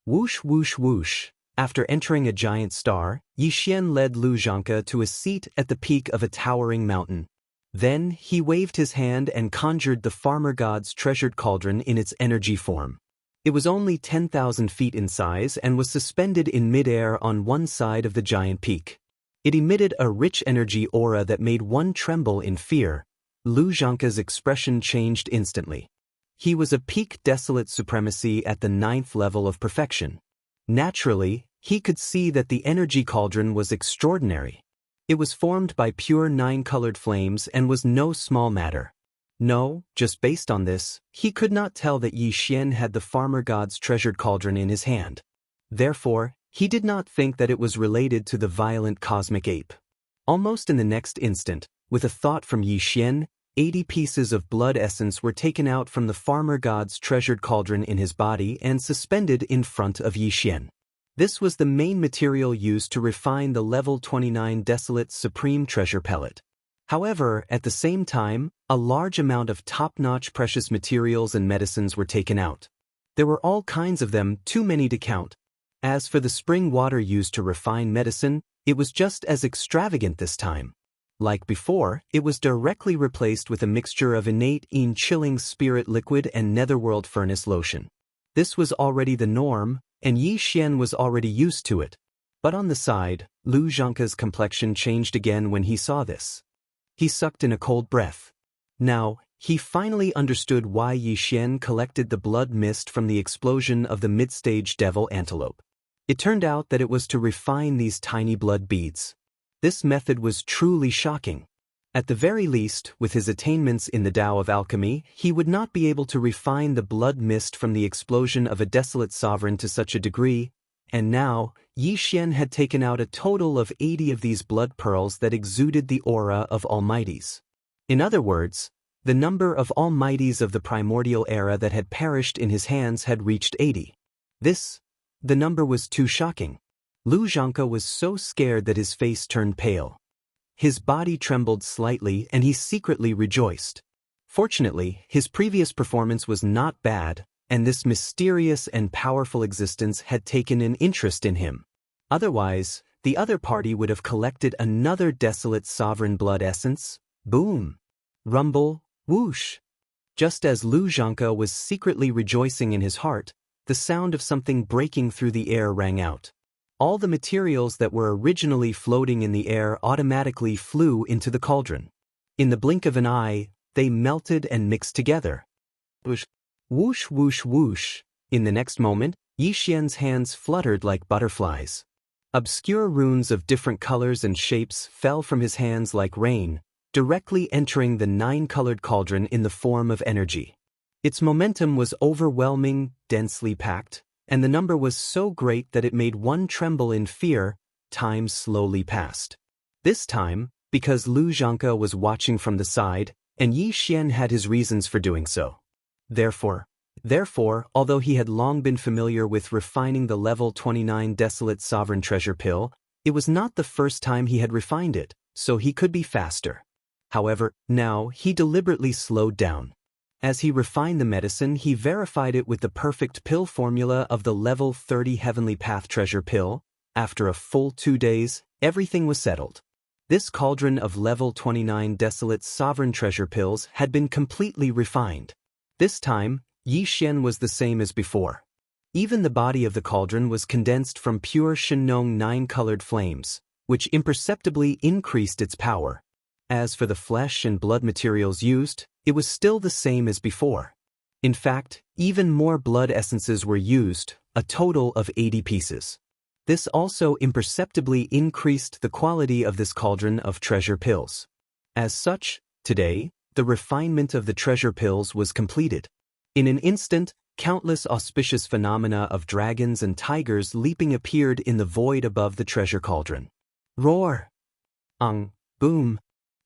Whoosh whoosh whoosh. After entering a giant star, Yi Xian led Lu Xianxia to a seat at the peak of a towering mountain. Then, he waved his hand and conjured the farmer god's treasured cauldron in its energy form. It was only 10,000 feet in size and was suspended in mid-air on one side of the giant peak. It emitted a rich energy aura that made one tremble in fear. Lu Xianxia's expression changed instantly. He was a peak desolate supremacy at the 9th level of perfection. Naturally, he could see that the energy cauldron was extraordinary. It was formed by pure 9-colored flames and was no small matter. No, just based on this, he could not tell that Yi Xian had the farmer god's treasured cauldron in his hand. Therefore, he did not think that it was related to the violent cosmic ape. Almost in the next instant, with a thought from Yi Xian, 80 pieces of blood essence were taken out from the farmer god's treasured cauldron in his body and suspended in front of Yi Xian. This was the main material used to refine the level 29 desolate supreme treasure pellet. However, at the same time, a large amount of top-notch precious materials and medicines were taken out. There were all kinds of them, too many to count. As for the spring water used to refine medicine, it was just as extravagant this time. Like before, it was directly replaced with a mixture of innate chilling spirit liquid and netherworld furnace lotion. This was already the norm, and Yi Xian was already used to it. But on the side, Lu Xianxia's complexion changed again when he saw this. He sucked in a cold breath. Now, he finally understood why Yi Xian collected the blood mist from the explosion of the mid-stage devil antelope. It turned out that it was to refine these tiny blood beads. This method was truly shocking. At the very least, with his attainments in the Tao of alchemy, he would not be able to refine the blood mist from the explosion of a desolate sovereign to such a degree, and now, Yi Xian had taken out a total of 80 of these blood pearls that exuded the aura of Almighties. In other words, the number of Almighties of the primordial era that had perished in his hands had reached 80. The number was too shocking. Lu Xianxia was so scared that his face turned pale. His body trembled slightly and he secretly rejoiced. Fortunately, his previous performance was not bad, and this mysterious and powerful existence had taken an interest in him. Otherwise, the other party would have collected another desolate sovereign blood essence. Boom! Rumble, whoosh! Just as Xianxia was secretly rejoicing in his heart, the sound of something breaking through the air rang out. All the materials that were originally floating in the air automatically flew into the cauldron. In the blink of an eye, they melted and mixed together. Whoosh, whoosh, whoosh, whoosh. In the next moment, Yixian's hands fluttered like butterflies. Obscure runes of different colors and shapes fell from his hands like rain, directly entering the 9-colored cauldron in the form of energy. Its momentum was overwhelming, densely packed, and the number was so great that it made one tremble in fear. Time slowly passed. This time, because Xianxia was watching from the side, and Yixian had his reasons for doing so. Therefore, although he had long been familiar with refining the level 29 Desolate Sovereign Treasure Pill, it was not the first time he had refined it, so he could be faster. However, now he deliberately slowed down. As he refined the medicine, he verified it with the perfect pill formula of the level 30 Heavenly Path Treasure Pill. After a full 2 days, everything was settled. This cauldron of level 29 Desolate Sovereign Treasure Pills had been completely refined. This time, Yixian was the same as before. Even the body of the cauldron was condensed from pure Shenong 9-colored flames, which imperceptibly increased its power. As for the flesh and blood materials used, it was still the same as before. In fact, even more blood essences were used, a total of 80 pieces. This also imperceptibly increased the quality of this cauldron of treasure pills. As such, today, the refinement of the treasure pills was completed. In an instant, countless auspicious phenomena of dragons and tigers leaping appeared in the void above the treasure cauldron. Roar! Boom!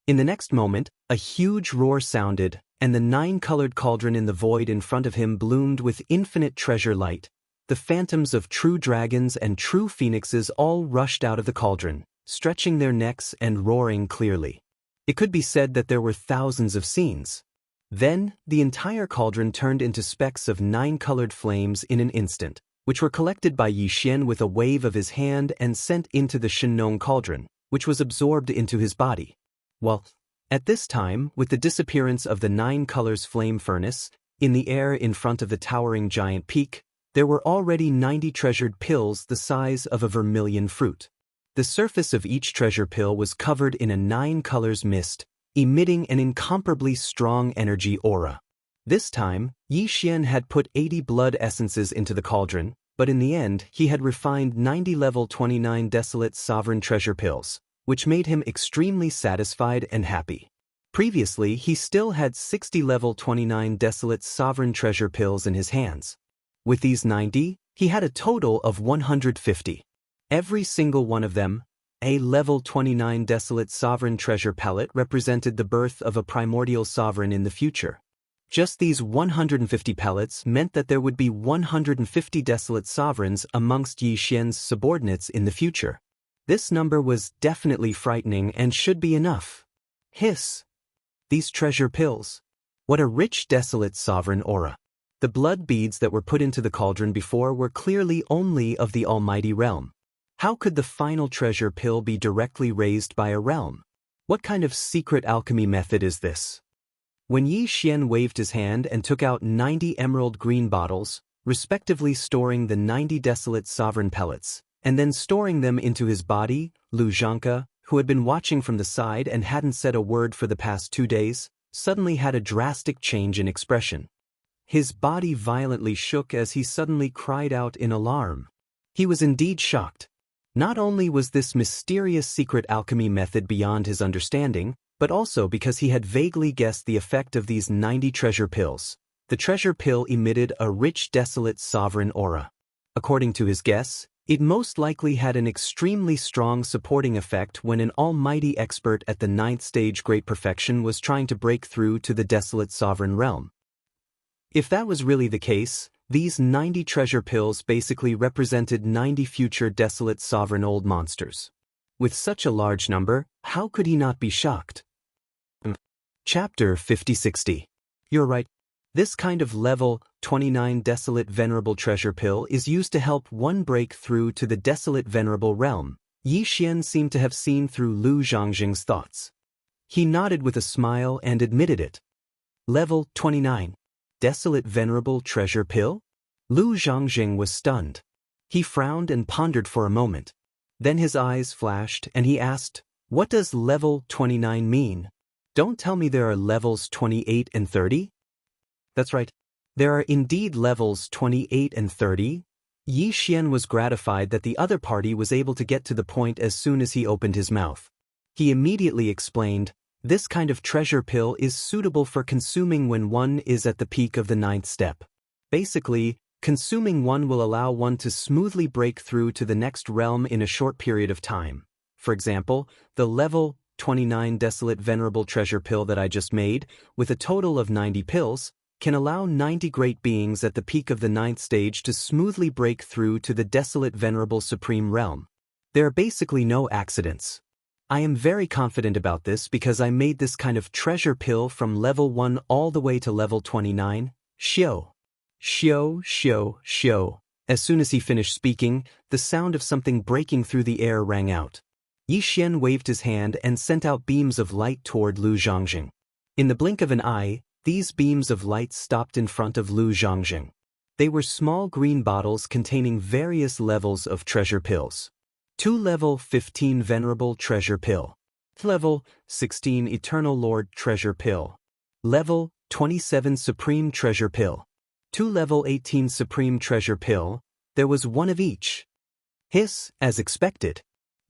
In the next moment, a huge roar sounded, and the 9-colored cauldron in the void in front of him bloomed with infinite treasure light. The phantoms of true dragons and true phoenixes all rushed out of the cauldron, stretching their necks and roaring clearly. It could be said that there were thousands of scenes. Then, the entire cauldron turned into specks of 9-colored flames in an instant, which were collected by Yixian with a wave of his hand and sent into the Shenong cauldron, which was absorbed into his body. Well, at this time, with the disappearance of the 9 colors flame furnace, in the air in front of the towering giant peak, there were already 90 treasured pills the size of a vermilion fruit. The surface of each treasure pill was covered in a 9 colors mist, emitting an incomparably strong energy aura. This time, Yixian had put 80 blood essences into the cauldron, but in the end he had refined 90 level 29 desolate sovereign treasure pills, which made him extremely satisfied and happy. Previously, he still had 60 level 29 desolate sovereign treasure pills in his hands. With these 90, he had a total of 150. Every single one of them, a level 29 desolate sovereign treasure pellet, represented the birth of a primordial sovereign in the future. Just these 150 pellets meant that there would be 150 desolate sovereigns amongst Yixian's subordinates in the future. This number was definitely frightening and should be enough. Hiss! These treasure pills. What a rich desolate sovereign aura. The blood beads that were put into the cauldron before were clearly only of the almighty realm. How could the final treasure pill be directly raised by a realm? What kind of secret alchemy method is this? When Yixian waved his hand and took out 90 emerald green bottles, respectively storing the 90 desolate sovereign pellets, and then storing them into his body, Xianxia, who had been watching from the side and hadn't said a word for the past 2 days, suddenly had a drastic change in expression. His body violently shook as he suddenly cried out in alarm. He was indeed shocked. Not only was this mysterious secret alchemy method beyond his understanding, but also because he had vaguely guessed the effect of these 90 treasure pills. The treasure pill emitted a rich desolate sovereign aura. According to his guess, it most likely had an extremely strong supporting effect when an almighty expert at the 9th stage Great Perfection was trying to break through to the desolate sovereign realm. If that was really the case, these 90 treasure pills basically represented 90 future desolate sovereign old monsters. With such a large number, how could he not be shocked? Chapter 5060. You're right. This kind of level 29 Desolate Venerable Treasure Pill is used to help one break through to the Desolate Venerable Realm. Yi Xian seemed to have seen through Lu Zhangxing's thoughts. He nodded with a smile and admitted it. Level 29. Desolate Venerable Treasure Pill? Lu Zhangxing was stunned. He frowned and pondered for a moment. Then his eyes flashed and he asked, "What does level 29 mean? Don't tell me there are levels 28 and 30? That's right. There are indeed levels 28 and 30. Yi Xian was gratified that the other party was able to get to the point as soon as he opened his mouth. He immediately explained, "This kind of treasure pill is suitable for consuming when one is at the peak of the 9th step. Basically, consuming one will allow one to smoothly break through to the next realm in a short period of time. For example, the level 29 Desolate Venerable Treasure Pill that I just made, with a total of 90 pills, can allow 90 great beings at the peak of the 9th stage to smoothly break through to the Desolate Venerable Supreme Realm. There are basically no accidents. I am very confident about this because I made this kind of treasure pill from level 1 all the way to level 29. Xiao. Xiao, xiao, xiao. As soon as he finished speaking, the sound of something breaking through the air rang out. Yi Xian waved his hand and sent out beams of light toward Lu Zhangxing. In the blink of an eye, these beams of light stopped in front of Lu Zhangxing. They were small green bottles containing various levels of treasure pills. 2 Level 15 Venerable Treasure Pill. Level 16 Eternal Lord Treasure Pill. Level 27 Supreme Treasure Pill. 2 Level 18 Supreme Treasure Pill. There was one of each. Hiss, as expected.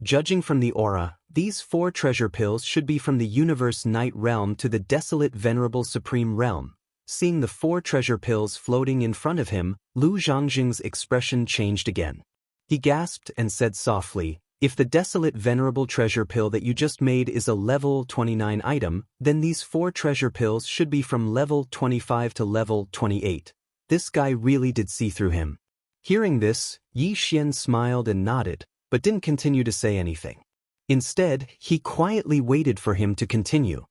Judging from the aura, these 4 treasure pills should be from the Universe Night Realm to the Desolate Venerable Supreme Realm. Seeing the 4 treasure pills floating in front of him, Lu Zhangxing's expression changed again. He gasped and said softly, "If the Desolate Venerable Treasure Pill that you just made is a level 29 item, then these 4 treasure pills should be from level 25 to level 28. This guy really did see through him." Hearing this, Yi Xian smiled and nodded, but didn't continue to say anything. Instead, he quietly waited for him to continue.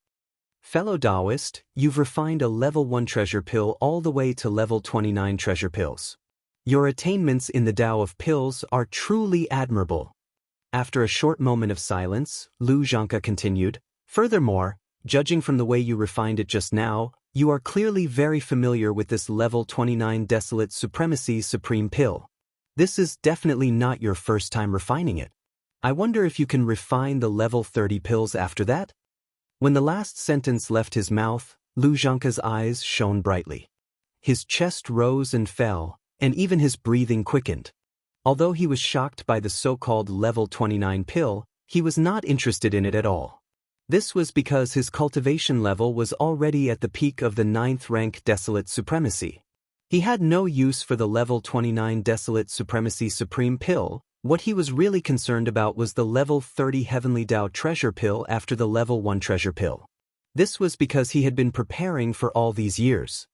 "Fellow Taoist, you've refined a level 1 treasure pill all the way to level 29 treasure pills. Your attainments in the Tao of pills are truly admirable." After a short moment of silence, Lu Zhangxia continued, "Furthermore, judging from the way you refined it just now, you are clearly very familiar with this level 29 Desolate Supremacy Supreme Pill. This is definitely not your first time refining it. I wonder if you can refine the level 30 pills after that?" When the last sentence left his mouth, Lu Zhangxia's eyes shone brightly. His chest rose and fell, and even his breathing quickened. Although he was shocked by the so-called level 29 pill, he was not interested in it at all. This was because his cultivation level was already at the peak of the 9th rank Desolate Supremacy. He had no use for the level 29 Desolate Supremacy Supreme Pill. What he was really concerned about was the level 30 Heavenly Tao Treasure Pill after the level 1 Treasure Pill. This was because he had been preparing for all these years.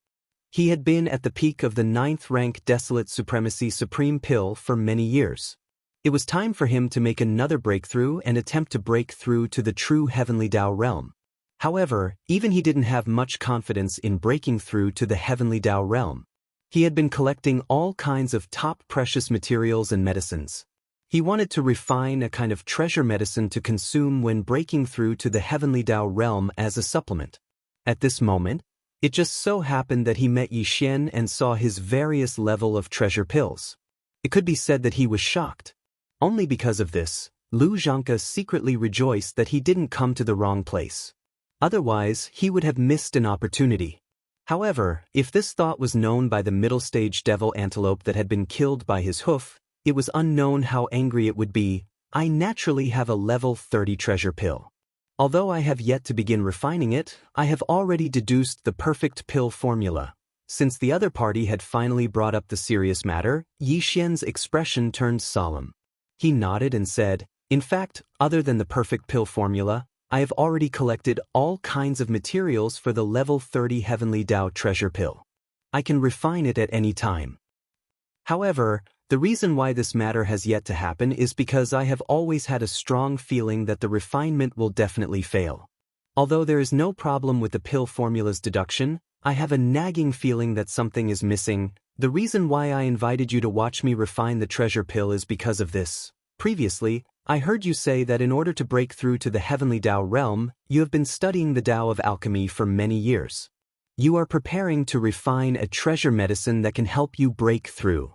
He had been at the peak of the 9th rank Desolate Supremacy Supreme Pill for many years. It was time for him to make another breakthrough and attempt to break through to the true Heavenly Tao realm. However, even he didn't have much confidence in breaking through to the Heavenly Tao realm. He had been collecting all kinds of top precious materials and medicines. He wanted to refine a kind of treasure medicine to consume when breaking through to the Heavenly Tao realm as a supplement. At this moment, it just so happened that he met Yi Xian and saw his various level of treasure pills. It could be said that he was shocked. Only because of this, Lu Zhangxia secretly rejoiced that he didn't come to the wrong place. Otherwise, he would have missed an opportunity. However, if this thought was known by the middle-stage devil antelope that had been killed by his hoof, it was unknown how angry it would be. "I naturally have a level 30 treasure pill. Although I have yet to begin refining it, I have already deduced the perfect pill formula." Since the other party had finally brought up the serious matter, Yi Xian's expression turned solemn. He nodded and said, "In fact, other than the perfect pill formula, I have already collected all kinds of materials for the level 30 Heavenly Tao treasure pill. I can refine it at any time. However, the reason why this matter has yet to happen is because I have always had a strong feeling that the refinement will definitely fail. Although there is no problem with the pill formula's deduction, I have a nagging feeling that something is missing. The reason why I invited you to watch me refine the treasure pill is because of this. Previously, I heard you say that in order to break through to the heavenly Tao realm, you have been studying the Tao of alchemy for many years. You are preparing to refine a treasure medicine that can help you break through.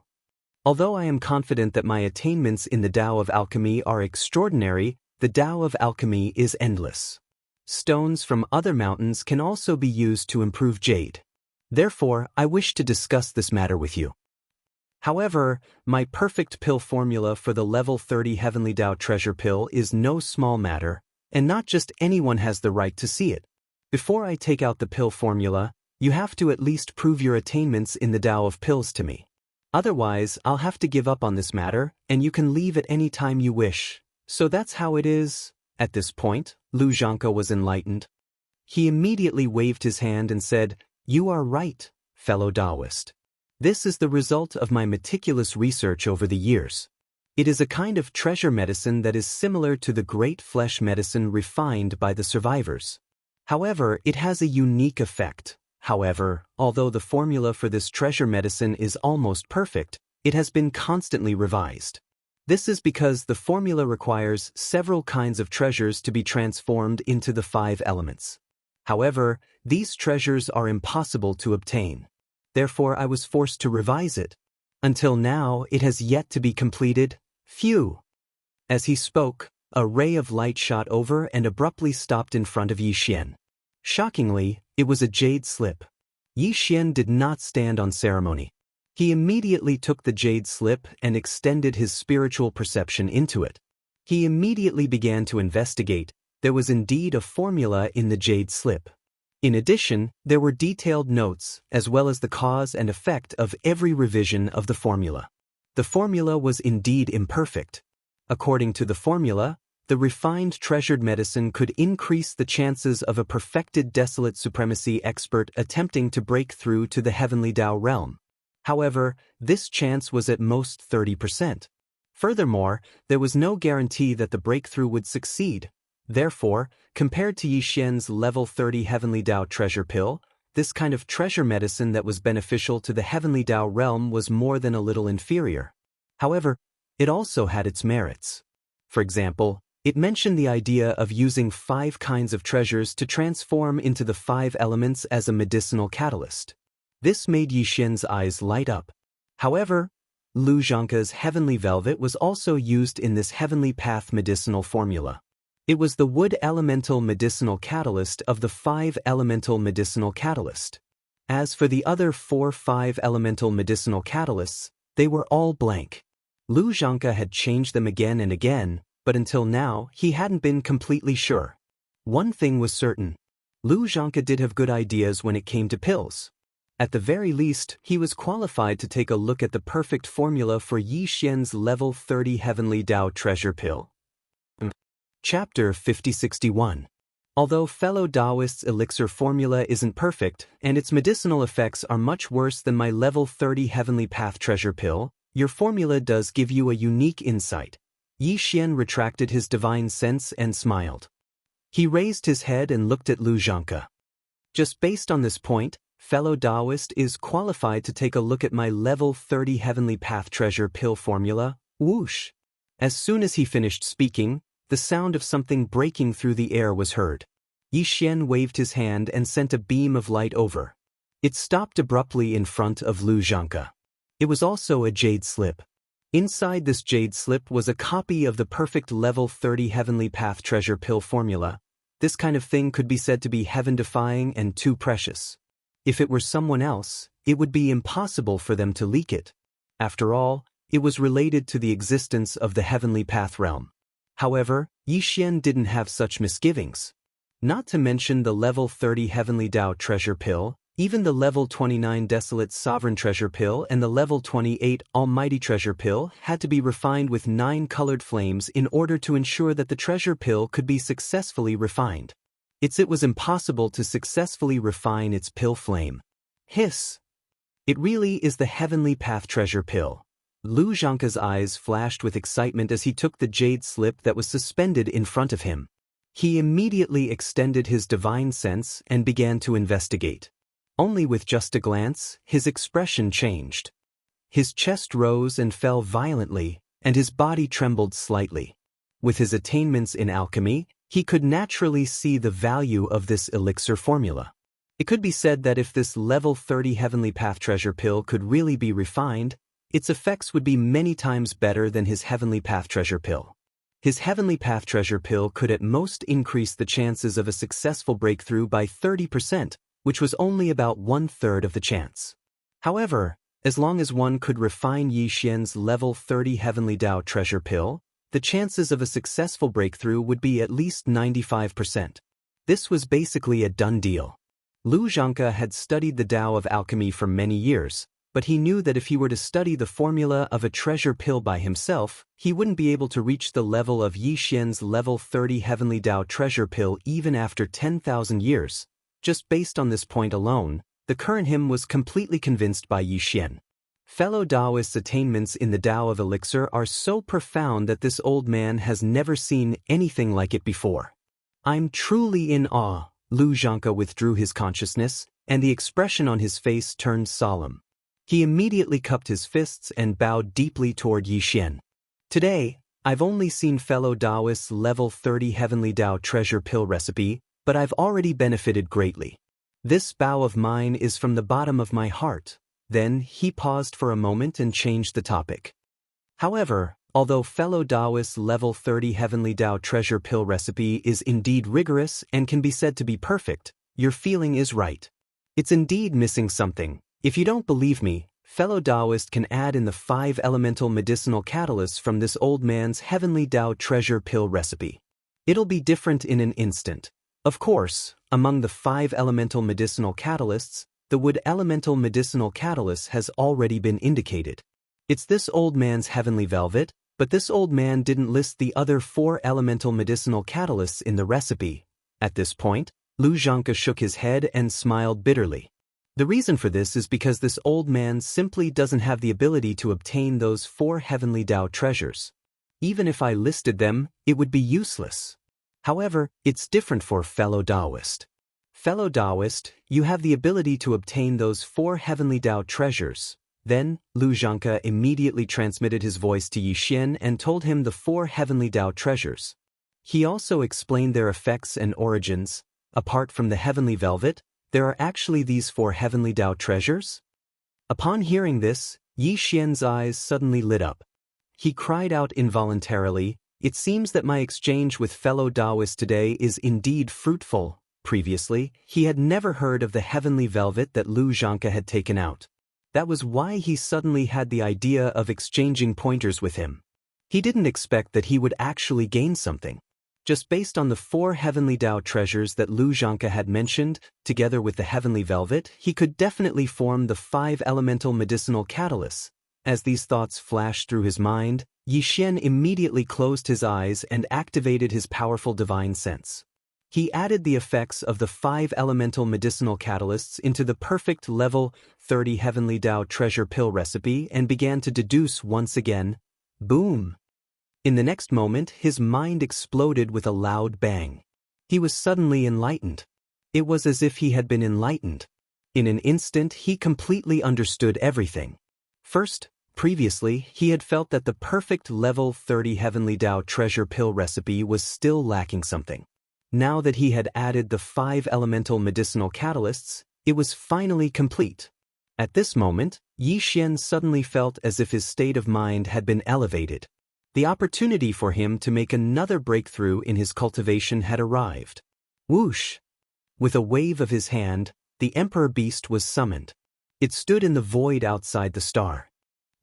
Although I am confident that my attainments in the Tao of alchemy are extraordinary, the Tao of alchemy is endless. Stones from other mountains can also be used to improve jade. Therefore, I wish to discuss this matter with you. However, my perfect pill formula for the level 30 Heavenly Tao treasure pill is no small matter, and not just anyone has the right to see it. Before I take out the pill formula, you have to at least prove your attainments in the Tao of pills to me. Otherwise, I'll have to give up on this matter, and you can leave at any time you wish. So that's how it is. At this point, Xianxia was enlightened. He immediately waved his hand and said, "You are right, fellow Taoist. This is the result of my meticulous research over the years. It is a kind of treasure medicine that is similar to the great flesh medicine refined by the survivors. However, it has a unique effect. However, although the formula for this treasure medicine is almost perfect, it has been constantly revised. This is because the formula requires several kinds of treasures to be transformed into the 5 elements. However, these treasures are impossible to obtain. Therefore, I was forced to revise it. Until now, it has yet to be completed. Phew!" As he spoke, a ray of light shot over and abruptly stopped in front of Yixian. Shockingly, it was a jade slip. Yixian did not stand on ceremony. He immediately took the jade slip and extended his spiritual perception into it. He immediately began to investigate. There was indeed a formula in the jade slip. In addition, there were detailed notes, as well as the cause and effect of every revision of the formula. The formula was indeed imperfect. According to the formula, the refined treasured medicine could increase the chances of a perfected desolate supremacy expert attempting to break through to the heavenly Tao realm. However, this chance was at most 30%. Furthermore, there was no guarantee that the breakthrough would succeed. Therefore, compared to Yixian's level 30 Heavenly Tao treasure pill, this kind of treasure medicine that was beneficial to the Heavenly Tao realm was more than a little inferior. However, it also had its merits. For example, it mentioned the idea of using 5 kinds of treasures to transform into the 5 elements as a medicinal catalyst. This made Yixian's eyes light up. However, Xianxia's heavenly velvet was also used in this heavenly path medicinal formula. It was the wood elemental medicinal catalyst of the 5 elemental medicinal catalyst. As for the other 4 5 elemental medicinal catalysts, they were all blank. Xianxia had changed them again and again, but until now he hadn't been completely sure. One thing was certain. Xianxia did have good ideas when it came to pills. At the very least, he was qualified to take a look at the perfect formula for Yixian's level 30 Heavenly Tao treasure pill. Chapter 5061. Although fellow Taoists' elixir formula isn't perfect, and its medicinal effects are much worse than my level 30 Heavenly Path treasure pill, your formula does give you a unique insight. Yixian retracted his divine sense and smiled. He raised his head and looked at Xianxia. Just based on this point, fellow Taoist is qualified to take a look at my level 30 Heavenly Path treasure pill formula. Whoosh! As soon as he finished speaking, the sound of something breaking through the air was heard. Yixian waved his hand and sent a beam of light over. It stopped abruptly in front of Xianxia. It was also a jade slip. Inside this jade slip was a copy of the perfect level 30 Heavenly Path treasure pill formula. This kind of thing could be said to be heaven-defying and too precious. If it were someone else, it would be impossible for them to leak it. After all, it was related to the existence of the Heavenly Path realm. However, Yixian didn't have such misgivings. Not to mention the level 30 Heavenly Tao treasure pill, even the level 29 Desolate Sovereign treasure pill and the level 28 Almighty treasure pill had to be refined with 9 colored flames in order to ensure that the treasure pill could be successfully refined. It was impossible to successfully refine its pill flame. Hiss! It really is the Heavenly Path treasure pill. Xianxia's eyes flashed with excitement as he took the jade slip that was suspended in front of him. He immediately extended his divine sense and began to investigate. Only with just a glance, his expression changed. His chest rose and fell violently, and his body trembled slightly. With his attainments in alchemy, he could naturally see the value of this elixir formula. It could be said that if this level 30 Heavenly Path treasure pill could really be refined, its effects would be many times better than his Heavenly Path treasure pill. His Heavenly Path treasure pill could at most increase the chances of a successful breakthrough by 30%, which was only about 1/3 of the chance. However, as long as one could refine Yi Xian's level 30 Heavenly Tao treasure pill, the chances of a successful breakthrough would be at least 95%. This was basically a done deal. Lu Xianxia had studied the Tao of alchemy for many years, but he knew that if he were to study the formula of a treasure pill by himself, he wouldn't be able to reach the level of Yi Xian's level 30 Heavenly Tao treasure pill even after 10,000 years. Just based on this point alone, the current him was completely convinced by Yi Xian. Fellow Taoists' attainments in the Tao of Elixir are so profound that this old man has never seen anything like it before. I'm truly in awe. Lu Xianxia withdrew his consciousness, and the expression on his face turned solemn. He immediately cupped his fists and bowed deeply toward Yi Xian. Today, I've only seen fellow Taoists' level 30 Heavenly Tao treasure pill recipe, but I've already benefited greatly. This bow of mine is from the bottom of my heart. Then he paused for a moment and changed the topic. However, although fellow Taoists' level 30 Heavenly Tao treasure pill recipe is indeed rigorous and can be said to be perfect, your feeling is right. It's indeed missing something. If you don't believe me, fellow Taoist can add in the 5 elemental medicinal catalysts from this old man's Heavenly Tao treasure pill recipe. It'll be different in an instant. Of course, among the 5 elemental medicinal catalysts, the wood elemental medicinal catalyst has already been indicated. It's this old man's heavenly velvet, but this old man didn't list the other 4 elemental medicinal catalysts in the recipe. At this point, Lu Xianxia shook his head and smiled bitterly. The reason for this is because this old man simply doesn't have the ability to obtain those 4 Heavenly Tao treasures. Even if I listed them, it would be useless. However, it's different for fellow Taoist. Fellow Taoist, you have the ability to obtain those 4 Heavenly Tao treasures. Then, Lu Xianxia immediately transmitted his voice to Yi Xian and told him the 4 Heavenly Tao treasures. He also explained their effects and origins. Apart from the Heavenly Velvet, there are actually these 4 Heavenly Tao treasures? Upon hearing this, Yi Xian's eyes suddenly lit up. He cried out involuntarily, "It seems that my exchange with fellow Taoists today is indeed fruitful." Previously, he had never heard of the Heavenly Velvet that Lu Xianxia had taken out. That was why he suddenly had the idea of exchanging pointers with him. He didn't expect that he would actually gain something. Just based on the 4 Heavenly Tao treasures that Lu Xianxia had mentioned, together with the Heavenly Velvet, he could definitely form the 5 elemental medicinal catalysts. As these thoughts flashed through his mind, Yi Xian immediately closed his eyes and activated his powerful divine sense. He added the effects of the 5 elemental medicinal catalysts into the perfect level 30 Heavenly Tao treasure pill recipe and began to deduce once again. Boom! In the next moment, his mind exploded with a loud bang. He was suddenly enlightened. It was as if he had been enlightened. In an instant, he completely understood everything. First, previously, he had felt that the perfect level 30 Heavenly Tao treasure pill recipe was still lacking something. Now that he had added the 5 elemental medicinal catalysts, it was finally complete. At this moment, Yi Xian suddenly felt as if his state of mind had been elevated. The opportunity for him to make another breakthrough in his cultivation had arrived. Whoosh! With a wave of his hand, the Emperor Beast was summoned. It stood in the void outside the star.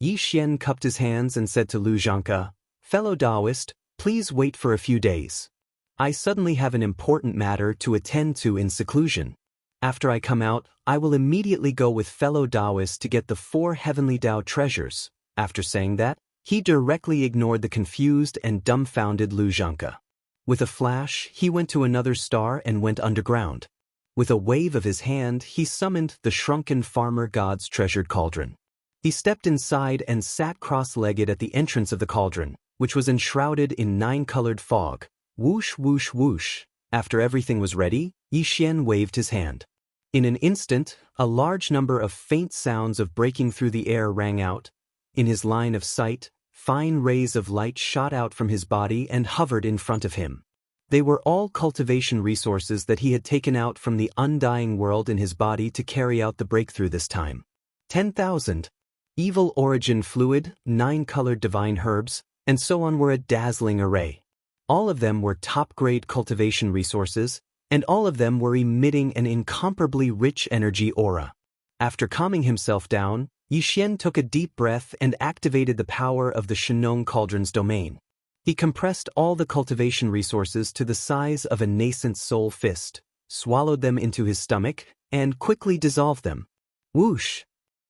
Yi Xian cupped his hands and said to Lu Xianxia, "Fellow Taoist, please wait for a few days. I suddenly have an important matter to attend to in seclusion. After I come out, I will immediately go with fellow Taoists to get the 4 Heavenly Tao treasures." After saying that, he directly ignored the confused and dumbfounded Lu Xianxia. With a flash, he went to another star and went underground. With a wave of his hand, he summoned the shrunken farmer god's treasured cauldron. He stepped inside and sat cross-legged at the entrance of the cauldron, which was enshrouded in 9-colored fog. Whoosh, whoosh, whoosh. After everything was ready, Yi Xian waved his hand. In an instant, a large number of faint sounds of breaking through the air rang out. In his line of sight, fine rays of light shot out from his body and hovered in front of him. They were all cultivation resources that he had taken out from the undying world in his body to carry out the breakthrough this time. 10,000. Evil origin fluid, 9 colored divine herbs, and so on were a dazzling array. All of them were top-grade cultivation resources, and all of them were emitting an incomparably rich energy aura. After calming himself down, Yixian took a deep breath and activated the power of the Shenong Cauldron's domain. He compressed all the cultivation resources to the size of a nascent soul fist, swallowed them into his stomach, and quickly dissolved them. Whoosh!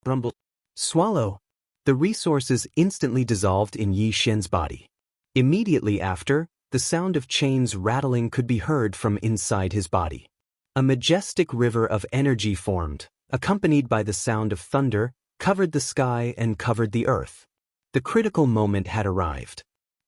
Rumble. Swallow! The resources instantly dissolved in Yixian's body. Immediately after, the sound of chains rattling could be heard from inside his body. A majestic river of energy formed, accompanied by the sound of thunder, covered the sky and covered the earth. The critical moment had arrived.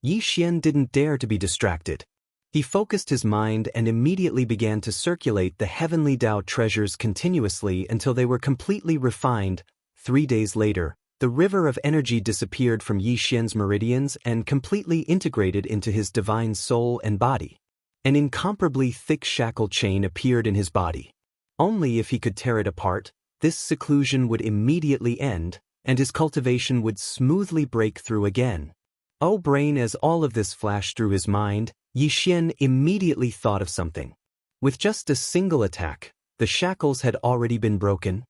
Yixian didn't dare to be distracted. He focused his mind and immediately began to circulate the heavenly Tao treasures continuously until they were completely refined. 3 days later, the river of energy disappeared from Yixian's meridians and completely integrated into his divine soul and body. An incomparably thick shackle chain appeared in his body. Only if he could tear it apart, this seclusion would immediately end, and his cultivation would smoothly break through again. Oh brain! As all of this flashed through his mind, Yixian immediately thought of something. With just a single attack, the shackles had already been broken.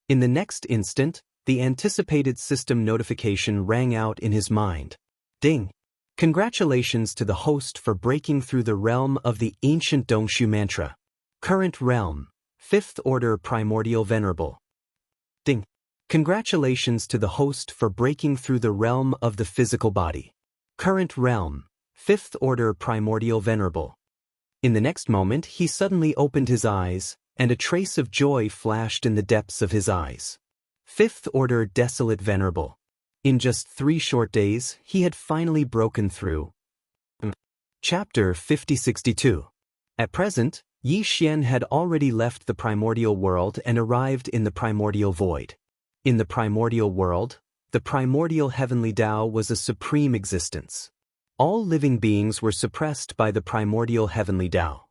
In the next instant, the anticipated system notification rang out in his mind. Ding! Congratulations to the host for breaking through the realm of the ancient Dongshu mantra. Current realm, 5th Order Primordial Venerable. Ding! Congratulations to the host for breaking through the realm of the physical body. Current realm, 5th Order Primordial Venerable. In the next moment he suddenly opened his eyes, and a trace of joy flashed in the depths of his eyes. 5th Order Desolate Venerable. In just 3 short days, he had finally broken through. Chapter 5062. At present, Yixian had already left the primordial world and arrived in the primordial void. In the primordial world, the primordial heavenly Tao was a supreme existence. All living beings were suppressed by the primordial heavenly Tao.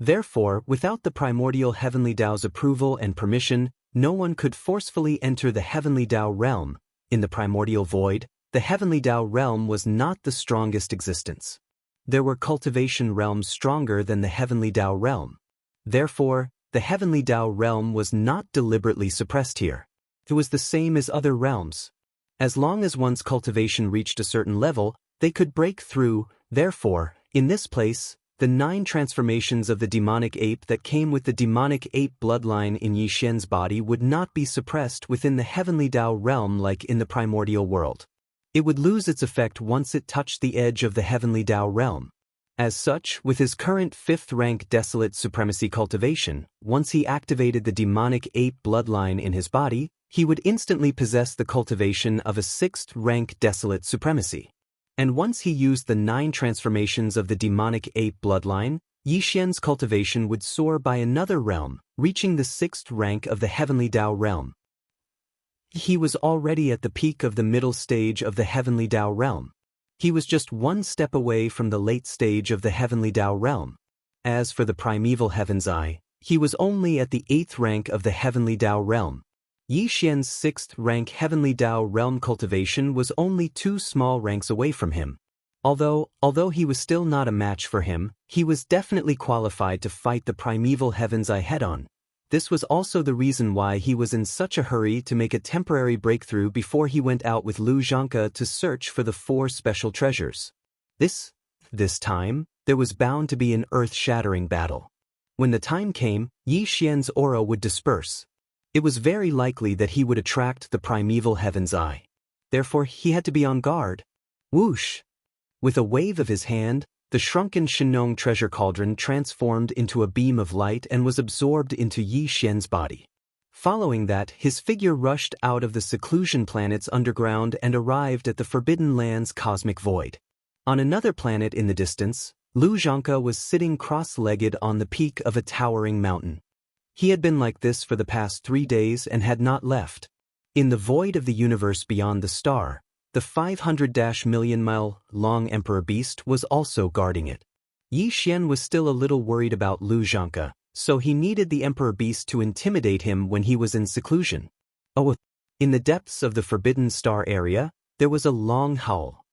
Therefore, without the primordial heavenly Tao's approval and permission, no one could forcefully enter the heavenly Tao realm. In the primordial void, the heavenly Tao realm was not the strongest existence. There were cultivation realms stronger than the heavenly Tao realm. Therefore, the heavenly Tao realm was not deliberately suppressed here. It was the same as other realms. As long as one's cultivation reached a certain level, they could break through. Therefore, in this place, the 9 transformations of the demonic ape that came with the demonic ape bloodline in Yixian's body would not be suppressed within the heavenly Tao realm like in the primordial world. It would lose its effect once it touched the edge of the heavenly Tao realm. As such, with his current 5th rank desolate supremacy cultivation, once he activated the demonic ape bloodline in his body, he would instantly possess the cultivation of a 6th rank desolate supremacy. And once he used the 9 transformations of the demonic ape bloodline, Yixian's cultivation would soar by another realm, reaching the 6th rank of the heavenly Tao realm. He was already at the peak of the middle stage of the heavenly Tao realm. He was just 1 step away from the late stage of the heavenly Tao realm. As for the primeval heaven's eye, he was only at the 8th rank of the heavenly Tao realm. Yixian's 6th rank heavenly Tao realm cultivation was only 2 small ranks away from him. Although he was still not a match for him, he was definitely qualified to fight the primeval heaven's eye head-on. This was also the reason why he was in such a hurry to make a temporary breakthrough before he went out with Xianxia to search for the 4 special treasures. This time, there was bound to be an earth-shattering battle. When the time came, Yixian's aura would disperse. It was very likely that he would attract the primeval heaven's eye. Therefore, he had to be on guard. Whoosh! With a wave of his hand, the shrunken Shenong treasure cauldron transformed into a beam of light and was absorbed into Yixian's body. Following that, his figure rushed out of the seclusion planet's underground and arrived at the Forbidden Land's cosmic void. On another planet in the distance, Xianxia was sitting cross-legged on the peak of a towering mountain. He had been like this for the past 3 days and had not left. In the void of the universe beyond the star, the 500-million-mile-long Emperor Beast was also guarding it. Yi Xian was still a little worried about Lu Xianxia, so he needed the Emperor Beast to intimidate him when he was in seclusion. Oh, in the depths of the Forbidden Star area, there was a long howl.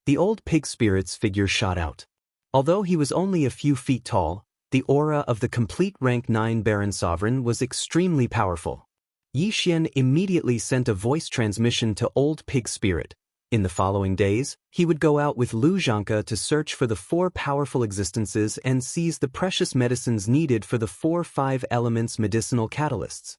The old pig spirit's figure shot out. Although he was only a few feet tall, the aura of the complete rank 9 Baron Sovereign was extremely powerful. Yi Xian immediately sent a voice transmission to Old Pig Spirit. In the following days, he would go out with Lu Xianxia to search for the 4 powerful existences and seize the precious medicines needed for the 4-5 elements medicinal catalysts.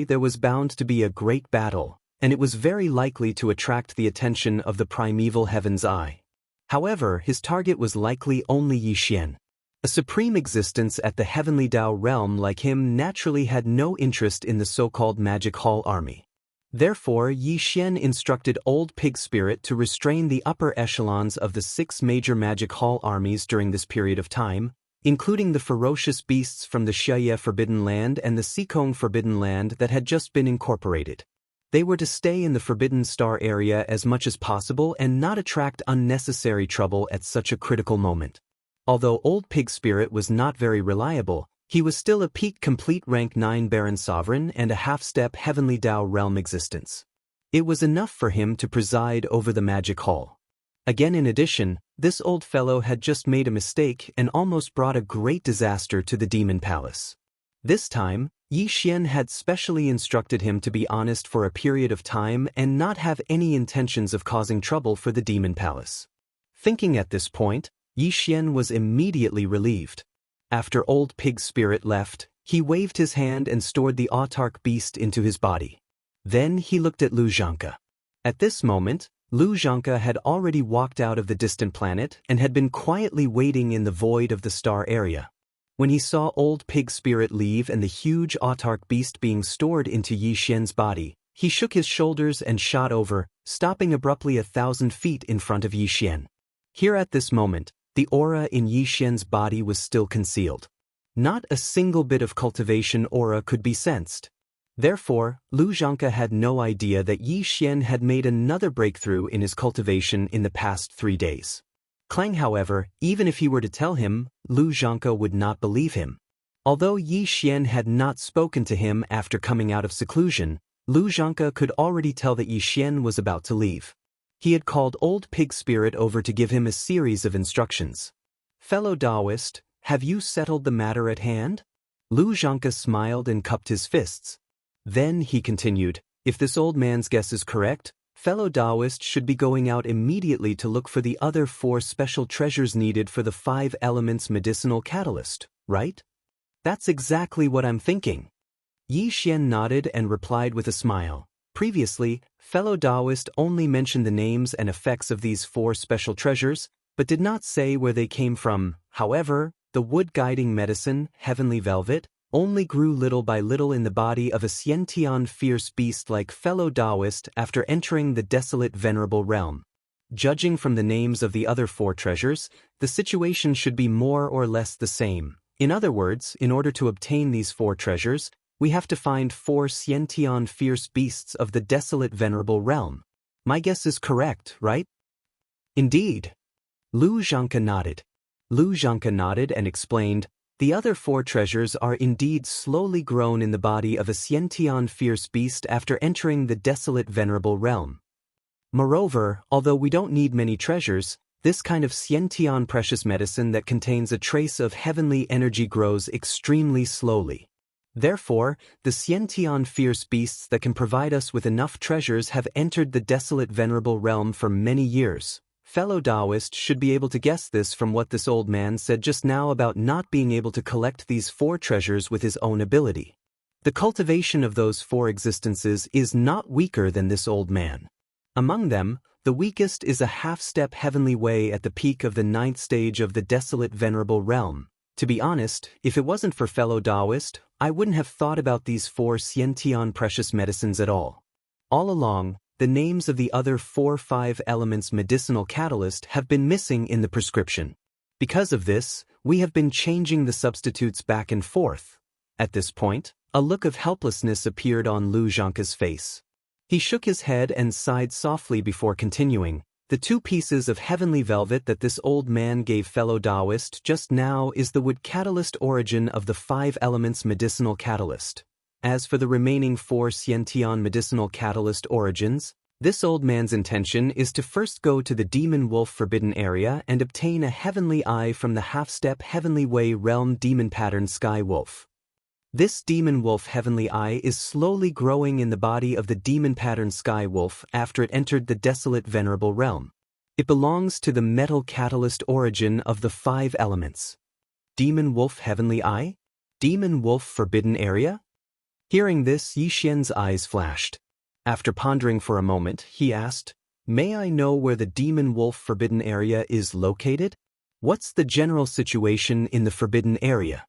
There was bound to be a great battle, and it was very likely to attract the attention of the primeval Heaven's Eye. However, his target was likely only Yi Xian. A supreme existence at the Heavenly Dao realm like him naturally had no interest in the so-called Magic Hall army. Therefore, Yi Xian instructed Old Pig Spirit to restrain the upper echelons of the 6 major Magic Hall armies during this period of time, including the ferocious beasts from the Xianxia Forbidden Land and the Sikong Forbidden Land that had just been incorporated. They were to stay in the Forbidden Star area as much as possible and not attract unnecessary trouble at such a critical moment. Although Old Pig Spirit was not very reliable, he was still a peak complete rank 9 Baron Sovereign and a half-step Heavenly Dao realm existence. It was enough for him to preside over the Magic Hall. Again, in addition, this old fellow had just made a mistake and almost brought a great disaster to the Demon Palace. This time, Yi Xian had specially instructed him to be honest for a period of time and not have any intentions of causing trouble for the Demon Palace. Thinking at this point, Yi Xian was immediately relieved. After Old Pig Spirit left, he waved his hand and stored the autarch beast into his body. Then he looked at Lu Xianxia. At this moment, Lu Xianxia had already walked out of the distant planet and had been quietly waiting in the void of the star area. When he saw Old Pig Spirit leave and the huge autarch beast being stored into Yi Xian's body, he shook his shoulders and shot over, stopping abruptly 1,000 feet in front of Yi Xian. Here at this moment, the aura in Yi Xian's body was still concealed. Not a single bit of cultivation aura could be sensed. Therefore, Lu Xianxia had no idea that Yi Xian had made another breakthrough in his cultivation in the past 3 days. Clang, however, even if he were to tell him, Lu Xianxia would not believe him. Although Yi Xian had not spoken to him after coming out of seclusion, Lu Xianxia could already tell that Yi Xian was about to leave. He had called Old Pig Spirit over to give him a series of instructions. "Fellow Taoist, have you settled the matter at hand?" Lu Xianxia smiled and cupped his fists. Then he continued, "If this old man's guess is correct, fellow Taoist should be going out immediately to look for the other 4 special treasures needed for the 5 elements medicinal catalyst, right?" "That's exactly what I'm thinking." Yi Xian nodded and replied with a smile. Previously, fellow Taoist only mentioned the names and effects of these 4 special treasures, but did not say where they came from. However, the wood-guiding medicine, Heavenly Velvet, only grew little by little in the body of a Xiantian fierce beast like fellow Taoist after entering the desolate venerable realm. Judging from the names of the other 4 treasures, the situation should be more or less the same. In other words, in order to obtain these 4 treasures, we have to find 4 Xiantian fierce beasts of the desolate venerable realm. My guess is correct, right? Indeed. Lu Xianxia nodded. Lu Xianxia nodded and explained, "The other 4 treasures are indeed slowly grown in the body of a Xiantian fierce beast after entering the desolate venerable realm. Moreover, although we don't need many treasures, this kind of Xiantian precious medicine that contains a trace of heavenly energy grows extremely slowly. Therefore, the Xiantian fierce beasts that can provide us with enough treasures have entered the desolate venerable realm for many years. Fellow Taoist should be able to guess this from what this old man said just now about not being able to collect these 4 treasures with his own ability. The cultivation of those 4 existences is not weaker than this old man. Among them, the weakest is a half-step heavenly way at the peak of the 9th stage of the desolate venerable realm. To be honest, if it wasn't for fellow Taoist, I wouldn't have thought about these 4 Xiantian precious medicines at all. All along, the names of the other 4-5 elements medicinal catalyst have been missing in the prescription. Because of this, we have been changing the substitutes back and forth. At this point, a look of helplessness appeared on Lu Zhangke's face. He shook his head and sighed softly before continuing. The 2 pieces of heavenly velvet that this old man gave fellow Taoist just now is the wood catalyst origin of the 5 elements medicinal catalyst. As for the remaining 4 Xiantian medicinal catalyst origins, this old man's intention is to first go to the Demon Wolf Forbidden Area and obtain a heavenly eye from the half-step Heavenly Way realm demon pattern Sky Wolf. This Demon Wolf Heavenly Eye is slowly growing in the body of the demon pattern Sky Wolf after it entered the desolate Venerable realm. It belongs to the metal catalyst origin of the 5 elements. Demon Wolf Heavenly Eye? Demon Wolf Forbidden Area? Hearing this, Yi Xian's eyes flashed. After pondering for a moment, he asked, "May I know where the Demon Wolf Forbidden Area is located? What's the general situation in the Forbidden Area?"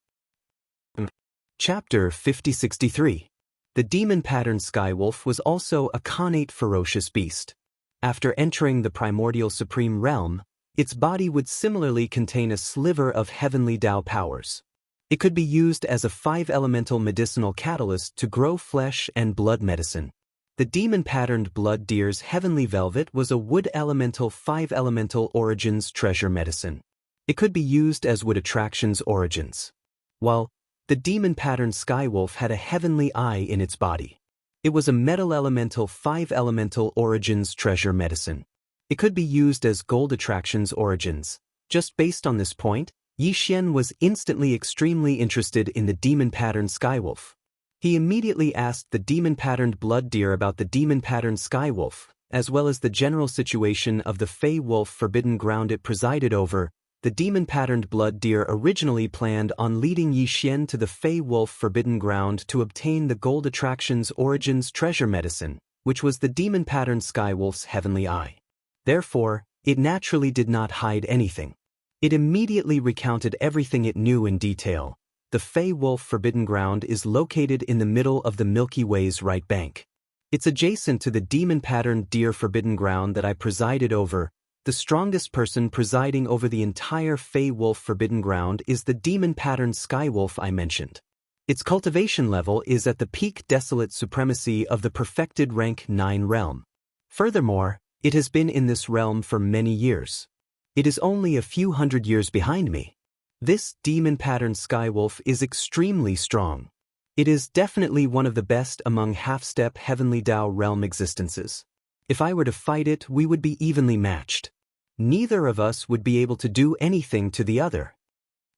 Chapter 5063. The demon pattern Skywolf was also a connate ferocious beast. After entering the primordial supreme realm, its body would similarly contain a sliver of heavenly Tao powers. It could be used as a 5-elemental medicinal catalyst to grow flesh and blood medicine. The demon-patterned blood deer's heavenly velvet was a wood elemental 5-elemental origins treasure medicine. It could be used as wood attractions origins. While the demon-patterned Skywolf had a heavenly eye in its body. It was a metal elemental 5-elemental origins treasure medicine. It could be used as gold attractions origins. Just based on this point, Yi Xian was instantly extremely interested in the demon-patterned Skywolf. He immediately asked the demon-patterned blood deer about the demon-patterned Skywolf, as well as the general situation of the Fey Wolf Forbidden Ground it presided over. The demon-patterned blood deer originally planned on leading Yi Xian to the Fey Wolf Forbidden Ground to obtain the Gold Attractions Origins treasure medicine, which was the demon-patterned Skywolf's heavenly eye. Therefore, it naturally did not hide anything. It immediately recounted everything it knew in detail. The Fey Wolf Forbidden Ground is located in the middle of the Milky Way's right bank. It's adjacent to the demon-patterned deer Forbidden Ground that I presided over. The strongest person presiding over the entire Fey Wolf Forbidden Ground is the demon-patterned Skywolf I mentioned. Its cultivation level is at the peak desolate supremacy of the perfected rank 9 realm. Furthermore, it has been in this realm for many years. It is only a few hundred years behind me. This demon-patterned Skywolf is extremely strong. It is definitely one of the best among half-step Heavenly Tao realm existences. If I were to fight it, we would be evenly matched. Neither of us would be able to do anything to the other.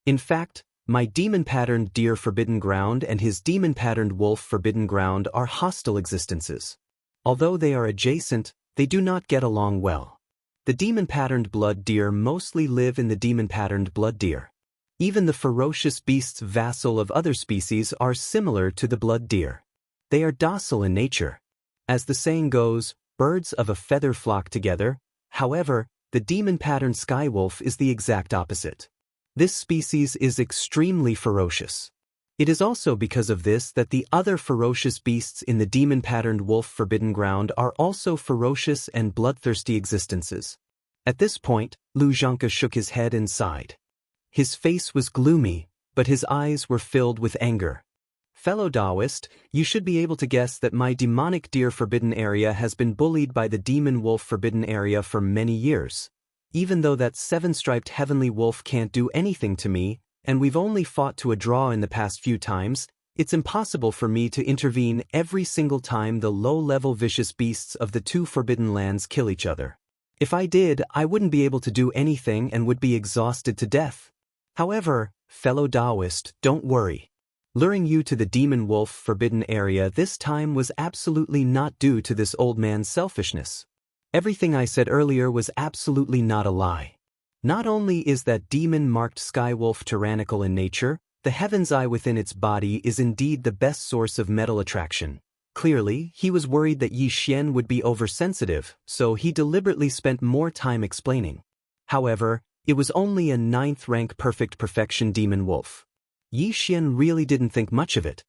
In fact, my demon-patterned deer Forbidden Ground and his demon-patterned wolf Forbidden Ground are hostile existences. Although they are adjacent, they do not get along well. The demon-patterned blood deer mostly live in the demon-patterned blood deer. Even the ferocious beasts vassal of other species are similar to the blood deer. They are docile in nature. As the saying goes, birds of a feather flock together. However, the demon-patterned Skywolf is the exact opposite. This species is extremely ferocious. It is also because of this that the other ferocious beasts in the demon-patterned wolf Forbidden Ground are also ferocious and bloodthirsty existences. At this point, Lu Zhangke shook his head and sighed. His face was gloomy, but his eyes were filled with anger. Fellow Taoist, you should be able to guess that my demonic deer Forbidden Area has been bullied by the demon wolf Forbidden Area for many years. Even though that 7-striped heavenly wolf can't do anything to me, and we've only fought to a draw in the past few times, it's impossible for me to intervene every single time the low-level vicious beasts of the 2 forbidden lands kill each other. If I did, I wouldn't be able to do anything and would be exhausted to death. However, fellow Taoist, don't worry. Luring you to the demon wolf Forbidden Area this time was absolutely not due to this old man's selfishness. Everything I said earlier was absolutely not a lie. Not only is that demon-marked Skywolf tyrannical in nature, the heaven's eye within its body is indeed the best source of metal attraction. Clearly, he was worried that Yi Xian would be oversensitive, so he deliberately spent more time explaining. However, it was only a 9th-rank perfect perfection demon wolf. Yi Xian really didn't think much of it.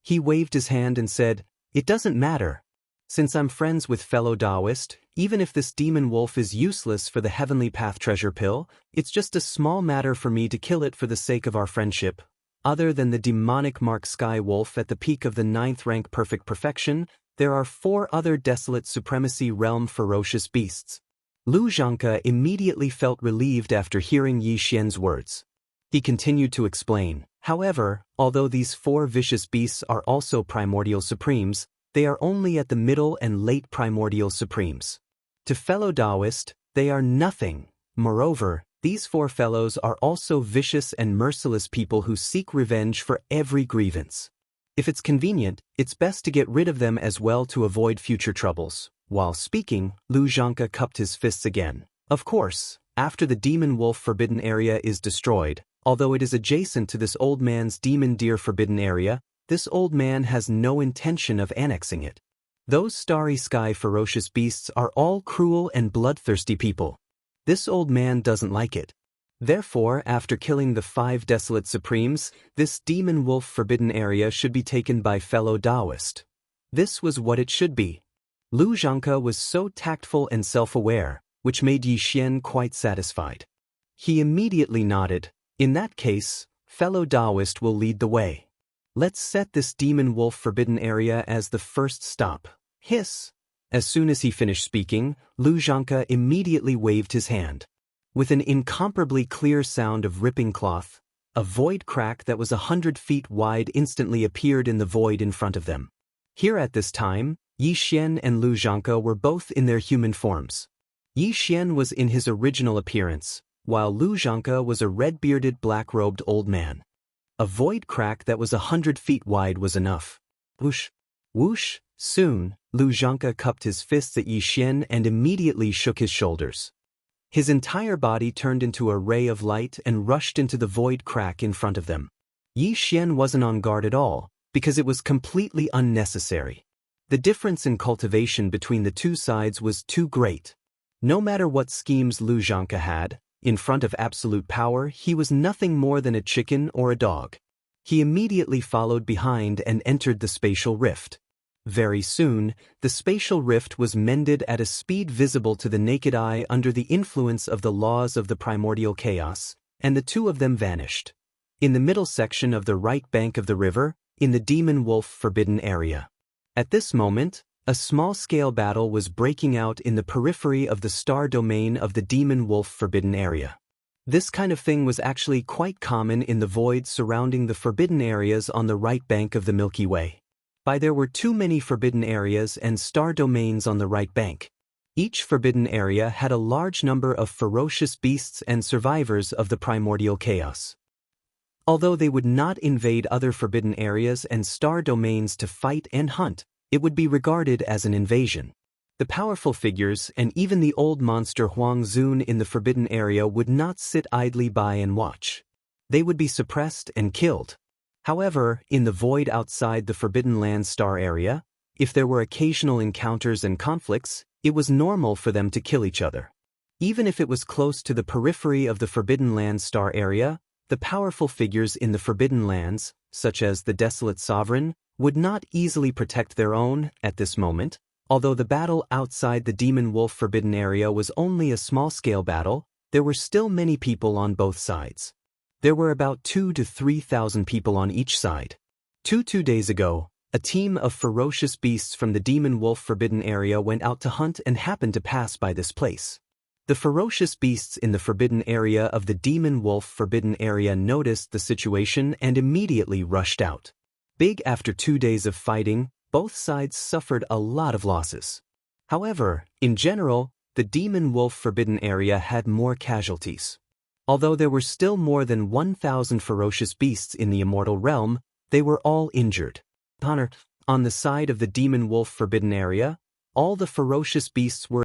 He waved his hand and said, "It doesn't matter. Since I'm friends with fellow Taoist, even if this demon wolf is useless for the Heavenly Path treasure pill, it's just a small matter for me to kill it for the sake of our friendship. Other than the demonic mark Sky Wolf at the peak of the 9th rank Perfect Perfection, there are 4 other desolate supremacy realm ferocious beasts. Lu Xianxia immediately felt relieved after hearing Yi Xian's words. He continued to explain, however, although these 4 vicious beasts are also primordial supremes, they are only at the middle and late primordial supremes. To fellow Taoist, they are nothing. Moreover, these 4 fellows are also vicious and merciless people who seek revenge for every grievance. If it's convenient, it's best to get rid of them as well to avoid future troubles. While speaking, Lu Xianxia cupped his fists again. Of course, after the Demon Wolf Forbidden Area is destroyed, although it is adjacent to this old man's Demon Deer Forbidden Area, this old man has no intention of annexing it. Those starry sky ferocious beasts are all cruel and bloodthirsty people. This old man doesn't like it. Therefore, after killing the 5 desolate supremes, this Demon Wolf Forbidden Area should be taken by fellow Taoist. This was what it should be. Lu Xianxia was so tactful and self-aware, which made Yi Xian quite satisfied. He immediately nodded. In that case, fellow Taoist will lead the way. Let's set this Demon Wolf Forbidden Area as the first stop. Hiss! As soon as he finished speaking, Lu Xianxia immediately waved his hand. With an incomparably clear sound of ripping cloth, a void crack that was 100 feet wide instantly appeared in the void in front of them. Here at this time, Yi Xian and Lu Xianxia were both in their human forms. Yi Xian was in his original appearance, while Lu Xianxia was a red-bearded black-robed old man. A void crack that was 100 feet wide was enough. Whoosh! Whoosh! Soon, Lu Xianxia cupped his fists at Yi Xian and immediately shook his shoulders. His entire body turned into a ray of light and rushed into the void crack in front of them. Yi Xian wasn't on guard at all, because it was completely unnecessary. The difference in cultivation between the 2 sides was too great. No matter what schemes Lu Xianxia had, in front of absolute power he was nothing more than a chicken or a dog. He immediately followed behind and entered the spatial rift. Very soon, the spatial rift was mended at a speed visible to the naked eye under the influence of the laws of the primordial chaos, and the 2 of them vanished. In the middle section of the right bank of the river, in the Demon Wolf Forbidden Area. At this moment, a small-scale battle was breaking out in the periphery of the star domain of the Demon Wolf Forbidden Area. This kind of thing was actually quite common in the void surrounding the forbidden areas on the right bank of the Milky Way. There were too many forbidden areas and star domains on the right bank. Each forbidden area had a large number of ferocious beasts and survivors of the primordial chaos. Although they would not invade other forbidden areas and star domains to fight and hunt, it would be regarded as an invasion. The powerful figures and even the old monster Huang Zun in the forbidden area would not sit idly by and watch. They would be suppressed and killed. However, in the void outside the Forbidden Land star area, if there were occasional encounters and conflicts, it was normal for them to kill each other. Even if it was close to the periphery of the Forbidden Land star area, the powerful figures in the Forbidden Lands, such as the Desolate Sovereign, would not easily protect their own at this moment. Although the battle outside the Demon Wolf Forbidden Area was only a small-scale battle, there were still many people on both sides. There were about 2,000 to 3,000 people on each side. 2 days ago, a team of ferocious beasts from the Demon Wolf Forbidden Area went out to hunt and happened to pass by this place. The ferocious beasts in the Forbidden Area of the Demon Wolf Forbidden Area noticed the situation and immediately rushed out. After 2 days of fighting, both sides suffered a lot of losses. However, in general, the Demon Wolf Forbidden Area had more casualties. Although there were still more than 1,000 ferocious beasts in the immortal realm, they were all injured. On the side of the Demon Wolf Forbidden Area, all the ferocious beasts were